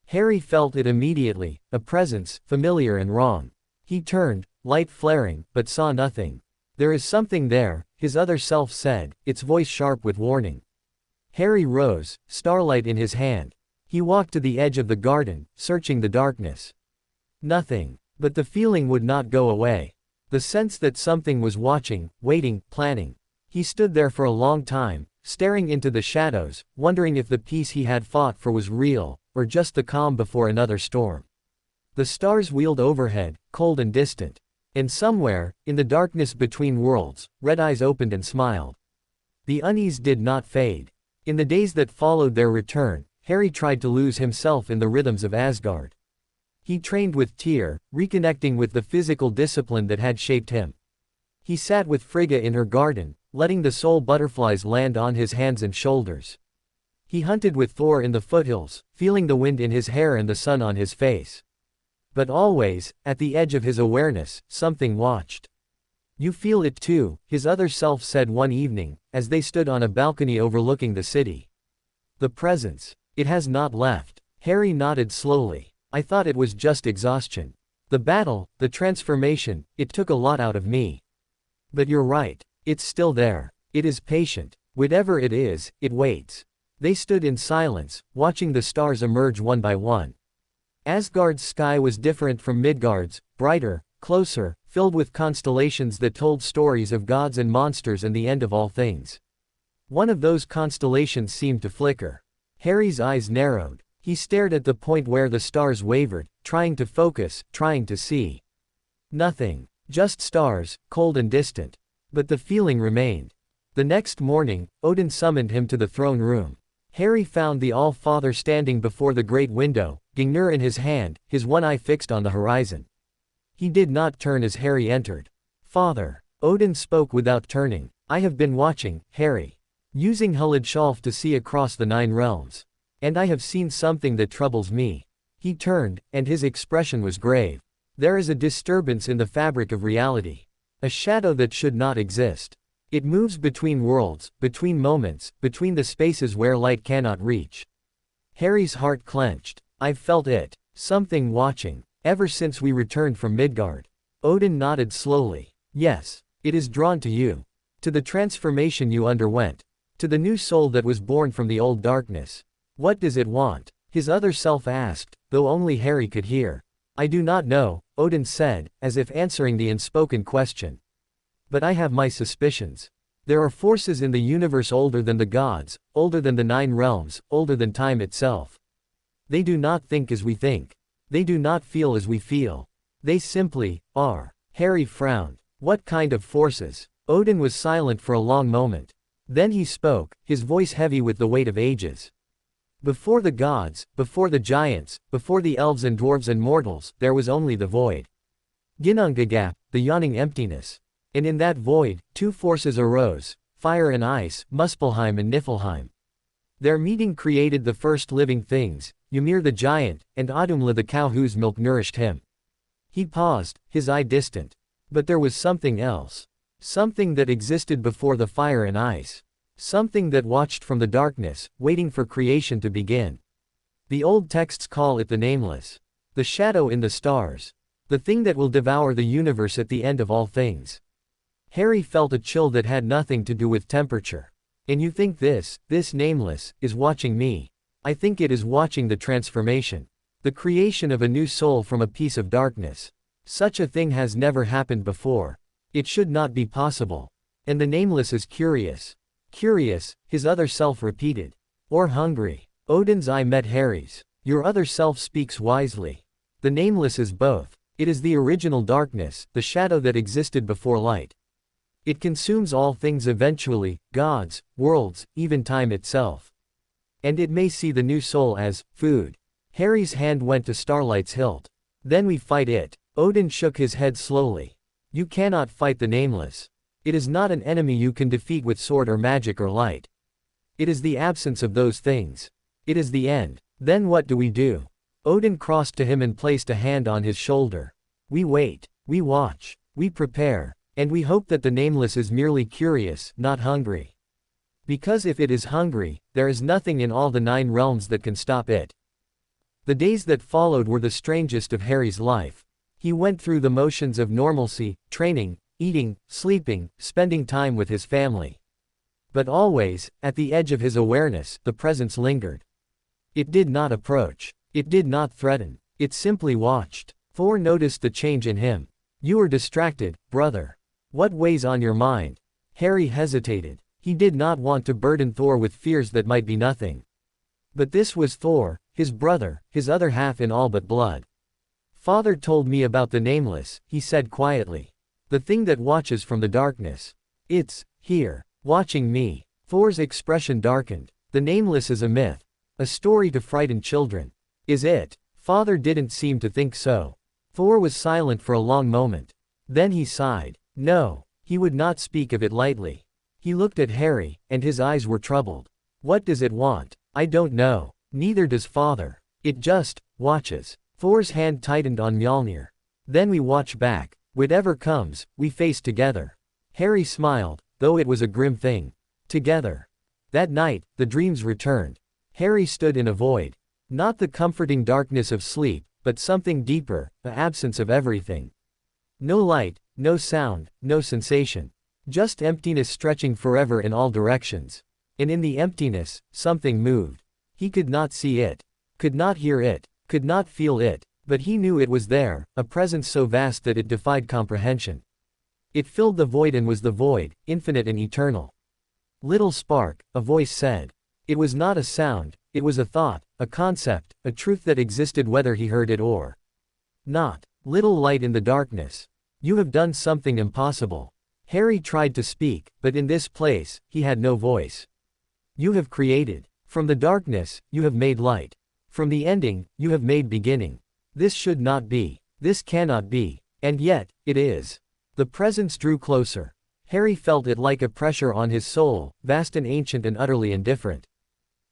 Harry felt it immediately, a presence, familiar and wrong. He turned, light flaring, but saw nothing. There is something there, his other self said, its voice sharp with warning. Harry rose, starlight in his hand. He walked to the edge of the garden, searching the darkness. Nothing. But the feeling would not go away. The sense that something was watching, waiting, planning. He stood there for a long time, staring into the shadows, wondering if the peace he had fought for was real, or just the calm before another storm. The stars wheeled overhead, cold and distant. And somewhere, in the darkness between worlds, Red Eyes opened and smiled. The unease did not fade. In the days that followed their return, Harry tried to lose himself in the rhythms of Asgard. He trained with Tyr, reconnecting with the physical discipline that had shaped him. He sat with Frigga in her garden, letting the soul butterflies land on his hands and shoulders. He hunted with Thor in the foothills, feeling the wind in his hair and the sun on his face. But always, at the edge of his awareness, something watched. You feel it too, his other self said one evening, as they stood on a balcony overlooking the city. The presence. It has not left. Harry nodded slowly. I thought it was just exhaustion. The battle, the transformation, it took a lot out of me. But you're right. It's still there. It is patient. Whatever it is, it waits. They stood in silence, watching the stars emerge one by one. Asgard's sky was different from Midgard's, brighter, closer, filled with constellations that told stories of gods and monsters and the end of all things. One of those constellations seemed to flicker. Harry's eyes narrowed. He stared at the point where the stars wavered, trying to focus, trying to see. Nothing. Just stars, cold and distant. But the feeling remained. The next morning, Odin summoned him to the throne room. Harry found the Allfather standing before the great window, Gungnir in his hand, his one eye fixed on the horizon. He did not turn as Harry entered. Father. Odin spoke without turning. I have been watching, Harry. Using Hullidschalf to see across the 9 realms. And I have seen something that troubles me. He turned, and his expression was grave. There is a disturbance in the fabric of reality. A shadow that should not exist. It moves between worlds, between moments, between the spaces where light cannot reach. Harry's heart clenched. I've felt it. Something watching. Ever since we returned from Midgard. Odin nodded slowly. Yes. It is drawn to you. To the transformation you underwent. To the new soul that was born from the old darkness. What does it want? His other self asked, though only Harry could hear. I do not know, Odin said, as if answering the unspoken question. But I have my suspicions. There are forces in the universe older than the gods, older than the 9 realms, older than time itself. They do not think as we think. They do not feel as we feel. They simply are. Harry frowned. What kind of forces? Odin was silent for a long moment. Then he spoke, his voice heavy with the weight of ages. Before the gods, before the giants, before the elves and dwarves and mortals, there was only the void. Ginnungagap, the yawning emptiness. And in that void, 2 forces arose, fire and ice, Muspelheim and Niflheim. Their meeting created the first living things, Ymir the giant, and Autumnla the cow whose milk nourished him. He paused, his eye distant. But there was something else. Something that existed before the fire and ice. Something that watched from the darkness, waiting for creation to begin. The old texts call it the Nameless. The shadow in the stars. The thing that will devour the universe at the end of all things. Harry felt a chill that had nothing to do with temperature. And you think this Nameless, is watching me? I think it is watching the transformation. The creation of a new soul from a piece of darkness. Such a thing has never happened before. It should not be possible. And the Nameless is curious. Curious, his other self repeated. Or hungry. Odin's eye met Harry's. Your other self speaks wisely. The Nameless is both. It is the original darkness, the shadow that existed before light. It consumes all things eventually, gods, worlds, even time itself. And it may see the new soul as food. Harry's hand went to Starlight's hilt. Then we fight it. Odin shook his head slowly. You cannot fight the Nameless. It is not an enemy you can defeat with sword or magic or light. It is the absence of those things. It is the end. Then what do we do? Odin crossed to him and placed a hand on his shoulder. We wait. We watch. We prepare. And we hope that the Nameless is merely curious, not hungry. Because if it is hungry, there is nothing in all the 9 realms that can stop it. The days that followed were the strangest of Harry's life. He went through the motions of normalcy, training, eating, sleeping, spending time with his family. But always, at the edge of his awareness, the presence lingered. It did not approach. It did not threaten. It simply watched. Thor noticed the change in him. You are distracted, brother. What weighs on your mind? Harry hesitated. He did not want to burden Thor with fears that might be nothing. But this was Thor, his brother, his other half in all but blood. Father told me about the Nameless, he said quietly. The thing that watches from the darkness. It's here, watching me. Thor's expression darkened. The Nameless is a myth. A story to frighten children. Is it? Father didn't seem to think so. Thor was silent for a long moment. Then he sighed. No, he would not speak of it lightly. He looked at Harry, and his eyes were troubled. What does it want? I don't know. Neither does Father. It just watches. Thor's hand tightened on Mjolnir. Then we watch back. Whatever comes, we face together. Harry smiled, though it was a grim thing. Together. That night, the dreams returned. Harry stood in a void. Not the comforting darkness of sleep, but something deeper, the absence of everything. No light, no sound, no sensation. Just emptiness stretching forever in all directions. And in the emptiness, something moved. He could not see it. Could not hear it. Could not feel it. But he knew it was there, a presence so vast that it defied comprehension. It filled the void and was the void, infinite and eternal. Little spark, a voice said. It was not a sound, it was a thought, a concept, a truth that existed whether he heard it or not. Little light in the darkness. You have done something impossible. Harry tried to speak, but in this place, he had no voice. You have created. From the darkness, you have made light. From the ending, you have made beginning. This should not be. This cannot be. And yet, it is. The presence drew closer. Harry felt it like a pressure on his soul, vast and ancient and utterly indifferent.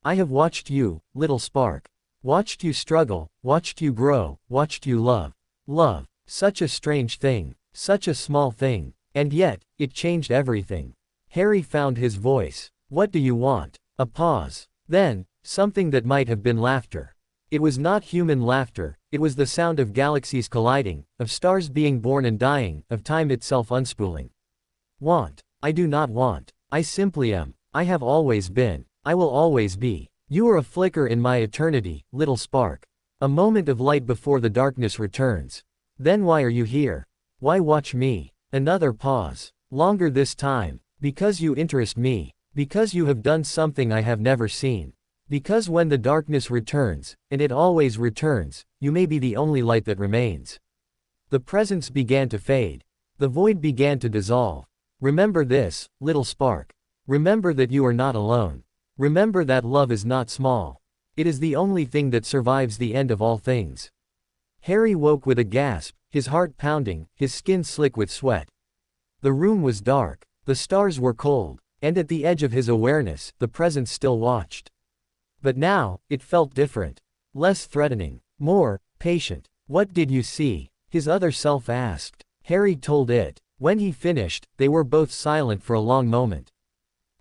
I have watched you, little spark. Watched you struggle, watched you grow, watched you love. Love. Such a strange thing. Such a small thing. And yet, it changed everything. Harry found his voice. What do you want? A pause. Then, something that might have been laughter. It was not human laughter, it was the sound of galaxies colliding, of stars being born and dying, of time itself unspooling. Want. I do not want. I simply am. I have always been. I will always be. You are a flicker in my eternity, little spark. A moment of light before the darkness returns. Then why are you here? Why watch me? Another pause. Longer this time. Because you interest me. Because you have done something I have never seen. Because when the darkness returns, and it always returns, you may be the only light that remains. The presence began to fade. The void began to dissolve. Remember this, little spark. Remember that you are not alone. Remember that love is not small. It is the only thing that survives the end of all things. Harry woke with a gasp, his heart pounding, his skin slick with sweat. The room was dark. The stars were cold. And at the edge of his awareness, the presence still watched. But now, it felt different. Less threatening. More patient. What did you see? His other self asked. Harry told it. When he finished, they were both silent for a long moment.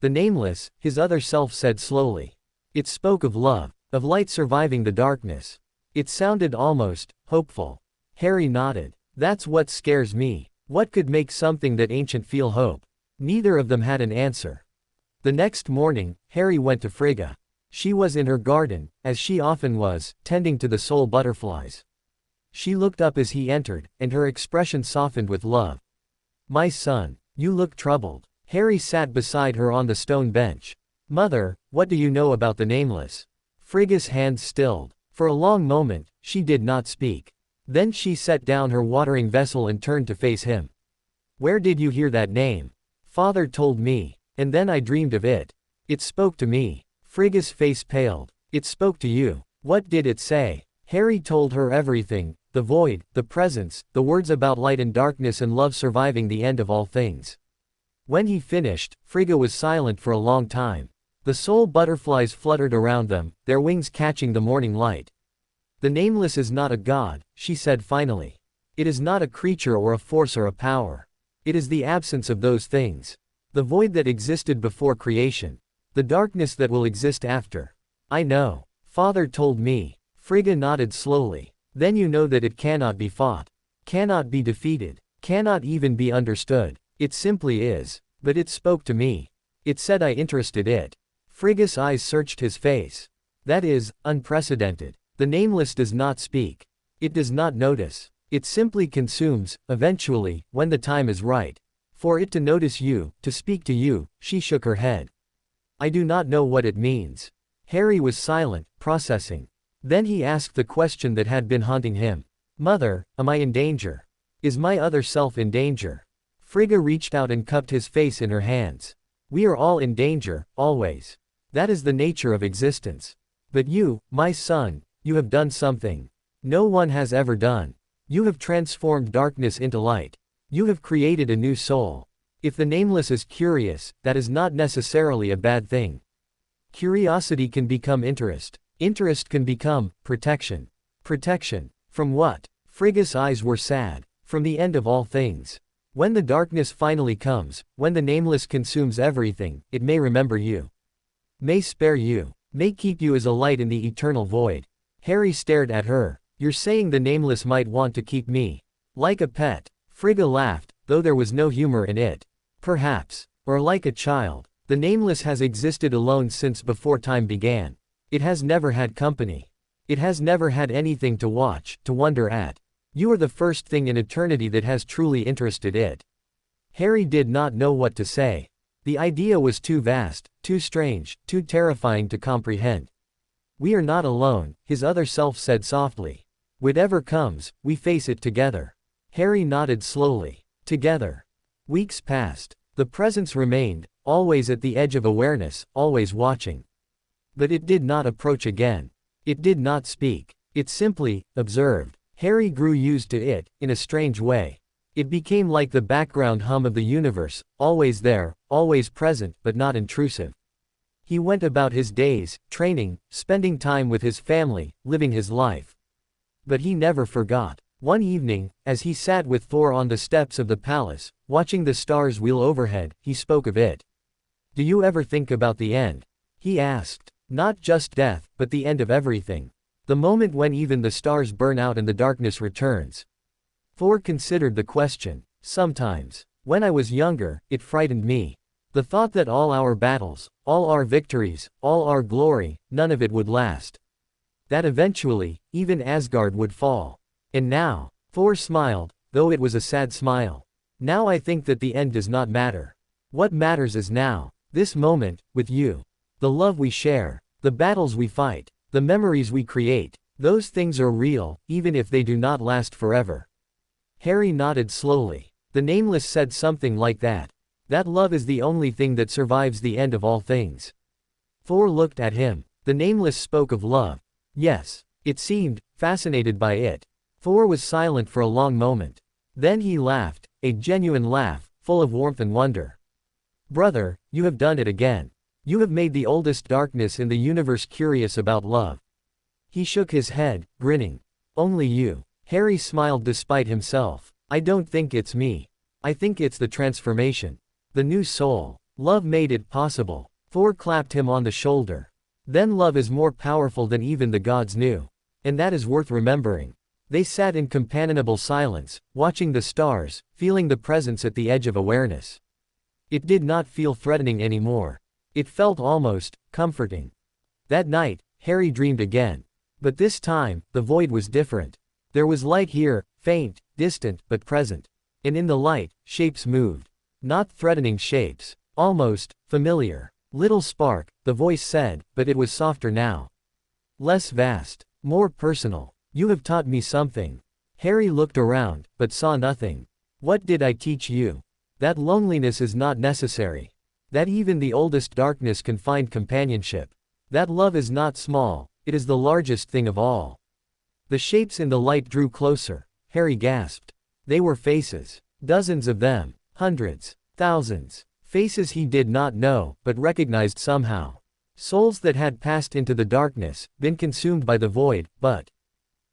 The Nameless, his other self said slowly. It spoke of love, of light surviving the darkness. It sounded almost hopeful. Harry nodded. That's what scares me. What could make something that ancient feel hope? Neither of them had an answer. The next morning, Harry went to Frigga. She was in her garden, as she often was, tending to the soul butterflies. She looked up as he entered, and her expression softened with love. My son, you look troubled. Harry sat beside her on the stone bench. Mother, what do you know about the Nameless? Frigga's hand stilled. For a long moment, she did not speak. Then she set down her watering vessel and turned to face him. Where did you hear that name? Father told me, and then I dreamed of it. It spoke to me. Frigga's face paled. It spoke to you. What did it say? Harry told her everything, the void, the presence, the words about light and darkness and love surviving the end of all things. When he finished, Frigga was silent for a long time. The soul butterflies fluttered around them, their wings catching the morning light. The Nameless is not a god, she said finally. It is not a creature or a force or a power. It is the absence of those things. The void that existed before creation. The darkness that will exist after. I know. Father told me. Frigga nodded slowly. Then you know that it cannot be fought. Cannot be defeated. Cannot even be understood. It simply is. But it spoke to me. It said I interested it. Frigga's eyes searched his face. That is, unprecedented. The Nameless does not speak. It does not notice. It simply consumes, eventually, when the time is right. For it to notice you, to speak to you, she shook her head. I do not know what it means. Harry was silent, processing. Then he asked the question that had been haunting him. Mother, am I in danger? Is my other self in danger? Frigga reached out and cupped his face in her hands. We are all in danger, always. That is the nature of existence. But you, my son, you have done something no one has ever done. You have transformed darkness into light. You have created a new soul. If the Nameless is curious, that is not necessarily a bad thing. Curiosity can become interest. Interest can become protection. Protection. From what? Frigga's eyes were sad. From the end of all things. When the darkness finally comes, when the Nameless consumes everything, it may remember you. May spare you. May keep you as a light in the eternal void. Harry stared at her. You're saying the Nameless might want to keep me like a pet? Frigga laughed, though there was no humor in it. Perhaps. Or like a child. The Nameless has existed alone since before time began. It has never had company. It has never had anything to watch, to wonder at. You are the first thing in eternity that has truly interested it. Harry did not know what to say. The idea was too vast, too strange, too terrifying to comprehend. We are not alone, his other self said softly. Whatever comes, we face it together. Harry nodded slowly. Together. Weeks passed. The presence remained, always at the edge of awareness, always watching. But it did not approach again. It did not speak. It simply observed. Harry grew used to it, in a strange way. It became like the background hum of the universe, always there, always present, but not intrusive. He went about his days, training, spending time with his family, living his life. But he never forgot. One evening, as he sat with Thor on the steps of the palace, watching the stars wheel overhead, he spoke of it. Do you ever think about the end? He asked. Not just death, but the end of everything. The moment when even the stars burn out and the darkness returns. Thor considered the question. Sometimes. When I was younger, it frightened me. The thought that all our battles, all our victories, all our glory, none of it would last. That eventually, even Asgard would fall. And now, Thor smiled, though it was a sad smile. Now I think that the end does not matter. What matters is now, this moment, with you. The love we share, the battles we fight, the memories we create, those things are real, even if they do not last forever. Harry nodded slowly. The Nameless said something like that. That love is the only thing that survives the end of all things. Thor looked at him. The Nameless spoke of love. Yes. It seemed, fascinated by it. Thor was silent for a long moment. Then he laughed, a genuine laugh, full of warmth and wonder. Brother, you have done it again. You have made the oldest darkness in the universe curious about love. He shook his head, grinning. Only you. Harry smiled despite himself. I don't think it's me. I think it's the transformation. The new soul. Love made it possible. Thor clapped him on the shoulder. Then love is more powerful than even the gods knew. And that is worth remembering. They sat in companionable silence, watching the stars, feeling the presence at the edge of awareness. It did not feel threatening anymore. It felt almost comforting. That night, Harry dreamed again. But this time, the void was different. There was light here, faint, distant, but present. And in the light, shapes moved. Not threatening shapes. Almost familiar. Little spark, the voice said, but it was softer now. Less vast. More personal. You have taught me something. Harry looked around, but saw nothing. What did I teach you? That loneliness is not necessary. That even the oldest darkness can find companionship. That love is not small, it is the largest thing of all. The shapes in the light drew closer. Harry gasped. They were faces. Dozens of them. Hundreds. Thousands. Faces he did not know, but recognized somehow. Souls that had passed into the darkness, been consumed by the void, but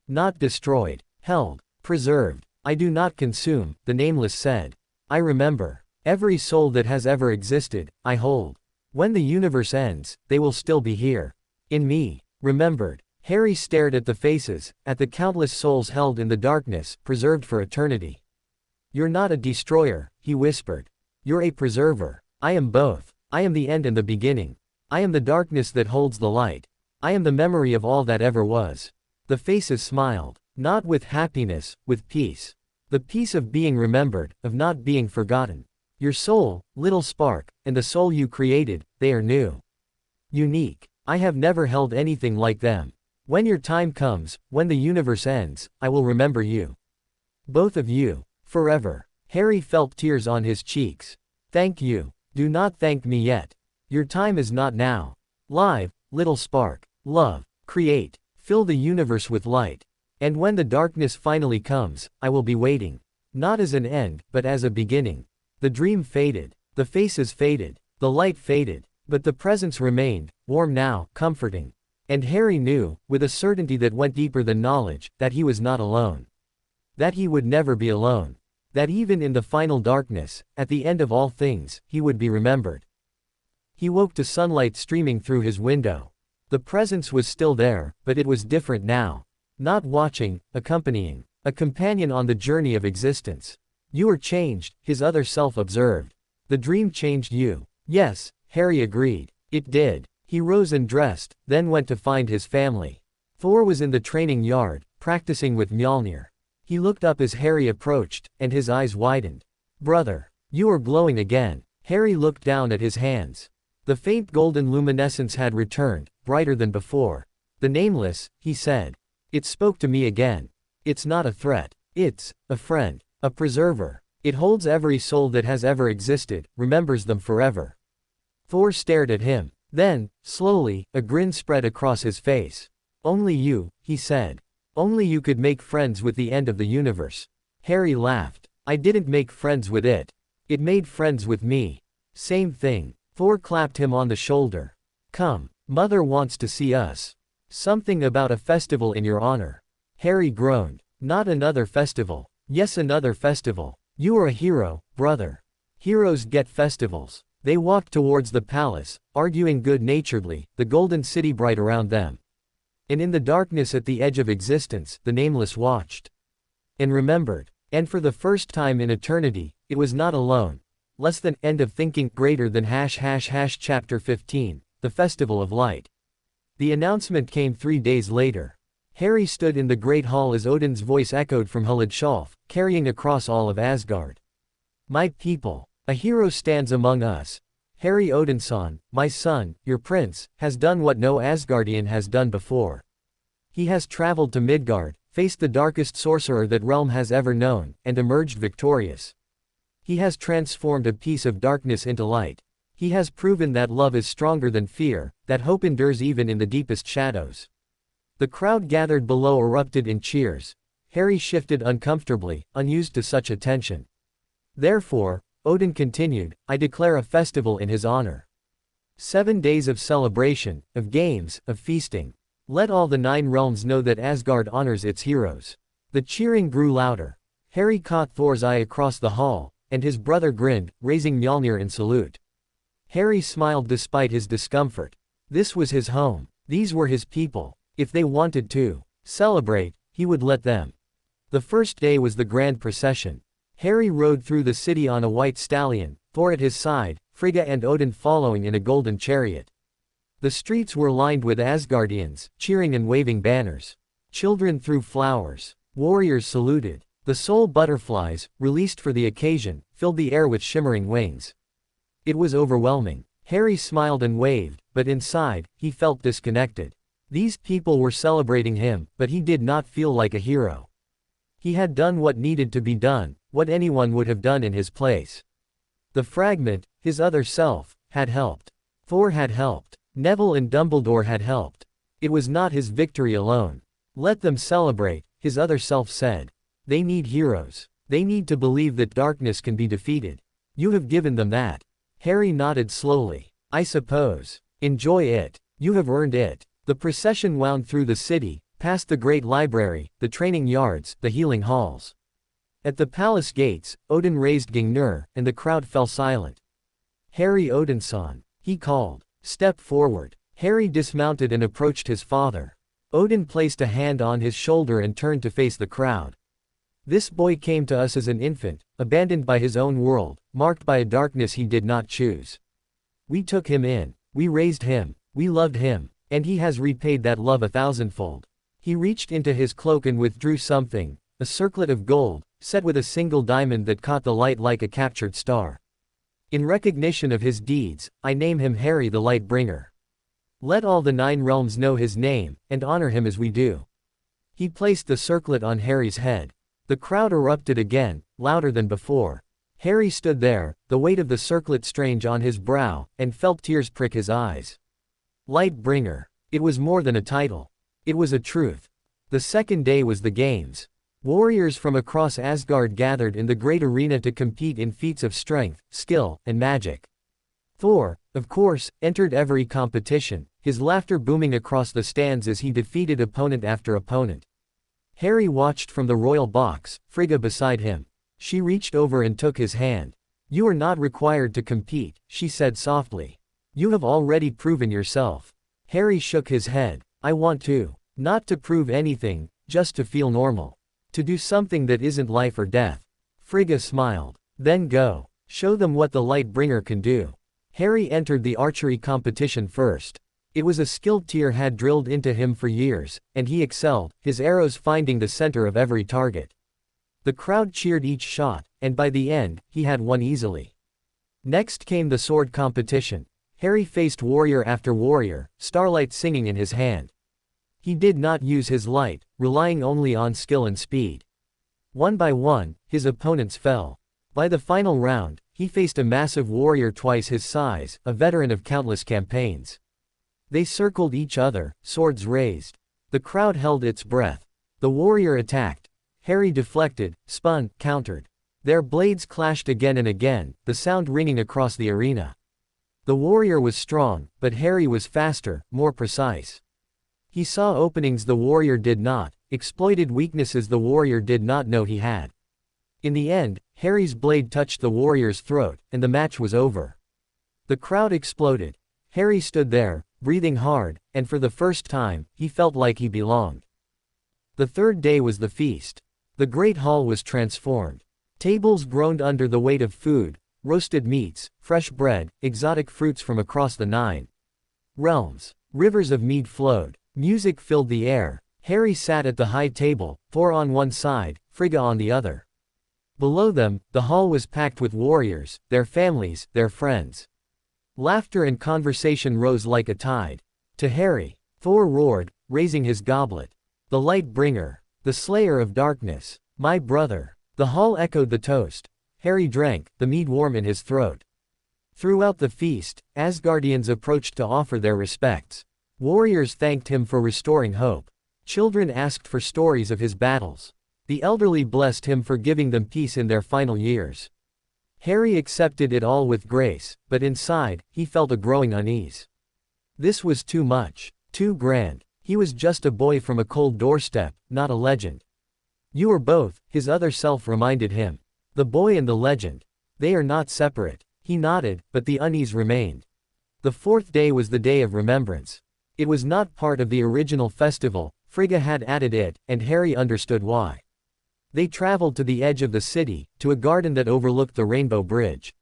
not destroyed, held, preserved. I do not consume, the Nameless said. I remember. Every soul that has ever existed, I hold. When the universe ends, they will still be here. In me. Remembered. Harry stared at the faces, at the countless souls held in the darkness, preserved for eternity. You're not a destroyer, he whispered. You're a preserver. I am both. I am the end and the beginning. I am the darkness that holds the light. I am the memory of all that ever was. The faces smiled. Not with happiness, with peace. The peace of being remembered, of not being forgotten. Your soul, little spark, and the soul you created, they are new. Unique. I have never held anything like them. When your time comes, when the universe ends, I will remember you. Both of you. Forever. Harry felt tears on his cheeks. Thank you. Do not thank me yet. Your time is not now. Live, little spark. Love. Create. Fill the universe with light. And when the darkness finally comes, I will be waiting. Not as an end, but as a beginning. The dream faded. The faces faded. The light faded. But the presence remained, warm now, comforting. And Harry knew, with a certainty that went deeper than knowledge, that he was not alone. That he would never be alone. That even in the final darkness, at the end of all things, he would be remembered. He woke to sunlight streaming through his window. The presence was still there, but it was different now. Not watching, accompanying. A companion on the journey of existence. You are changed, his other self observed. The dream changed you. Yes, Harry agreed. It did. He rose and dressed, then went to find his family. Thor was in the training yard, practicing with Mjolnir. He looked up as Harry approached, and his eyes widened. Brother, you are glowing again. Harry looked down at his hands. The faint golden luminescence had returned, brighter than before. The Nameless, he said. It spoke to me again. It's not a threat. It's a friend. A preserver. It holds every soul that has ever existed, remembers them forever. Thor stared at him. Then, slowly, a grin spread across his face. Only you, he said. Only you could make friends with the end of the universe. Harry laughed. I didn't make friends with it. It made friends with me. Same thing. Thor clapped him on the shoulder. Come, Mother wants to see us. Something about a festival in your honor. Harry groaned. Not another festival. Yes, another festival. You are a hero, brother. Heroes get festivals. They walked towards the palace, arguing good-naturedly, the golden city bright around them. And in the darkness at the edge of existence, the Nameless watched. And remembered. And for the first time in eternity, it was not alone. Less than end of thinking greater than ### chapter 15, the Festival of Light. The announcement came 3 days later. Harry stood in the Great Hall as Odin's voice echoed from Helidschalf, carrying across all of Asgard. My people, a hero stands among us. Harry Odinson, my son, your prince, has done what no Asgardian has done before. He has traveled to Midgard, faced the darkest sorcerer that realm has ever known, and emerged victorious. He has transformed a piece of darkness into light. He has proven that love is stronger than fear, that hope endures even in the deepest shadows. The crowd gathered below erupted in cheers. Harry shifted uncomfortably, unused to such attention. Therefore, Odin continued, I declare a festival in his honor. 7 days of celebration, of games, of feasting. Let all the 9 realms know that Asgard honors its heroes. The cheering grew louder. Harry caught Thor's eye across the hall, and his brother grinned, raising Mjolnir in salute. Harry smiled despite his discomfort. This was his home. These were his people. If they wanted to celebrate, he would let them. The first day was the grand procession. Harry rode through the city on a white stallion, Thor at his side, Frigga and Odin following in a golden chariot. The streets were lined with Asgardians, cheering and waving banners. Children threw flowers. Warriors saluted. The soul butterflies, released for the occasion, filled the air with shimmering wings. It was overwhelming. Harry smiled and waved, but inside, he felt disconnected. These people were celebrating him, but he did not feel like a hero. He had done what needed to be done, what anyone would have done in his place. The Fragment, his other self, had helped. Thor had helped. Neville and Dumbledore had helped. It was not his victory alone. Let them celebrate, his other self said. They need heroes. They need to believe that darkness can be defeated. You have given them that. Harry nodded slowly. I suppose. Enjoy it. You have earned it. The procession wound through the city, past the great library, the training yards, the healing halls. At the palace gates, Odin raised Gingnir, and the crowd fell silent. Harry Odinson, he called. Step forward. Harry dismounted and approached his father. Odin placed a hand on his shoulder and turned to face the crowd. This boy came to us as an infant, abandoned by his own world, marked by a darkness he did not choose. We took him in, we raised him, we loved him, and he has repaid that love 1,000-fold. He reached into his cloak and withdrew something, a circlet of gold, set with a single diamond that caught the light like a captured star. In recognition of his deeds, I name him Harry the Lightbringer. Let all the 9 realms know his name, and honor him as we do. He placed the circlet on Harry's head. The crowd erupted again, louder than before. Harry stood there, the weight of the circlet strange on his brow, and felt tears prick his eyes. Lightbringer. It was more than a title. It was a truth. The second day was the games. Warriors from across Asgard gathered in the great arena to compete in feats of strength, skill, and magic. Thor, of course, entered every competition, his laughter booming across the stands as he defeated opponent after opponent. Harry watched from the royal box, Frigga beside him. She reached over and took his hand. You are not required to compete, she said softly. You have already proven yourself. Harry shook his head. I want to. Not to prove anything, just to feel normal. To do something that isn't life or death. Frigga smiled. Then go. Show them what the Lightbringer can do. Harry entered the archery competition first. It was a skill Tyr had drilled into him for years, and he excelled, his arrows finding the center of every target. The crowd cheered each shot, and by the end, he had won easily. Next came the sword competition. Harry faced warrior after warrior, starlight singing in his hand. He did not use his light, relying only on skill and speed. One by one, his opponents fell. By the final round, he faced a massive warrior twice his size, a veteran of countless campaigns. They circled each other, swords raised. The crowd held its breath. The warrior attacked. Harry deflected, spun, countered. Their blades clashed again and again, the sound ringing across the arena. The warrior was strong, but Harry was faster, more precise. He saw openings the warrior did not, exploited weaknesses the warrior did not know he had. In the end, Harry's blade touched the warrior's throat, and the match was over. The crowd exploded. Harry stood there, breathing hard, and for the first time, he felt like he belonged. The third day was the feast. The great hall was transformed. Tables groaned under the weight of food, roasted meats, fresh bread, exotic fruits from across the 9 realms. Rivers of mead flowed. Music filled the air. Harry sat at the high table, Thor on one side, Frigga on the other. Below them, the hall was packed with warriors, their families, their friends. Laughter and conversation rose like a tide. To Harry, Thor roared, raising his goblet. The Lightbringer, the Slayer of Darkness, my brother. The hall echoed the toast. Harry drank, the mead warm in his throat. Throughout the feast, Asgardians approached to offer their respects. Warriors thanked him for restoring hope. Children asked for stories of his battles. The elderly blessed him for giving them peace in their final years. Harry accepted it all with grace, but inside, he felt a growing unease. This was too much, too grand. He was just a boy from a cold doorstep, not a legend. You are both, his other self reminded him. The boy and the legend. They are not separate. He nodded, but the unease remained. The fourth day was the day of remembrance. It was not part of the original festival, Frigga had added it, and Harry understood why. They traveled to the edge of the city, to a garden that overlooked the Rainbow Bridge.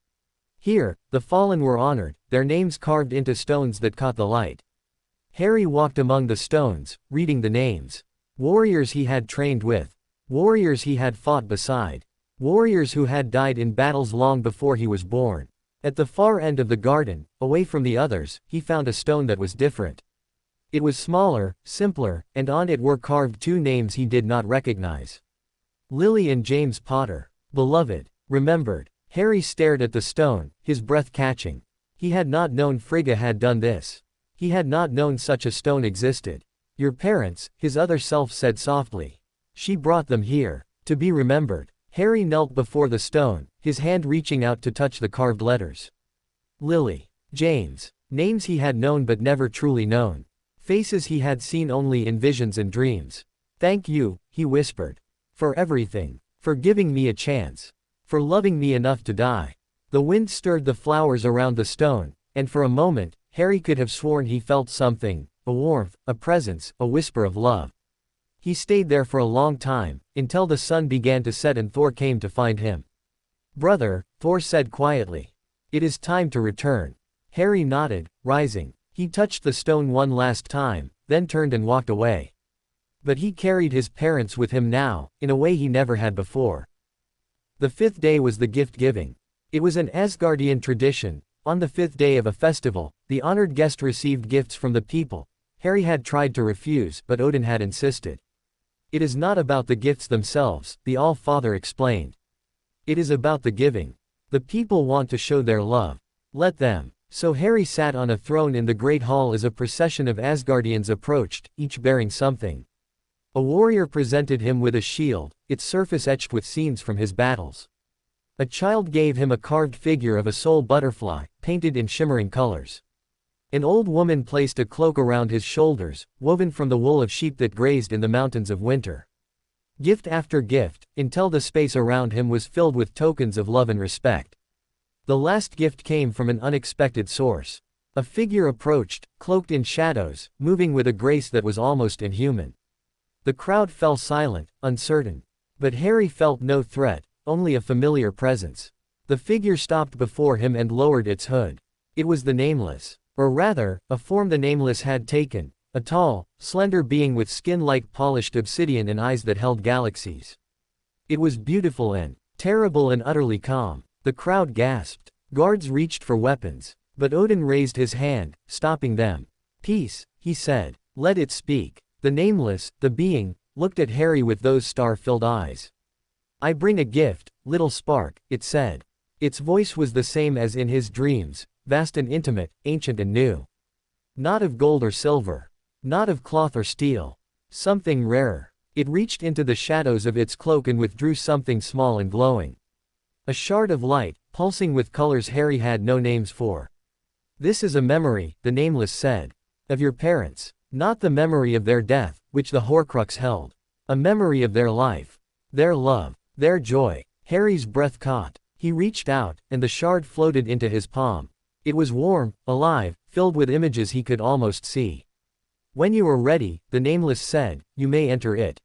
Here, the fallen were honored, their names carved into stones that caught the light. Harry walked among the stones, reading the names. Warriors he had trained with. Warriors he had fought beside. Warriors who had died in battles long before he was born. At the far end of the garden, away from the others, he found a stone that was different. It was smaller, simpler, and on it were carved 2 names he did not recognize. Lily and James Potter. Beloved. Remembered. Harry stared at the stone, his breath catching. He had not known Frigga had done this. He had not known such a stone existed. Your parents, his other self said softly. She brought them here. To be remembered. Harry knelt before the stone, his hand reaching out to touch the carved letters. Lily. James. Names he had known but never truly known. Faces he had seen only in visions and dreams. "Thank you," he whispered. "For everything. For giving me a chance. For loving me enough to die." The wind stirred the flowers around the stone, and for a moment, Harry could have sworn he felt something, a warmth, a presence, a whisper of love. He stayed there for a long time, until the sun began to set and Thor came to find him. "Brother," Thor said quietly. "It is time to return." Harry nodded, rising. He touched the stone one last time, then turned and walked away. But he carried his parents with him now, in a way he never had before. The fifth day was the gift-giving. It was an Asgardian tradition. On the fifth day of a festival, the honored guest received gifts from the people. Harry had tried to refuse, but Odin had insisted. "It is not about the gifts themselves," the Allfather explained. "It is about the giving. The people want to show their love. Let them." So Harry sat on a throne in the Great Hall as a procession of Asgardians approached, each bearing something. A warrior presented him with a shield, its surface etched with scenes from his battles. A child gave him a carved figure of a soul butterfly, painted in shimmering colors. An old woman placed a cloak around his shoulders, woven from the wool of sheep that grazed in the mountains of winter. Gift after gift, until the space around him was filled with tokens of love and respect. The last gift came from an unexpected source. A figure approached, cloaked in shadows, moving with a grace that was almost inhuman. The crowd fell silent, uncertain. But Harry felt no threat, only a familiar presence. The figure stopped before him and lowered its hood. It was the Nameless. Or rather, a form the Nameless had taken, a tall, slender being with skin like polished obsidian and eyes that held galaxies. It was beautiful and terrible and utterly calm. The crowd gasped. Guards reached for weapons. But Odin raised his hand, stopping them. "Peace," he said. "Let it speak." The Nameless, the being, looked at Harry with those star-filled eyes. "I bring a gift, little spark," it said. Its voice was the same as in his dreams, vast and intimate, ancient and new. Not of gold or silver. Not of cloth or steel. Something rarer. It reached into the shadows of its cloak and withdrew something small and glowing. A shard of light, pulsing with colors Harry had no names for. "This is a memory," the Nameless said. "Of your parents. Not the memory of their death, which the Horcrux held. A memory of their life. Their love. Their joy." Harry's breath caught. He reached out, and the shard floated into his palm. It was warm, alive, filled with images he could almost see. "When you are ready," the Nameless said, "you may enter it.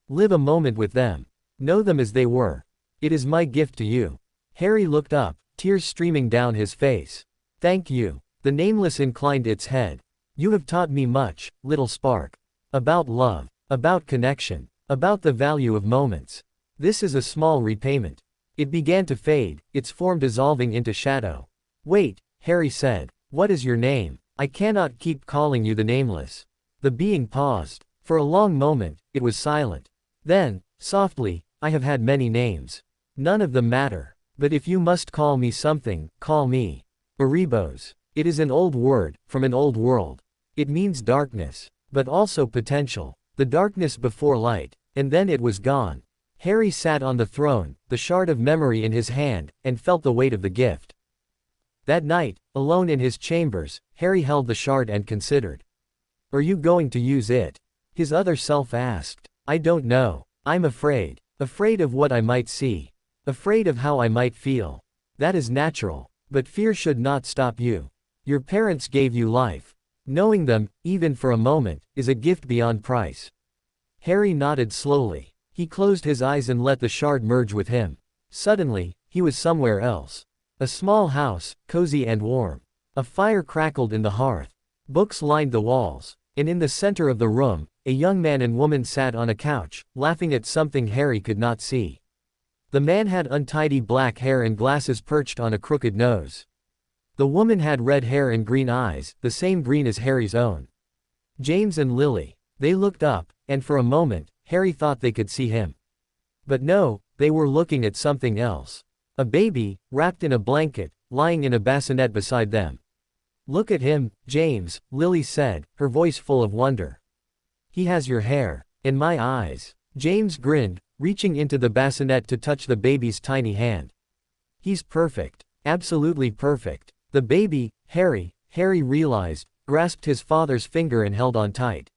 Live a moment with them. Know them as they were. It is my gift to you." Harry looked up, tears streaming down his face. "Thank you." The Nameless inclined its head. "You have taught me much, little spark. About love. About connection. About the value of moments. This is a small repayment." It began to fade, its form dissolving into shadow. "Wait," Harry said. "What is your name? I cannot keep calling you the Nameless." The being paused. For a long moment, it was silent. Then, softly, "I have had many names. None of them matter. But if you must call me something, call me Erebos. It is an old word, from an old world. It means darkness. But also potential. The darkness before light. And then it was gone." Harry sat on the throne, the shard of memory in his hand, and felt the weight of the gift. That night, alone in his chambers, Harry held the shard and considered. "Are you going to use it?" His other self asked. "I don't know. I'm afraid. Afraid of what I might see. Afraid of how I might feel. That is natural. But fear should not stop you. Your parents gave you life. Knowing them, even for a moment, is a gift beyond price." Harry nodded slowly. He closed his eyes and let the shard merge with him. Suddenly, he was somewhere else. A small house, cozy and warm. A fire crackled in the hearth. Books lined the walls. And in the center of the room, a young man and woman sat on a couch, laughing at something Harry could not see. The man had untidy black hair and glasses perched on a crooked nose. The woman had red hair and green eyes, the same green as Harry's own. James and Lily. They looked up, and for a moment, Harry thought they could see him. But no, they were looking at something else. A baby, wrapped in a blanket, lying in a bassinet beside them. "Look at him, James," Lily said, her voice full of wonder. "He has your hair. And my eyes." James grinned, reaching into the bassinet to touch the baby's tiny hand. "He's perfect. Absolutely perfect." The baby, Harry, Harry realized, grasped his father's finger and held on tight.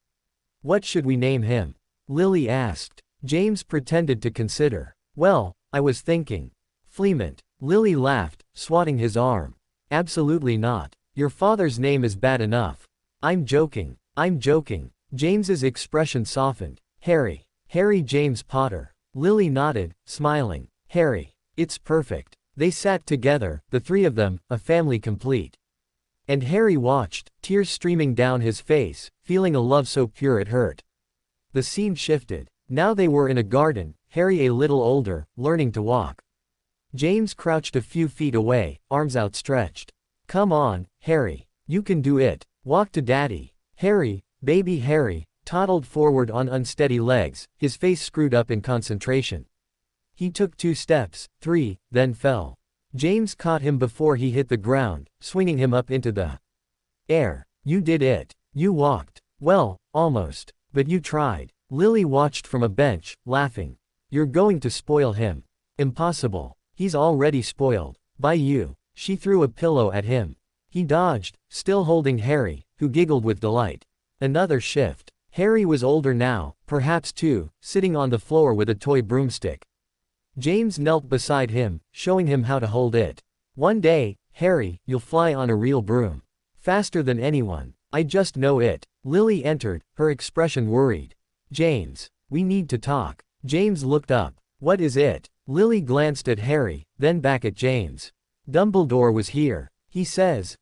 What should we name him? Lily asked. James pretended to consider. Well, I was thinking. Fleement. Lily laughed, swatting his arm. Absolutely not. Your father's name is bad enough. I'm joking. I'm joking. James's expression softened. Harry. Harry James Potter. Lily nodded, smiling. Harry. It's perfect. They sat together, the three of them, a family complete. And Harry watched, tears streaming down his face, feeling a love so pure it hurt. The scene shifted. Now they were in a garden, Harry a little older, learning to walk. James crouched a few feet away, arms outstretched. Come on, Harry. You can do it. Walk to Daddy. Harry, baby Harry, toddled forward on unsteady legs, his face screwed up in concentration. He took 2 steps, 3, then fell. James caught him before he hit the ground, swinging him up into the air. You did it. You walked. Well, almost. But you tried. Lily watched from a bench, laughing. You're going to spoil him. Impossible. He's already spoiled. By you. She threw a pillow at him. He dodged, still holding Harry, who giggled with delight. Another shift. Harry was older now, perhaps 2, sitting on the floor with a toy broomstick. James knelt beside him, showing him how to hold it. One day, Harry, you'll fly on a real broom. Faster than anyone. I just know it. Lily entered, her expression worried. James. We need to talk. James looked up. What is it? Lily glanced at Harry, then back at James. Dumbledore was here. He says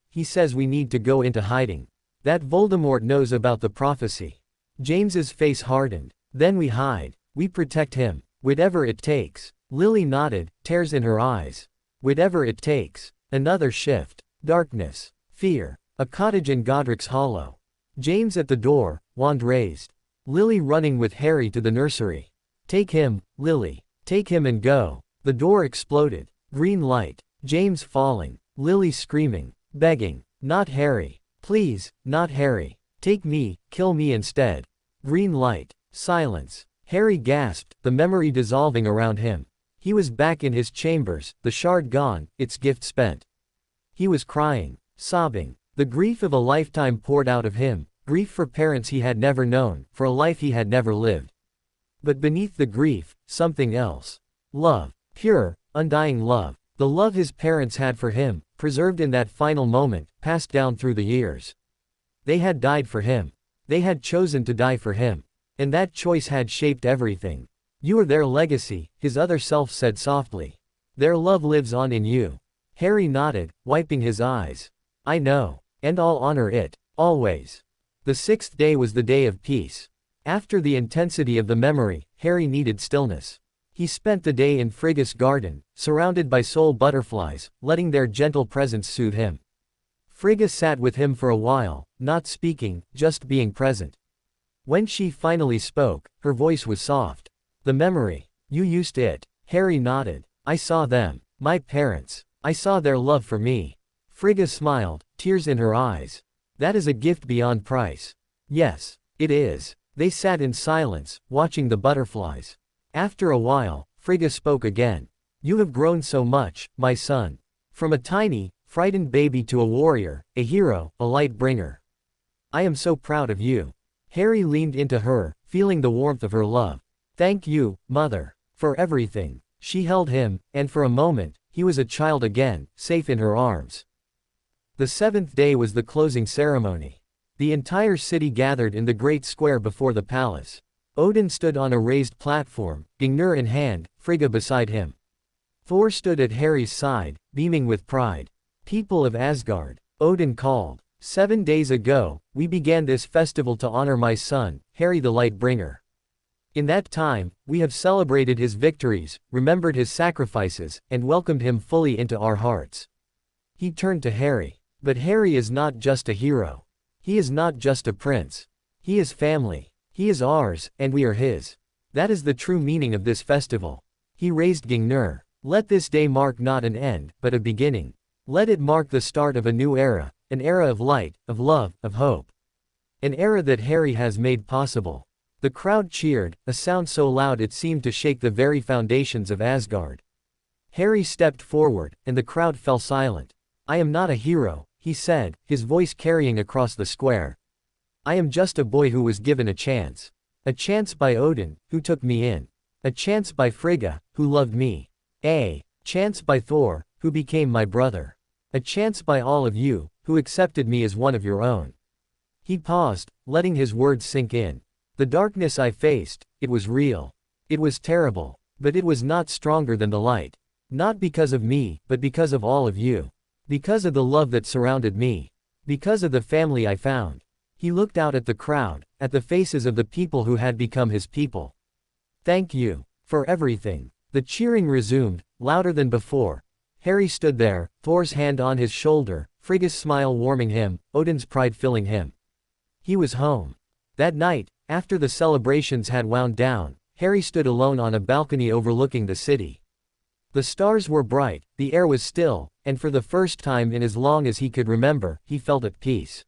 we need to go into hiding. That Voldemort knows about the prophecy. James's face hardened. Then we hide. We protect him. Whatever it takes. Lily nodded, tears in her eyes. Whatever it takes. Another shift. Darkness. Fear. A cottage in Godric's Hollow. James at the door, wand raised. Lily running with Harry to the nursery. Take him, Lily. Take him and go. The door exploded. Green light. James falling. Lily screaming. Begging. Not Harry. Please, not Harry. Take me, kill me instead. Green light. Silence. Harry gasped, the memory dissolving around him. He was back in his chambers, the shard gone, its gift spent. He was crying. Sobbing. The grief of a lifetime poured out of him. Grief for parents he had never known, for a life he had never lived. But beneath the grief, something else. Love. Pure, undying love. The love his parents had for him, preserved in that final moment, passed down through the years. They had died for him. They had chosen to die for him. And that choice had shaped everything. You are their legacy, his other self said softly. Their love lives on in you. Harry nodded, wiping his eyes. I know. And I'll honor it. Always. The 6th day was the day of peace. After the intensity of the memory, Harry needed stillness. He spent the day in Frigga's garden, surrounded by soul butterflies, letting their gentle presence soothe him. Frigga sat with him for a while, not speaking, just being present. When she finally spoke, her voice was soft. The memory. You used it. Harry nodded. I saw them. My parents. I saw their love for me. Frigga smiled, tears in her eyes. That is a gift beyond price. Yes, it is. They sat in silence, watching the butterflies. After a while, Frigga spoke again. You have grown so much, my son. From a tiny, frightened baby to a warrior, a hero, a light bringer. I am so proud of you. Harry leaned into her, feeling the warmth of her love. Thank you, mother, for everything. She held him, and for a moment, he was a child again, safe in her arms. The 7th day was the closing ceremony. The entire city gathered in the great square before the palace. Odin stood on a raised platform, Gungnir in hand, Frigga beside him. Thor stood at Harry's side, beaming with pride. People of Asgard, Odin called. 7 days ago, we began this festival to honor my son, Harry the Lightbringer. In that time, we have celebrated his victories, remembered his sacrifices, and welcomed him fully into our hearts. He turned to Harry. But Harry is not just a hero. He is not just a prince. He is family. He is ours, and we are his. That is the true meaning of this festival. He raised Gungnir. Let this day mark not an end, but a beginning. Let it mark the start of a new era, an era of light, of love, of hope. An era that Harry has made possible. The crowd cheered, a sound so loud it seemed to shake the very foundations of Asgard. Harry stepped forward, and the crowd fell silent. I am not a hero, he said, his voice carrying across the square. I am just a boy who was given a chance. A chance by Odin, who took me in. A chance by Frigga, who loved me. A chance by Thor, who became my brother. A chance by all of you, who accepted me as one of your own. He paused, letting his words sink in. The darkness I faced, it was real. It was terrible. But it was not stronger than the light. Not because of me, but because of all of you. Because of the love that surrounded me. Because of the family I found. He looked out at the crowd, at the faces of the people who had become his people. Thank you. For everything. The cheering resumed, louder than before. Harry stood there, Thor's hand on his shoulder, Frigga's smile warming him, Odin's pride filling him. He was home. That night, after the celebrations had wound down, Harry stood alone on a balcony overlooking the city. The stars were bright, the air was still, and for the first time in as long as he could remember, he felt at peace.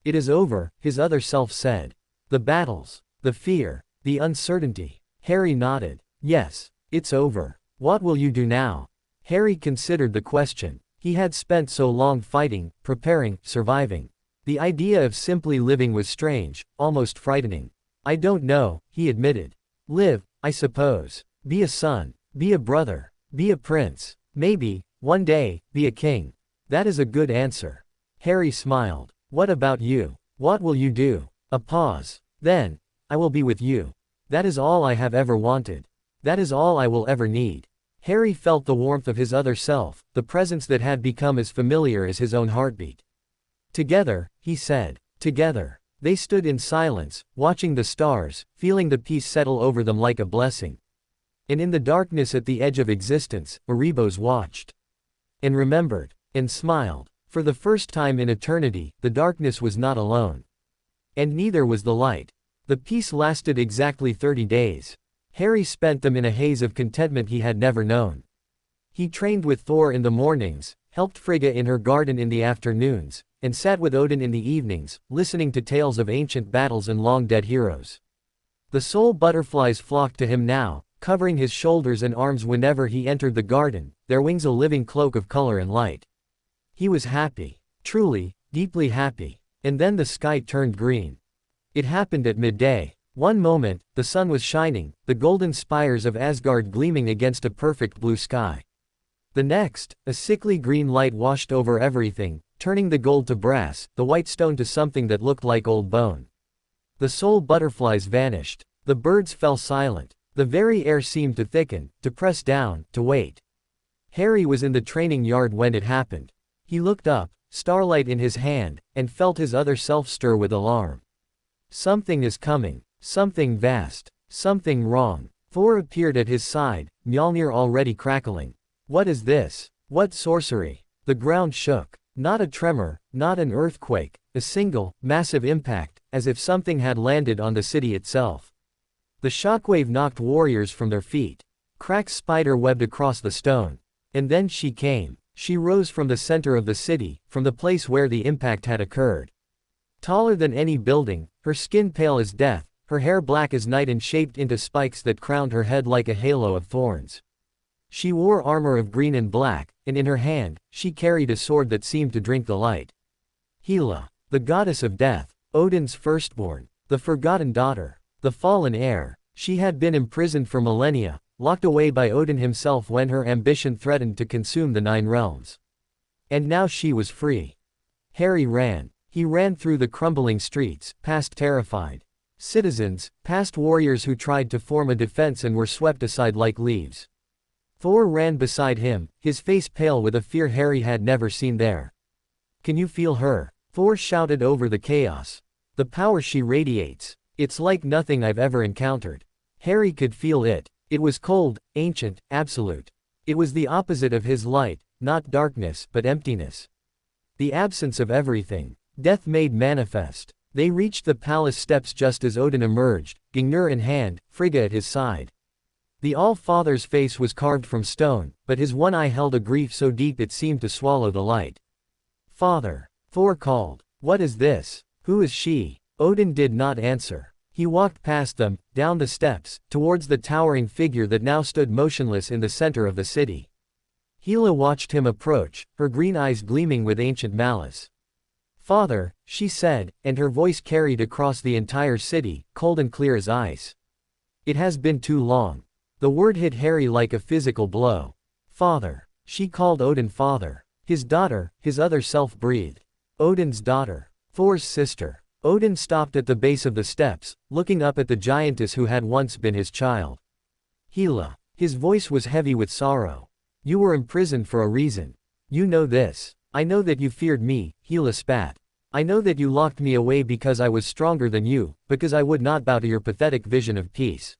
It is over, his other self said. The battles, the fear, the uncertainty. Harry nodded. Yes, it's over. What will you do now? Harry considered the question. He had spent so long fighting, preparing, surviving. The idea of simply living was strange, almost frightening. I don't know, he admitted. Live, I suppose. Be a son. Be a brother. Be a prince. Maybe, one day, be a king. That is a good answer. Harry smiled. What about you? What will you do? A pause. Then, I will be with you. That is all I have ever wanted. That is all I will ever need. Harry felt the warmth of his other self, the presence that had become as familiar as his own heartbeat. Together, he said. Together. They stood in silence, watching the stars, feeling the peace settle over them like a blessing. And in the darkness at the edge of existence, Erebos watched. And remembered. And smiled. For the first time in eternity, the darkness was not alone. And neither was the light. The peace lasted exactly 30 days. Harry spent them in a haze of contentment he had never known. He trained with Thor in the mornings, helped Frigga in her garden in the afternoons, and sat with Odin in the evenings, listening to tales of ancient battles and long-dead heroes. The soul butterflies flocked to him now, covering his shoulders and arms whenever he entered the garden, their wings a living cloak of color and light. He was happy. Truly, deeply happy. And then the sky turned green. It happened at midday. One moment, the sun was shining, the golden spires of Asgard gleaming against a perfect blue sky. The next, a sickly green light washed over everything, turning the gold to brass, the white stone to something that looked like old bone. The soul butterflies vanished. The birds fell silent. The very air seemed to thicken, to press down, to wait. Harry was in the training yard when it happened. He looked up, starlight in his hand, and felt his other self stir with alarm. Something is coming. Something vast. Something wrong. Thor appeared at his side, Mjolnir already crackling. What is this? What sorcery? The ground shook. Not a tremor, not an earthquake, a single, massive impact, as if something had landed on the city itself. The shockwave knocked warriors from their feet. Cracks spider-webbed across the stone. And then she came. She rose from the center of the city, from the place where the impact had occurred. Taller than any building, her skin pale as death, her hair black as night and shaped into spikes that crowned her head like a halo of thorns. She wore armor of green and black, and in her hand, she carried a sword that seemed to drink the light. Hela, the goddess of death, Odin's firstborn, the forgotten daughter, the fallen heir. She had been imprisoned for millennia, locked away by Odin himself when her ambition threatened to consume the 9 realms. And now she was free. Harry ran. He ran through the crumbling streets, past terrified citizens, past warriors who tried to form a defense and were swept aside like leaves. Thor ran beside him, his face pale with a fear Harry had never seen there. Can you feel her? Thor shouted over the chaos. The power she radiates. It's like nothing I've ever encountered. Harry could feel it. It was cold, ancient, absolute. It was the opposite of his light, not darkness but emptiness. The absence of everything. Death made manifest. They reached the palace steps just as Odin emerged, Gungnir in hand, Frigga at his side. The Allfather's face was carved from stone, but his one eye held a grief so deep it seemed to swallow the light. Father. Thor called. What is this? Who is she? Odin did not answer. He walked past them, down the steps, towards the towering figure that now stood motionless in the center of the city. Hela watched him approach, her green eyes gleaming with ancient malice. "Father," she said, and her voice carried across the entire city, cold and clear as ice. "It has been too long." The word hit Harry like a physical blow. "Father." She called Odin father. His daughter, his other self breathed. Odin's daughter. Thor's sister. Odin stopped at the base of the steps, looking up at the giantess who had once been his child. "Hela." His voice was heavy with sorrow. "You were imprisoned for a reason. You know this. I know that you feared me," Hela spat. "I know that you locked me away because I was stronger than you, because I would not bow to your pathetic vision of peace.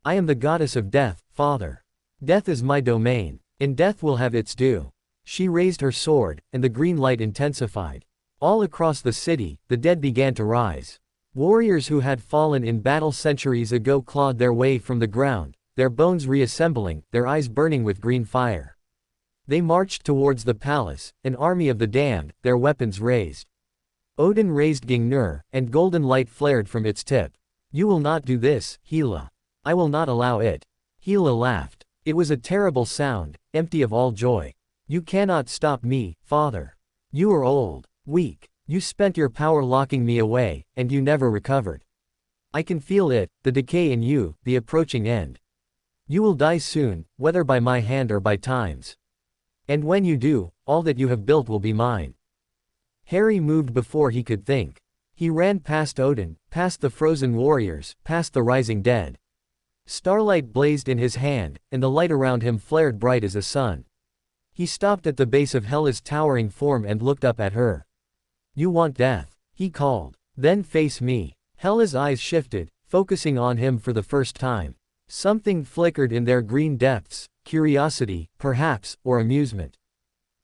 I am the goddess of death, father. Death is my domain, and death will have its due." She raised her sword, and the green light intensified. All across the city, the dead began to rise. Warriors who had fallen in battle centuries ago clawed their way from the ground, their bones reassembling, their eyes burning with green fire. They marched towards the palace, an army of the damned, their weapons raised. Odin raised Gingnir, and golden light flared from its tip. "You will not do this, Hela. I will not allow it." Hela laughed. It was a terrible sound, empty of all joy. "You cannot stop me, father. You are old, weak. You spent your power locking me away, and you never recovered. I can feel it, the decay in you, the approaching end. You will die soon, whether by my hand or by time's. And when you do, all that you have built will be mine." Harry moved before he could think. He ran past Odin, past the frozen warriors, past the rising dead. Starlight blazed in his hand, and the light around him flared bright as a sun. He stopped at the base of Hela's towering form and looked up at her. "You want death," he called. "Then face me." Hela's eyes shifted, focusing on him for the first time. Something flickered in their green depths, curiosity, perhaps, or amusement.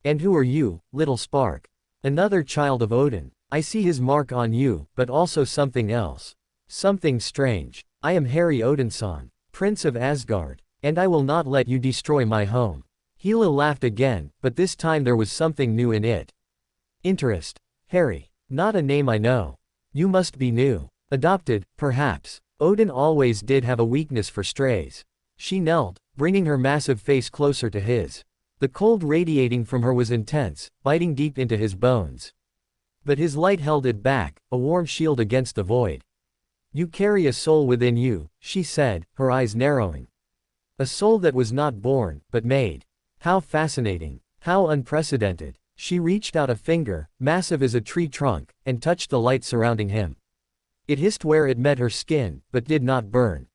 "And who are you, little spark?" "Another child of Odin. I see his mark on you, but also something else. Something strange. I am Harry Odinson, Prince of Asgard, and I will not let you destroy my home." Hela laughed again, but this time there was something new in it. "Interest. Harry. Not a name I know. You must be new. Adopted, perhaps." Odin always did have a weakness for strays. She knelt, bringing her massive face closer to his. The cold radiating from her was intense, biting deep into his bones. But his light held it back, a warm shield against the void. "You carry a soul within you," she said, her eyes narrowing. "A soul that was not born, but made. How fascinating. How unprecedented." She reached out a finger, massive as a tree trunk, and touched the light surrounding him. It hissed where it met her skin, but did not burn.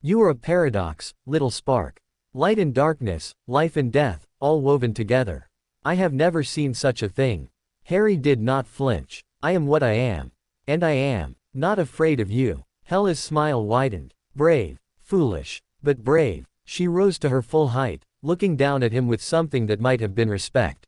"You are a paradox, little spark. Light and darkness, life and death, all woven together. I have never seen such a thing." Harry did not flinch. "I am what I am. And I am not afraid of you." Hela's smile widened. "Brave. Foolish. But brave." She rose to her full height, looking down at him with something that might have been respect.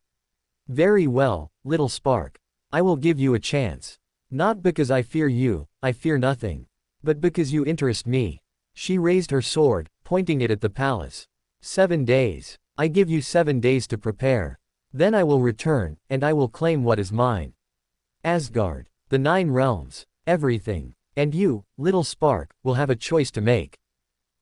"Very well, little spark. I will give you a chance. Not because I fear you, I fear nothing. But because you interest me." She raised her sword, pointing it at the palace. 7 days. I give you 7 days to prepare. Then I will return, and I will claim what is mine. Asgard. The 9 realms. Everything. And you, little spark, will have a choice to make."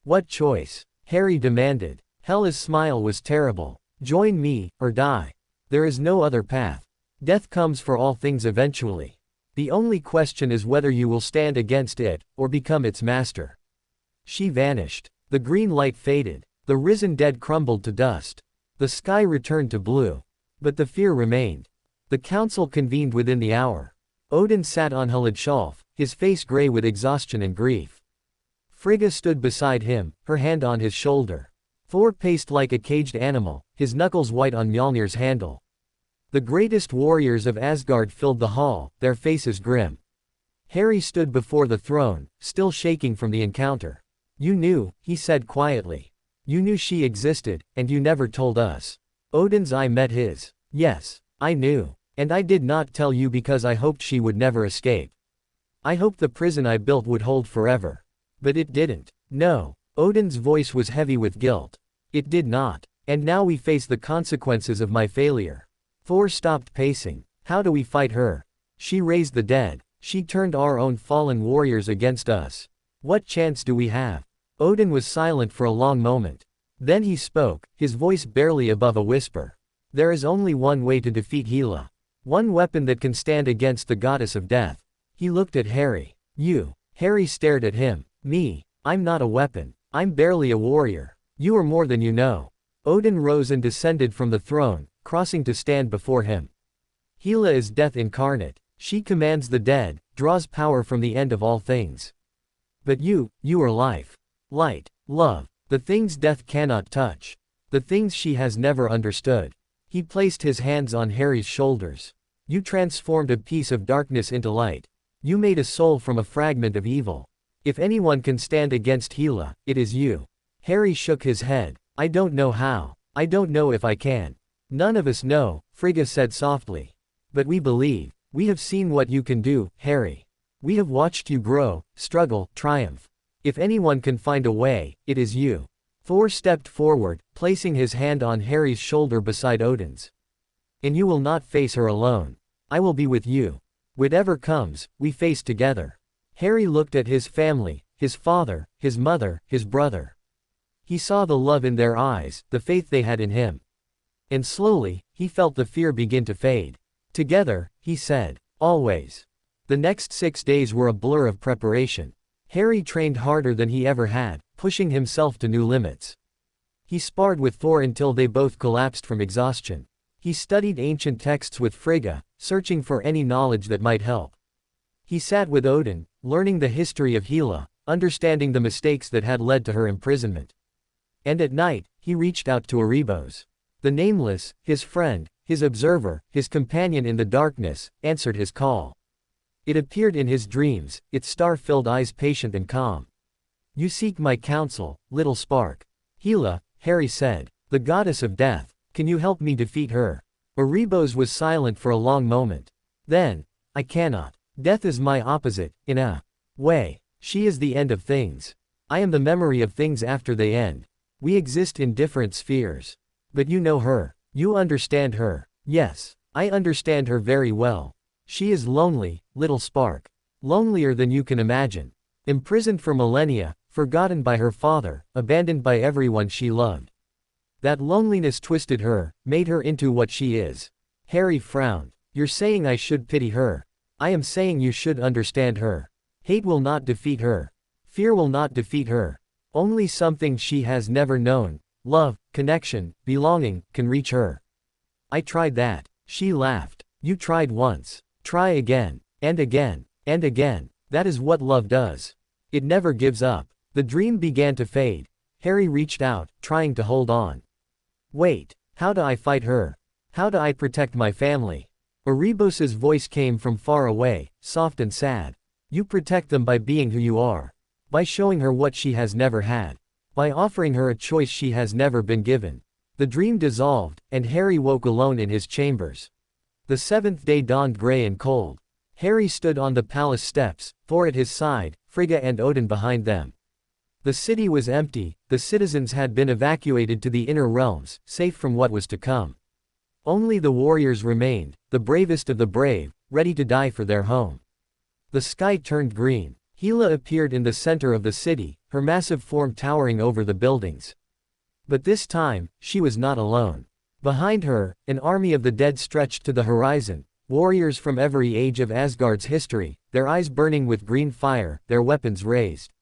"What choice?" Harry demanded. Hela's smile was terrible. "Join me, or die. There is no other path. Death comes for all things eventually. The only question is whether you will stand against it, or become its master." She vanished. The green light faded. The risen dead crumbled to dust. The sky returned to blue. But the fear remained. The council convened within the hour. Odin sat on Haladshalf, his face gray with exhaustion and grief. Frigga stood beside him, her hand on his shoulder. Thor paced like a caged animal, his knuckles white on Mjolnir's handle. The greatest warriors of Asgard filled the hall, their faces grim. Harry stood before the throne, still shaking from the encounter. "You knew," he said quietly. "You knew she existed, and you never told us." Odin's eye met his. "Yes, I knew. And I did not tell you because I hoped she would never escape. I hoped the prison I built would hold forever. But it didn't. No." Odin's voice was heavy with guilt. "It did not. And now we face the consequences of my failure." Thor stopped pacing. "How do we fight her? She raised the dead. She turned our own fallen warriors against us. What chance do we have?" Odin was silent for a long moment. Then he spoke, his voice barely above a whisper. There is only one way to defeat Hela. One weapon that can stand against the goddess of death. He looked at Harry. You. Harry stared at him. Me. I'm not a weapon. I'm barely a warrior. You are more than you know. Odin rose and descended from the throne, crossing to stand before him. Hela is death incarnate. She commands the dead, draws power from the end of all things. But you are life. Light, love, the things death cannot touch. The things she has never understood. He placed his hands on Harry's shoulders. You transformed a piece of darkness into light. You made a soul from a fragment of evil. If anyone can stand against Hela, it is you. Harry shook his head. I don't know how. I don't know if I can. None of us know, Frigga said softly. But we believe. We have seen what you can do, Harry. We have watched you grow, struggle, triumph. If anyone can find a way, it is you. Thor stepped forward, placing his hand on Harry's shoulder beside Odin's. And you will not face her alone. I will be with you. Whatever comes, we face together. Harry looked at his family, his father, his mother, his brother. He saw the love in their eyes, the faith they had in him. And slowly, he felt the fear begin to fade. Together, he said, always. The next 6 days were a blur of preparation. Harry trained harder than he ever had, pushing himself to new limits. He sparred with Thor until they both collapsed from exhaustion. He studied ancient texts with Frigga, searching for any knowledge that might help. He sat with Odin, learning the history of Hela, understanding the mistakes that had led to her imprisonment. And at night, he reached out to Erebos. The Nameless, his friend, his observer, his companion in the darkness, answered his call. It appeared in his dreams, its star-filled eyes patient and calm. You seek my counsel, little spark. Hela, Harry said, the goddess of death, can you help me defeat her? Erebos was silent for a long moment. Then, I cannot. Death is my opposite, in a way. She is the end of things. I am the memory of things after they end. We exist in different spheres. But you know her. You understand her. Yes, I understand her very well. She is lonely, little spark. Lonelier than you can imagine. Imprisoned for millennia, forgotten by her father, abandoned by everyone she loved. That loneliness twisted her, made her into what she is. Harry frowned. You're saying I should pity her. I am saying you should understand her. Hate will not defeat her. Fear will not defeat her. Only something she has never known, love, connection, belonging, can reach her. I tried that. She laughed. You tried once. Try again. And again. And again. That is what love does. It never gives up. The dream began to fade. Harry reached out, trying to hold on. Wait. How do I fight her? How do I protect my family? Erebos' voice came from far away, soft and sad. You protect them by being who you are. By showing her what she has never had. By offering her a choice she has never been given. The dream dissolved, and Harry woke alone in his chambers. The 7th day dawned gray and cold. Harry stood on the palace steps, Thor at his side, Frigga and Odin behind them. The city was empty, the citizens had been evacuated to the inner realms, safe from what was to come. Only the warriors remained, the bravest of the brave, ready to die for their home. The sky turned green. Hela appeared in the center of the city, her massive form towering over the buildings. But this time, she was not alone. Behind her, an army of the dead stretched to the horizon, warriors from every age of Asgard's history, their eyes burning with green fire, their weapons raised.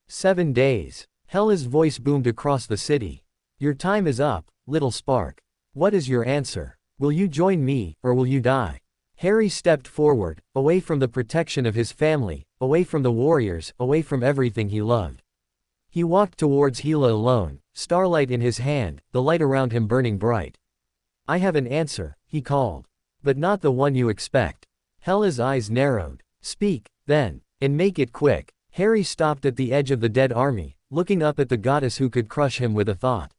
7 days. Hela's voice boomed across the city. Your time is up, little spark. What is your answer? Will you join me, or will you die? Harry stepped forward, away from the protection of his family, away from the warriors, away from everything he loved. He walked towards Hela alone, starlight in his hand, the light around him burning bright. I have an answer, he called. But not the one you expect. Hela's eyes narrowed. Speak, then, and make it quick. Harry stopped at the edge of the dead army, looking up at the goddess who could crush him with a thought.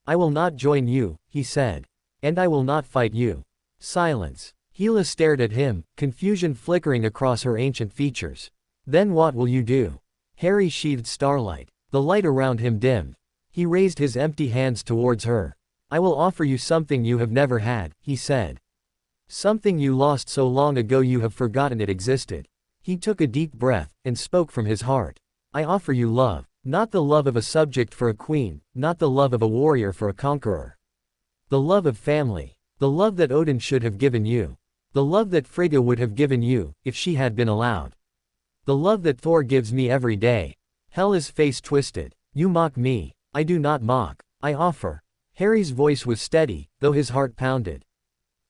I will not join you, he said. And I will not fight you. Silence. Hela stared at him, confusion flickering across her ancient features. Then what will you do? Harry sheathed starlight. The light around him dimmed. He raised his empty hands towards her. I will offer you something you have never had, he said. Something you lost so long ago you have forgotten it existed. He took a deep breath, and spoke from his heart. I offer you love. Not the love of a subject for a queen, not the love of a warrior for a conqueror. The love of family. The love that Odin should have given you. The love that Frigga would have given you, if she had been allowed. The love that Thor gives me every day. Hela's face twisted. You mock me. I do not mock. I offer. Harry's voice was steady, though his heart pounded.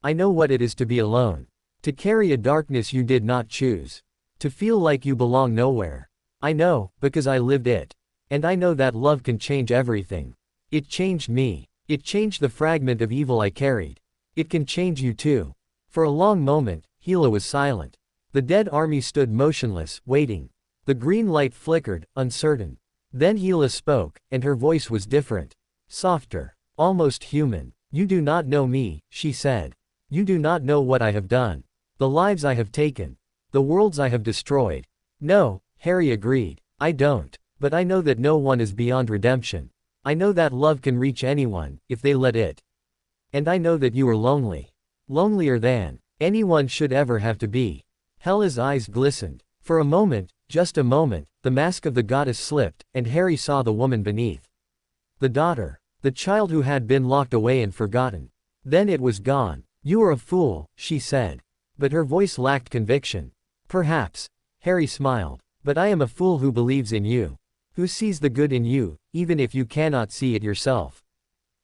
I know what it is to be alone. To carry a darkness you did not choose. To feel like you belong nowhere. I know, because I lived it. And I know that love can change everything. It changed me. It changed the fragment of evil I carried. It can change you too. For a long moment, Hela was silent. The dead army stood motionless, waiting. The green light flickered, uncertain. Then Hela spoke, and her voice was different. Softer. Almost human. You do not know me, she said. You do not know what I have done. The lives I have taken. The worlds I have destroyed. No, Harry agreed. I don't. But I know that no one is beyond redemption. I know that love can reach anyone, if they let it. And I know that you are lonely. Lonelier than anyone should ever have to be. Hela's eyes glistened. For a moment, just a moment, the mask of the goddess slipped, and Harry saw the woman beneath. The daughter. The child who had been locked away and forgotten. Then it was gone. You are a fool, she said. But her voice lacked conviction. Perhaps. Harry smiled. But I am a fool who believes in you. Who sees the good in you, even if you cannot see it yourself.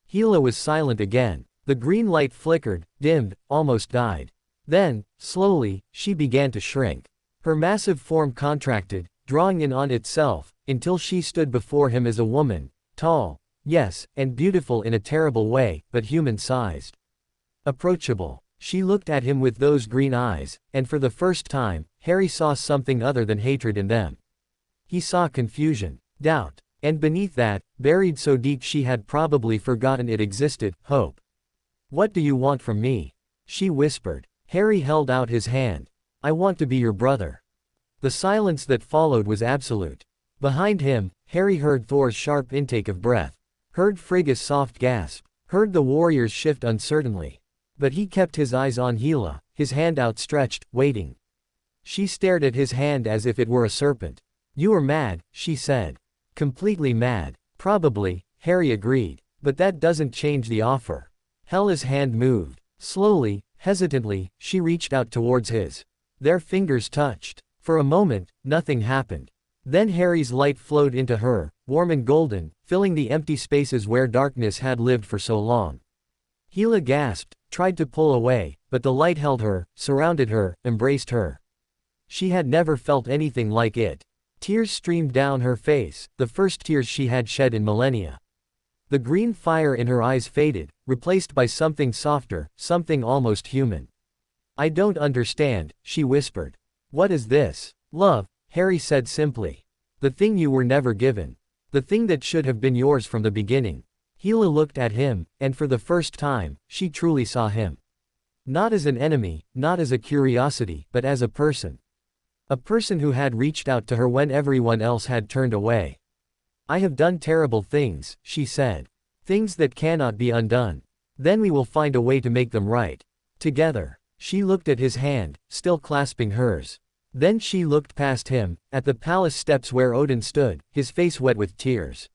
Hela was silent again. The green light flickered, dimmed, almost died. Then, slowly, she began to shrink. Her massive form contracted, drawing in on itself, until she stood before him as a woman, tall, yes, and beautiful in a terrible way, but human-sized. Approachable. She looked at him with those green eyes, and for the first time, Harry saw something other than hatred in them. He saw confusion, doubt, and beneath that, buried so deep she had probably forgotten it existed, hope. What do you want from me? She whispered. Harry held out his hand. I want to be your brother. The silence that followed was absolute. Behind him, Harry heard Thor's sharp intake of breath. Heard Frigga's soft gasp. Heard the warriors shift uncertainly. But he kept his eyes on Hela, his hand outstretched, waiting. She stared at his hand as if it were a serpent. You are mad, she said. Completely mad. Probably, Harry agreed. But that doesn't change the offer. Hela's hand moved. Slowly, hesitantly, she reached out towards his. Their fingers touched. For a moment, nothing happened. Then Harry's light flowed into her, warm and golden, filling the empty spaces where darkness had lived for so long. Hela gasped, tried to pull away, but the light held her, surrounded her, embraced her. She had never felt anything like it. Tears streamed down her face, the first tears she had shed in millennia. The green fire in her eyes faded, replaced by something softer, something almost human. I don't understand, she whispered. What is this? Love, Harry said simply. The thing you were never given. The thing that should have been yours from the beginning. Hela looked at him, and for the first time, she truly saw him. Not as an enemy, not as a curiosity, but as a person. A person who had reached out to her when everyone else had turned away. I have done terrible things, she said. Things that cannot be undone. Then we will find a way to make them right. Together. She looked at his hand, still clasping hers. Then she looked past him, at the palace steps where Odin stood, his face wet with tears.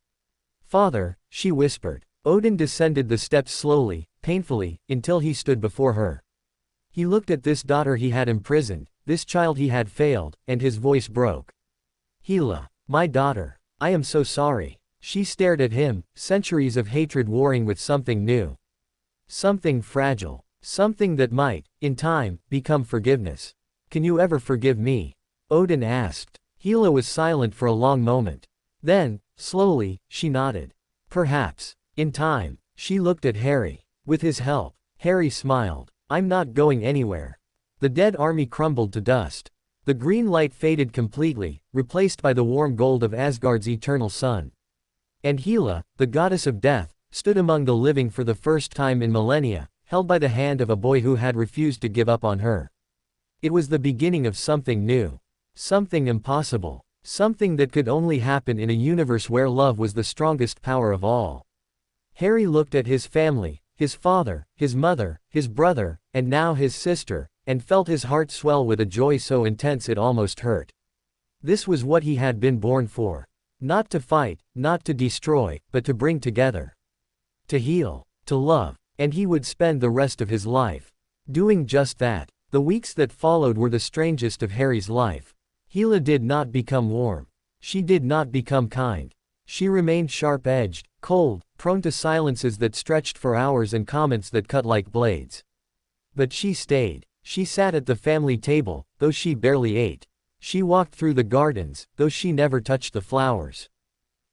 Father, she whispered. Odin descended the steps slowly, painfully, until he stood before her. He looked at this daughter he had imprisoned, this child he had failed, and his voice broke. Hela, my daughter. I am so sorry. She stared at him, centuries of hatred warring with something new. Something fragile. Something that might, in time, become forgiveness. Can you ever forgive me? Odin asked. Hela was silent for a long moment. Then, slowly, she nodded. Perhaps. In time. She looked at Harry. With his help. Harry smiled. I'm not going anywhere. The dead army crumbled to dust. The green light faded completely, replaced by the warm gold of Asgard's eternal sun. And Hela, the goddess of death, stood among the living for the first time in millennia, held by the hand of a boy who had refused to give up on her. It was the beginning of something new. Something impossible. Something that could only happen in a universe where love was the strongest power of all. Harry looked at his family, his father, his mother, his brother, and now his sister, and felt his heart swell with a joy so intense it almost hurt. This was what he had been born for. Not to fight, not to destroy, but to bring together. To heal, to love, and he would spend the rest of his life doing just that. The weeks that followed were the strangest of Harry's life. Hela did not become warm. She did not become kind. She remained sharp-edged, cold, prone to silences that stretched for hours and comments that cut like blades. But she stayed. She sat at the family table, though she barely ate. She walked through the gardens, though she never touched the flowers.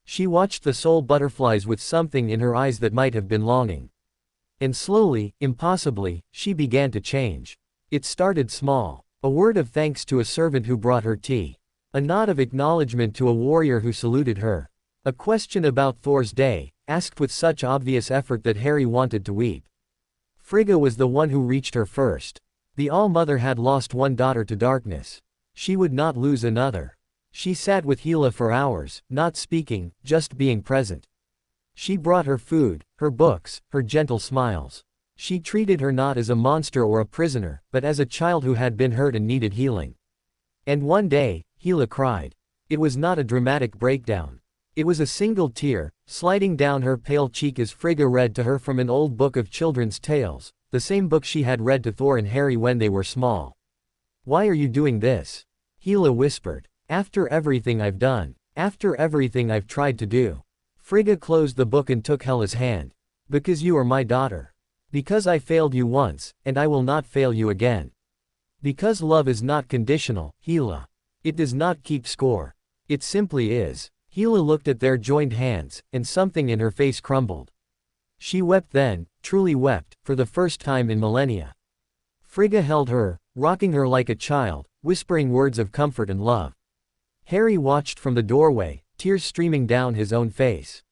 She watched the soul butterflies with something in her eyes that might have been longing. And slowly, impossibly, she began to change. It started small. A word of thanks to a servant who brought her tea. A nod of acknowledgement to a warrior who saluted her. A question about Thor's day, asked with such obvious effort that Harry wanted to weep. Frigga was the one who reached her first. The All-Mother had lost one daughter to darkness. She would not lose another. She sat with Hela for hours, not speaking, just being present. She brought her food, her books, her gentle smiles. She treated her not as a monster or a prisoner, but as a child who had been hurt and needed healing. And one day, Hela cried. It was not a dramatic breakdown. It was a single tear, sliding down her pale cheek as Frigga read to her from an old book of children's tales, the same book she had read to Thor and Harry when they were small. Why are you doing this? Hela whispered. After everything I've done. After everything I've tried to do. Frigga closed the book and took Hela's hand. Because you are my daughter. Because I failed you once, and I will not fail you again. Because love is not conditional, Hela. It does not keep score. It simply is. Hela looked at their joined hands, and something in her face crumbled. She wept then, truly wept, for the first time in millennia. Frigga held her, rocking her like a child, whispering words of comfort and love. Harry watched from the doorway, tears streaming down his own face.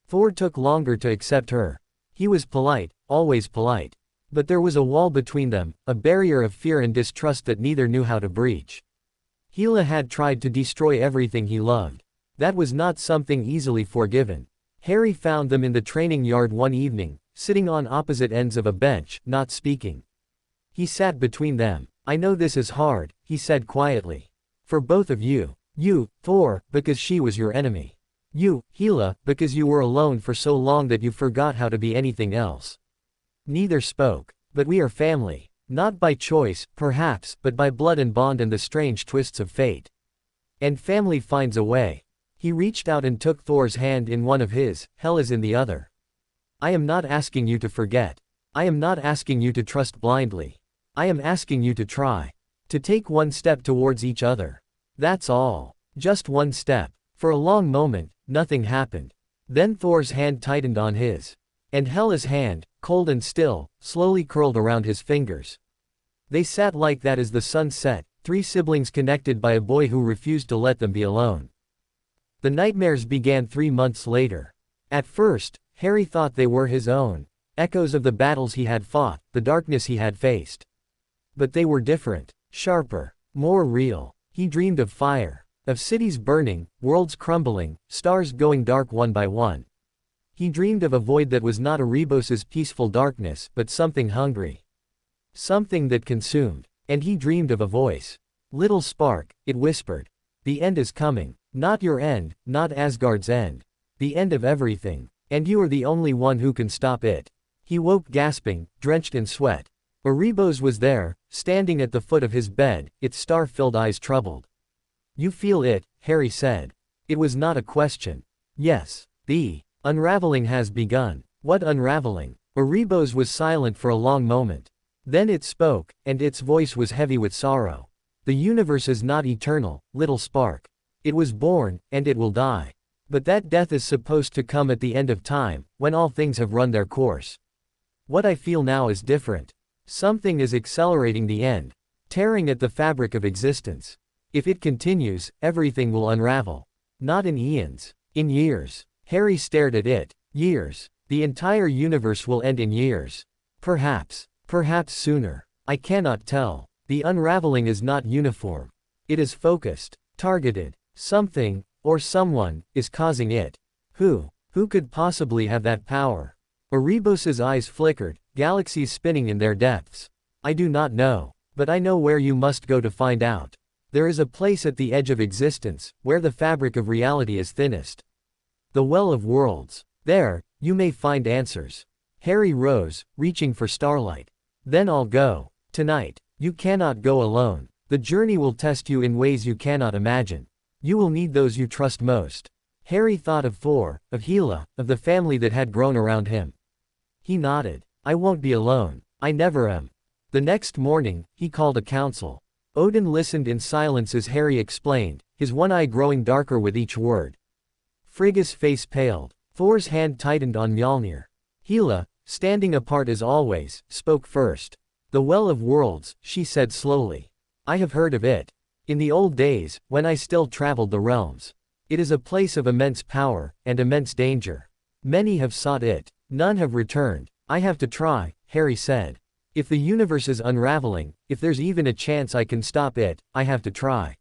Thor took longer to accept her. He was polite, always polite. But there was a wall between them, a barrier of fear and distrust that neither knew how to breach. Hela had tried to destroy everything he loved. That was not something easily forgiven. Harry found them in the training yard one evening, sitting on opposite ends of a bench, not speaking. He sat between them. I know this is hard, he said quietly. For both of you. You, Thor, because she was your enemy. You, Hela, because you were alone for so long that you forgot how to be anything else. Neither spoke. But we are family. Not by choice, perhaps, but by blood and bond and the strange twists of fate. And family finds a way. He reached out and took Thor's hand in one of his, Hela's in the other. I am not asking you to forget. I am not asking you to trust blindly. I am asking you to try. To take one step towards each other. That's all. Just one step. For a long moment, nothing happened. Then Thor's hand tightened on his. And Hela's hand, cold and still, slowly curled around his fingers. They sat like that as the sun set, three siblings connected by a boy who refused to let them be alone. The nightmares began 3 months later. At first, Harry thought they were his own, echoes of the battles he had fought, the darkness he had faced. But they were different, sharper, more real. He dreamed of fire, of cities burning, worlds crumbling, stars going dark one by one. He dreamed of a void that was not Erebos's peaceful darkness, but something hungry. Something that consumed. And he dreamed of a voice. Little spark, it whispered. The end is coming. Not your end, not Asgard's end. The end of everything. And you are the only one who can stop it. He woke gasping, drenched in sweat. Erebos was there, standing at the foot of his bed, its star-filled eyes troubled. You feel it, Harry said. It was not a question. Yes. The unraveling has begun. What unraveling? Erebos was silent for a long moment. Then it spoke, and its voice was heavy with sorrow. The universe is not eternal, little spark. It was born, and it will die. But that death is supposed to come at the end of time, when all things have run their course. What I feel now is different. Something is accelerating the end, tearing at the fabric of existence. If it continues, everything will unravel. Not in eons, in years. Harry stared at it. Years. The entire universe will end in years. Perhaps sooner. I cannot tell. The unraveling is not uniform. It is focused, targeted. Something, or someone, is causing it. Who could possibly have that power? Erebos's eyes flickered, galaxies spinning in their depths. I do not know. But I know where you must go to find out. There is a place at the edge of existence, where the fabric of reality is thinnest. The Well of Worlds. There, you may find answers. Harry rose, reaching for starlight. Then I'll go. Tonight. You cannot go alone. The journey will test you in ways you cannot imagine. You will need those you trust most. Harry thought of Thor, of Hela, of the family that had grown around him. He nodded. I won't be alone. I never am. The next morning, he called a council. Odin listened in silence as Harry explained, his one eye growing darker with each word. Frigga's face paled. Thor's hand tightened on Mjolnir. Hela, standing apart as always, spoke first. The Well of Worlds, she said slowly. I have heard of it. In the old days, when I still traveled the realms. It is a place of immense power, and immense danger. Many have sought it. None have returned. I have to try, Harry said. If the universe is unraveling, if there's even a chance I can stop it, I have to try.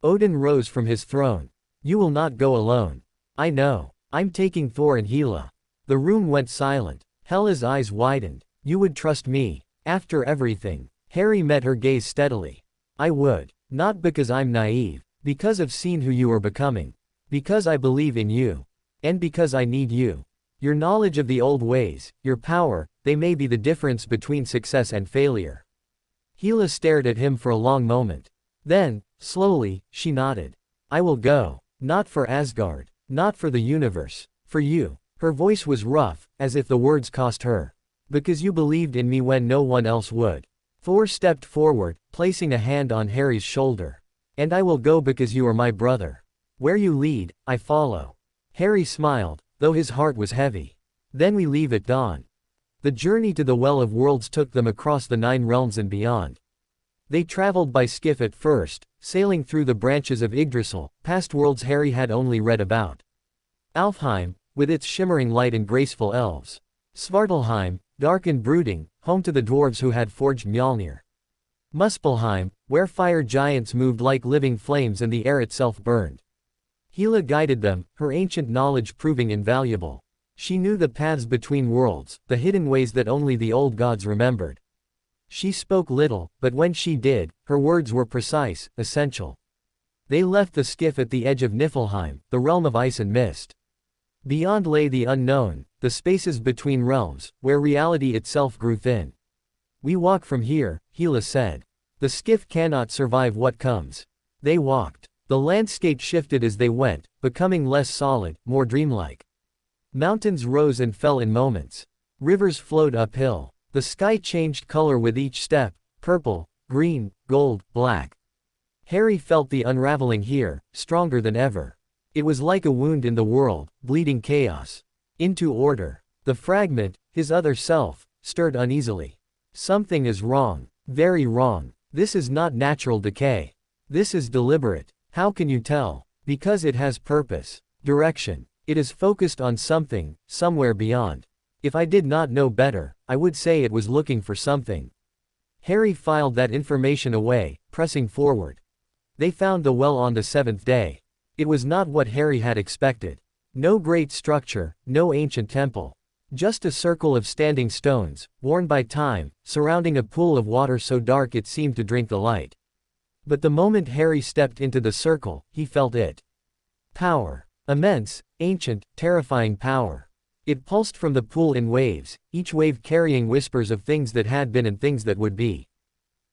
Odin rose from his throne. You will not go alone. I know. I'm taking Thor and Hela. The room went silent. Hela's eyes widened. You would trust me. After everything. Harry met her gaze steadily. I would. Not because I'm naive. Because I've seen who you are becoming. Because I believe in you. And because I need you. Your knowledge of the old ways, your power, they may be the difference between success and failure. Hela stared at him for a long moment. Then, slowly, she nodded. I will go. Not for Asgard. Not for the universe. For you. Her voice was rough, as if the words cost her. Because you believed in me when no one else would. Thor stepped forward, placing a hand on Harry's shoulder. And I will go because you are my brother. Where you lead, I follow. Harry smiled, though his heart was heavy. Then we leave at dawn. The journey to the Well of Worlds took them across the 9 realms and beyond. They traveled by skiff at first, sailing through the branches of Yggdrasil, past worlds Harry had only read about. Alfheim, with its shimmering light and graceful elves. Svartalheim, dark and brooding, home to the dwarves who had forged Mjolnir. Muspelheim, where fire giants moved like living flames and the air itself burned. Hela guided them, her ancient knowledge proving invaluable. She knew the paths between worlds, the hidden ways that only the old gods remembered. She spoke little, but when she did, her words were precise, essential. They left the skiff at the edge of Niflheim, the realm of ice and mist. Beyond lay the unknown, the spaces between realms, where reality itself grew thin. We walk from here, Hela said. The skiff cannot survive what comes. They walked. The landscape shifted as they went, becoming less solid, more dreamlike. Mountains rose and fell in moments. Rivers flowed uphill. The sky changed color with each step, purple, green, gold, black. Harry felt the unraveling here, stronger than ever. It was like a wound in the world, bleeding chaos into order. The fragment, his other self, stirred uneasily. Something is wrong. Very wrong. This is not natural decay. This is deliberate. How can you tell? Because it has purpose. Direction. It is focused on something, somewhere beyond. If I did not know better, I would say it was looking for something. Harry filed that information away, pressing forward. They found the well on the 7th day. It was not what Harry had expected. No great structure, no ancient temple. Just a circle of standing stones, worn by time, surrounding a pool of water so dark it seemed to drink the light. But the moment Harry stepped into the circle, he felt it. Power. Immense, ancient, terrifying power. It pulsed from the pool in waves, each wave carrying whispers of things that had been and things that would be.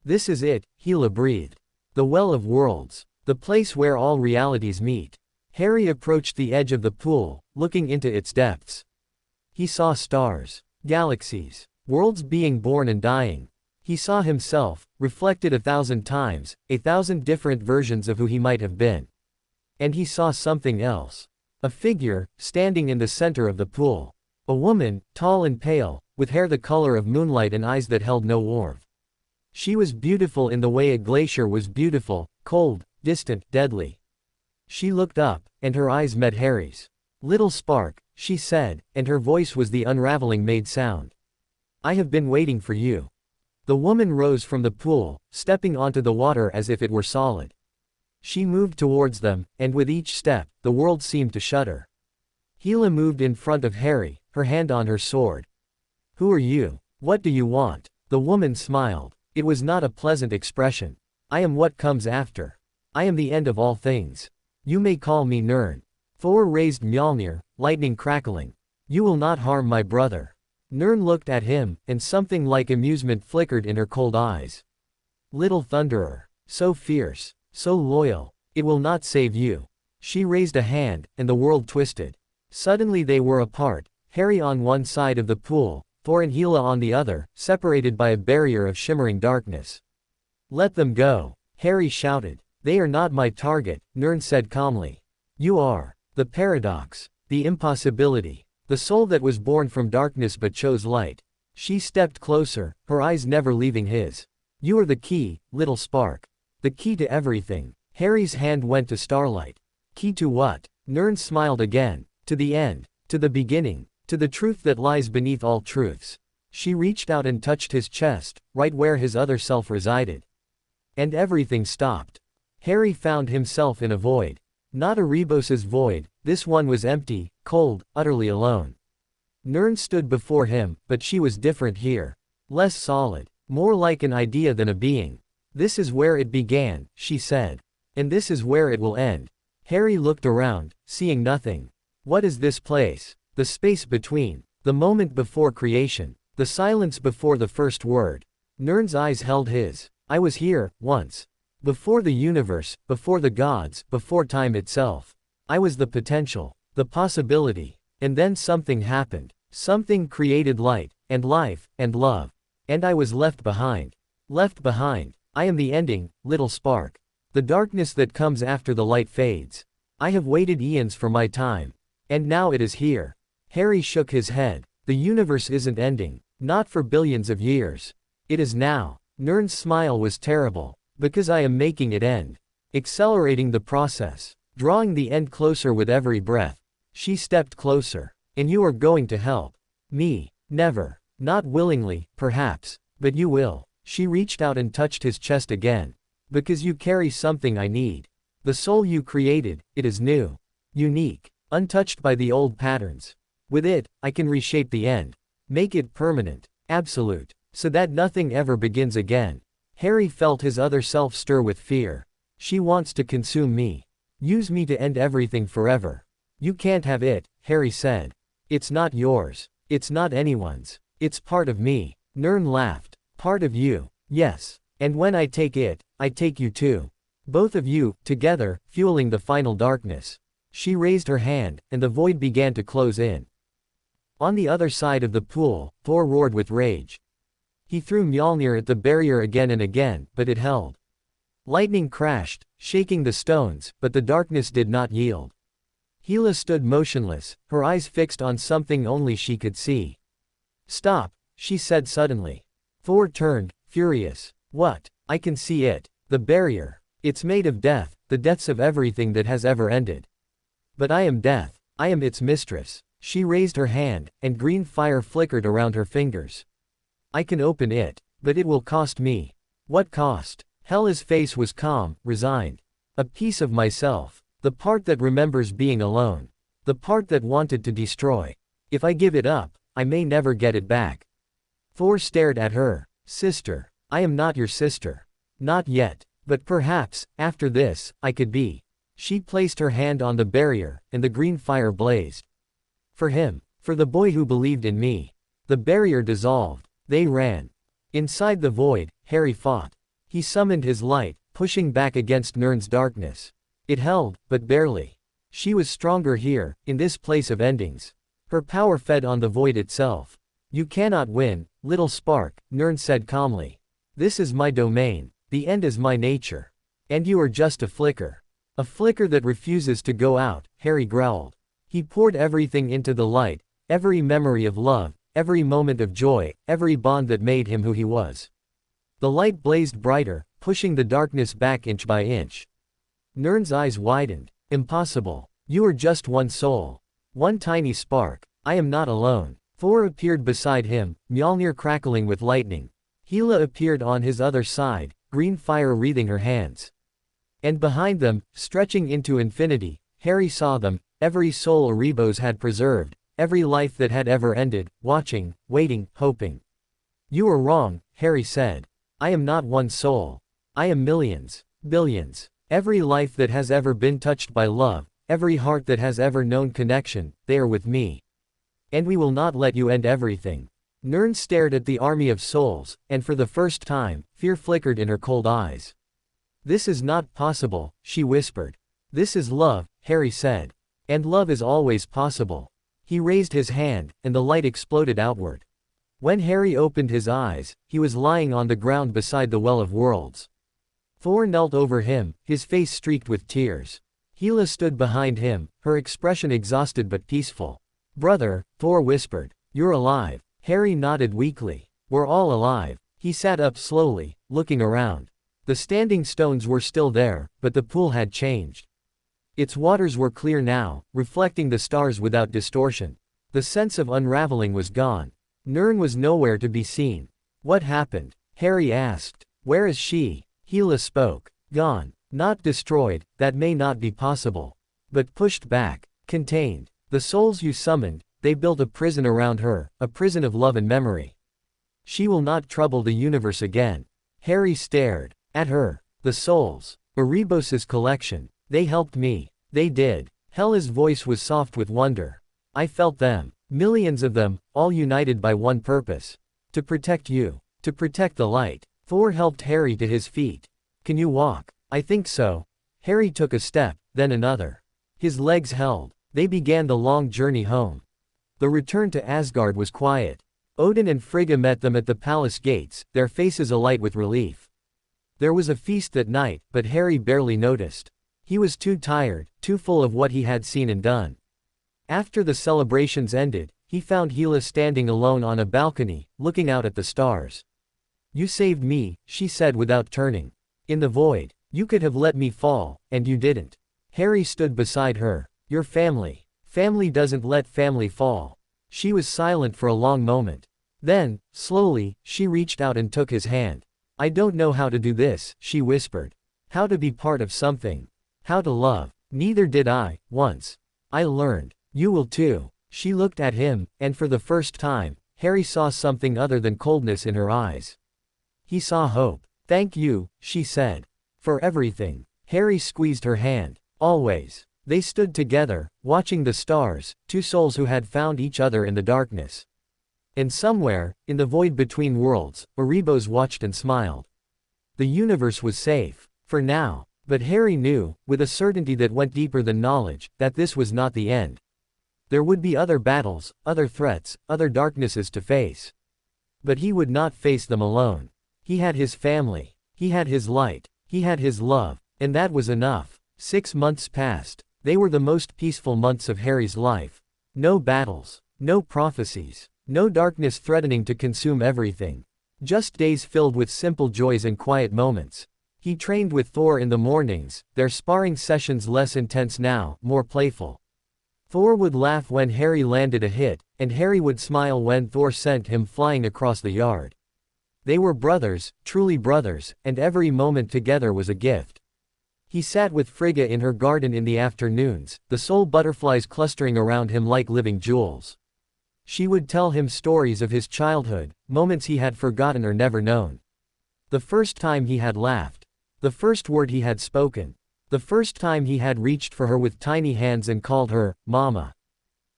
This is it, Hela breathed. The Well of Worlds. The place where all realities meet. Harry approached the edge of the pool, looking into its depths. He saw stars, galaxies, worlds being born and dying. He saw himself, reflected 1,000 times, 1,000 different versions of who he might have been. And he saw something else. A figure, standing in the center of the pool. A woman, tall and pale, with hair the color of moonlight and eyes that held no warmth. She was beautiful in the way a glacier was beautiful, cold, distant, deadly. She looked up, and her eyes met Harry's. Little spark, she said, and her voice was the unraveling made sound. I have been waiting for you. The woman rose from the pool, stepping onto the water as if it were solid. She moved towards them, and with each step, the world seemed to shudder. Hela moved in front of Harry, her hand on her sword. Who are you? What do you want? The woman smiled. It was not a pleasant expression. I am what comes after. I am the end of all things. You may call me Nirn. Thor raised Mjolnir, lightning crackling. You will not harm my brother. Nirn looked at him, and something like amusement flickered in her cold eyes. Little Thunderer. So fierce. So loyal. It will not save you. She raised a hand, and the world twisted. Suddenly they were apart, Harry on one side of the pool, Thor and Hela on the other, separated by a barrier of shimmering darkness. Let them go, Harry shouted. They are not my target, Nirn said calmly. You are. The paradox. The impossibility. The soul that was born from darkness but chose light. She stepped closer, her eyes never leaving his. You are the key, little spark. The key to everything. Harry's hand went to Starlight. Key to what? Nirn smiled again. To the end. To the beginning. To the truth that lies beneath all truths. She reached out and touched his chest, right where his other self resided. And everything stopped. Harry found himself in a void. Not Erebos's void, this one was empty, cold, utterly alone. Nirn stood before him, but she was different here. Less solid. More like an idea than a being. This is where it began, she said. And this is where it will end. Harry looked around, seeing nothing. What is this place? The space between. The moment before creation. The silence before the first word. Nirn's eyes held his. I was here, once. Before the universe, before the gods, before time itself. I was the potential. The possibility. And then something happened. Something created light, and life, and love. And I was left behind. Left behind. I am the ending, little spark. The darkness that comes after the light fades. I have waited eons for my time. And now it is here. Harry shook his head. The universe isn't ending. Not for billions of years. It is now. Nirn's smile was terrible. Because I am making it end. Accelerating the process. Drawing the end closer with every breath. She stepped closer. And you are going to help. Me. Never. Not willingly, perhaps. But you will. She reached out and touched his chest again. Because you carry something I need. The soul you created, it is new. Unique. Untouched by the old patterns. With it, I can reshape the end. Make it permanent. Absolute. So that nothing ever begins again. Harry felt his other self stir with fear. She wants to consume me. Use me to end everything forever. You can't have it, Harry said. It's not yours. It's not anyone's. It's part of me. Nirn laughed. Part of you. Yes. And when I take it, I take you too. Both of you, together, fueling the final darkness. She raised her hand, and the void began to close in. On the other side of the pool, Thor roared with rage. He threw Mjolnir at the barrier again and again, but it held. Lightning crashed, shaking the stones, but the darkness did not yield. Hela stood motionless, her eyes fixed on something only she could see. Stop, she said suddenly. Thor turned, furious. What? I can see it. The barrier. It's made of death, the deaths of everything that has ever ended. But I am death. I am its mistress. She raised her hand, and green fire flickered around her fingers. I can open it, but it will cost me. What cost? Hela's face was calm, resigned. A piece of myself. The part that remembers being alone. The part that wanted to destroy. If I give it up, I may never get it back. Thor stared at her. Sister. I am not your sister. Not yet. But perhaps, after this, I could be. She placed her hand on the barrier, and the green fire blazed. For him. For the boy who believed in me. The barrier dissolved. They ran. Inside the void, Harry fought. He summoned his light, pushing back against Nirn's darkness. It held, but barely. She was stronger here, in this place of endings. Her power fed on the void itself. You cannot win, little spark, Nirn said calmly. This is my domain. The end is my nature. And you are just a flicker. A flicker that refuses to go out, Harry growled. He poured everything into the light, every memory of love, every moment of joy, every bond that made him who he was. The light blazed brighter, pushing the darkness back inch by inch. Nirn's eyes widened. Impossible. You are just one soul. One tiny spark. I am not alone. Thor appeared beside him, Mjolnir crackling with lightning. Hela appeared on his other side, green fire wreathing her hands. And behind them, stretching into infinity, Harry saw them, every soul Erebos had preserved, every life that had ever ended, watching, waiting, hoping. You are wrong, Harry said. I am not one soul. I am millions, billions. Every life that has ever been touched by love, every heart that has ever known connection, they are with me. And we will not let you end everything. Nirn stared at the army of souls, and for the first time, fear flickered in her cold eyes. This is not possible, she whispered. This is love, Harry said. And love is always possible. He raised his hand, and the light exploded outward. When Harry opened his eyes, he was lying on the ground beside the Well of Worlds. Thor knelt over him, his face streaked with tears. Hela stood behind him, her expression exhausted but peaceful. Brother, Thor whispered. You're alive. Harry nodded weakly. We're all alive. He sat up slowly, looking around. The standing stones were still there, but the pool had changed. Its waters were clear now, reflecting the stars without distortion. The sense of unraveling was gone. Nirn was nowhere to be seen. What happened? Harry asked. Where is she? Hela spoke. Gone. Not destroyed, that may not be possible. But pushed back. Contained. The souls you summoned, they built a prison around her, a prison of love and memory. She will not trouble the universe again. Harry stared. At her. The souls. Erebos' collection. They helped me. They did. Hela's voice was soft with wonder. I felt them. Millions of them, all united by one purpose. To protect you. To protect the light. Thor helped Harry to his feet. Can you walk? I think so. Harry took a step, then another. His legs held. They began the long journey home. The return to Asgard was quiet. Odin and Frigga met them at the palace gates, their faces alight with relief. There was a feast that night, but Harry barely noticed. He was too tired, too full of what he had seen and done. After the celebrations ended, he found Hela standing alone on a balcony, looking out at the stars. You saved me, she said without turning. In the void. You could have let me fall, and you didn't. Harry stood beside her. Your family. Family doesn't let family fall. She was silent for a long moment. Then, slowly, she reached out and took his hand. I don't know how to do this, she whispered. How to be part of something. How to love. Neither did I, once. I learned. You will too. She looked at him, and for the first time, Harry saw something other than coldness in her eyes. He saw hope. Thank you, she said. For everything. Harry squeezed her hand. Always. They stood together, watching the stars, two souls who had found each other in the darkness. And somewhere, in the void between worlds, Erebos watched and smiled. The universe was safe. For now. But Harry knew, with a certainty that went deeper than knowledge, that this was not the end. There would be other battles, other threats, other darknesses to face. But he would not face them alone. He had his family. He had his light. He had his love. And that was enough. 6 months passed. They were the most peaceful months of Harry's life. No battles. No prophecies. No darkness threatening to consume everything. Just days filled with simple joys and quiet moments. He trained with Thor in the mornings, their sparring sessions less intense now, more playful. Thor would laugh when Harry landed a hit, and Harry would smile when Thor sent him flying across the yard. They were brothers, truly brothers, and every moment together was a gift. He sat with Frigga in her garden in the afternoons, the soul butterflies clustering around him like living jewels. She would tell him stories of his childhood, moments he had forgotten or never known. The first time he had laughed. The first word he had spoken. The first time he had reached for her with tiny hands and called her, Mama.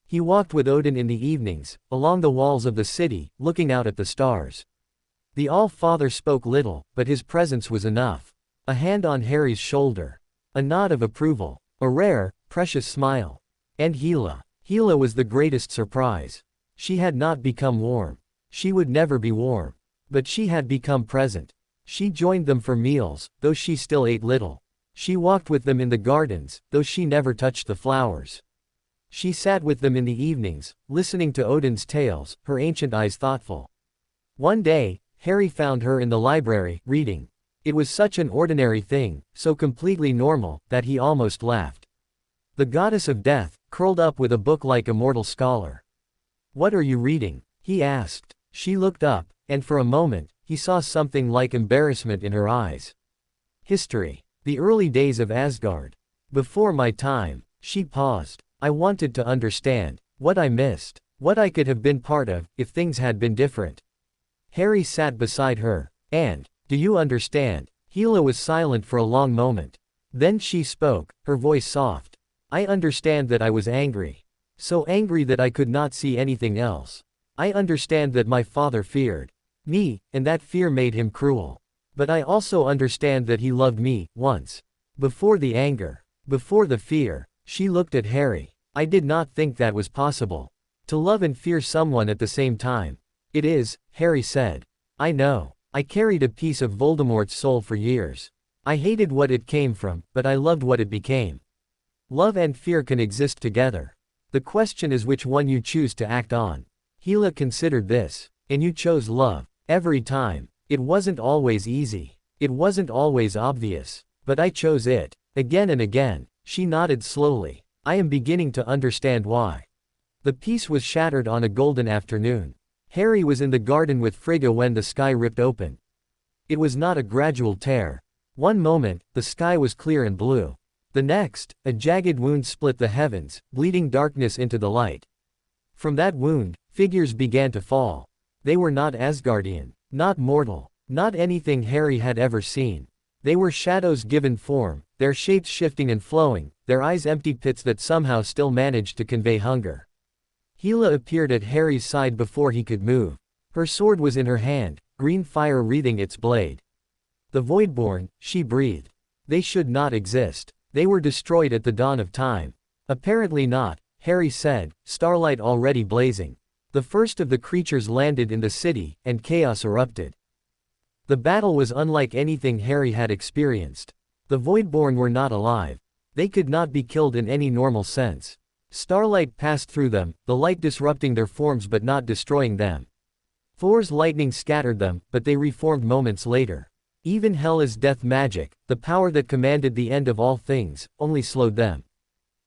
He walked with Odin in the evenings, along the walls of the city, looking out at the stars. The Allfather spoke little, but his presence was enough. A hand on Harry's shoulder. A nod of approval. A rare, precious smile. And Hela. Hela was the greatest surprise. She had not become warm. She would never be warm. But she had become present. She joined them for meals, though she still ate little. She walked with them in the gardens, though she never touched the flowers. She sat with them in the evenings, listening to Odin's tales, her ancient eyes thoughtful. One day, Harry found her in the library, reading. It was such an ordinary thing, so completely normal, that he almost laughed. The goddess of death, curled up with a book like a mortal scholar. What are you reading? He asked. She looked up, and for a moment, he saw something like embarrassment in her eyes. History. The early days of Asgard. Before my time. She paused. I wanted to understand. What I missed. What I could have been part of, if things had been different. Harry sat beside her. And, do you understand? Hela was silent for a long moment. Then she spoke, her voice soft. I understand that I was angry. So angry that I could not see anything else. I understand that my father feared me, and that fear made him cruel. But I also understand that he loved me, once. Before the anger. Before the fear. She looked at Harry. I did not think that was possible. To love and fear someone at the same time. It is, Harry said. I know. I carried a piece of Voldemort's soul for years. I hated what it came from, but I loved what it became. Love and fear can exist together. The question is which one you choose to act on. Hela considered this. And you chose love. Every time. It wasn't always easy. It wasn't always obvious. But I chose it. Again and again. She nodded slowly. I am beginning to understand why. The peace was shattered on a golden afternoon. Harry was in the garden with Frigga when the sky ripped open. It was not a gradual tear. One moment, the sky was clear and blue. The next, a jagged wound split the heavens, bleeding darkness into the light. From that wound, figures began to fall. They were not Asgardian, not mortal, not anything Harry had ever seen. They were shadows given form, their shapes shifting and flowing, their eyes empty pits that somehow still managed to convey hunger. Hela appeared at Harry's side before he could move. Her sword was in her hand, green fire wreathing its blade. The Voidborn, she breathed. They should not exist. They were destroyed at the dawn of time. Apparently not, Harry said, starlight already blazing. The first of the creatures landed in the city, and chaos erupted. The battle was unlike anything Harry had experienced. The Voidborn were not alive. They could not be killed in any normal sense. Starlight passed through them, the light disrupting their forms but not destroying them. Thor's lightning scattered them, but they reformed moments later. Even Hela's death magic, the power that commanded the end of all things, only slowed them.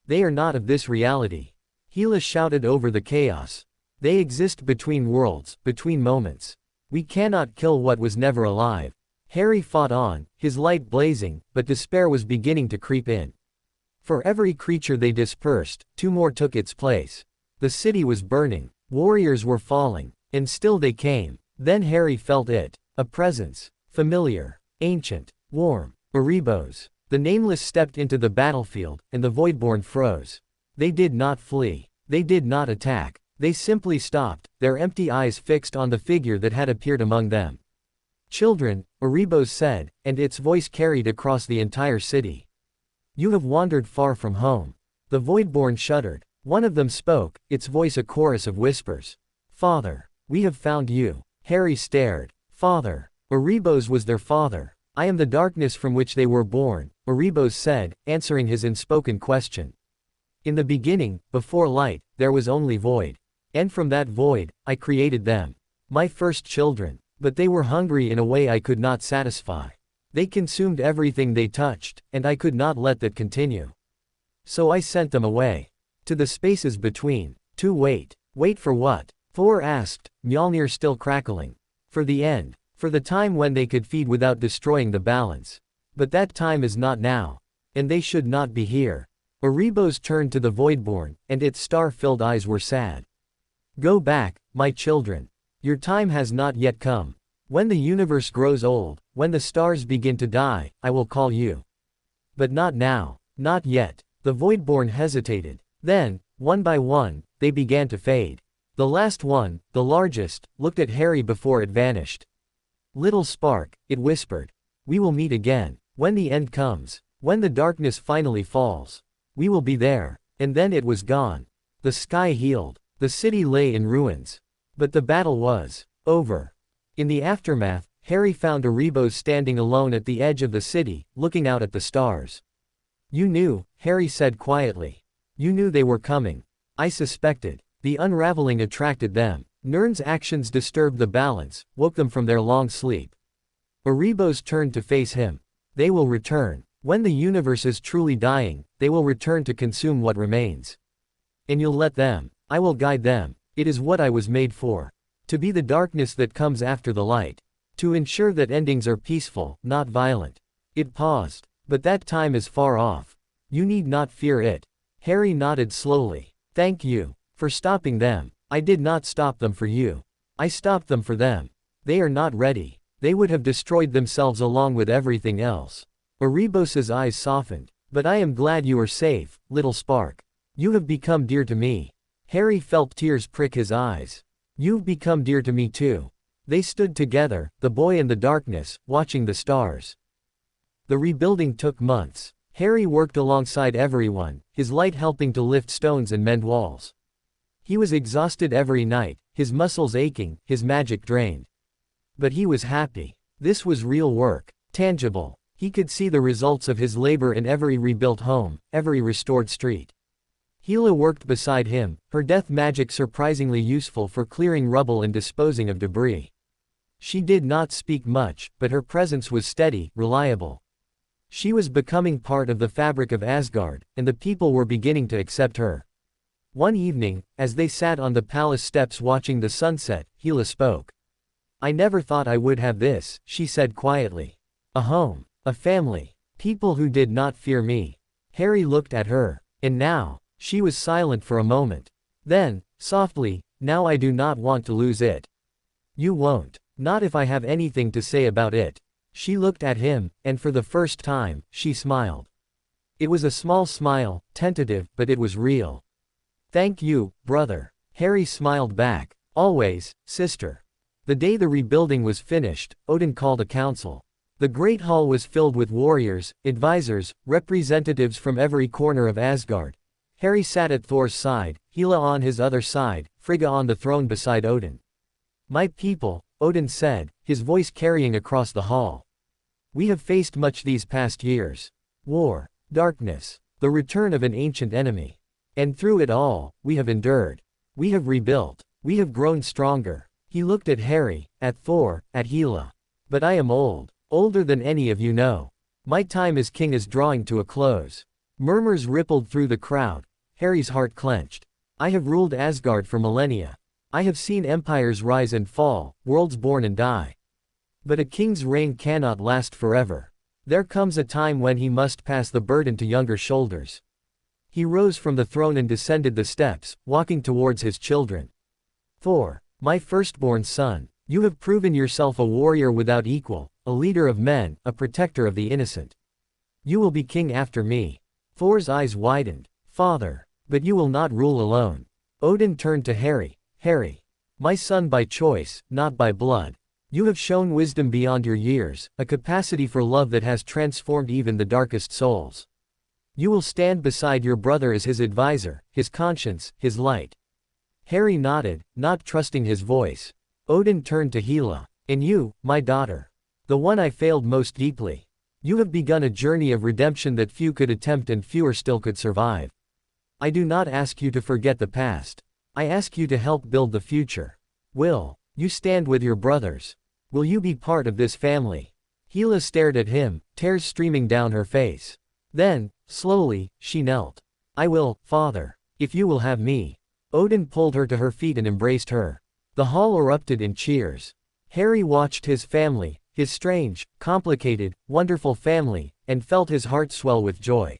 They are not of this reality. Hela shouted over the chaos. They exist between worlds, between moments. We cannot kill what was never alive. Harry fought on, his light blazing, but despair was beginning to creep in. For every creature they dispersed, two more took its place. The city was burning, warriors were falling, and still they came. Then Harry felt it, a presence, familiar, ancient, warm. Erebos. The Nameless stepped into the battlefield, and the Voidborn froze. They did not flee. They did not attack. They simply stopped, their empty eyes fixed on the figure that had appeared among them. Children, Erebos said, and its voice carried across the entire city. You have wandered far from home. The Voidborn shuddered. One of them spoke, its voice a chorus of whispers. Father, we have found you. Harry stared. Father. Erebos was their father. I am the darkness from which they were born, Erebos said, answering his unspoken question. In the beginning, before light, there was only void. And from that void, I created them. My first children. But they were hungry in a way I could not satisfy. They consumed everything they touched, and I could not let that continue. So I sent them away. To the spaces between. To wait. Wait for what? Thor asked, Mjolnir still crackling. For the end. For the time when they could feed without destroying the balance. But that time is not now. And they should not be here. Erebos turned to the Voidborn, and its star-filled eyes were sad. Go back, my children. Your time has not yet come. When the universe grows old, when the stars begin to die, I will call you. But not now. Not yet. The Voidborn hesitated. Then, one by one, they began to fade. The last one, the largest, looked at Harry before it vanished. Little spark, it whispered. We will meet again. When the end comes. When the darkness finally falls. We will be there. And then it was gone. The sky healed. The city lay in ruins. But the battle was over. In the aftermath, Harry found Erebos standing alone at the edge of the city, looking out at the stars. You knew, Harry said quietly. You knew they were coming. I suspected. The unraveling attracted them. Nirn's actions disturbed the balance, woke them from their long sleep. Erebos turned to face him. They will return. When the universe is truly dying, they will return to consume what remains. And you'll let them. I will guide them. It is what I was made for. To be the darkness that comes after the light. To ensure that endings are peaceful, not violent. It paused. But that time is far off. You need not fear it. Harry nodded slowly. Thank you. For stopping them. I did not stop them for you. I stopped them for them. They are not ready. They would have destroyed themselves along with everything else. Erebos's eyes softened. But I am glad you are safe, little spark. You have become dear to me. Harry felt tears prick his eyes. You've become dear to me too. They stood together, the boy and the darkness, watching the stars. The rebuilding took months. Harry worked alongside everyone, his light helping to lift stones and mend walls. He was exhausted every night, his muscles aching, his magic drained. But he was happy. This was real work, tangible. He could see the results of his labor in every rebuilt home, every restored street. Hela worked beside him, her death magic surprisingly useful for clearing rubble and disposing of debris. She did not speak much, but her presence was steady, reliable. She was becoming part of the fabric of Asgard, and the people were beginning to accept her. One evening, as they sat on the palace steps watching the sunset, Hela spoke. I never thought I would have this, she said quietly. A home, a family, people who did not fear me. Harry looked at her. And now, she was silent for a moment. Then, softly, now I do not want to lose it. You won't. Not if I have anything to say about it. She looked at him, and for the first time, she smiled. It was a small smile, tentative, but it was real. Thank you, brother. Harry smiled back. Always, sister. The day the rebuilding was finished, Odin called a council. The great hall was filled with warriors, advisors, representatives from every corner of Asgard. Harry sat at Thor's side, Hela on his other side, Frigga on the throne beside Odin. My people, Odin said, his voice carrying across the hall. We have faced much these past years. War, darkness, the return of an ancient enemy. And through it all, we have endured. We have rebuilt. We have grown stronger. He looked at Harry, at Thor, at Hela. But I am old, older than any of you know. My time as king is drawing to a close. Murmurs rippled through the crowd. Harry's heart clenched. I have ruled Asgard for millennia. I have seen empires rise and fall, worlds born and die. But a king's reign cannot last forever. There comes a time when he must pass the burden to younger shoulders. He rose from the throne and descended the steps, walking towards his children. Thor, my firstborn son, you have proven yourself a warrior without equal, a leader of men, a protector of the innocent. You will be king after me. Thor's eyes widened. Father, but you will not rule alone. Odin turned to Harry. Harry, my son by choice, not by blood. You have shown wisdom beyond your years, a capacity for love that has transformed even the darkest souls. You will stand beside your brother as his advisor, his conscience, his light. Harry nodded, not trusting his voice. Odin turned to Hela. And you, my daughter. The one I failed most deeply. You have begun a journey of redemption that few could attempt and fewer still could survive. I do not ask you to forget the past. I ask you to help build the future. Will you stand with your brothers? Will you be part of this family? Hela stared at him, tears streaming down her face. Then, slowly, she knelt. I will, father, if you will have me. Odin pulled her to her feet and embraced her. The hall erupted in cheers. Harry watched his family, his strange, complicated, wonderful family, and felt his heart swell with joy.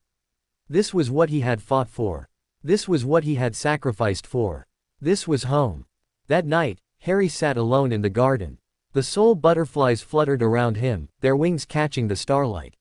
This was what he had fought for. This was what he had sacrificed for. This was home. That night, Harry sat alone in the garden. The soul butterflies fluttered around him, their wings catching the starlight.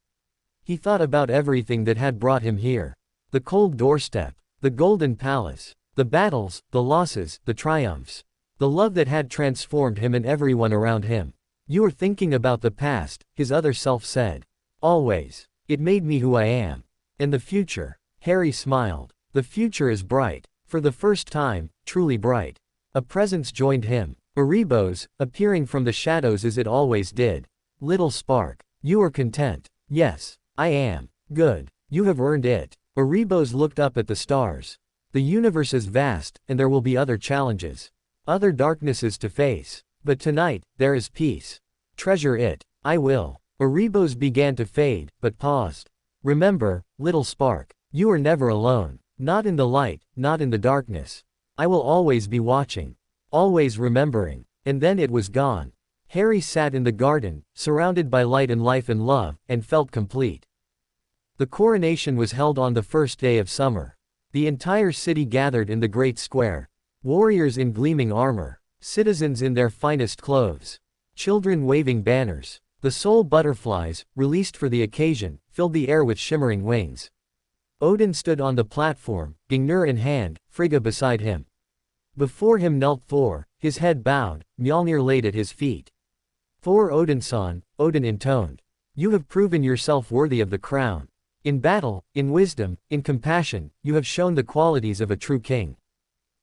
He thought about everything that had brought him here. The cold doorstep, the golden palace, the battles, the losses, the triumphs. The love that had transformed him and everyone around him. You are thinking about the past, his other self said. Always. It made me who I am. And the future. Harry smiled. The future is bright. For the first time, truly bright. A presence joined him. Erebos, appearing from the shadows as it always did. Little spark. You are content. Yes, I am. Good. You have earned it. Erebos looked up at the stars. The universe is vast, and there will be other challenges. Other darknesses to face. But tonight, there is peace. Treasure it. I will. Erebos began to fade, but paused. Remember, little spark. You are never alone. Not in the light, not in the darkness. I will always be watching. Always remembering. And then it was gone. Harry sat in the garden, surrounded by light and life and love, and felt complete. The coronation was held on the first day of summer. The entire city gathered in the great square. Warriors in gleaming armor. Citizens in their finest clothes. Children waving banners. The soul butterflies, released for the occasion, filled the air with shimmering wings. Odin stood on the platform, Gungnir in hand, Frigga beside him. Before him knelt Thor, his head bowed, Mjolnir laid at his feet. Thor Odinson, Odin intoned. You have proven yourself worthy of the crown. In battle, in wisdom, in compassion, you have shown the qualities of a true king.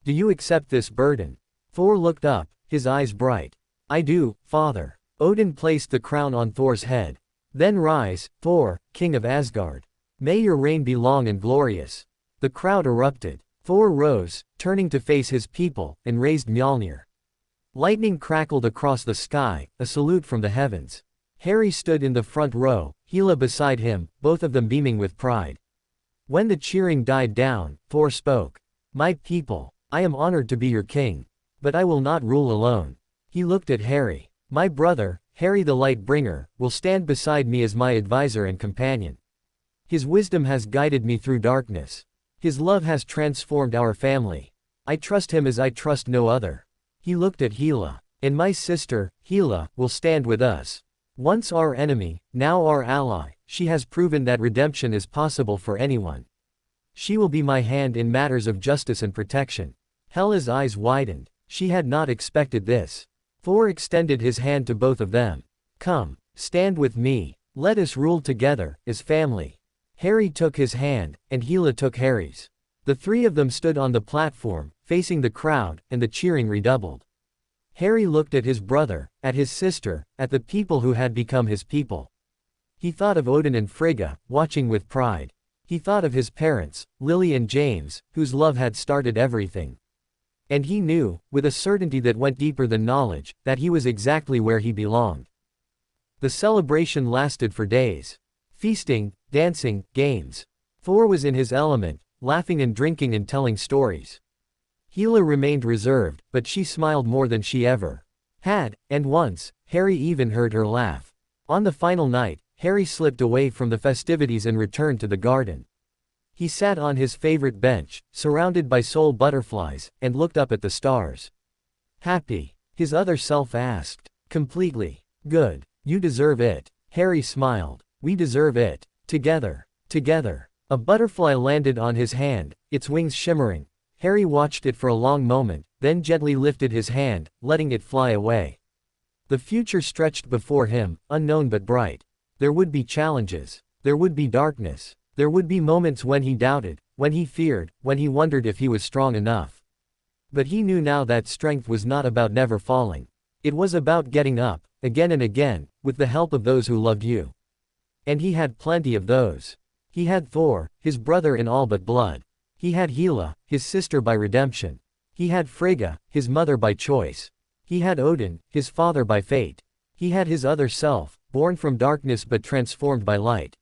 Do you accept this burden? Thor looked up, his eyes bright. I do, father. Odin placed the crown on Thor's head. Then rise, Thor, king of Asgard. May your reign be long and glorious. The crowd erupted. Thor rose, turning to face his people, and raised Mjolnir. Lightning crackled across the sky, a salute from the heavens. Harry stood in the front row, Hela beside him, both of them beaming with pride. When the cheering died down, Thor spoke. My people, I am honored to be your king. But I will not rule alone. He looked at Harry. My brother, Harry the Lightbringer, will stand beside me as my advisor and companion. His wisdom has guided me through darkness. His love has transformed our family. I trust him as I trust no other. He looked at Hela. And my sister, Hela, will stand with us. Once our enemy, now our ally, she has proven that redemption is possible for anyone. She will be my hand in matters of justice and protection. Hela's eyes widened. She had not expected this. Thor extended his hand to both of them. Come, stand with me. Let us rule together, as family. Harry took his hand, and Hela took Harry's. The three of them stood on the platform, facing the crowd, and the cheering redoubled. Harry looked at his brother, at his sister, at the people who had become his people. He thought of Odin and Frigga, watching with pride. He thought of his parents, Lily and James, whose love had started everything. And he knew, with a certainty that went deeper than knowledge, that he was exactly where he belonged. The celebration lasted for days. Feasting, dancing, games. Thor was in his element, laughing and drinking and telling stories. Hela remained reserved, but she smiled more than she ever had, and once, Harry even heard her laugh. On the final night, Harry slipped away from the festivities and returned to the garden. He sat on his favorite bench, surrounded by soul butterflies, and looked up at the stars. Happy? His other self asked. Completely. Good. You deserve it. Harry smiled. We deserve it. Together. Together. A butterfly landed on his hand, its wings shimmering. Harry watched it for a long moment, then gently lifted his hand, letting it fly away. The future stretched before him, unknown but bright. There would be challenges. There would be darkness. There would be moments when he doubted, when he feared, when he wondered if he was strong enough. But he knew now that strength was not about never falling. It was about getting up, again and again, with the help of those who loved you. And he had plenty of those. He had Thor, his brother in all but blood. He had Hela, his sister by redemption. He had Frigga, his mother by choice. He had Odin, his father by fate. He had his other self, born from darkness but transformed by light.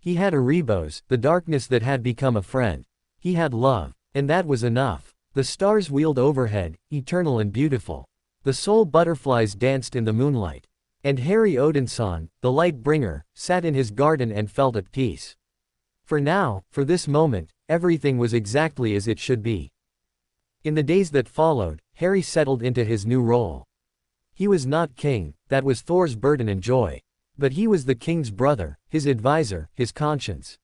He had Erebos, the darkness that had become a friend. He had love, and that was enough. The stars wheeled overhead, eternal and beautiful. The soul butterflies danced in the moonlight. And Harry Odinson, the light bringer, sat in his garden and felt at peace. For now, for this moment, everything was exactly as it should be. In the days that followed, Harry settled into his new role. He was not king, that was Thor's burden and joy. But he was the king's brother, his advisor, his conscience.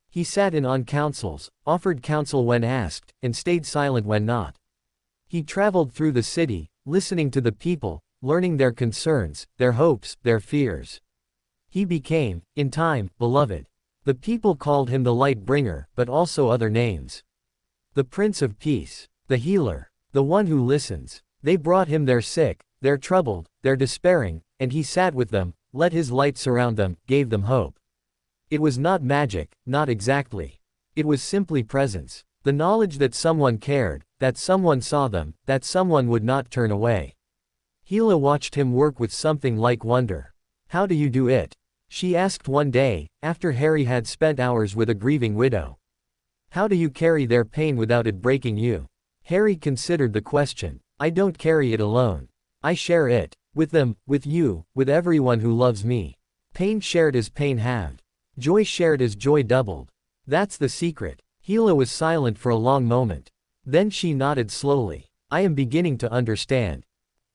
He sat in on councils, offered counsel when asked, and stayed silent when not. He traveled through the city, listening to the people, learning their concerns, their hopes, their fears. He became, in time, beloved. The people called him the light bringer, but also other names. The Prince of Peace, the healer, the one who listens. They brought him their sick, their troubled, their despairing, and he sat with them, let his light surround them, gave them hope. It was not magic, not exactly. It was simply presence. The knowledge that someone cared, that someone saw them, that someone would not turn away. Hela watched him work with something like wonder. How do you do it? She asked one day, after Harry had spent hours with a grieving widow. How do you carry their pain without it breaking you? Harry considered the question. I don't carry it alone. I share it. With them, with you, with everyone who loves me. Pain shared is pain halved. Joy shared is joy doubled. That's the secret. Hela was silent for a long moment. Then she nodded slowly. I am beginning to understand.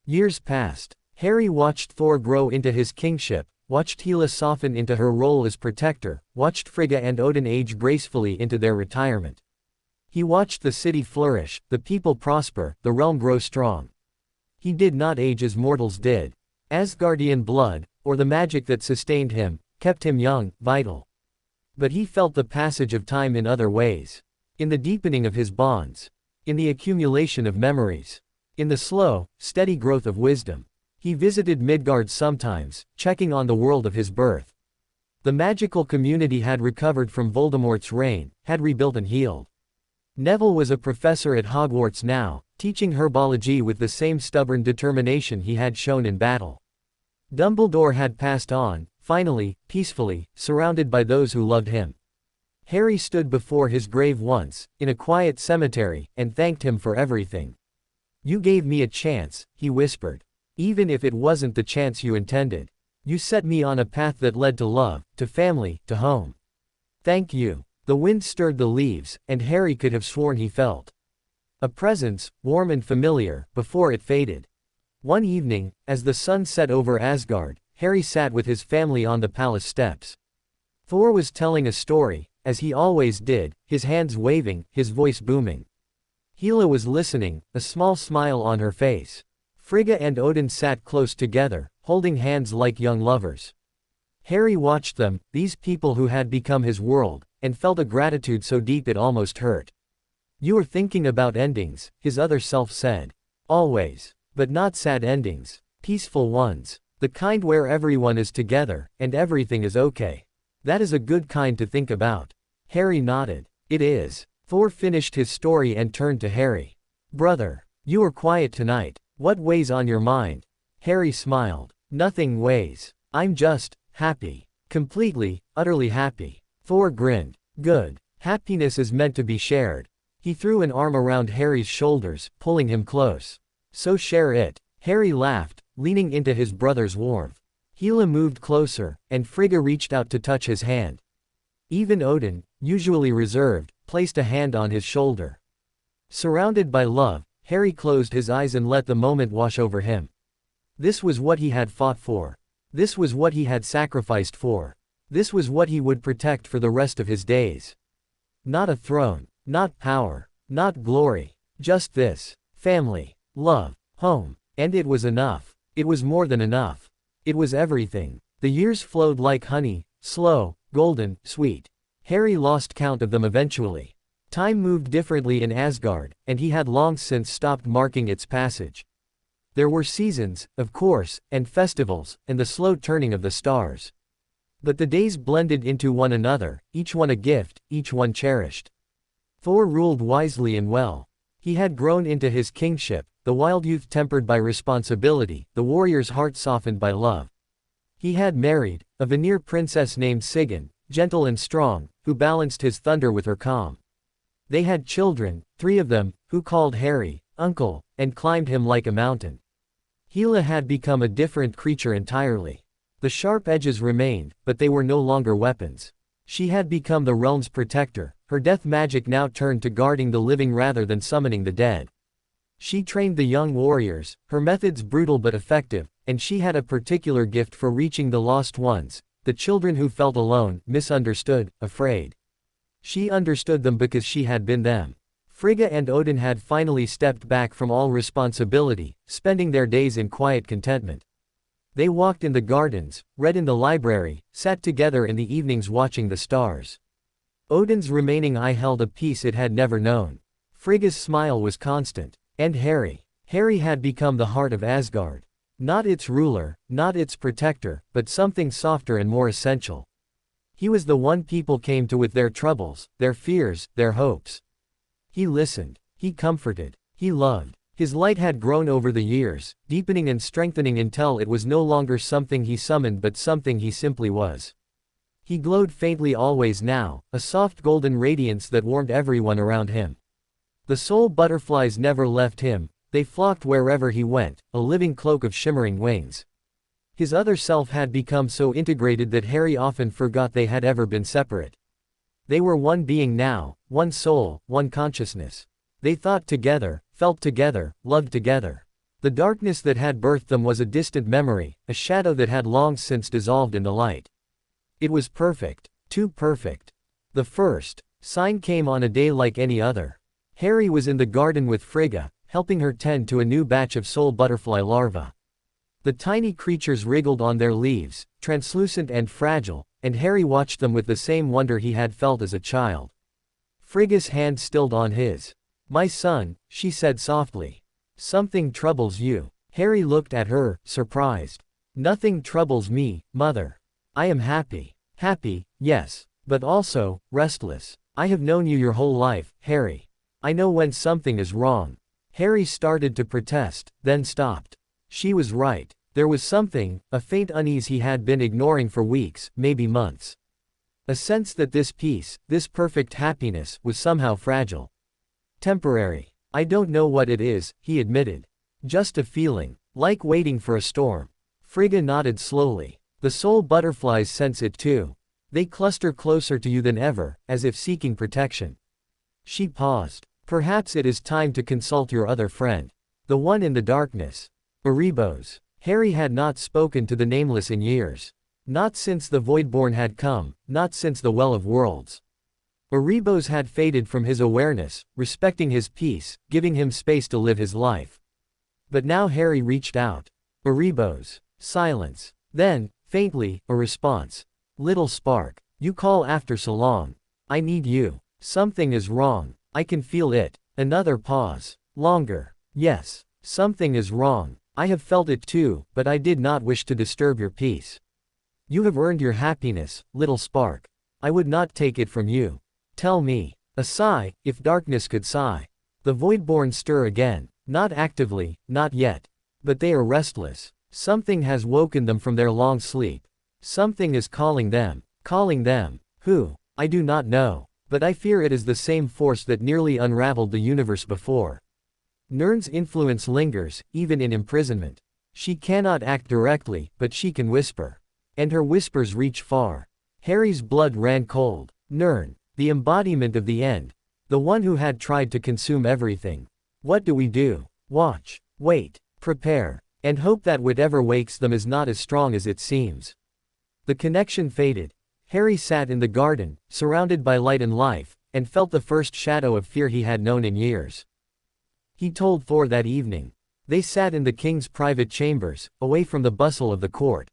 Years passed. Harry watched Thor grow into his kingship, watched Hela soften into her role as protector, watched Frigga and Odin age gracefully into their retirement. He watched the city flourish, the people prosper, the realm grow strong. He did not age as mortals did. Asgardian blood, or the magic that sustained him, kept him young, vital. But he felt the passage of time in other ways. In the deepening of his bonds. In the accumulation of memories. In the slow, steady growth of wisdom. He visited Midgard sometimes, checking on the world of his birth. The magical community had recovered from Voldemort's reign, had rebuilt and healed. Neville was a professor at Hogwarts now, teaching herbology with the same stubborn determination he had shown in battle. Dumbledore had passed on, finally, peacefully, surrounded by those who loved him. Harry stood before his grave once, in a quiet cemetery, and thanked him for everything. "You gave me a chance," he whispered. "Even if it wasn't the chance you intended. You set me on a path that led to love, to family, to home. Thank you." The wind stirred the leaves, and Harry could have sworn he felt a presence, warm and familiar, before it faded. One evening, as the sun set over Asgard, Harry sat with his family on the palace steps. Thor was telling a story, as he always did, his hands waving, his voice booming. Hela was listening, a small smile on her face. Frigga and Odin sat close together, holding hands like young lovers. Harry watched them, these people who had become his world, and felt a gratitude so deep it almost hurt. "You are thinking about endings," his other self said. "Always. But not sad endings. Peaceful ones. The kind where everyone is together, and everything is okay. That is a good kind to think about." Harry nodded. "It is." Thor finished his story and turned to Harry. "Brother, you are quiet tonight. What weighs on your mind?" Harry smiled. "Nothing weighs. I'm just happy. Completely, utterly happy." Thor grinned. "Good. Happiness is meant to be shared." He threw an arm around Harry's shoulders, pulling him close. "So share it." Harry laughed, leaning into his brother's warmth. Hela moved closer, and Frigga reached out to touch his hand. Even Odin, usually reserved, placed a hand on his shoulder. Surrounded by love, Harry closed his eyes and let the moment wash over him. This was what he had fought for. This was what he had sacrificed for. This was what he would protect for the rest of his days. Not a throne, not power, not glory, just this: family, love, home. And it was enough. It was more than enough. It was everything. The years flowed like honey, slow, golden, sweet. Harry lost count of them eventually. Time moved differently in Asgard, and he had long since stopped marking its passage. There were seasons, of course, and festivals, and the slow turning of the stars. But the days blended into one another, each one a gift, each one cherished. Thor ruled wisely and well. He had grown into his kingship, the wild youth tempered by responsibility, the warrior's heart softened by love. He had married a Vanir princess named Sigyn, gentle and strong, who balanced his thunder with her calm. They had children, 3 of them, who called Harry uncle, and climbed him like a mountain. Hela had become a different creature entirely. The sharp edges remained, but they were no longer weapons. She had become the realm's protector, her death magic now turned to guarding the living rather than summoning the dead. She trained the young warriors, her methods brutal but effective, and she had a particular gift for reaching the lost ones, the children who felt alone, misunderstood, afraid. She understood them because she had been them. Frigga and Odin had finally stepped back from all responsibility, spending their days in quiet contentment. They walked in the gardens, read in the library, sat together in the evenings watching the stars. Odin's remaining eye held a peace it had never known. Frigga's smile was constant. And Harry. Harry had become the heart of Asgard. Not its ruler, not its protector, but something softer and more essential. He was the one people came to with their troubles, their fears, their hopes. He listened. He comforted. He loved. His light had grown over the years, deepening and strengthening until it was no longer something he summoned but something he simply was. He glowed faintly always now, a soft golden radiance that warmed everyone around him. The soul butterflies never left him, they flocked wherever he went, a living cloak of shimmering wings. His other self had become so integrated that Harry often forgot they had ever been separate. They were one being now, one soul, one consciousness. They thought together, felt together, loved together. The darkness that had birthed them was a distant memory, a shadow that had long since dissolved in the light. It was perfect. Too perfect. The first sign came on a day like any other. Harry was in the garden with Frigga, helping her tend to a new batch of soul butterfly larvae. The tiny creatures wriggled on their leaves, translucent and fragile, and Harry watched them with the same wonder he had felt as a child. Frigga's hand stilled on his. "My son," she said softly. "Something troubles you." Harry looked at her, surprised. "Nothing troubles me, mother. I am happy." "Happy, yes. But also, restless. I have known you your whole life, Harry. I know when something is wrong." Harry started to protest, then stopped. She was right. There was something, a faint unease he had been ignoring for weeks, maybe months. A sense that this peace, this perfect happiness, was somehow fragile. Temporary. "I don't know what it is," he admitted. "Just a feeling. Like waiting for a storm." Frigga nodded slowly. "The soul butterflies sense it too. They cluster closer to you than ever, as if seeking protection." She paused. "Perhaps it is time to consult your other friend. The one in the darkness." Erebos. Harry had not spoken to the Nameless in years. Not since the Voidborn had come, not since the Well of Worlds. Erebos had faded from his awareness, respecting his peace, giving him space to live his life. But now Harry reached out. "Erebos." Silence. Then, faintly, a response. "Little spark. You call after so long. I need you. Something is wrong. I can feel it." Another pause. Longer. "Yes. Something is wrong. I have felt it too, but I did not wish to disturb your peace. You have earned your happiness, little spark. I would not take it from you. Tell me." A sigh, if darkness could sigh. The Voidborn stir again. Not actively, not yet. But they are restless. Something has woken them from their long sleep. Something is calling them. Calling them. Who? I do not know. But I fear it is the same force that nearly unraveled the universe before. Nirn's influence lingers, even in imprisonment. She cannot act directly, but she can whisper. And her whispers reach far. Harry's blood ran cold. Nirn, the embodiment of the end. The one who had tried to consume everything. What do we do? Watch, wait, prepare, and hope that whatever wakes them is not as strong as it seems. The connection faded. Harry sat in the garden, surrounded by light and life, and felt the first shadow of fear he had known in years. He told Thor that evening. They sat in the king's private chambers, away from the bustle of the court.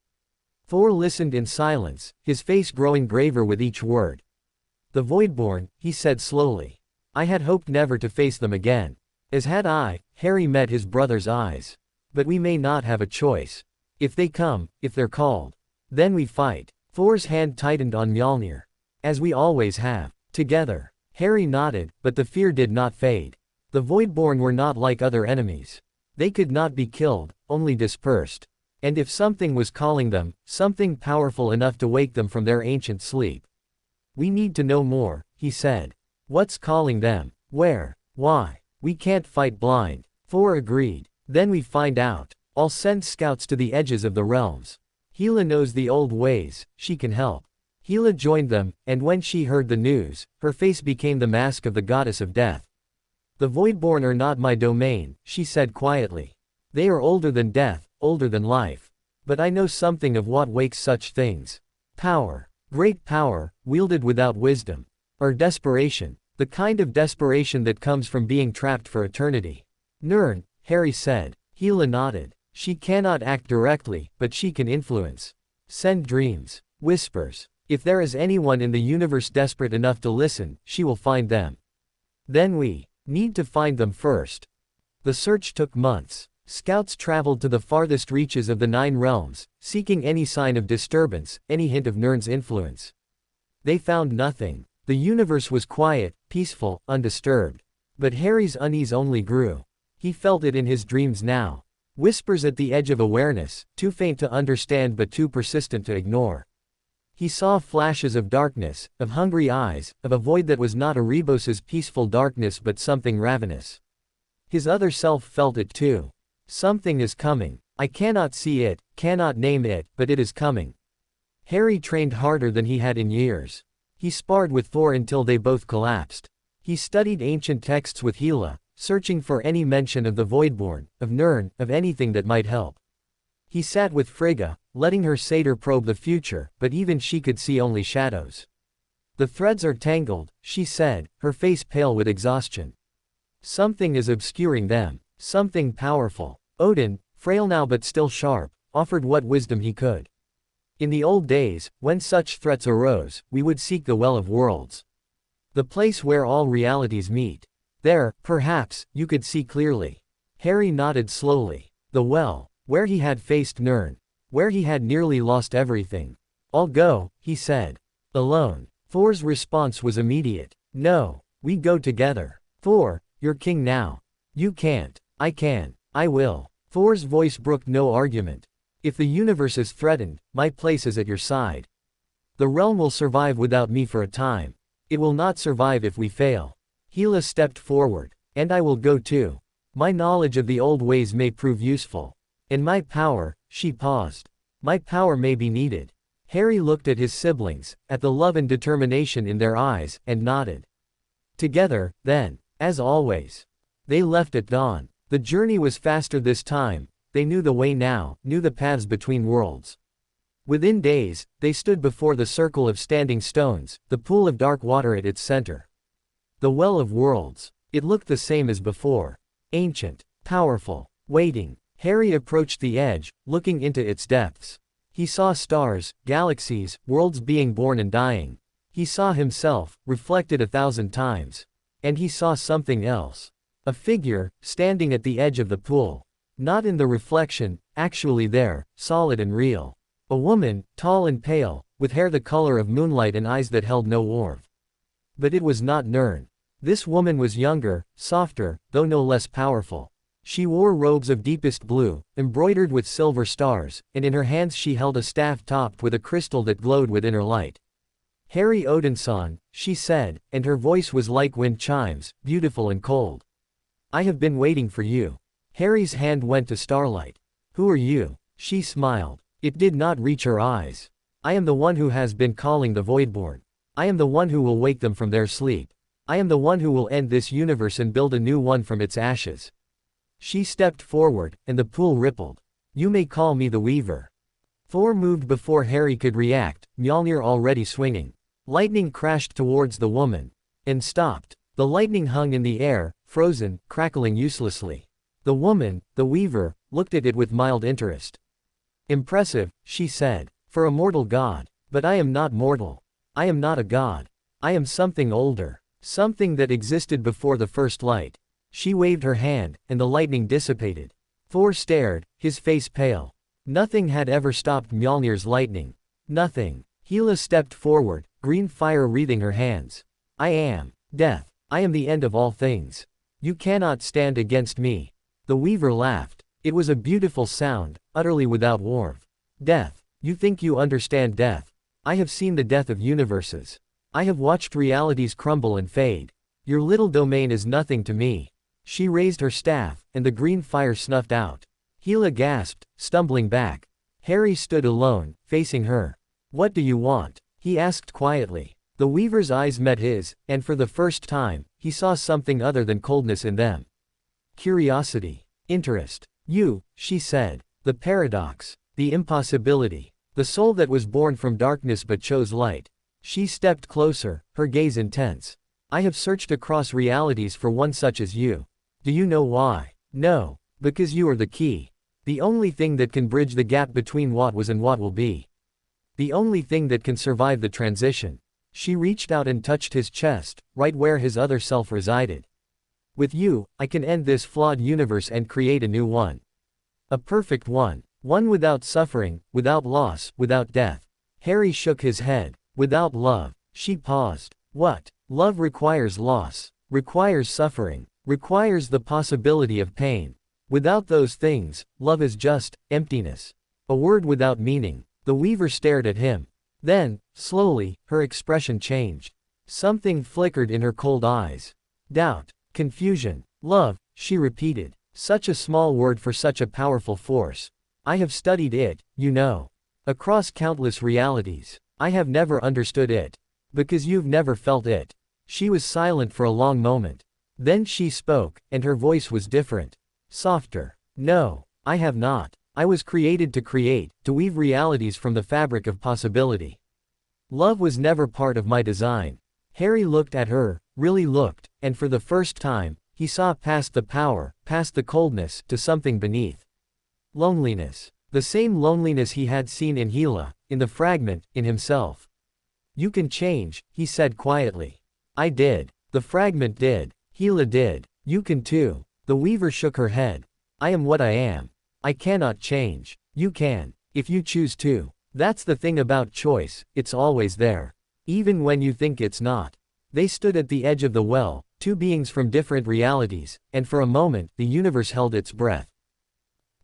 Thor listened in silence, his face growing graver with each word. "The Voidborn," he said slowly. "I had hoped never to face them again. As had I." Harry met his brother's eyes. "But we may not have a choice. If they come, if they're called, then we fight." Thor's hand tightened on Mjolnir. "As we always have. Together." Harry nodded, but the fear did not fade. The Voidborn were not like other enemies. They could not be killed, only dispersed. And if something was calling them, something powerful enough to wake them from their ancient sleep. "We need to know more," he said. "What's calling them? Where? Why? We can't fight blind." Thor agreed. "Then we find out. I'll send scouts to the edges of the realms. Hela knows the old ways, she can help." Hela joined them, and when she heard the news, her face became the mask of the goddess of death. "The Voidborn are not my domain," she said quietly. "They are older than death, older than life. But I know something of what wakes such things. Power. Great power, wielded without wisdom. Or desperation. The kind of desperation that comes from being trapped for eternity." "Nirn," Harry said. Hela nodded. "She cannot act directly, but she can influence. Send dreams. Whispers. If there is anyone in the universe desperate enough to listen, she will find them. Then we need to find them first." The search took months. Scouts traveled to the farthest reaches of the 9 realms, seeking any sign of disturbance, any hint of Nirn's influence. They found nothing. The universe was quiet, peaceful, undisturbed. But Harry's unease only grew. He felt it in his dreams now. Whispers at the edge of awareness, too faint to understand but too persistent to ignore. He saw flashes of darkness, of hungry eyes, of a void that was not Erebos's peaceful darkness but something ravenous. His other self felt it too. Something is coming. I cannot see it, cannot name it, but it is coming. Harry trained harder than he had in years. He sparred with Thor until they both collapsed. He studied ancient texts with Hela, searching for any mention of the Voidborn, of Nirn, of anything that might help. He sat with Frigga, letting her satyr probe the future, but even she could see only shadows. The threads are tangled, she said, her face pale with exhaustion. Something is obscuring them, something powerful. Odin, frail now but still sharp, offered what wisdom he could. In the old days, when such threats arose, we would seek the Well of Worlds. The place where all realities meet. There, perhaps, you could see clearly. Harry nodded slowly. The well, where he had faced Nirn. Where he had nearly lost everything. I'll go, he said. Alone. Thor's response was immediate. No, we go together. Thor, you're king now. You can't. I can. I will. Thor's voice brooked no argument. If the universe is threatened, my place is at your side. The realm will survive without me for a time. It will not survive if we fail. Hela stepped forward. And I will go too. My knowledge of the old ways may prove useful. And my power, she paused. My power may be needed. Harry looked at his siblings, at the love and determination in their eyes, and nodded. Together, then, as always. They left at dawn. The journey was faster this time, they knew the way now, knew the paths between worlds. Within days, they stood before the circle of standing stones, the pool of dark water at its center. The Well of Worlds. It looked the same as before. Ancient, powerful, waiting. Harry approached the edge, looking into its depths. He saw stars, galaxies, worlds being born and dying. He saw himself, reflected 1,000 times. And he saw something else. A figure, standing at the edge of the pool. Not in the reflection, actually there, solid and real. A woman, tall and pale, with hair the color of moonlight and eyes that held no warmth. But it was not Nirn. This woman was younger, softer, though no less powerful. She wore robes of deepest blue, embroidered with silver stars, and in her hands she held a staff topped with a crystal that glowed with inner light. Harry Odinson, she said, and her voice was like wind chimes, beautiful and cold. I have been waiting for you. Harry's hand went to Starlight. Who are you? She smiled. It did not reach her eyes. I am the one who has been calling the Voidborn. I am the one who will wake them from their sleep. I am the one who will end this universe and build a new one from its ashes. She stepped forward, and the pool rippled. You may call me the Weaver. Thor moved before Harry could react, Mjolnir already swinging. Lightning crashed towards the woman. And stopped. The lightning hung in the air, frozen, crackling uselessly. The woman, the Weaver, looked at it with mild interest. Impressive, she said, for a mortal god. But I am not mortal. I am not a god. I am something older. Something that existed before the first light. She waved her hand, and the lightning dissipated. Thor stared, his face pale. Nothing had ever stopped Mjolnir's lightning. Nothing. Hela stepped forward, green fire wreathing her hands. I am death. I am the end of all things. You cannot stand against me. The Weaver laughed. It was a beautiful sound, utterly without warmth. Death. You think you understand death. I have seen the death of universes. I have watched realities crumble and fade. Your little domain is nothing to me. She raised her staff, and the green fire snuffed out. Hela gasped, stumbling back. Harry stood alone, facing her. What do you want? He asked quietly. The Weaver's eyes met his, and for the first time, he saw something other than coldness in them. Curiosity. Interest. You, she said. The paradox. The impossibility. The soul that was born from darkness but chose light. She stepped closer, her gaze intense. I have searched across realities for one such as you. Do you know why? No. Because you are the key. The only thing that can bridge the gap between what was and what will be. The only thing that can survive the transition. She reached out and touched his chest, right where his other self resided. With you, I can end this flawed universe and create a new one. A perfect one. One without suffering, without loss, without death. Harry shook his head. Without love. She paused. What? Love requires loss. Requires suffering. Requires the possibility of pain. Without those things, love is just emptiness. A word without meaning. The Weaver stared at him. Then, slowly, her expression changed. Something flickered in her cold eyes. Doubt. Confusion. Love, she repeated. Such a small word for such a powerful force. I have studied it, you know. Across countless realities. I have never understood it. Because you've never felt it. She was silent for a long moment. Then she spoke, and her voice was different. Softer. No, I have not. I was created to create, to weave realities from the fabric of possibility. Love was never part of my design. Harry looked at her, really looked, and for the first time, he saw past the power, past the coldness, to something beneath. Loneliness. The same loneliness he had seen in Hela, in the fragment, in himself. You can change, he said quietly. I did. The fragment did. Hela did. You can too. The weaver shook her head. I am what I am. I cannot change. You can. If you choose to. That's the thing about choice, it's always there. Even when you think it's not. They stood at the edge of the well, two beings from different realities, and for a moment, the universe held its breath.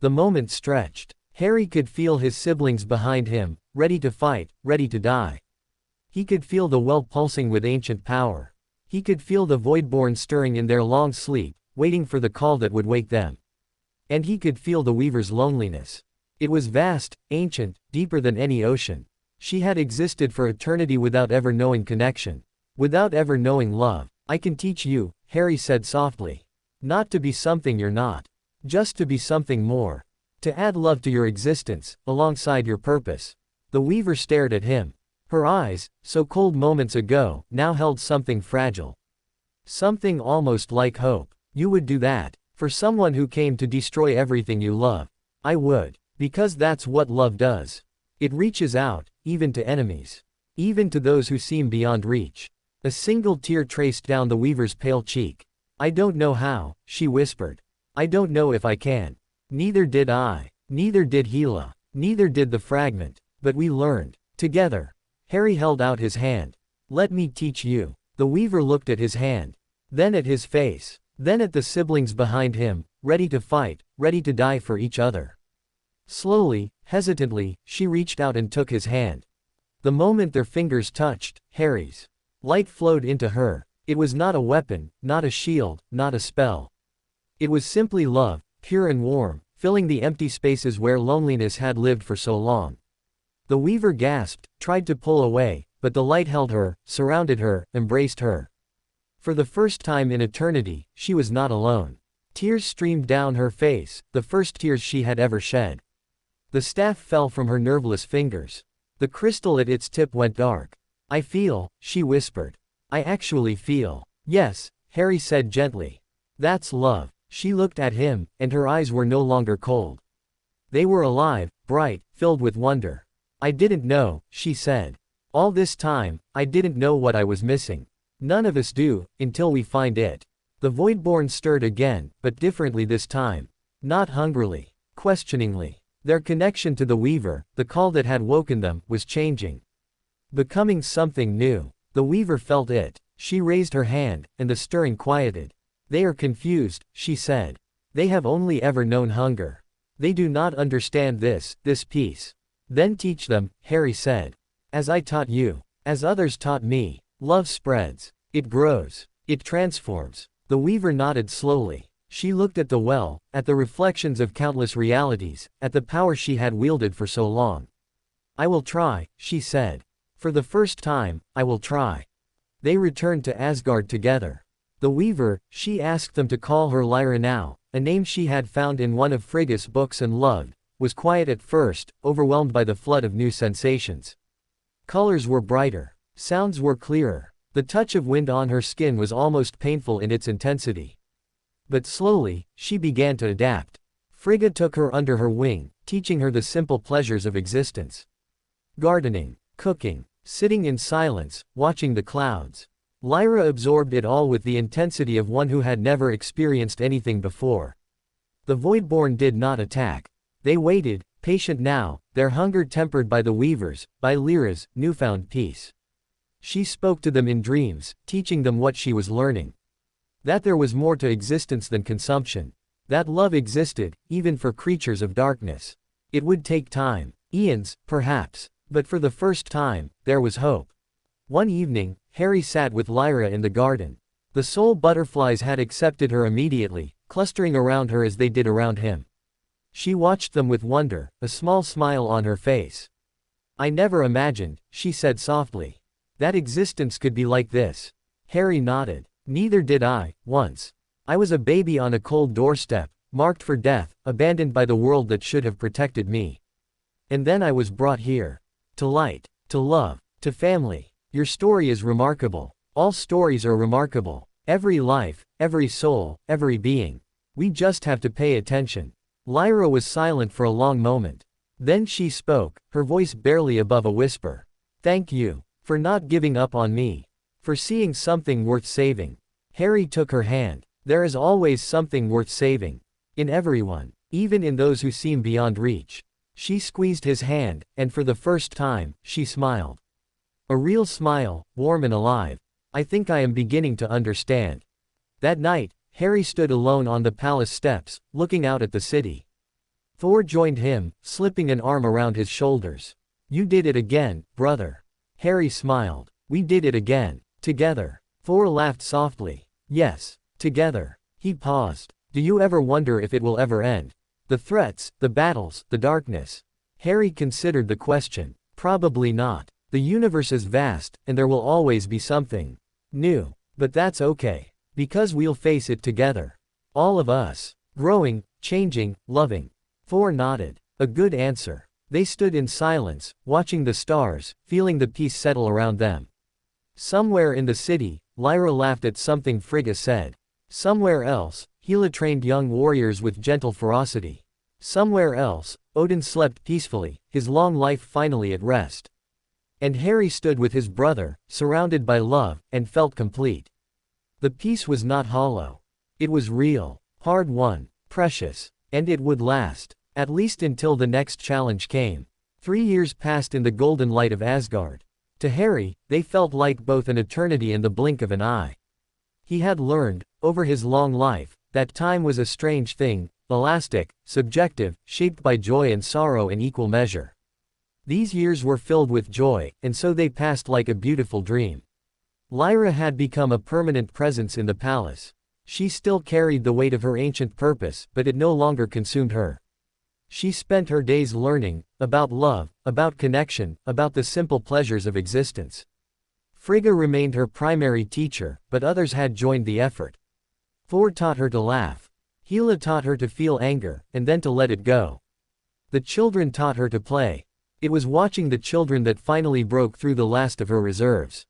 The moment stretched. Harry could feel his siblings behind him, ready to fight, ready to die. He could feel the well pulsing with ancient power. He could feel the Voidborn stirring in their long sleep, waiting for the call that would wake them. And he could feel the Weaver's loneliness. It was vast, ancient, deeper than any ocean. She had existed for eternity without ever knowing connection. Without ever knowing love. I can teach you, Harry said softly. Not to be something you're not. Just to be something more. To add love to your existence, alongside your purpose. The Weaver stared at him. Her eyes, so cold moments ago, now held something fragile. Something almost like hope. You would do that. For someone who came to destroy everything you love. I would. Because that's what love does. It reaches out, even to enemies. Even to those who seem beyond reach. A single tear traced down the Weaver's pale cheek. I don't know how, she whispered. I don't know if I can. Neither did I. Neither did Hela. Neither did the fragment. But we learned. Together. Harry held out his hand. Let me teach you. The Weaver looked at his hand. Then at his face. Then at the siblings behind him, ready to fight, ready to die for each other. Slowly, hesitantly, she reached out and took his hand. The moment their fingers touched, Harry's. Light flowed into her. It was not a weapon, not a shield, not a spell. It was simply love, pure and warm, filling the empty spaces where loneliness had lived for so long. The Weaver gasped, tried to pull away, but the light held her, surrounded her, embraced her. For the first time in eternity, she was not alone. Tears streamed down her face, the first tears she had ever shed. The staff fell from her nerveless fingers. The crystal at its tip went dark. I feel, she whispered. I actually feel. Yes, Harry said gently. That's love. She looked at him, and her eyes were no longer cold. They were alive, bright, filled with wonder. I didn't know, she said. All this time, I didn't know what I was missing. None of us do, until we find it. The Voidborn stirred again, but differently this time. Not hungrily. Questioningly. Their connection to the Weaver, the call that had woken them, was changing. Becoming something new. The Weaver felt it. She raised her hand, and the stirring quieted. They are confused, she said. They have only ever known hunger. They do not understand this peace. Then teach them, Harry said. As I taught you. As others taught me. Love spreads. It grows. It transforms. The Weaver nodded slowly. She looked at the well, at the reflections of countless realities, at the power she had wielded for so long. I will try, she said. For the first time, I will try. They returned to Asgard together. The Weaver, she asked them to call her Lyra now, a name she had found in one of Frigga's books and loved, was quiet at first, overwhelmed by the flood of new sensations. Colors were brighter. Sounds were clearer. The touch of wind on her skin was almost painful in its intensity. But slowly, she began to adapt. Frigga took her under her wing, teaching her the simple pleasures of existence. Gardening, cooking, sitting in silence, watching the clouds. Lyra absorbed it all with the intensity of one who had never experienced anything before. The Voidborn did not attack. They waited, patient now, their hunger tempered by the Weaver's, by Lyra's, newfound peace. She spoke to them in dreams, teaching them what she was learning. That there was more to existence than consumption. That love existed, even for creatures of darkness. It would take time, eons, perhaps, but for the first time, there was hope. One evening, Harry sat with Lyra in the garden. The soul butterflies had accepted her immediately, clustering around her as they did around him. She watched them with wonder, a small smile on her face. I never imagined, she said softly, that existence could be like this. Harry nodded. Neither did I, once. I was a baby on a cold doorstep, marked for death, abandoned by the world that should have protected me. And then I was brought here. To light, to love, to family. Your story is remarkable. All stories are remarkable. Every life, every soul, every being. We just have to pay attention. Lyra was silent for a long moment. Then she spoke, her voice barely above a whisper. Thank you. For not giving up on me. For seeing something worth saving. Harry took her hand. There is always something worth saving. In everyone. Even in those who seem beyond reach. She squeezed his hand, and for the first time, she smiled. A real smile, warm and alive. I think I am beginning to understand. That night, Harry stood alone on the palace steps, looking out at the city. Thor joined him, slipping an arm around his shoulders. You did it again, brother. Harry smiled. We did it again. Together. Thor laughed softly. Yes. Together. He paused. Do you ever wonder if it will ever end? The threats, the battles, the darkness. Harry considered the question. Probably not. The universe is vast, and there will always be something new. But that's okay. Because we'll face it together. All of us. Growing, changing, loving. Thor nodded. A good answer. They stood in silence, watching the stars, feeling the peace settle around them. Somewhere in the city, Lyra laughed at something Frigga said. Somewhere else, Hela trained young warriors with gentle ferocity. Somewhere else, Odin slept peacefully, his long life finally at rest. And Harry stood with his brother, surrounded by love, and felt complete. The peace was not hollow. It was real, hard-won, precious, and it would last, at least until the next challenge came. 3 years passed in the golden light of Asgard. To Harry, they felt like both an eternity and the blink of an eye. He had learned, over his long life, that time was a strange thing, elastic, subjective, shaped by joy and sorrow in equal measure. These years were filled with joy, and so they passed like a beautiful dream. Lyra had become a permanent presence in the palace. She still carried the weight of her ancient purpose, but it no longer consumed her. She spent her days learning, about love, about connection, about the simple pleasures of existence. Frigga remained her primary teacher, but others had joined the effort. Thor taught her to laugh. Hela taught her to feel anger, and then to let it go. The children taught her to play. It was watching the children that finally broke through the last of her reserves.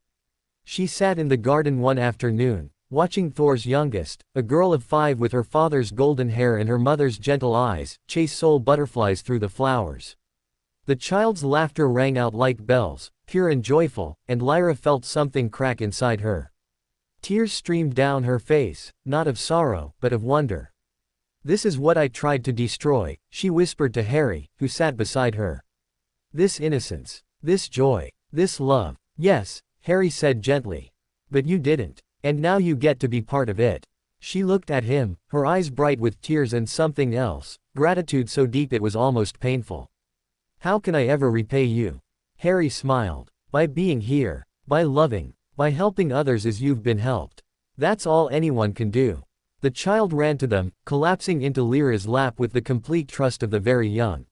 She sat in the garden one afternoon, watching Thor's youngest, a girl of 5 with her father's golden hair and her mother's gentle eyes, chase soul butterflies through the flowers. The child's laughter rang out like bells, pure and joyful, and Lyra felt something crack inside her. Tears streamed down her face, not of sorrow, but of wonder. This is what I tried to destroy, she whispered to Harry, who sat beside her. This innocence, this joy, this love. Yes, Harry said gently. But you didn't. And now you get to be part of it. She looked at him, her eyes bright with tears and something else, gratitude so deep it was almost painful. How can I ever repay you? Harry smiled. By being here. By loving. By helping others as you've been helped. That's all anyone can do. The child ran to them, collapsing into Lyra's lap with the complete trust of the very young.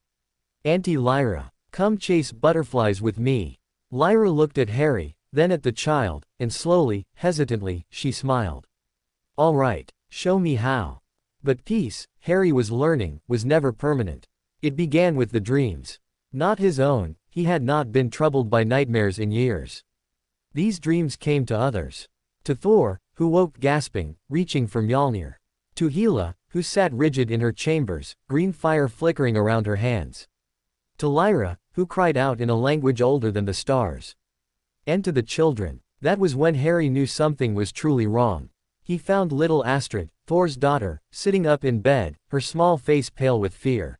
Auntie Lyra, come chase butterflies with me. Lyra looked at Harry, then at the child, and slowly, hesitantly, she smiled. All right, show me how. But peace, Harry was learning, was never permanent. It began with the dreams. Not his own, he had not been troubled by nightmares in years. These dreams came to others. To Thor, who woke gasping, reaching for Mjolnir. To Hela, who sat rigid in her chambers, green fire flickering around her hands. To Lyra, who cried out in a language older than the stars. And to the children. That was when Harry knew something was truly wrong. He found little Astrid, Thor's daughter, sitting up in bed, her small face pale with fear.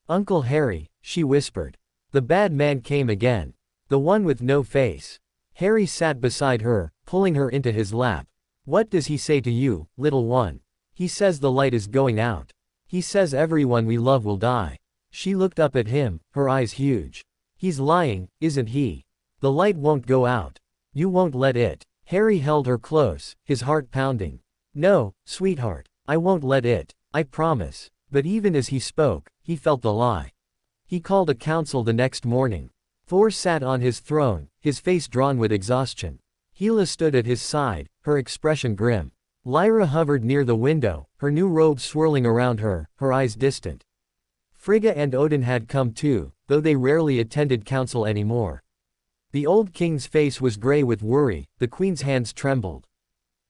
Uncle Harry, she whispered. The bad man came again. The one with no face. Harry sat beside her, pulling her into his lap. What does he say to you, little one? He says the light is going out. He says everyone we love will die. She looked up at him, her eyes huge. He's lying, isn't he? The light won't go out. You won't let it. Harry held her close, his heart pounding. No, sweetheart, I won't let it. I promise. But even as he spoke, he felt the lie. He called a council the next morning. Thor sat on his throne, his face drawn with exhaustion. Hela stood at his side, her expression grim. Lyra hovered near the window, her new robe swirling around her, her eyes distant. Frigga and Odin had come too, though they rarely attended council anymore. The old king's face was gray with worry, the queen's hands trembled.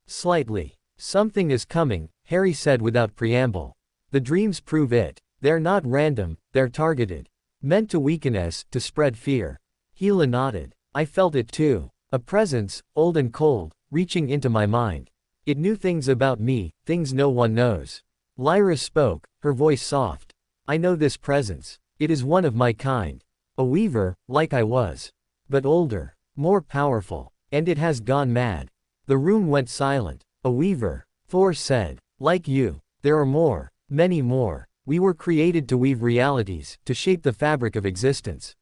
Slightly. Something is coming, Harry said without preamble. The dreams prove it. They're not random, they're targeted. Meant to weaken us, to spread fear. Hela nodded. I felt it too. A presence, old and cold, reaching into my mind. It knew things about me, things no one knows. Lyra spoke, her voice soft. I know this presence. It is one of my kind. A weaver, like I was. But older. More powerful. And it has gone mad. The room went silent. A weaver. Thor said. Like you. There are more. Many more. We were created to weave realities, to shape the fabric of existence.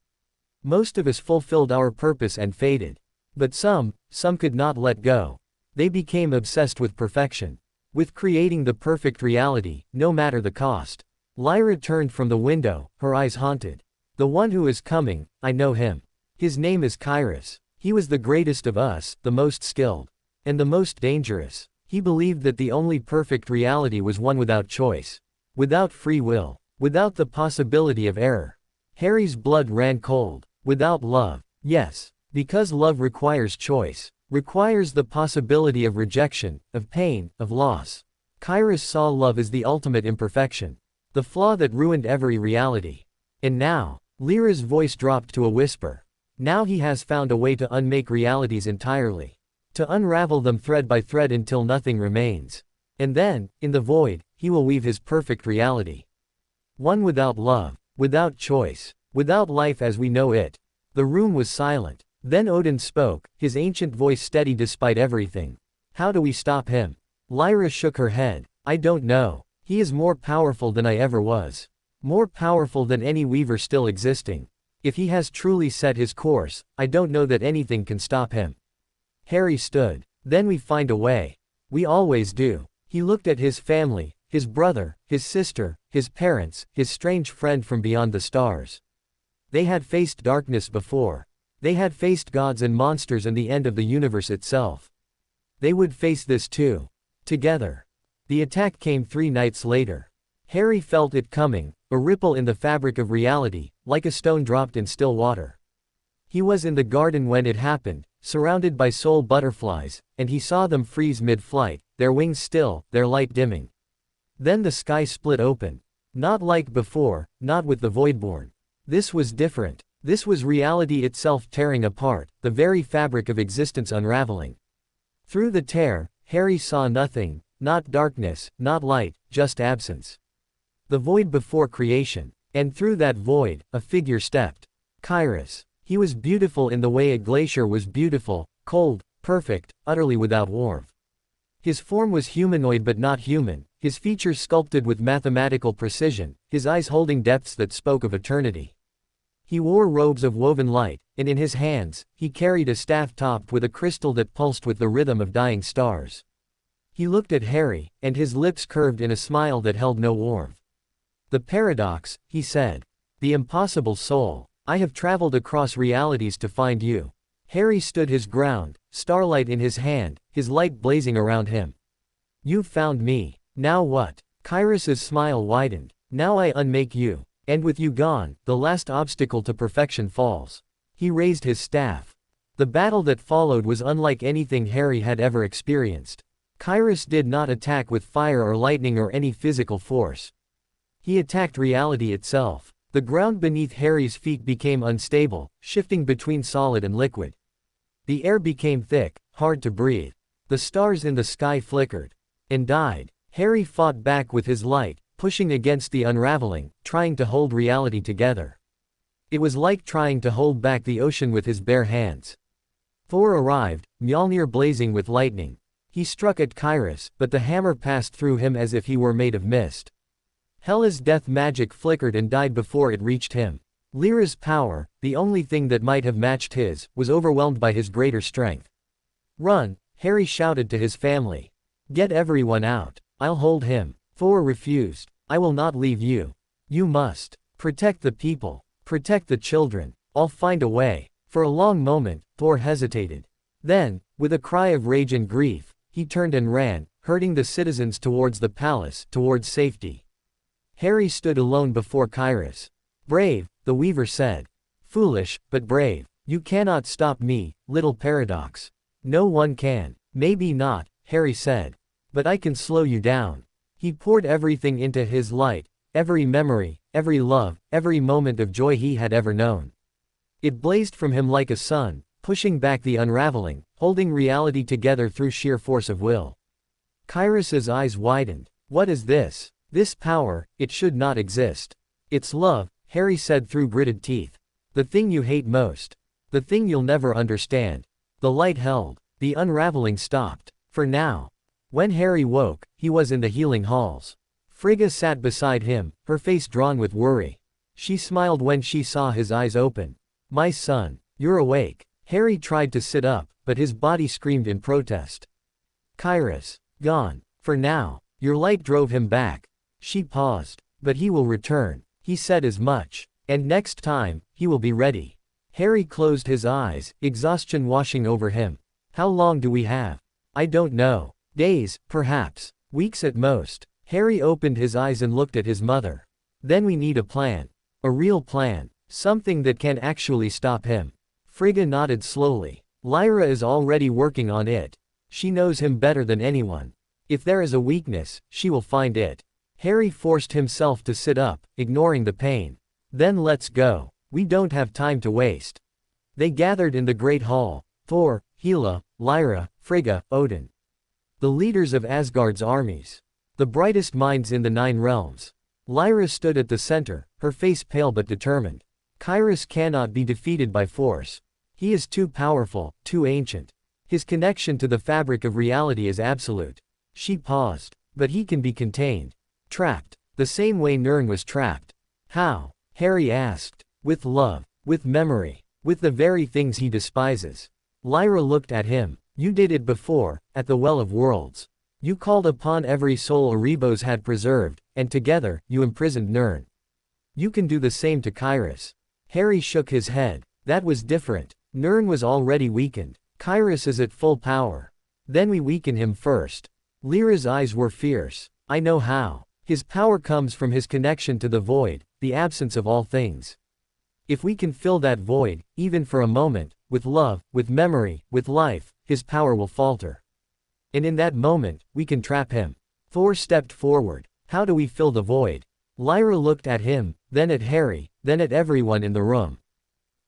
Most of us fulfilled our purpose and faded. But some could not let go. They became obsessed with perfection. With creating the perfect reality, no matter the cost. Lyra turned from the window, her eyes haunted. The one who is coming, I know him. His name is Kairos. He was the greatest of us, the most skilled. And the most dangerous. He believed that the only perfect reality was one without choice. Without free will. Without the possibility of error. Harry's blood ran cold. Without love. Yes. Because love requires choice. Requires the possibility of rejection, of pain, of loss. Kairos saw love as the ultimate imperfection. The flaw that ruined every reality. And now, Lyra's voice dropped to a whisper. Now he has found a way to unmake realities entirely. To unravel them thread by thread until nothing remains. And then, in the void, he will weave his perfect reality. One without love, without choice, without life as we know it. The room was silent. Then Odin spoke, his ancient voice steady despite everything. How do we stop him? Lyra shook her head. I don't know. He is more powerful than I ever was. More powerful than any weaver still existing. If he has truly set his course, I don't know that anything can stop him. Harry stood. Then we find a way. We always do. He looked at his family, his brother, his sister, his parents, his strange friend from beyond the stars. They had faced darkness before. They had faced gods and monsters and the end of the universe itself. They would face this too. Together. The attack came 3 nights later. Harry felt it coming, a ripple in the fabric of reality, like a stone dropped in still water. He was in the garden when it happened, surrounded by soul butterflies, and he saw them freeze mid-flight, their wings still, their light dimming. Then the sky split open. Not like before, not with the Voidborn. This was different. This was reality itself tearing apart, the very fabric of existence unraveling. Through the tear, Harry saw nothing, not darkness, not light, just absence. The void before creation. And through that void, a figure stepped. Kairos. He was beautiful in the way a glacier was beautiful, cold, perfect, utterly without warmth. His form was humanoid but not human, his features sculpted with mathematical precision, his eyes holding depths that spoke of eternity. He wore robes of woven light, and in his hands, he carried a staff topped with a crystal that pulsed with the rhythm of dying stars. He looked at Harry, and his lips curved in a smile that held no warmth. The paradox, he said. The impossible soul. I have traveled across realities to find you. Harry stood his ground, starlight in his hand, his light blazing around him. You've found me. Now what? Kairos's smile widened. Now I unmake you. And with you gone, the last obstacle to perfection falls. He raised his staff. The battle that followed was unlike anything Harry had ever experienced. Kairos did not attack with fire or lightning or any physical force. He attacked reality itself. The ground beneath Harry's feet became unstable, shifting between solid and liquid. The air became thick, hard to breathe. The stars in the sky flickered. And died. Harry fought back with his light, pushing against the unraveling, trying to hold reality together. It was like trying to hold back the ocean with his bare hands. Thor arrived, Mjolnir blazing with lightning. He struck at Kairos, but the hammer passed through him as if he were made of mist. Hela's death magic flickered and died before it reached him. Lyra's power, the only thing that might have matched his, was overwhelmed by his greater strength. Run, Harry shouted to his family. Get everyone out. I'll hold him. Thor refused. I will not leave you. You must. Protect the people. Protect the children. I'll find a way. For a long moment, Thor hesitated. Then, with a cry of rage and grief, he turned and ran, herding the citizens towards the palace, towards safety. Harry stood alone before Kyrus. "Brave," the weaver said. "Foolish, but brave. You cannot stop me, little paradox." "No one can." "Maybe not," Harry said. "But I can slow you down." He poured everything into his light, every memory, every love, every moment of joy he had ever known. It blazed from him like a sun, pushing back the unraveling, holding reality together through sheer force of will. Kyrus's eyes widened. "What is this? This power, it should not exist." "It's love," Harry said through gritted teeth. "The thing you hate most. The thing you'll never understand." The light held. The unraveling stopped. For now. When Harry woke, he was in the healing halls. Frigga sat beside him, her face drawn with worry. She smiled when she saw his eyes open. "My son, you're awake." Harry tried to sit up, but his body screamed in protest. "Kyrus, gone. For now." Your light drove him back. She paused. "But he will return." He said as much. "And next time, he will be ready." Harry closed his eyes, exhaustion washing over him. "How long do we have?" "I don't know. Days, perhaps. Weeks at most." Harry opened his eyes and looked at his mother. "Then we need a plan. A real plan. Something that can actually stop him." Frigga nodded slowly. "Lyra is already working on it. She knows him better than anyone. If there is a weakness, she will find it." Harry forced himself to sit up, ignoring the pain. "Then let's go. We don't have time to waste." They gathered in the Great Hall. Thor, Hela, Lyra, Frigga, Odin. The leaders of Asgard's armies. The brightest minds in the 9 realms. Lyra stood at the center, her face pale but determined. Kyrus cannot be defeated by force. He is too powerful, too ancient. His connection to the fabric of reality is absolute. She paused. But he can be contained. Trapped. The same way Nirn was trapped. How? Harry asked. With love. With memory. With the very things he despises. Lyra looked at him. "You did it before, at the Well of Worlds. You called upon every soul Erebos had preserved, and together, you imprisoned Nirn. You can do the same to Kyrus." Harry shook his head. "That was different. Nirn was already weakened. Kyrus is at full power. Then we weaken him first." Lyra's eyes were fierce. "I know how. His power comes from his connection to the void, the absence of all things. If we can fill that void, even for a moment, with love, with memory, with life, his power will falter. And in that moment, we can trap him." Thor stepped forward. "How do we fill the void?" Lyra looked at him, then at Harry, then at everyone in the room.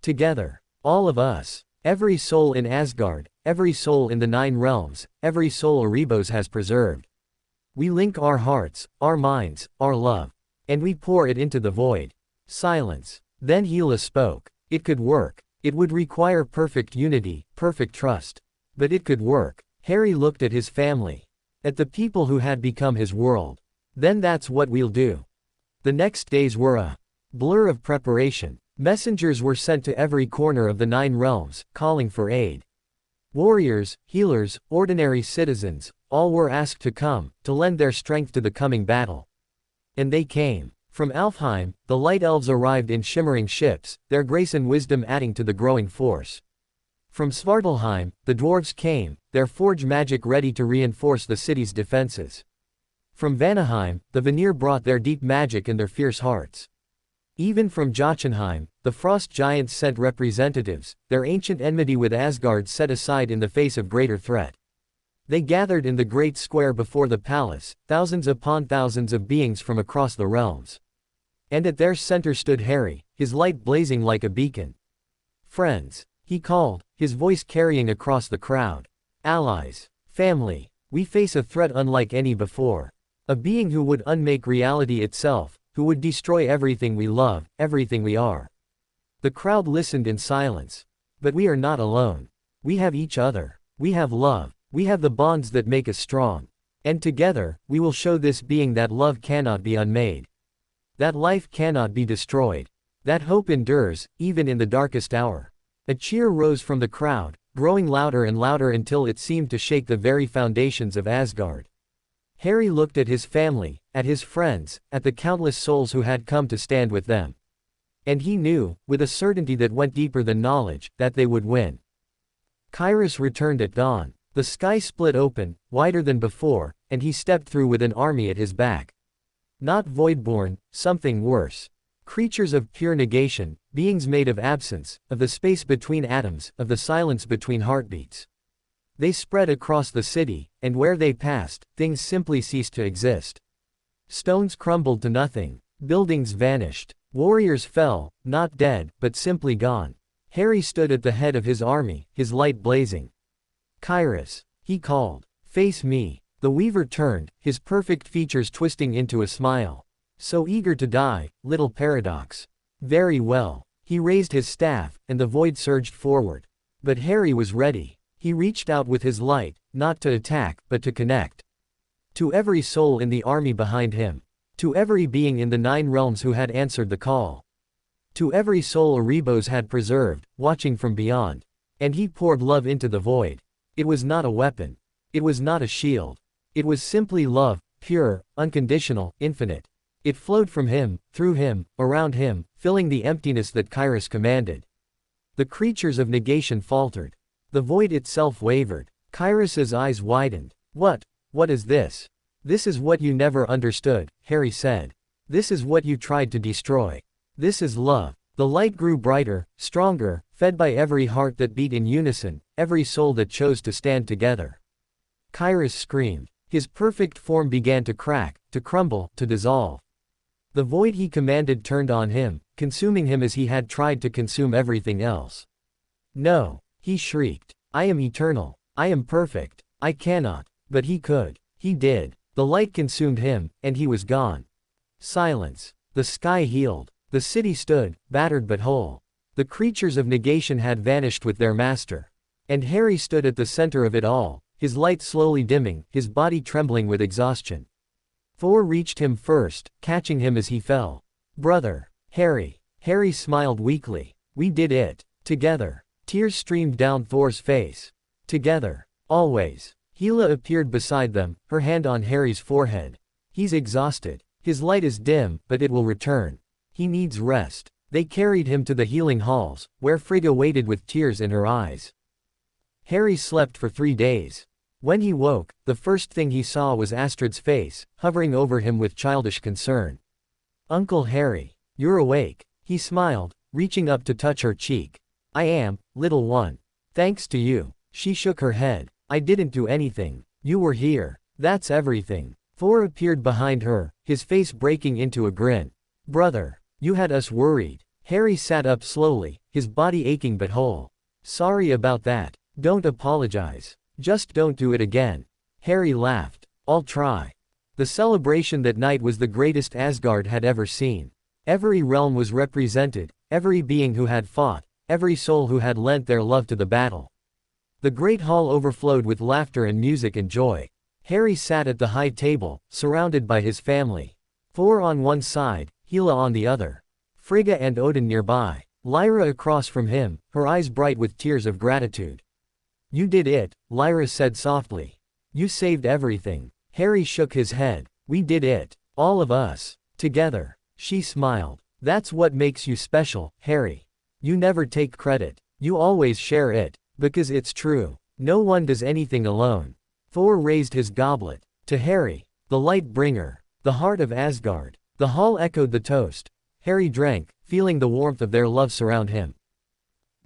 "Together. All of us. Every soul in Asgard, every soul in the 9 realms, every soul Erebos has preserved. We link our hearts, our minds, our love. And we pour it into the void." Silence. Then Hela spoke. "It could work. It would require perfect unity, perfect trust. But it could work." Harry looked at his family. At the people who had become his world. "Then that's what we'll do." The next days were a blur of preparation. Messengers were sent to every corner of the 9 realms, calling for aid. Warriors, healers, ordinary citizens, all were asked to come, to lend their strength to the coming battle. And they came. From Alfheim, the light elves arrived in shimmering ships, their grace and wisdom adding to the growing force. From Svartalheim, the dwarves came, their forge magic ready to reinforce the city's defenses. From Vanaheim, the Vanir brought their deep magic and their fierce hearts. Even from Jotunheim, the frost giants sent representatives, their ancient enmity with Asgard set aside in the face of greater threat. They gathered in the great square before the palace, thousands upon thousands of beings from across the realms. And at their center stood Harry, his light blazing like a beacon. "Friends," he called, his voice carrying across the crowd. "Allies. Family. We face a threat unlike any before. A being who would unmake reality itself, who would destroy everything we love, everything we are." The crowd listened in silence. "But we are not alone. We have each other. We have love. We have the bonds that make us strong. And together, we will show this being that love cannot be unmade. That life cannot be destroyed. That hope endures, even in the darkest hour." A cheer rose from the crowd, growing louder and louder until it seemed to shake the very foundations of Asgard. Harry looked at his family, at his friends, at the countless souls who had come to stand with them. And he knew, with a certainty that went deeper than knowledge, that they would win. Kyrus returned at dawn. The sky split open, wider than before, and he stepped through with an army at his back. Not voidborn, something worse. Creatures of pure negation, beings made of absence, of the space between atoms, of the silence between heartbeats. They spread across the city, and where they passed, things simply ceased to exist. Stones crumbled to nothing. Buildings vanished. Warriors fell, not dead, but simply gone. Harry stood at the head of his army, his light blazing. Kyrus, he called. Face me. The weaver turned, his perfect features twisting into a smile. So eager to die, little paradox. Very well. He raised his staff, and the void surged forward. But Harry was ready. He reached out with his light, not to attack, but to connect. To every soul in the army behind him. To every being in the 9 realms who had answered the call. To every soul Erebos had preserved, watching from beyond. And he poured love into the void. It was not a weapon. It was not a shield. It was simply love, pure, unconditional, infinite. It flowed from him, through him, around him, filling the emptiness that Kyrus commanded. The creatures of negation faltered. The void itself wavered. Kyrus's eyes widened. What is this? This is what you never understood, Harry said. This is what you tried to destroy. This is love. The light grew brighter, stronger, fed by every heart that beat in unison, every soul that chose to stand together. Kyrus screamed. His perfect form began to crack, to crumble, to dissolve. The void he commanded turned on him, consuming him as he had tried to consume everything else. No, he shrieked. I am eternal. I am perfect. I cannot. But he could. He did. The light consumed him, and he was gone. Silence. The sky healed. The city stood, battered but whole. The creatures of negation had vanished with their master. And Harry stood at the center of it all, his light slowly dimming, his body trembling with exhaustion. Thor reached him first, catching him as he fell. Brother. Harry. Harry smiled weakly. We did it. Together. Tears streamed down Thor's face. Together. Always. Hela appeared beside them, her hand on Harry's forehead. He's exhausted. His light is dim, but it will return. He needs rest. They carried him to the healing halls, where Frigga waited with tears in her eyes. Harry slept for 3 days. When he woke, the first thing he saw was Astrid's face, hovering over him with childish concern. Uncle Harry, you're awake. He smiled, reaching up to touch her cheek. I am, little one. Thanks to you. She shook her head. I didn't do anything. You were here. That's everything. Thor appeared behind her, his face breaking into a grin. Brother, you had us worried. Harry sat up slowly, his body aching but whole. Sorry about that. Don't apologize. Just don't do it again. Harry laughed. I'll try. The celebration that night was the greatest Asgard had ever seen. Every realm was represented, every being who had fought, every soul who had lent their love to the battle. The great hall overflowed with laughter and music and joy. Harry sat at the high table, surrounded by his family. Thor on one side, Hela on the other. Frigga and Odin nearby. Lyra across from him, her eyes bright with tears of gratitude. You did it, Lyra said softly. You saved everything. Harry shook his head. We did it. All of us. Together. She smiled. That's what makes you special, Harry. You never take credit. You always share it. Because it's true. No one does anything alone. Thor raised his goblet. To Harry, the light bringer, the heart of Asgard. The hall echoed the toast. Harry drank, feeling the warmth of their love surround him.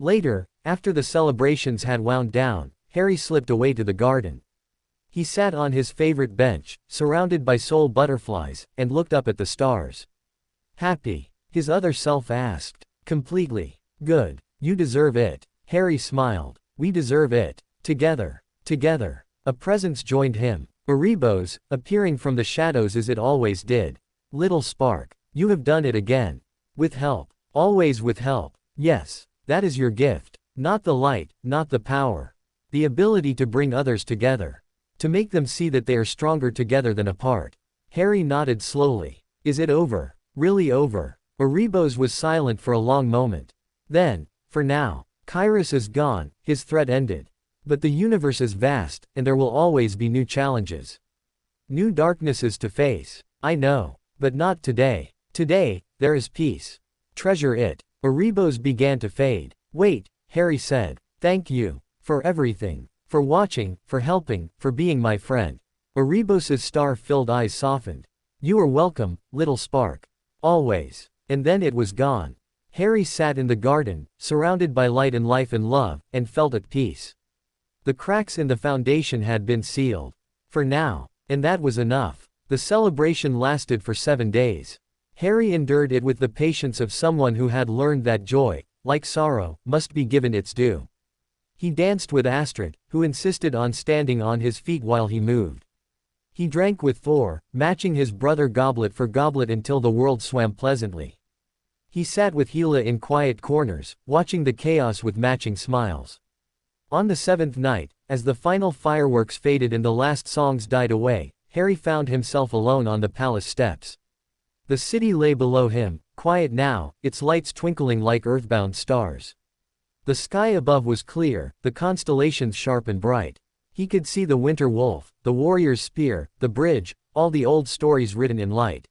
Later, after the celebrations had wound down, Harry slipped away to the garden. He sat on his favorite bench, surrounded by soul butterflies, and looked up at the stars. Happy? His other self asked. Completely. Good. You deserve it. Harry smiled. We deserve it. Together. Together. A presence joined him. Erebos, appearing from the shadows as it always did. Little spark. You have done it again. With help. Always with help. Yes. That is your gift. Not the light, not the power. The ability to bring others together. To make them see that they are stronger together than apart. Harry nodded slowly. Is it over? Really over? Erebos was silent for a long moment. Then, for now, Kyrus is gone, his threat ended. But the universe is vast, and there will always be new challenges. New darknesses to face. I know. But not today. Today, there is peace. Treasure it. Erebos began to fade. Wait, Harry said. Thank you. For everything. For watching, for helping, for being my friend. Erebos' star-filled eyes softened. You are welcome, little spark. Always. And then it was gone. Harry sat in the garden, surrounded by light and life and love, and felt at peace. The cracks in the foundation had been sealed. For now. And that was enough. The celebration lasted for 7 days. Harry endured it with the patience of someone who had learned that joy, like sorrow, must be given its due. He danced with Astrid, who insisted on standing on his feet while he moved. He drank with Thor, matching his brother goblet for goblet until the world swam pleasantly. He sat with Hela in quiet corners, watching the chaos with matching smiles. On the 7th night, as the final fireworks faded and the last songs died away, Harry found himself alone on the palace steps. The city lay below him, quiet now, its lights twinkling like earthbound stars. The sky above was clear, the constellations sharp and bright. He could see the winter wolf, the warrior's spear, the bridge, all the old stories written in light.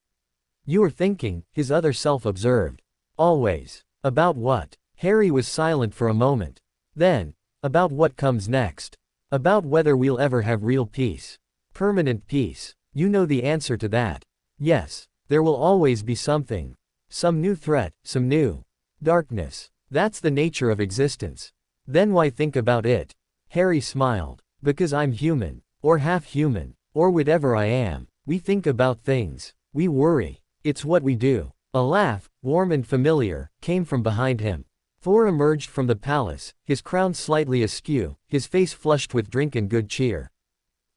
You are thinking, his other self observed. Always. About what? Harry was silent for a moment. Then, about what comes next. About whether we'll ever have real peace. Permanent peace. You know the answer to that. Yes. There will always be something. Some new threat, some new darkness. That's the nature of existence. Then why think about it? Harry smiled. Because I'm human. Or half human. Or whatever I am. We think about things. We worry. It's what we do. A laugh, warm and familiar, came from behind him. Thor emerged from the palace, his crown slightly askew, his face flushed with drink and good cheer.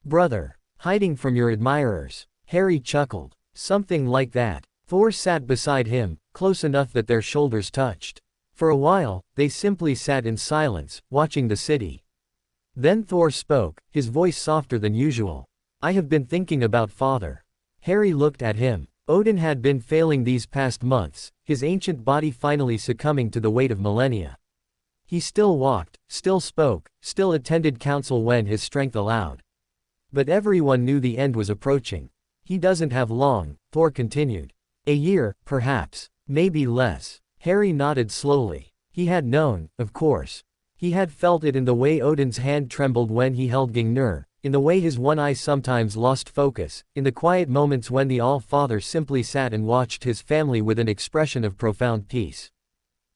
Brother. Hiding from your admirers. Harry chuckled. Something like that. Thor sat beside him, close enough that their shoulders touched. For a while, they simply sat in silence, watching the city. Then Thor spoke, his voice softer than usual. I have been thinking about Father. Harry looked at him. Odin had been failing these past months, his ancient body finally succumbing to the weight of millennia. He still walked, still spoke, still attended council when his strength allowed. But everyone knew the end was approaching. He doesn't have long, Thor continued. A year, perhaps. Maybe less. Harry nodded slowly. He had known, of course. He had felt it in the way Odin's hand trembled when he held Gungnir, in the way his one eye sometimes lost focus, in the quiet moments when the Allfather simply sat and watched his family with an expression of profound peace.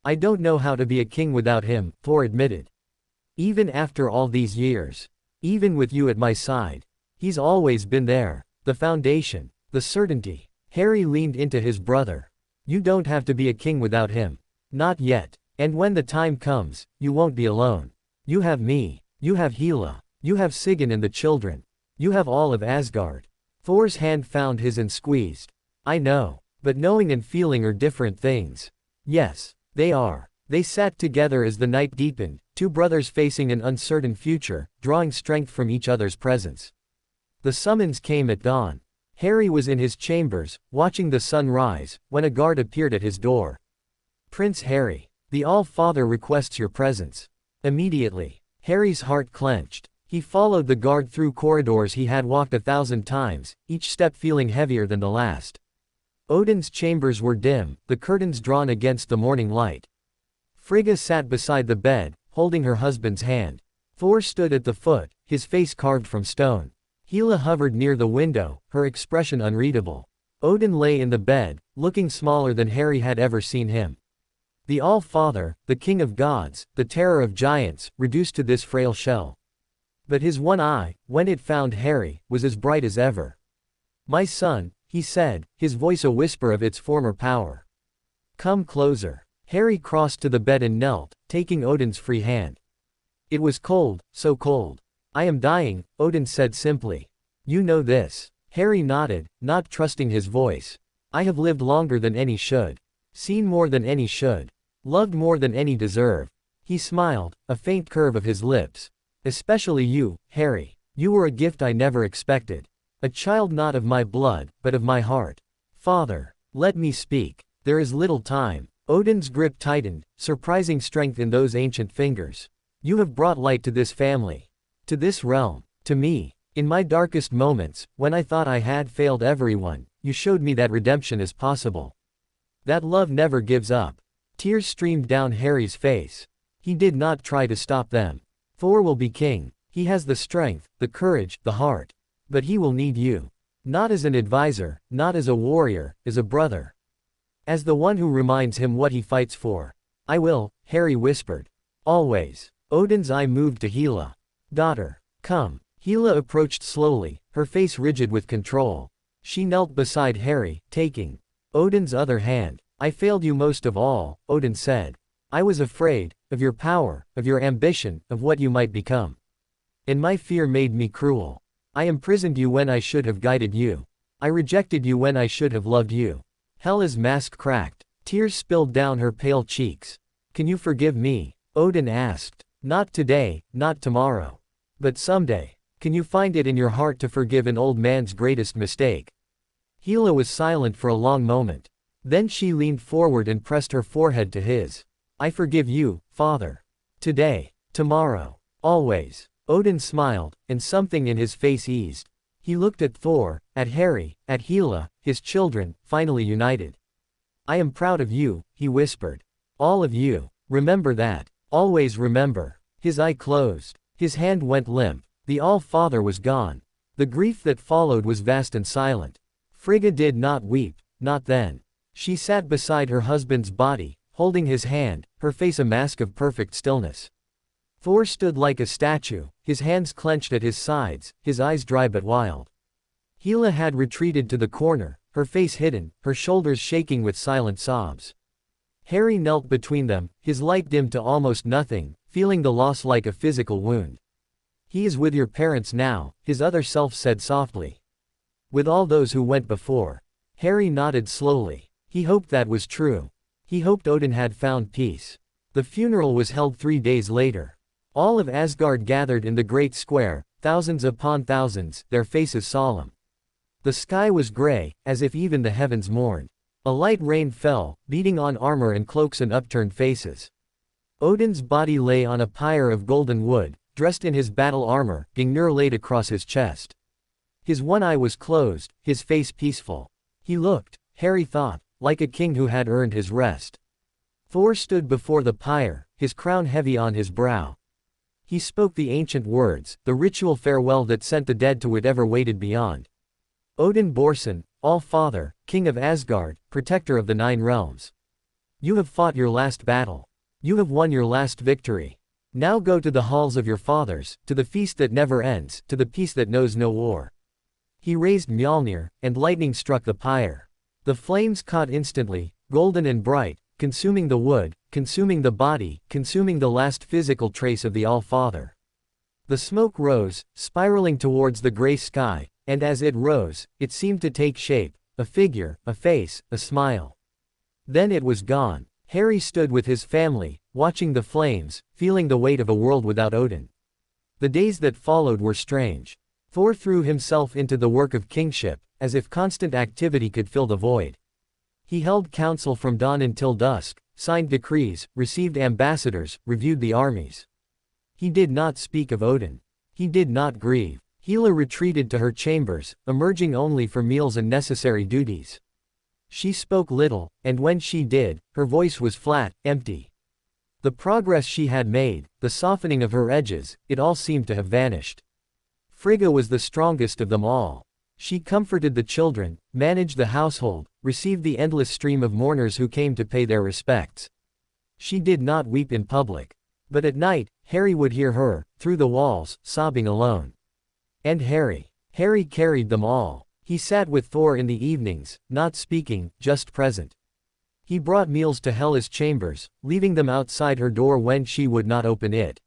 I don't know how to be a king without him, Thor admitted. Even after all these years. Even with you at my side. He's always been there. The foundation. The certainty. Harry leaned into his brother. You don't have to be a king without him. Not yet. And when the time comes, you won't be alone. You have me. You have Hela. You have Sigyn and the children. You have all of Asgard. Thor's hand found his and squeezed. I know. But knowing and feeling are different things. Yes, they are. They sat together as the night deepened, two brothers facing an uncertain future, drawing strength from each other's presence. The summons came at dawn. Harry was in his chambers, watching the sun rise, when a guard appeared at his door. Prince Harry. The Allfather requests your presence. Immediately. Harry's heart clenched. He followed the guard through corridors he had walked 1,000 times, each step feeling heavier than the last. Odin's chambers were dim, the curtains drawn against the morning light. Frigga sat beside the bed, holding her husband's hand. Thor stood at the foot, his face carved from stone. Hela hovered near the window, her expression unreadable. Odin lay in the bed, looking smaller than Harry had ever seen him. The Allfather, the king of gods, the terror of giants, reduced to this frail shell. But his one eye, when it found Harry, was as bright as ever. My son, he said, his voice a whisper of its former power. Come closer. Harry crossed to the bed and knelt, taking Odin's free hand. It was cold, so cold. I am dying, Odin said simply. You know this. Harry nodded, not trusting his voice. I have lived longer than any should. Seen more than any should. Loved more than any deserve. He smiled, a faint curve of his lips. Especially you, Harry. You were a gift I never expected. A child not of my blood, but of my heart. Father, let me speak. There is little time. Odin's grip tightened, surprising strength in those ancient fingers. You have brought light to this family. To this realm. To me. In my darkest moments, when I thought I had failed everyone, you showed me that redemption is possible. That love never gives up. Tears streamed down Harry's face. He did not try to stop them. Thor will be king. He has the strength, the courage, the heart. But he will need you. Not as an advisor, not as a warrior, as a brother. As the one who reminds him what he fights for. I will, Harry whispered. Always. Odin's eye moved to Hela. Daughter. Come. Hela approached slowly, her face rigid with control. She knelt beside Harry, taking Odin's other hand. I failed you most of all, Odin said. I was afraid, of your power, of your ambition, of what you might become. And my fear made me cruel. I imprisoned you when I should have guided you. I rejected you when I should have loved you. Hela's mask cracked. Tears spilled down her pale cheeks. Can you forgive me? Odin asked. Not today, not tomorrow. But someday. Can you find it in your heart to forgive an old man's greatest mistake? Hela was silent for a long moment. Then she leaned forward and pressed her forehead to his. I forgive you, Father. Today. Tomorrow. Always. Odin smiled, and something in his face eased. He looked at Thor, at Harry, at Hela, his children, finally united. I am proud of you, he whispered. All of you. Remember that. Always remember. His eye closed. His hand went limp. The Allfather was gone. The grief that followed was vast and silent. Frigga did not weep, not then. She sat beside her husband's body, holding his hand, her face a mask of perfect stillness. Thor stood like a statue, his hands clenched at his sides, his eyes dry but wild. Hela had retreated to the corner, her face hidden, her shoulders shaking with silent sobs. Harry knelt between them, his light dimmed to almost nothing, feeling the loss like a physical wound. He is with your parents now, his other self said softly. With all those who went before. Harry nodded slowly. He hoped that was true. He hoped Odin had found peace. The funeral was held 3 days later. All of Asgard gathered in the great square, thousands upon thousands, their faces solemn. The sky was gray, as if even the heavens mourned. A light rain fell, beating on armor and cloaks and upturned faces. Odin's body lay on a pyre of golden wood, dressed in his battle armor, Gungnir laid across his chest. His one eye was closed, his face peaceful. He looked, Harry thought, like a king who had earned his rest. Thor stood before the pyre, his crown heavy on his brow. He spoke the ancient words, the ritual farewell that sent the dead to whatever waited beyond. Odin Borson, Allfather, King of Asgard, Protector of the 9 realms. You have fought your last battle. You have won your last victory. Now go to the halls of your fathers, to the feast that never ends, to the peace that knows no war. He raised Mjolnir, and lightning struck the pyre. The flames caught instantly, golden and bright, consuming the wood, consuming the body, consuming the last physical trace of the Allfather. The smoke rose, spiraling towards the gray sky, and as it rose, it seemed to take shape, a figure, a face, a smile. Then it was gone. Harry stood with his family, watching the flames, feeling the weight of a world without Odin. The days that followed were strange. Thor threw himself into the work of kingship, as if constant activity could fill the void. He held council from dawn until dusk, signed decrees, received ambassadors, reviewed the armies. He did not speak of Odin. He did not grieve. Hela retreated to her chambers, emerging only for meals and necessary duties. She spoke little, and when she did, her voice was flat, empty. The progress she had made, the softening of her edges, it all seemed to have vanished. Frigga was the strongest of them all. She comforted the children, managed the household, received the endless stream of mourners who came to pay their respects. She did not weep in public. But at night, Harry would hear her, through the walls, sobbing alone. And Harry carried them all. He sat with Thor in the evenings, not speaking, just present. He brought meals to Hela's chambers, leaving them outside her door when she would not open it.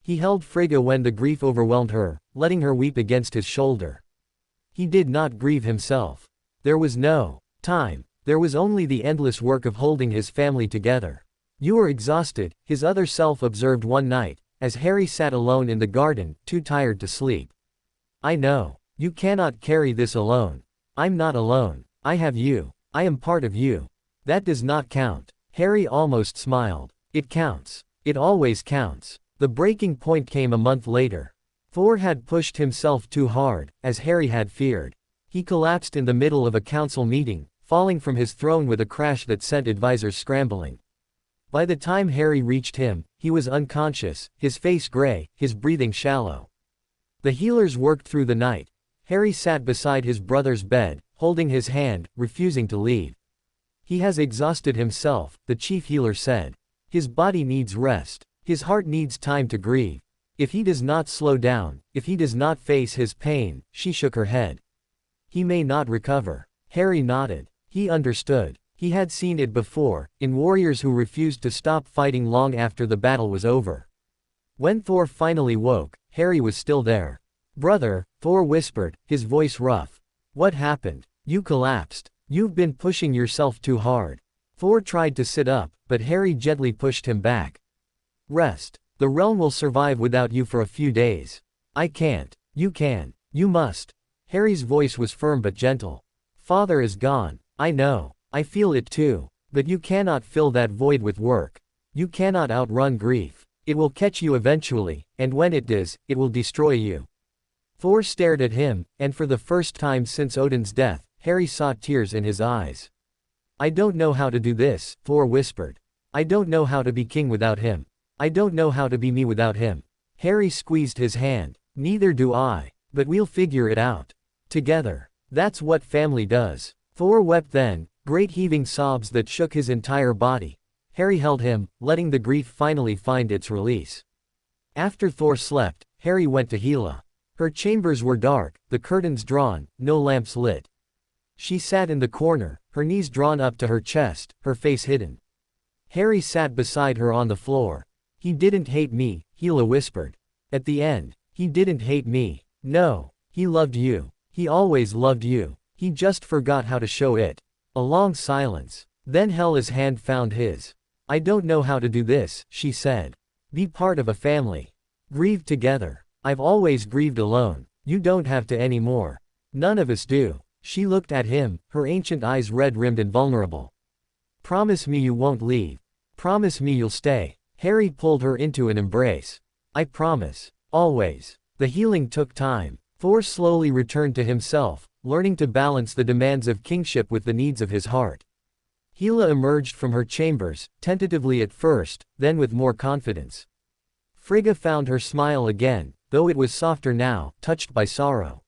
He held Frigga when the grief overwhelmed her, letting her weep against his shoulder. He did not grieve himself. There was no time. There was only the endless work of holding his family together. You are exhausted, his other self observed one night, as Harry sat alone in the garden, too tired to sleep. I know. You cannot carry this alone. I'm not alone. I have you. I am part of you. That does not count. Harry almost smiled. It counts. It always counts. The breaking point came a month later. Thor had pushed himself too hard, as Harry had feared. He collapsed in the middle of a council meeting, falling from his throne with a crash that sent advisors scrambling. By the time Harry reached him, he was unconscious, his face gray, his breathing shallow. The healers worked through the night. Harry sat beside his brother's bed, holding his hand, refusing to leave. He has exhausted himself, the chief healer said. His body needs rest. His heart needs time to grieve. If he does not slow down, if he does not face his pain, she shook her head. He may not recover. Harry nodded. He understood. He had seen it before, in warriors who refused to stop fighting long after the battle was over. When Thor finally woke, Harry was still there. "Brother," Thor whispered, his voice rough. "What happened? You collapsed. You've been pushing yourself too hard." Thor tried to sit up, but Harry gently pushed him back. "Rest. The realm will survive without you for a few days." "I can't." "You can. You must." Harry's voice was firm but gentle. "Father is gone. I know. I feel it too. But you cannot fill that void with work. You cannot outrun grief. It will catch you eventually, and when it does, it will destroy you." Thor stared at him, and for the first time since Odin's death, Harry saw tears in his eyes. "I don't know how to do this," Thor whispered. "I don't know how to be king without him. I don't know how to be me without him." Harry squeezed his hand. "Neither do I. But we'll figure it out. Together. That's what family does." Thor wept then, great heaving sobs that shook his entire body. Harry held him, letting the grief finally find its release. After Thor slept, Harry went to Hela. Her chambers were dark, the curtains drawn, no lamps lit. She sat in the corner, her knees drawn up to her chest, her face hidden. Harry sat beside her on the floor. "He didn't hate me," Hela whispered. "At the end, he didn't hate me. No. He loved you. He always loved you. He just forgot how to show it." A long silence. Then Hela's hand found his. "I don't know how to do this," she said. "Be part of a family. Grieve together. I've always grieved alone. You don't have to anymore. None of us do." She looked at him, her ancient eyes red-rimmed and vulnerable. "Promise me you won't leave. Promise me you'll stay." Harry pulled her into an embrace. "I promise. Always." The healing took time. Thor slowly returned to himself, learning to balance the demands of kingship with the needs of his heart. Hela emerged from her chambers, tentatively at first, then with more confidence. Frigga found her smile again, though it was softer now, touched by sorrow.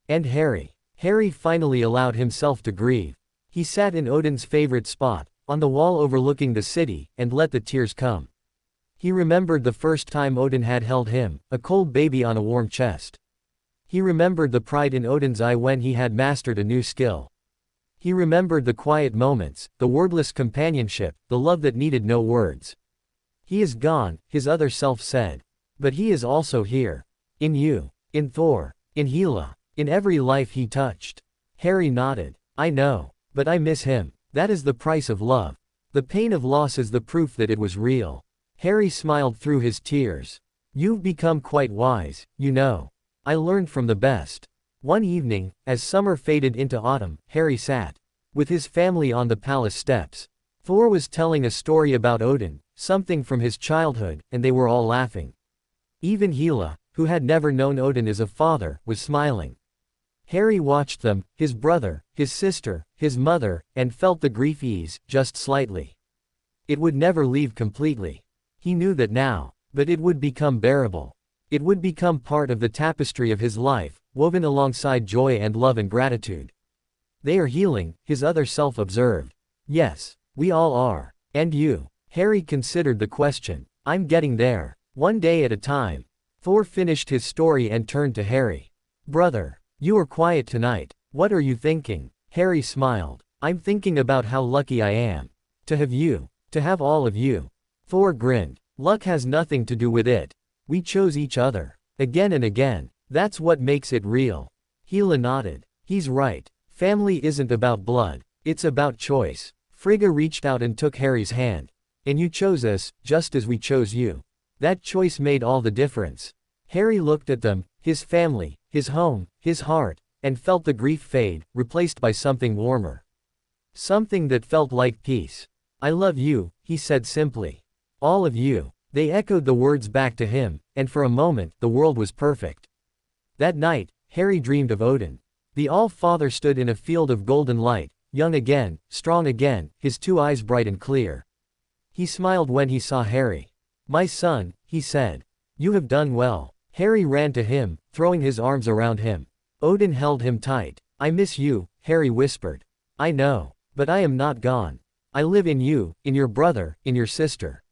And Harry. Harry finally allowed himself to grieve. He sat in Odin's favorite spot, on the wall overlooking the city, and let the tears come. He remembered the first time Odin had held him, a cold baby on a warm chest. He remembered the pride in Odin's eye when he had mastered a new skill. He remembered the quiet moments, the wordless companionship, the love that needed no words. "He is gone," his other self said. "But he is also here. In you. In Thor. In Hela. In every life he touched." Harry nodded. "I know. But I miss him. That is the price of love. The pain of loss is the proof that it was real." Harry smiled through his tears. "You've become quite wise, you know. I learned from the best." One evening, as summer faded into autumn, Harry sat with his family on the palace steps. Thor was telling a story about Odin, something from his childhood, and they were all laughing. Even Hela, who had never known Odin as a father, was smiling. Harry watched them, his brother, his sister, his mother, and felt the grief ease, just slightly. It would never leave completely. He knew that now, but it would become bearable. It would become part of the tapestry of his life, woven alongside joy and love and gratitude. "They are healing," his other self observed. "Yes, we all are. And you?" Harry considered the question. "I'm getting there. One day at a time." Thor finished his story and turned to Harry. "Brother, you are quiet tonight. What are you thinking?" Harry smiled. "I'm thinking about how lucky I am. To have you. To have all of you." Thor grinned. "Luck has nothing to do with it. We chose each other. Again and again. That's what makes it real." Hela nodded. "He's right. Family isn't about blood. It's about choice." Frigga reached out and took Harry's hand. "And you chose us, just as we chose you. That choice made all the difference." Harry looked at them, his family, his home, his heart, and felt the grief fade, replaced by something warmer. Something that felt like peace. "I love you," he said simply. "All of you." They echoed the words back to him, and for a moment, the world was perfect. That night, Harry dreamed of Odin. The Allfather stood in a field of golden light, young again, strong again, his two eyes bright and clear. He smiled when he saw Harry. "My son," he said. "You have done well." Harry ran to him, throwing his arms around him. Odin held him tight. "I miss you," Harry whispered. "I know. But I am not gone. I live in you, in your brother, in your sister.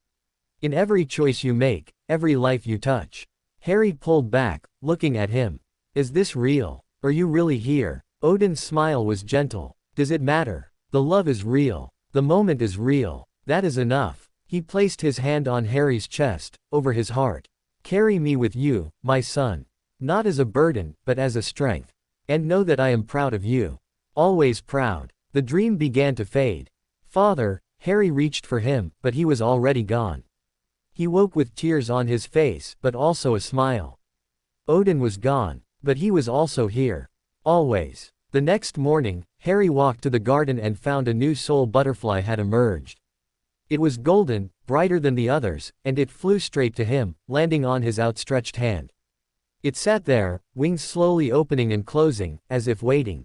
In every choice you make, every life you touch." Harry pulled back, looking at him. "Is this real? Are you really here?" Odin's smile was gentle. "Does it matter? The love is real. The moment is real. That is enough." He placed his hand on Harry's chest, over his heart. "Carry me with you, my son. Not as a burden, but as a strength. And know that I am proud of you. Always proud." The dream began to fade. "Father," Harry reached for him, but he was already gone. He woke with tears on his face, but also a smile. Odin was gone, but he was also here. Always. The next morning, Harry walked to the garden and found a new soul butterfly had emerged. It was golden, brighter than the others, and it flew straight to him, landing on his outstretched hand. It sat there, wings slowly opening and closing, as if waiting.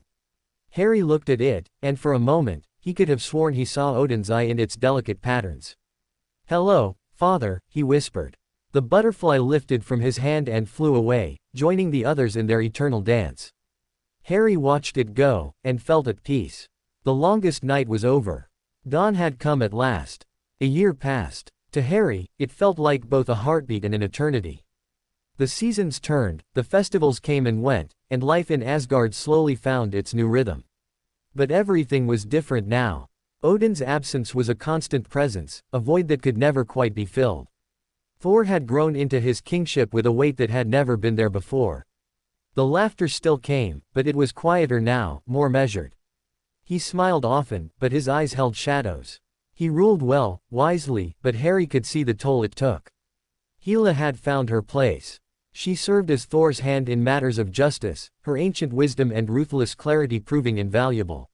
Harry looked at it, and for a moment, he could have sworn he saw Odin's eye in its delicate patterns. "Hello, Father," he whispered. The butterfly lifted from his hand and flew away, joining the others in their eternal dance. Harry watched it go, and felt at peace. The longest night was over. Dawn had come at last. A year passed. To Harry, it felt like both a heartbeat and an eternity. The seasons turned, the festivals came and went, and life in Asgard slowly found its new rhythm. But everything was different now. Odin's absence was a constant presence, a void that could never quite be filled. Thor had grown into his kingship with a weight that had never been there before. The laughter still came, but it was quieter now, more measured. He smiled often, but his eyes held shadows. He ruled well, wisely, but Harry could see the toll it took. Hela had found her place. She served as Thor's hand in matters of justice, her ancient wisdom and ruthless clarity proving invaluable.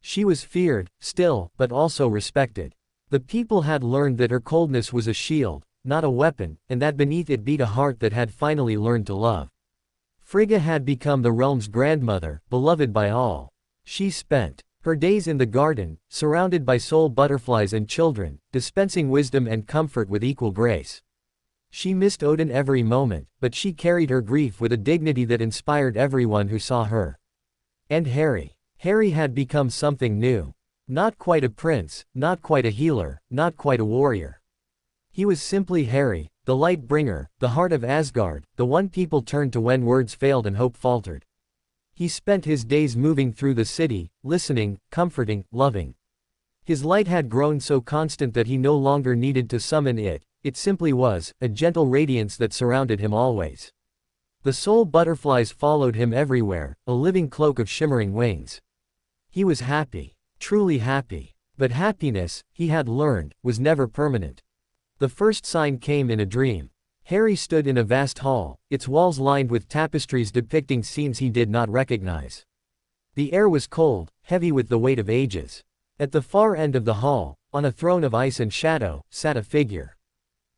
She was feared, still, but also respected. The people had learned that her coldness was a shield, not a weapon, and that beneath it beat a heart that had finally learned to love. Frigga had become the realm's grandmother, beloved by all. She spent her days in the garden, surrounded by soul butterflies and children, dispensing wisdom and comfort with equal grace. She missed Odin every moment, but she carried her grief with a dignity that inspired everyone who saw her. And Harry. Harry had become something new. Not quite a prince, not quite a healer, not quite a warrior. He was simply Harry, the light bringer, the heart of Asgard, the one people turned to when words failed and hope faltered. He spent his days moving through the city, listening, comforting, loving. His light had grown so constant that he no longer needed to summon it, it simply was, a gentle radiance that surrounded him always. The soul butterflies followed him everywhere, a living cloak of shimmering wings. He was happy, truly happy. But happiness, he had learned, was never permanent. The first sign came in a dream. Harry stood in a vast hall, its walls lined with tapestries depicting scenes he did not recognize. The air was cold, heavy with the weight of ages. At the far end of the hall, on a throne of ice and shadow, sat a figure.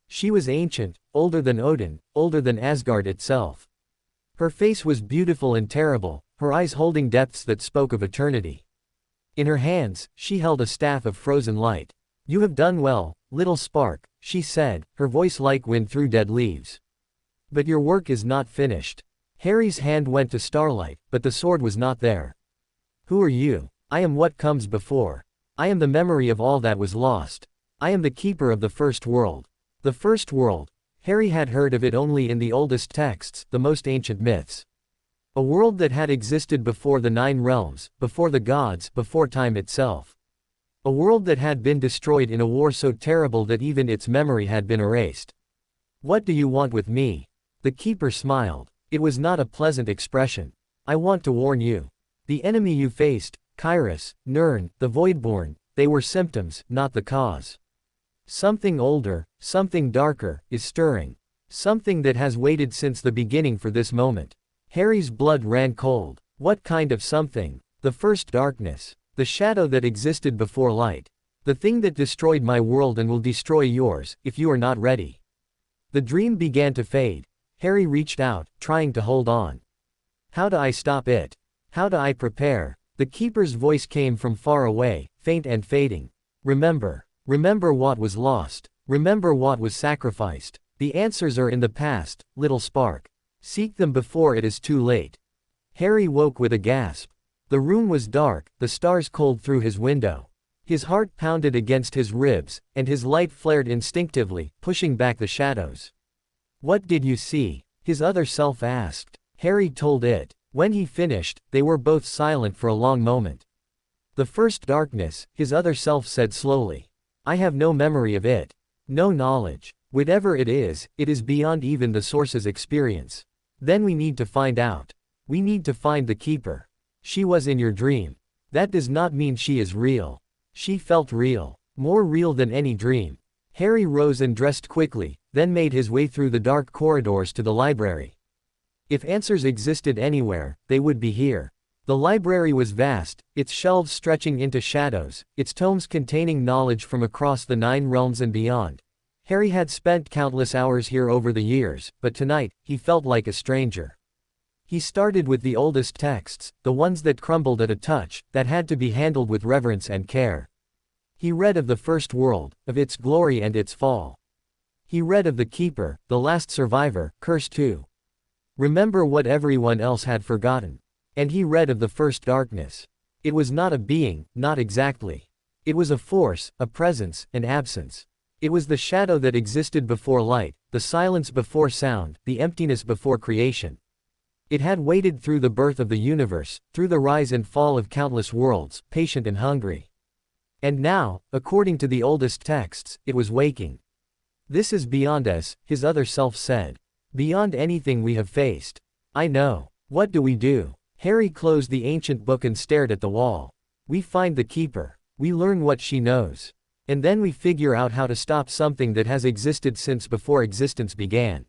She was ancient, older than Odin, older than Asgard itself. Her face was beautiful and terrible, her eyes holding depths that spoke of eternity. In her hands, she held a staff of frozen light. "You have done well, little spark," she said, her voice like wind through dead leaves. "But your work is not finished." Harry's hand went to Starlight, but the sword was not there. "Who are you?" "I am what comes before. I am the memory of all that was lost. I am the keeper of the first world." The first world. Harry had heard of it only in the oldest texts, the most ancient myths. A world that had existed before the 9 realms, before the gods, before time itself. A world that had been destroyed in a war so terrible that even its memory had been erased. "What do you want with me?" The keeper smiled. It was not a pleasant expression. "I want to warn you. The enemy you faced, Kyrus, Nirn, the Voidborn, they were symptoms, not the cause. Something older, something darker, is stirring. Something that has waited since the beginning for this moment." Harry's blood ran cold. What kind of something? The first darkness. The shadow that existed before light. The thing that destroyed my world and will destroy yours, if you are not ready. The dream began to fade. Harry reached out, trying to hold on. "How do I stop it? How do I prepare?" The keeper's voice came from far away, faint and fading. "Remember. Remember what was lost. Remember what was sacrificed. The answers are in the past, little spark. Seek them before it is too late. Harry woke with a gasp. The room was dark, the stars cold through his window. His heart pounded against his ribs, and his light flared instinctively, pushing back the shadows. What did you see? His other self asked. Harry told it. When he finished, they were both silent for a long moment. The first darkness, his other self said slowly. I have no memory of it. No knowledge. Whatever it is beyond even the source's experience. Then we need to find out. We need to find the keeper. She was in your dream. That does not mean she is real. She felt real. More real than any dream. Harry rose and dressed quickly, then made his way through the dark corridors to the library. If answers existed anywhere, they would be here. The library was vast, its shelves stretching into shadows, its tomes containing knowledge from across the 9 realms and beyond. Harry had spent countless hours here over the years, but tonight, he felt like a stranger. He started with the oldest texts, the ones that crumbled at a touch, that had to be handled with reverence and care. He read of the first world, of its glory and its fall. He read of the Keeper, the last survivor, cursed too. Remember what everyone else had forgotten. And he read of the first darkness. It was not a being, not exactly. It was a force, a presence, an absence. It was the shadow that existed before light, the silence before sound, the emptiness before creation. It had waited through the birth of the universe, through the rise and fall of countless worlds, patient and hungry. And now, according to the oldest texts, it was waking. This is beyond us, his other self said. Beyond anything we have faced. I know. What do we do? Harry closed the ancient book and stared at the wall. We find the Keeper. We learn what she knows. And then we figure out how to stop something that has existed since before existence began.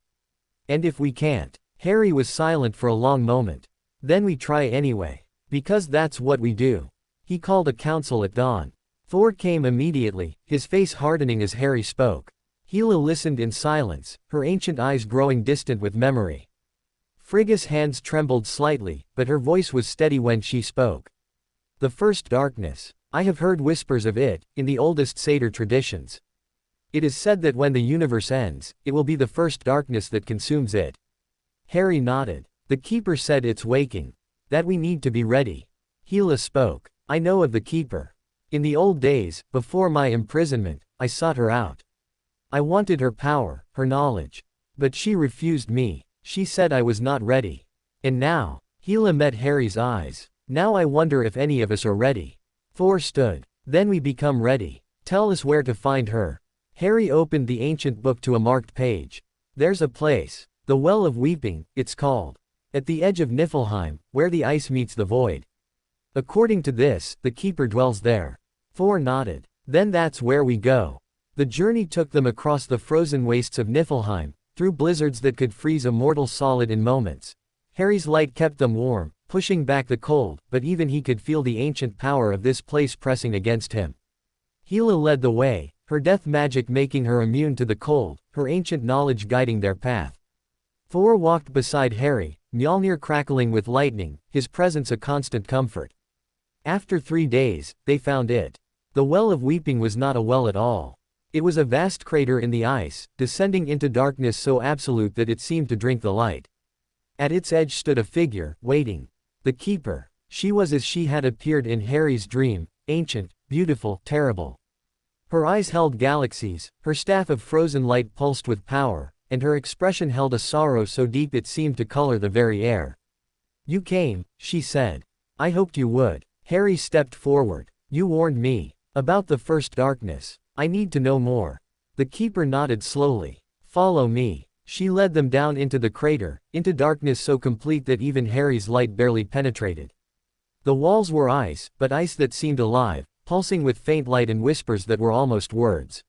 And if we can't, Harry was silent for a long moment. Then we try anyway. Because that's what we do. He called a council at dawn. Thor came immediately, his face hardening as Harry spoke. Hela listened in silence, her ancient eyes growing distant with memory. Frigga's hands trembled slightly, but her voice was steady when she spoke. The first darkness. I have heard whispers of it, in the oldest satyr traditions. It is said that when the universe ends, it will be the first darkness that consumes it. Harry nodded. The Keeper said it's waking. That we need to be ready. Hela spoke. I know of the Keeper. In the old days, before my imprisonment, I sought her out. I wanted her power, her knowledge. But she refused me. She said I was not ready. And now, Hela met Harry's eyes. Now I wonder if any of us are ready. Thor stood. Then we become ready. Tell us where to find her. Harry opened the ancient book to a marked page. There's a place. The Well of Weeping, it's called. At the edge of Niflheim, where the ice meets the void. According to this, the Keeper dwells there. Thor nodded. Then that's where we go. The journey took them across the frozen wastes of Niflheim, through blizzards that could freeze a mortal solid in moments. Harry's light kept them warm, pushing back the cold, but even he could feel the ancient power of this place pressing against him. Hela led the way, her death magic making her immune to the cold, her ancient knowledge guiding their path. Thor walked beside Harry, Mjolnir crackling with lightning, his presence a constant comfort. After 3 days, they found it. The Well of Weeping was not a well at all. It was a vast crater in the ice, descending into darkness so absolute that it seemed to drink the light. At its edge stood a figure, waiting. The Keeper. She was as she had appeared in Harry's dream, ancient, beautiful, terrible. Her eyes held galaxies, her staff of frozen light pulsed with power, and her expression held a sorrow so deep it seemed to color the very air. You came, she said. I hoped you would. Harry stepped forward. You warned me. About the first darkness. I need to know more. The Keeper nodded slowly. Follow me. She led them down into the crater, into darkness so complete that even Harry's light barely penetrated. The walls were ice, but ice that seemed alive, pulsing with faint light and whispers that were almost words.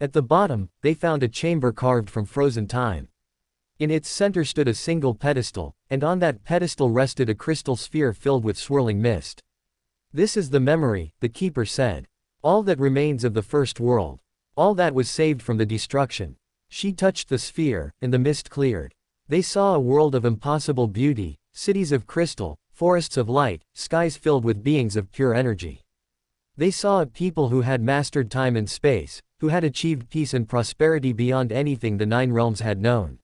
At the bottom, they found a chamber carved from frozen time. In its center stood a single pedestal, and on that pedestal rested a crystal sphere filled with swirling mist. This is the memory, the Keeper said. All that remains of the first world. All that was saved from the destruction. She touched the sphere, and the mist cleared. They saw a world of impossible beauty, cities of crystal, forests of light, skies filled with beings of pure energy. They saw a people who had mastered time and space, who had achieved peace and prosperity beyond anything the Nine Realms had known.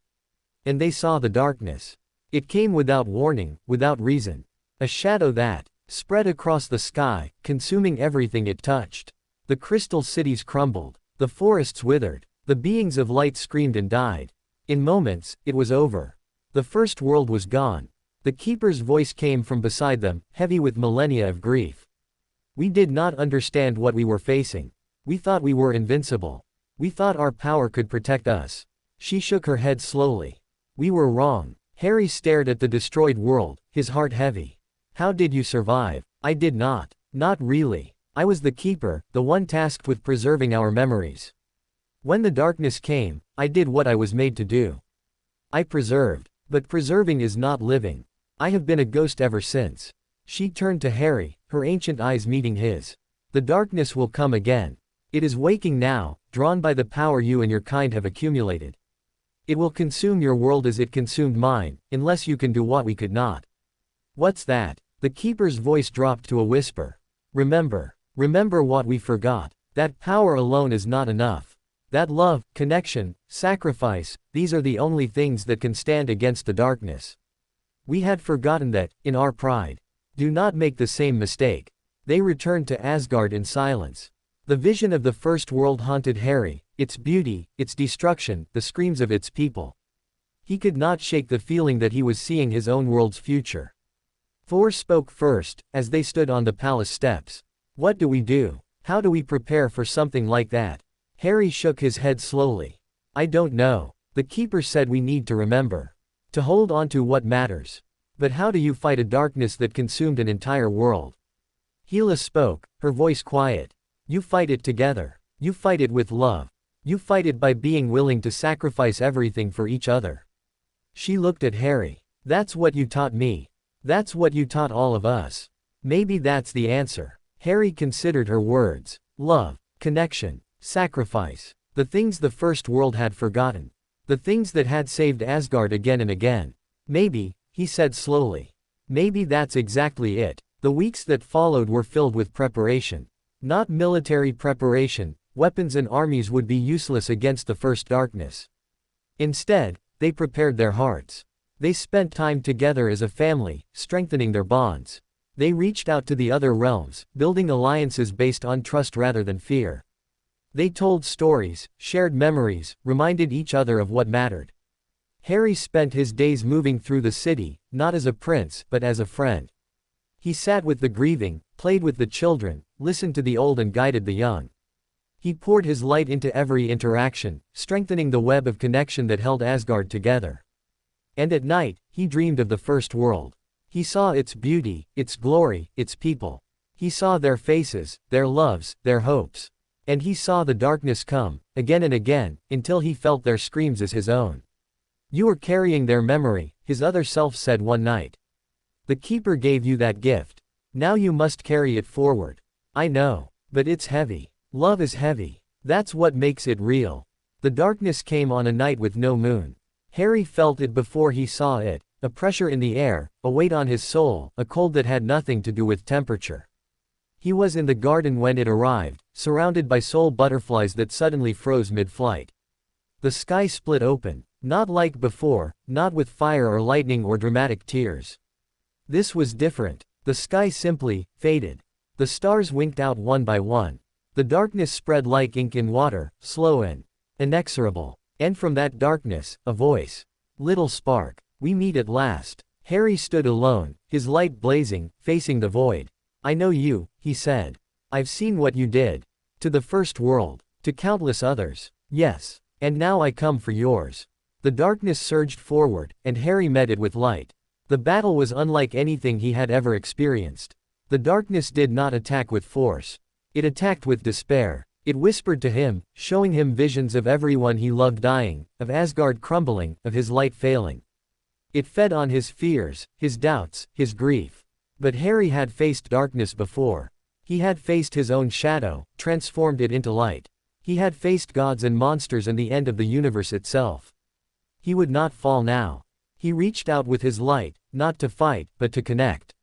And they saw the darkness. It came without warning, without reason. A shadow that spread across the sky, consuming everything it touched. The crystal cities crumbled. The forests withered. The beings of light screamed and died. In moments, it was over. The first world was gone. The Keeper's voice came from beside them, heavy with millennia of grief. We did not understand what we were facing. We thought we were invincible. We thought our power could protect us. She shook her head slowly. We were wrong. Harry stared at the destroyed world, his heart heavy. How did you survive? I did not. Not really. I was the Keeper, the one tasked with preserving our memories. When the darkness came, I did what I was made to do. I preserved. But preserving is not living. I have been a ghost ever since. She turned to Harry, her ancient eyes meeting his. The darkness will come again. It is waking now, drawn by the power you and your kind have accumulated. It will consume your world as it consumed mine, unless you can do what we could not. What's that? The Keeper's voice dropped to a whisper. Remember. Remember what we forgot. That power alone is not enough. That love, connection, sacrifice, these are the only things that can stand against the darkness. We had forgotten that, in our pride. Do not make the same mistake. They returned to Asgard in silence. The vision of the first world haunted Harry, its beauty, its destruction, the screams of its people. He could not shake the feeling that he was seeing his own world's future. Thor spoke first, as they stood on the palace steps. What do we do? How do we prepare for something like that? Harry shook his head slowly. I don't know. The Keeper said we need to remember. To hold on to what matters. But how do you fight a darkness that consumed an entire world? Hela spoke, her voice quiet. You fight it together. You fight it with love. You fight it by being willing to sacrifice everything for each other. She looked at Harry. That's what you taught me. That's what you taught all of us. Maybe that's the answer. Harry considered her words. Love, connection, sacrifice. The things the first world had forgotten. The things that had saved Asgard again and again. Maybe, he said slowly. Maybe that's exactly it. The weeks that followed were filled with preparation. Not military preparation. Weapons and armies would be useless against the first darkness. Instead, they prepared their hearts. They spent time together as a family, strengthening their bonds. They reached out to the other realms, building alliances based on trust rather than fear. They told stories, shared memories, reminded each other of what mattered. Harry spent his days moving through the city, not as a prince, but as a friend. He sat with the grieving, played with the children, listened to the old and guided the young. He poured his light into every interaction, strengthening the web of connection that held Asgard together. And at night, he dreamed of the first world. He saw its beauty, its glory, its people. He saw their faces, their loves, their hopes. And he saw the darkness come, again and again, until he felt their screams as his own. You are carrying their memory, his other self said one night. The Keeper gave you that gift. Now you must carry it forward. I know. But it's heavy. Love is heavy. That's what makes it real. The darkness came on a night with no moon. Harry felt it before he saw it, a pressure in the air, a weight on his soul, a cold that had nothing to do with temperature. He was in the garden when it arrived, surrounded by soul butterflies that suddenly froze mid-flight. The sky split open, not like before, not with fire or lightning or dramatic tears. This was different. The sky simply faded. The stars winked out one by one. The darkness spread like ink in water, slow and inexorable. And from that darkness, a voice. Little spark. We meet at last. Harry stood alone, his light blazing, facing the void. I know you, he said. I've seen what you did. To the first world. To countless others. Yes. And now I come for yours. The darkness surged forward, and Harry met it with light. The battle was unlike anything he had ever experienced. The darkness did not attack with force. It attacked with despair. It whispered to him, showing him visions of everyone he loved dying, of Asgard crumbling, of his light failing. It fed on his fears, his doubts, his grief. But Harry had faced darkness before. He had faced his own shadow, transformed it into light. He had faced gods and monsters and the end of the universe itself. He would not fall now. He reached out with his light, not to fight, but to connect.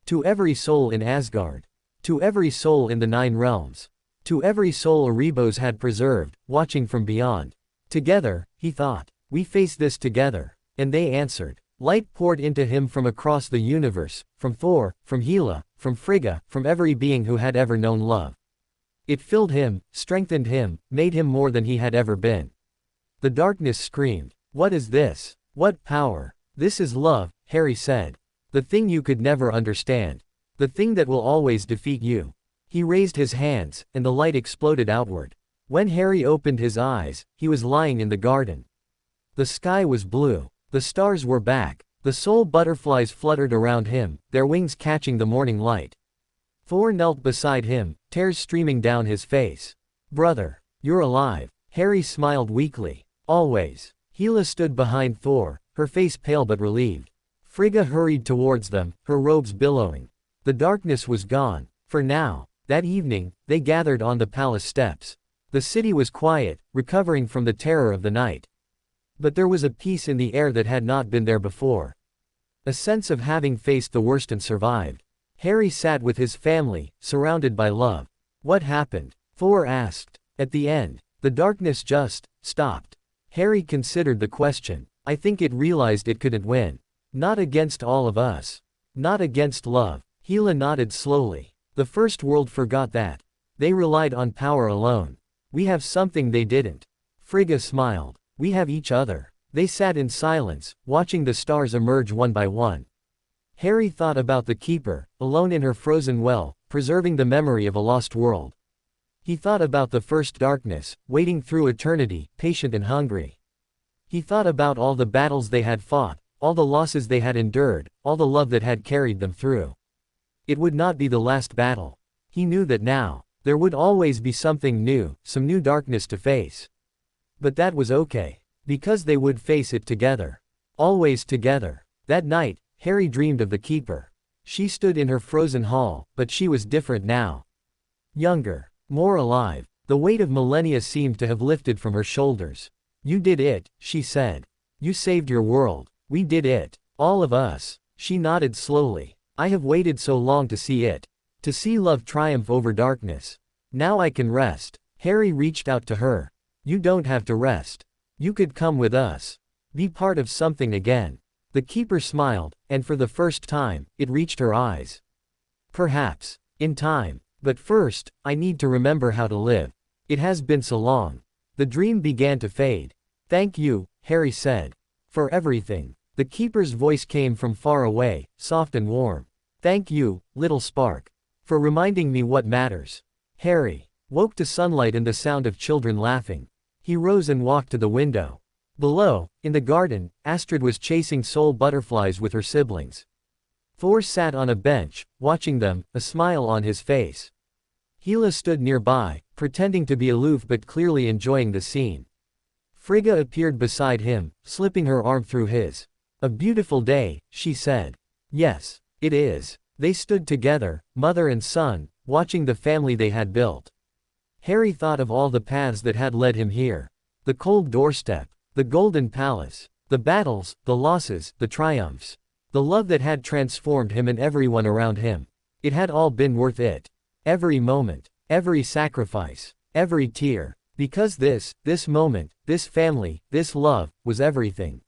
To every soul in Asgard. To every soul in the 9 realms. To every soul Erebos had preserved, watching from beyond. Together, he thought. We face this together. And they answered. Light poured into him from across the universe, from Thor, from Hela, from Frigga, from every being who had ever known love. It filled him, strengthened him, made him more than he had ever been. The darkness screamed. What is this? What power? This is love, Harry said. The thing you could never understand. The thing that will always defeat you. He raised his hands, and the light exploded outward. When Harry opened his eyes, he was lying in the garden. The sky was blue. The stars were back. The soul butterflies fluttered around him, their wings catching the morning light. Thor knelt beside him, tears streaming down his face. Brother, you're alive. Harry smiled weakly. Always. Hela stood behind Thor, her face pale but relieved. Frigga hurried towards them, her robes billowing. The darkness was gone. For now. That evening, they gathered on the palace steps. The city was quiet, recovering from the terror of the night. But there was a peace in the air that had not been there before. A sense of having faced the worst and survived. Harry sat with his family, surrounded by love. What happened? Thor asked. At the end, the darkness just stopped. Harry considered the question. I think it realized it couldn't win. Not against all of us. Not against love. Hela nodded slowly. The first world forgot that. They relied on power alone. We have something they didn't. Frigga smiled. We have each other. They sat in silence, watching the stars emerge one by one. Harry thought about the Keeper, alone in her frozen well, preserving the memory of a lost world. He thought about the first darkness, waiting through eternity, patient and hungry. He thought about all the battles they had fought, all the losses they had endured, all the love that had carried them through. It would not be the last battle. He knew that now. There would always be something new, some new darkness to face. But that was okay. Because they would face it together. Always together. That night, Harry dreamed of the Keeper. She stood in her frozen hall, but she was different now. Younger. More alive. The weight of millennia seemed to have lifted from her shoulders. You did it, she said. You saved your world. We did it. All of us. She nodded slowly. I have waited so long to see it. To see love triumph over darkness. Now I can rest. Harry reached out to her. You don't have to rest. You could come with us. Be part of something again. The Keeper smiled, and for the first time, it reached her eyes. Perhaps. In time. But first, I need to remember how to live. It has been so long. The dream began to fade. Thank you, Harry said. For everything. The Keeper's voice came from far away, soft and warm. Thank you, little spark. For reminding me what matters. Harry woke to sunlight and the sound of children laughing. He rose and walked to the window. Below, in the garden, Astrid was chasing soul butterflies with her siblings. Thor sat on a bench, watching them, a smile on his face. Hela stood nearby, pretending to be aloof but clearly enjoying the scene. Frigga appeared beside him, slipping her arm through his. A beautiful day, she said. Yes, it is. They stood together, mother and son, watching the family they had built. Harry thought of all the paths that had led him here. The cold doorstep, the golden palace, the battles, the losses, the triumphs. The love that had transformed him and everyone around him. It had all been worth it. Every moment, every sacrifice, every tear. Because this moment, this family, this love, was everything.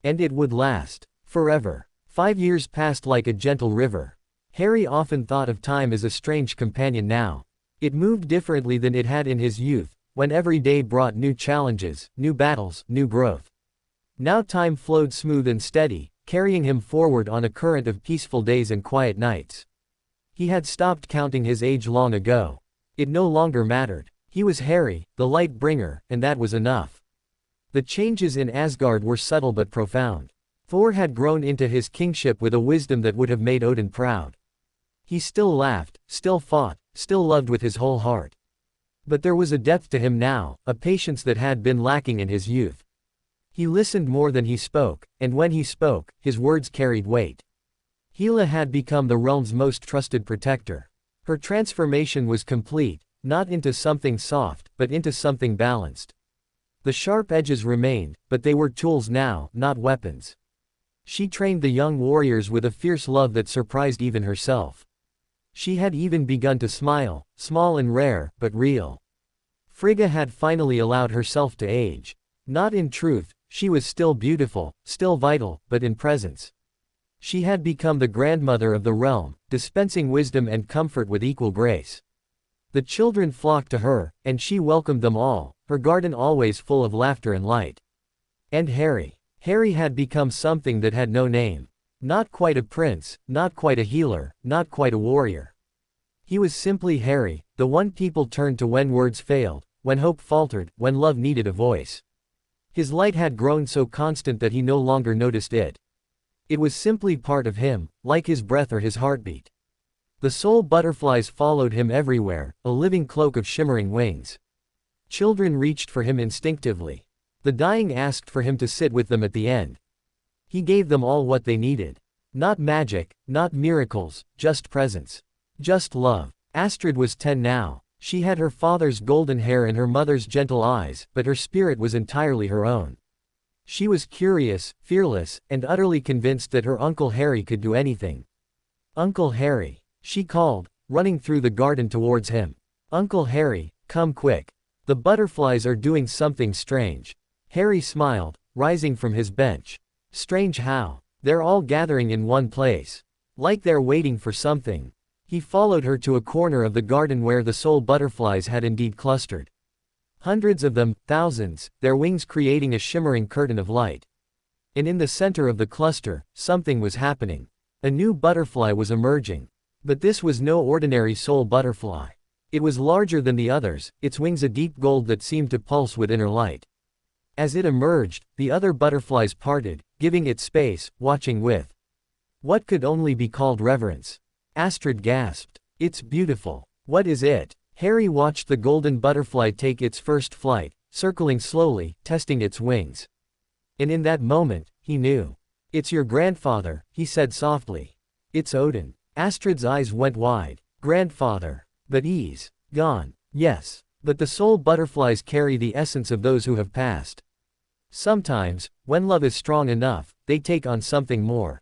And it would last. Forever. 5 years passed like a gentle river. Harry often thought of time as a strange companion now. It moved differently than it had in his youth, when every day brought new challenges, new battles, new growth. Now time flowed smooth and steady, carrying him forward on a current of peaceful days and quiet nights. He had stopped counting his age long ago. It no longer mattered. He was Harry, the light bringer, and that was enough. The changes in Asgard were subtle but profound. Thor had grown into his kingship with a wisdom that would have made Odin proud. He still laughed, still fought, still loved with his whole heart. But there was a depth to him now, a patience that had been lacking in his youth. He listened more than he spoke, and when he spoke, his words carried weight. Hela had become the realm's most trusted protector. Her transformation was complete, not into something soft, but into something balanced. The sharp edges remained, but they were tools now, not weapons. She trained the young warriors with a fierce love that surprised even herself. She had even begun to smile, small and rare, but real. Frigga had finally allowed herself to age. Not in truth, she was still beautiful, still vital, but in presence. She had become the grandmother of the realm, dispensing wisdom and comfort with equal grace. The children flocked to her, and she welcomed them all, her garden always full of laughter and light. And Harry. Harry had become something that had no name. Not quite a prince, not quite a healer, not quite a warrior. He was simply Harry, the one people turned to when words failed, when hope faltered, when love needed a voice. His light had grown so constant that he no longer noticed it. It was simply part of him, like his breath or his heartbeat. The soul butterflies followed him everywhere, a living cloak of shimmering wings. Children reached for him instinctively. The dying asked for him to sit with them at the end. He gave them all what they needed. Not magic, not miracles, just presence. Just love. Astrid was 10 now. She had her father's golden hair and her mother's gentle eyes, but her spirit was entirely her own. She was curious, fearless, and utterly convinced that her Uncle Harry could do anything. Uncle Harry, she called, running through the garden towards him. Uncle Harry, come quick. The butterflies are doing something strange. Harry smiled, rising from his bench. Strange how? They're all gathering in one place. Like they're waiting for something. He followed her to a corner of the garden where the soul butterflies had indeed clustered. Hundreds of them, thousands, their wings creating a shimmering curtain of light. And in the center of the cluster, something was happening. A new butterfly was emerging. But this was no ordinary soul butterfly. It was larger than the others, its wings a deep gold that seemed to pulse with inner light. As it emerged, the other butterflies parted, giving it space, watching with what could only be called reverence. Astrid gasped. It's beautiful. What is it? Harry watched the golden butterfly take its first flight, circling slowly, testing its wings. And in that moment, he knew. It's your grandfather, he said softly. It's Odin. Astrid's eyes went wide. Grandfather. But he's gone. Yes. But the soul butterflies carry the essence of those who have passed. Sometimes, when love is strong enough, they take on something more.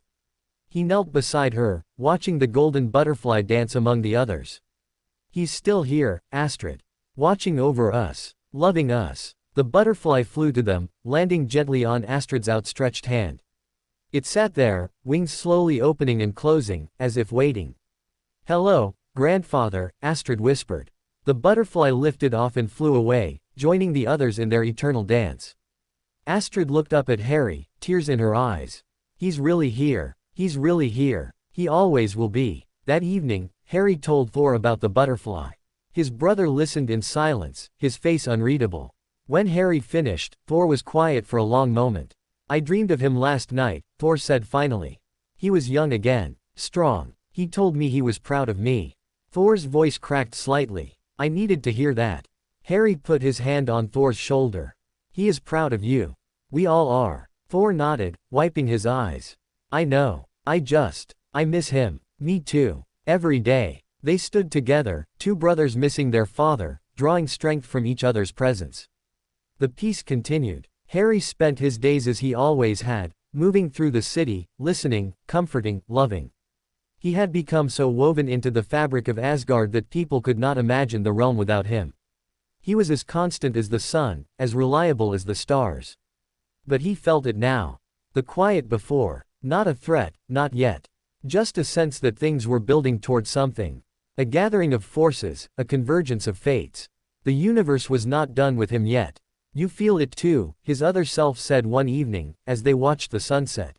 He knelt beside her, watching the golden butterfly dance among the others. He's still here, Astrid. Watching over us. Loving us. The butterfly flew to them, landing gently on Astrid's outstretched hand. It sat there, wings slowly opening and closing, as if waiting. Hello, grandfather, Astrid whispered. The butterfly lifted off and flew away, joining the others in their eternal dance. Astrid looked up at Harry, tears in her eyes. He's really here. He's really here. He always will be. That evening, Harry told Thor about the butterfly. His brother listened in silence, his face unreadable. When Harry finished, Thor was quiet for a long moment. I dreamed of him last night, Thor said finally. He was young again, strong. He told me he was proud of me. Thor's voice cracked slightly. I needed to hear that. Harry put his hand on Thor's shoulder. He is proud of you. We all are. Thor nodded, wiping his eyes. I know. I miss him. Me too. Every day. They stood together, two brothers missing their father, drawing strength from each other's presence. The peace continued. Harry spent his days as he always had, moving through the city, listening, comforting, loving. He had become so woven into the fabric of Asgard that people could not imagine the realm without him. He was as constant as the sun, as reliable as the stars. But he felt it now. The quiet before. Not a threat, not yet. Just a sense that things were building toward something. A gathering of forces, a convergence of fates. The universe was not done with him yet. You feel it too, his other self said one evening, as they watched the sunset.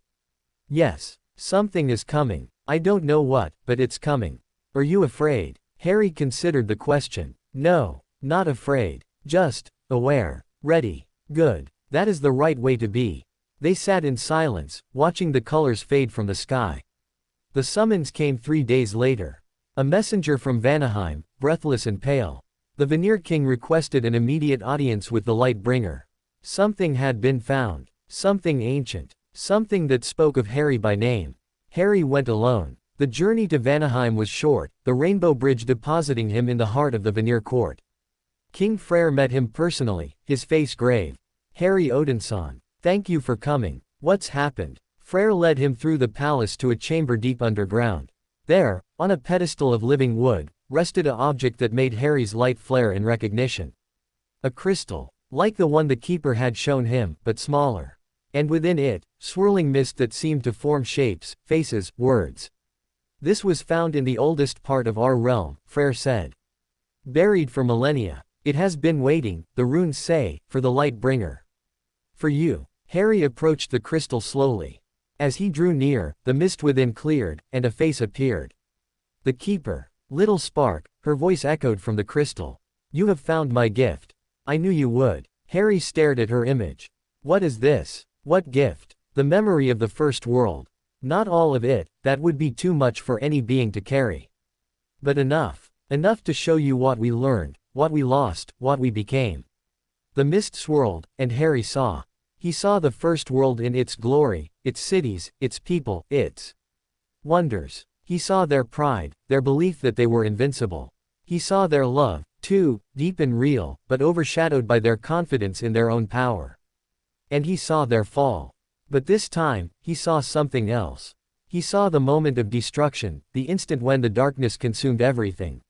Yes, something is coming. I don't know what, but it's coming. Are you afraid? Harry considered the question. No, not afraid. Just aware. Ready. Good. That is the right way to be. They sat in silence, watching the colors fade from the sky. The summons came 3 days later. A messenger from Vanaheim, breathless and pale. The Vanir King requested an immediate audience with the Light Bringer. Something had been found. Something ancient. Something that spoke of Harry by name. Harry went alone. The journey to Vanaheim was short, the Rainbow Bridge depositing him in the heart of the Vanir court. King Freyr met him personally, his face grave. Harry Odinson. Thank you for coming. What's happened? Freyr led him through the palace to a chamber deep underground. There, On a pedestal of living wood, rested an object that made Harry's light flare in recognition. A crystal, like the one the keeper had shown him, but smaller. And within it, swirling mist that seemed to form shapes, faces, words. This was found in the oldest part of our realm, Freyr said. Buried for millennia. It has been waiting, the runes say, for the light bringer. For you. Harry approached the crystal slowly. As he drew near, the mist within cleared, and a face appeared. The keeper. Little spark, her voice echoed from the crystal. You have found my gift. I knew you would. Harry stared at her image. What is this? What gift? The memory of the first world. Not all of it, that would be too much for any being to carry. But enough. Enough to show you what we learned, what we lost, what we became. The mist swirled, and Harry saw. He saw the first world in its glory, its cities, its people, its wonders. He saw their pride, their belief that they were invincible. He saw their love, too, deep and real, but overshadowed by their confidence in their own power. And he saw their fall. But this time, he saw something else. He saw the moment of destruction, the instant when the darkness consumed everything.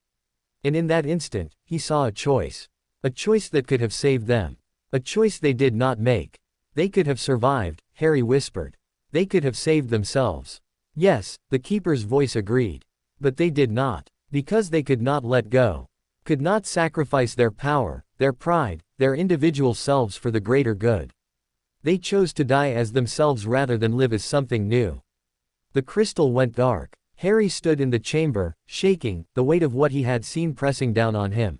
And in that instant, he saw a choice. A choice that could have saved them. A choice they did not make. They could have survived, Harry whispered. They could have saved themselves. Yes, the keeper's voice agreed. But they did not. Because they could not let go. Could not sacrifice their power, their pride, their individual selves for the greater good. They chose to die as themselves rather than live as something new. The crystal went dark. Harry stood in the chamber, shaking, the weight of what he had seen pressing down on him.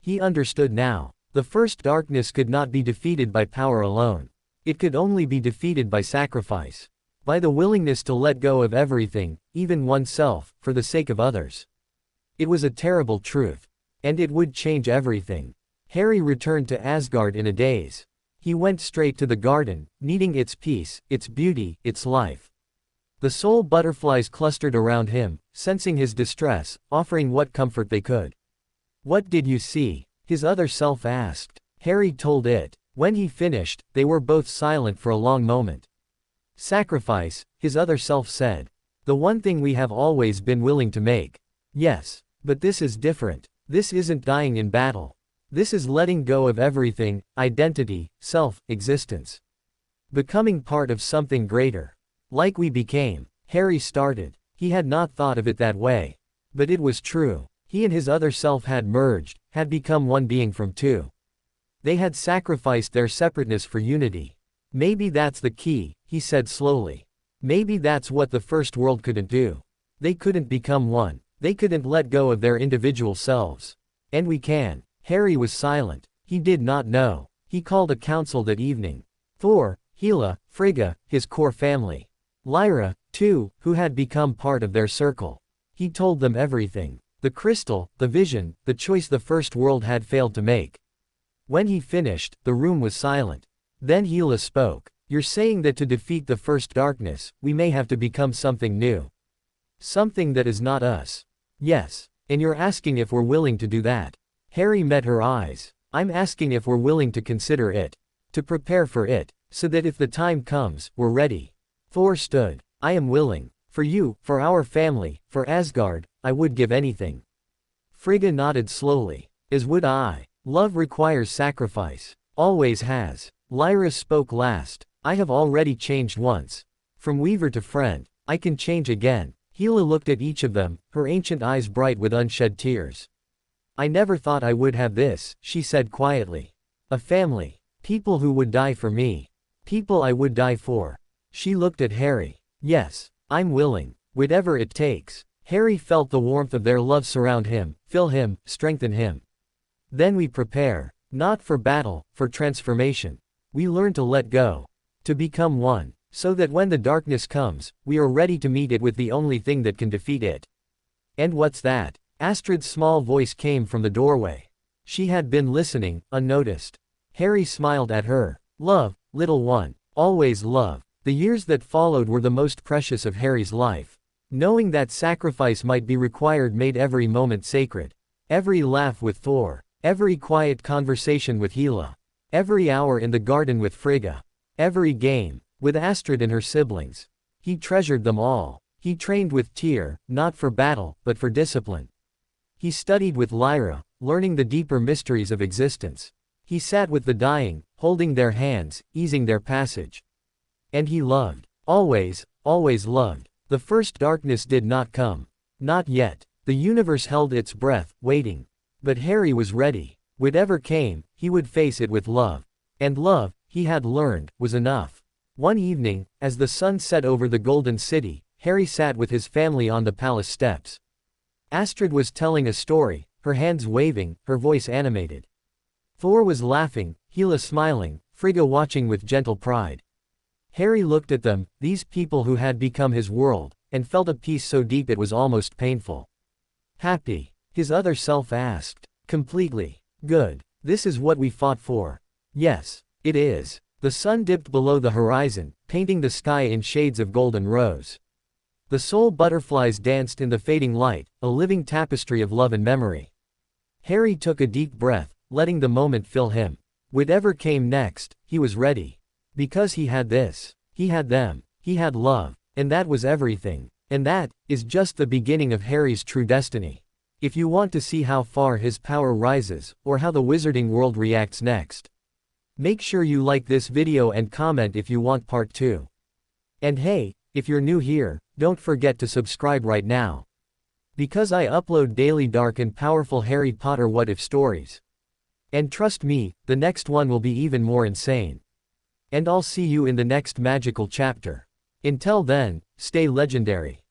He understood now. The first darkness could not be defeated by power alone. It could only be defeated by sacrifice. By the willingness to let go of everything, even oneself, for the sake of others. It was a terrible truth. And it would change everything. Harry returned to Asgard in a daze. He went straight to the garden, needing its peace, its beauty, its life. The soul butterflies clustered around him, sensing his distress, offering what comfort they could. What did you see? His other self asked. Harry told it. When he finished, they were both silent for a long moment. Sacrifice, his other self said. The one thing we have always been willing to make. Yes. But this is different. This isn't dying in battle. This is letting go of everything, identity, self, existence. Becoming part of something greater. Like we became. Harry started. He had not thought of it that way. But it was true. He and his other self had merged, had become one being from two. They had sacrificed their separateness for unity. Maybe that's the key, he said slowly. Maybe that's what the first world couldn't do. They couldn't become one. They couldn't let go of their individual selves. And we can. Harry was silent. He did not know. He called a council that evening. Thor, Hela, Frigga, his core family. Lyra, too, who had become part of their circle. He told them everything. The crystal, the vision, the choice the first world had failed to make. When he finished, the room was silent. Then Hela spoke. You're saying that to defeat the first darkness, we may have to become something new. Something that is not us. Yes. And you're asking if we're willing to do that. Harry met her eyes. I'm asking if we're willing to consider it. To prepare for it. So that if the time comes, we're ready. Thor stood. I am willing. For you, for our family, for Asgard, I would give anything. Frigga nodded slowly. As would I. Love requires sacrifice. Always has. Lyra spoke last. I have already changed once. From weaver to friend. I can change again. Hela looked at each of them, her ancient eyes bright with unshed tears. I never thought I would have this, she said quietly. A family. People who would die for me. People I would die for. She looked at Harry. Yes, I'm willing. Whatever it takes. Harry felt the warmth of their love surround him, fill him, strengthen him. Then we prepare. Not for battle, for transformation. We learn to let go. To become one. So that when the darkness comes, we are ready to meet it with the only thing that can defeat it. And what's that? Astrid's small voice came from the doorway. She had been listening, unnoticed. Harry smiled at her. Love, little one. Always love. The years that followed were the most precious of Harry's life. Knowing that sacrifice might be required made every moment sacred. Every laugh with Thor. Every quiet conversation with Hela. Every hour in the garden with Frigga. Every game. With Astrid and her siblings. He treasured them all. He trained with Tyr, not for battle, but for discipline. He studied with Lyra, learning the deeper mysteries of existence. He sat with the dying, holding their hands, easing their passage. And he loved. Always, always loved. The first darkness did not come. Not yet. The universe held its breath, waiting. But Harry was ready. Whatever came, he would face it with love. And love, he had learned, was enough. One evening, as the sun set over the Golden City, Harry sat with his family on the palace steps. Astrid was telling a story, her hands waving, her voice animated. Thor was laughing, Hela smiling, Frigga watching with gentle pride. Harry looked at them, these people who had become his world, and felt a peace so deep it was almost painful. Happy? His other self asked. Completely. Good. This is what we fought for. Yes, it is. The sun dipped below the horizon, painting the sky in shades of golden rose. The soul butterflies danced in the fading light, a living tapestry of love and memory. Harry took a deep breath, letting the moment fill him. Whatever came next, he was ready. Because he had this. He had them. He had love. And that was everything. And that is just the beginning of Harry's true destiny. If you want to see how far his power rises, or how the wizarding world reacts next, make sure you like this video and comment if you want part 2. And hey, if you're new here, don't forget to subscribe right now. Because I upload daily dark and powerful Harry Potter what-if stories. And trust me, the next one will be even more insane. And I'll see you in the next magical chapter. Until then, stay legendary.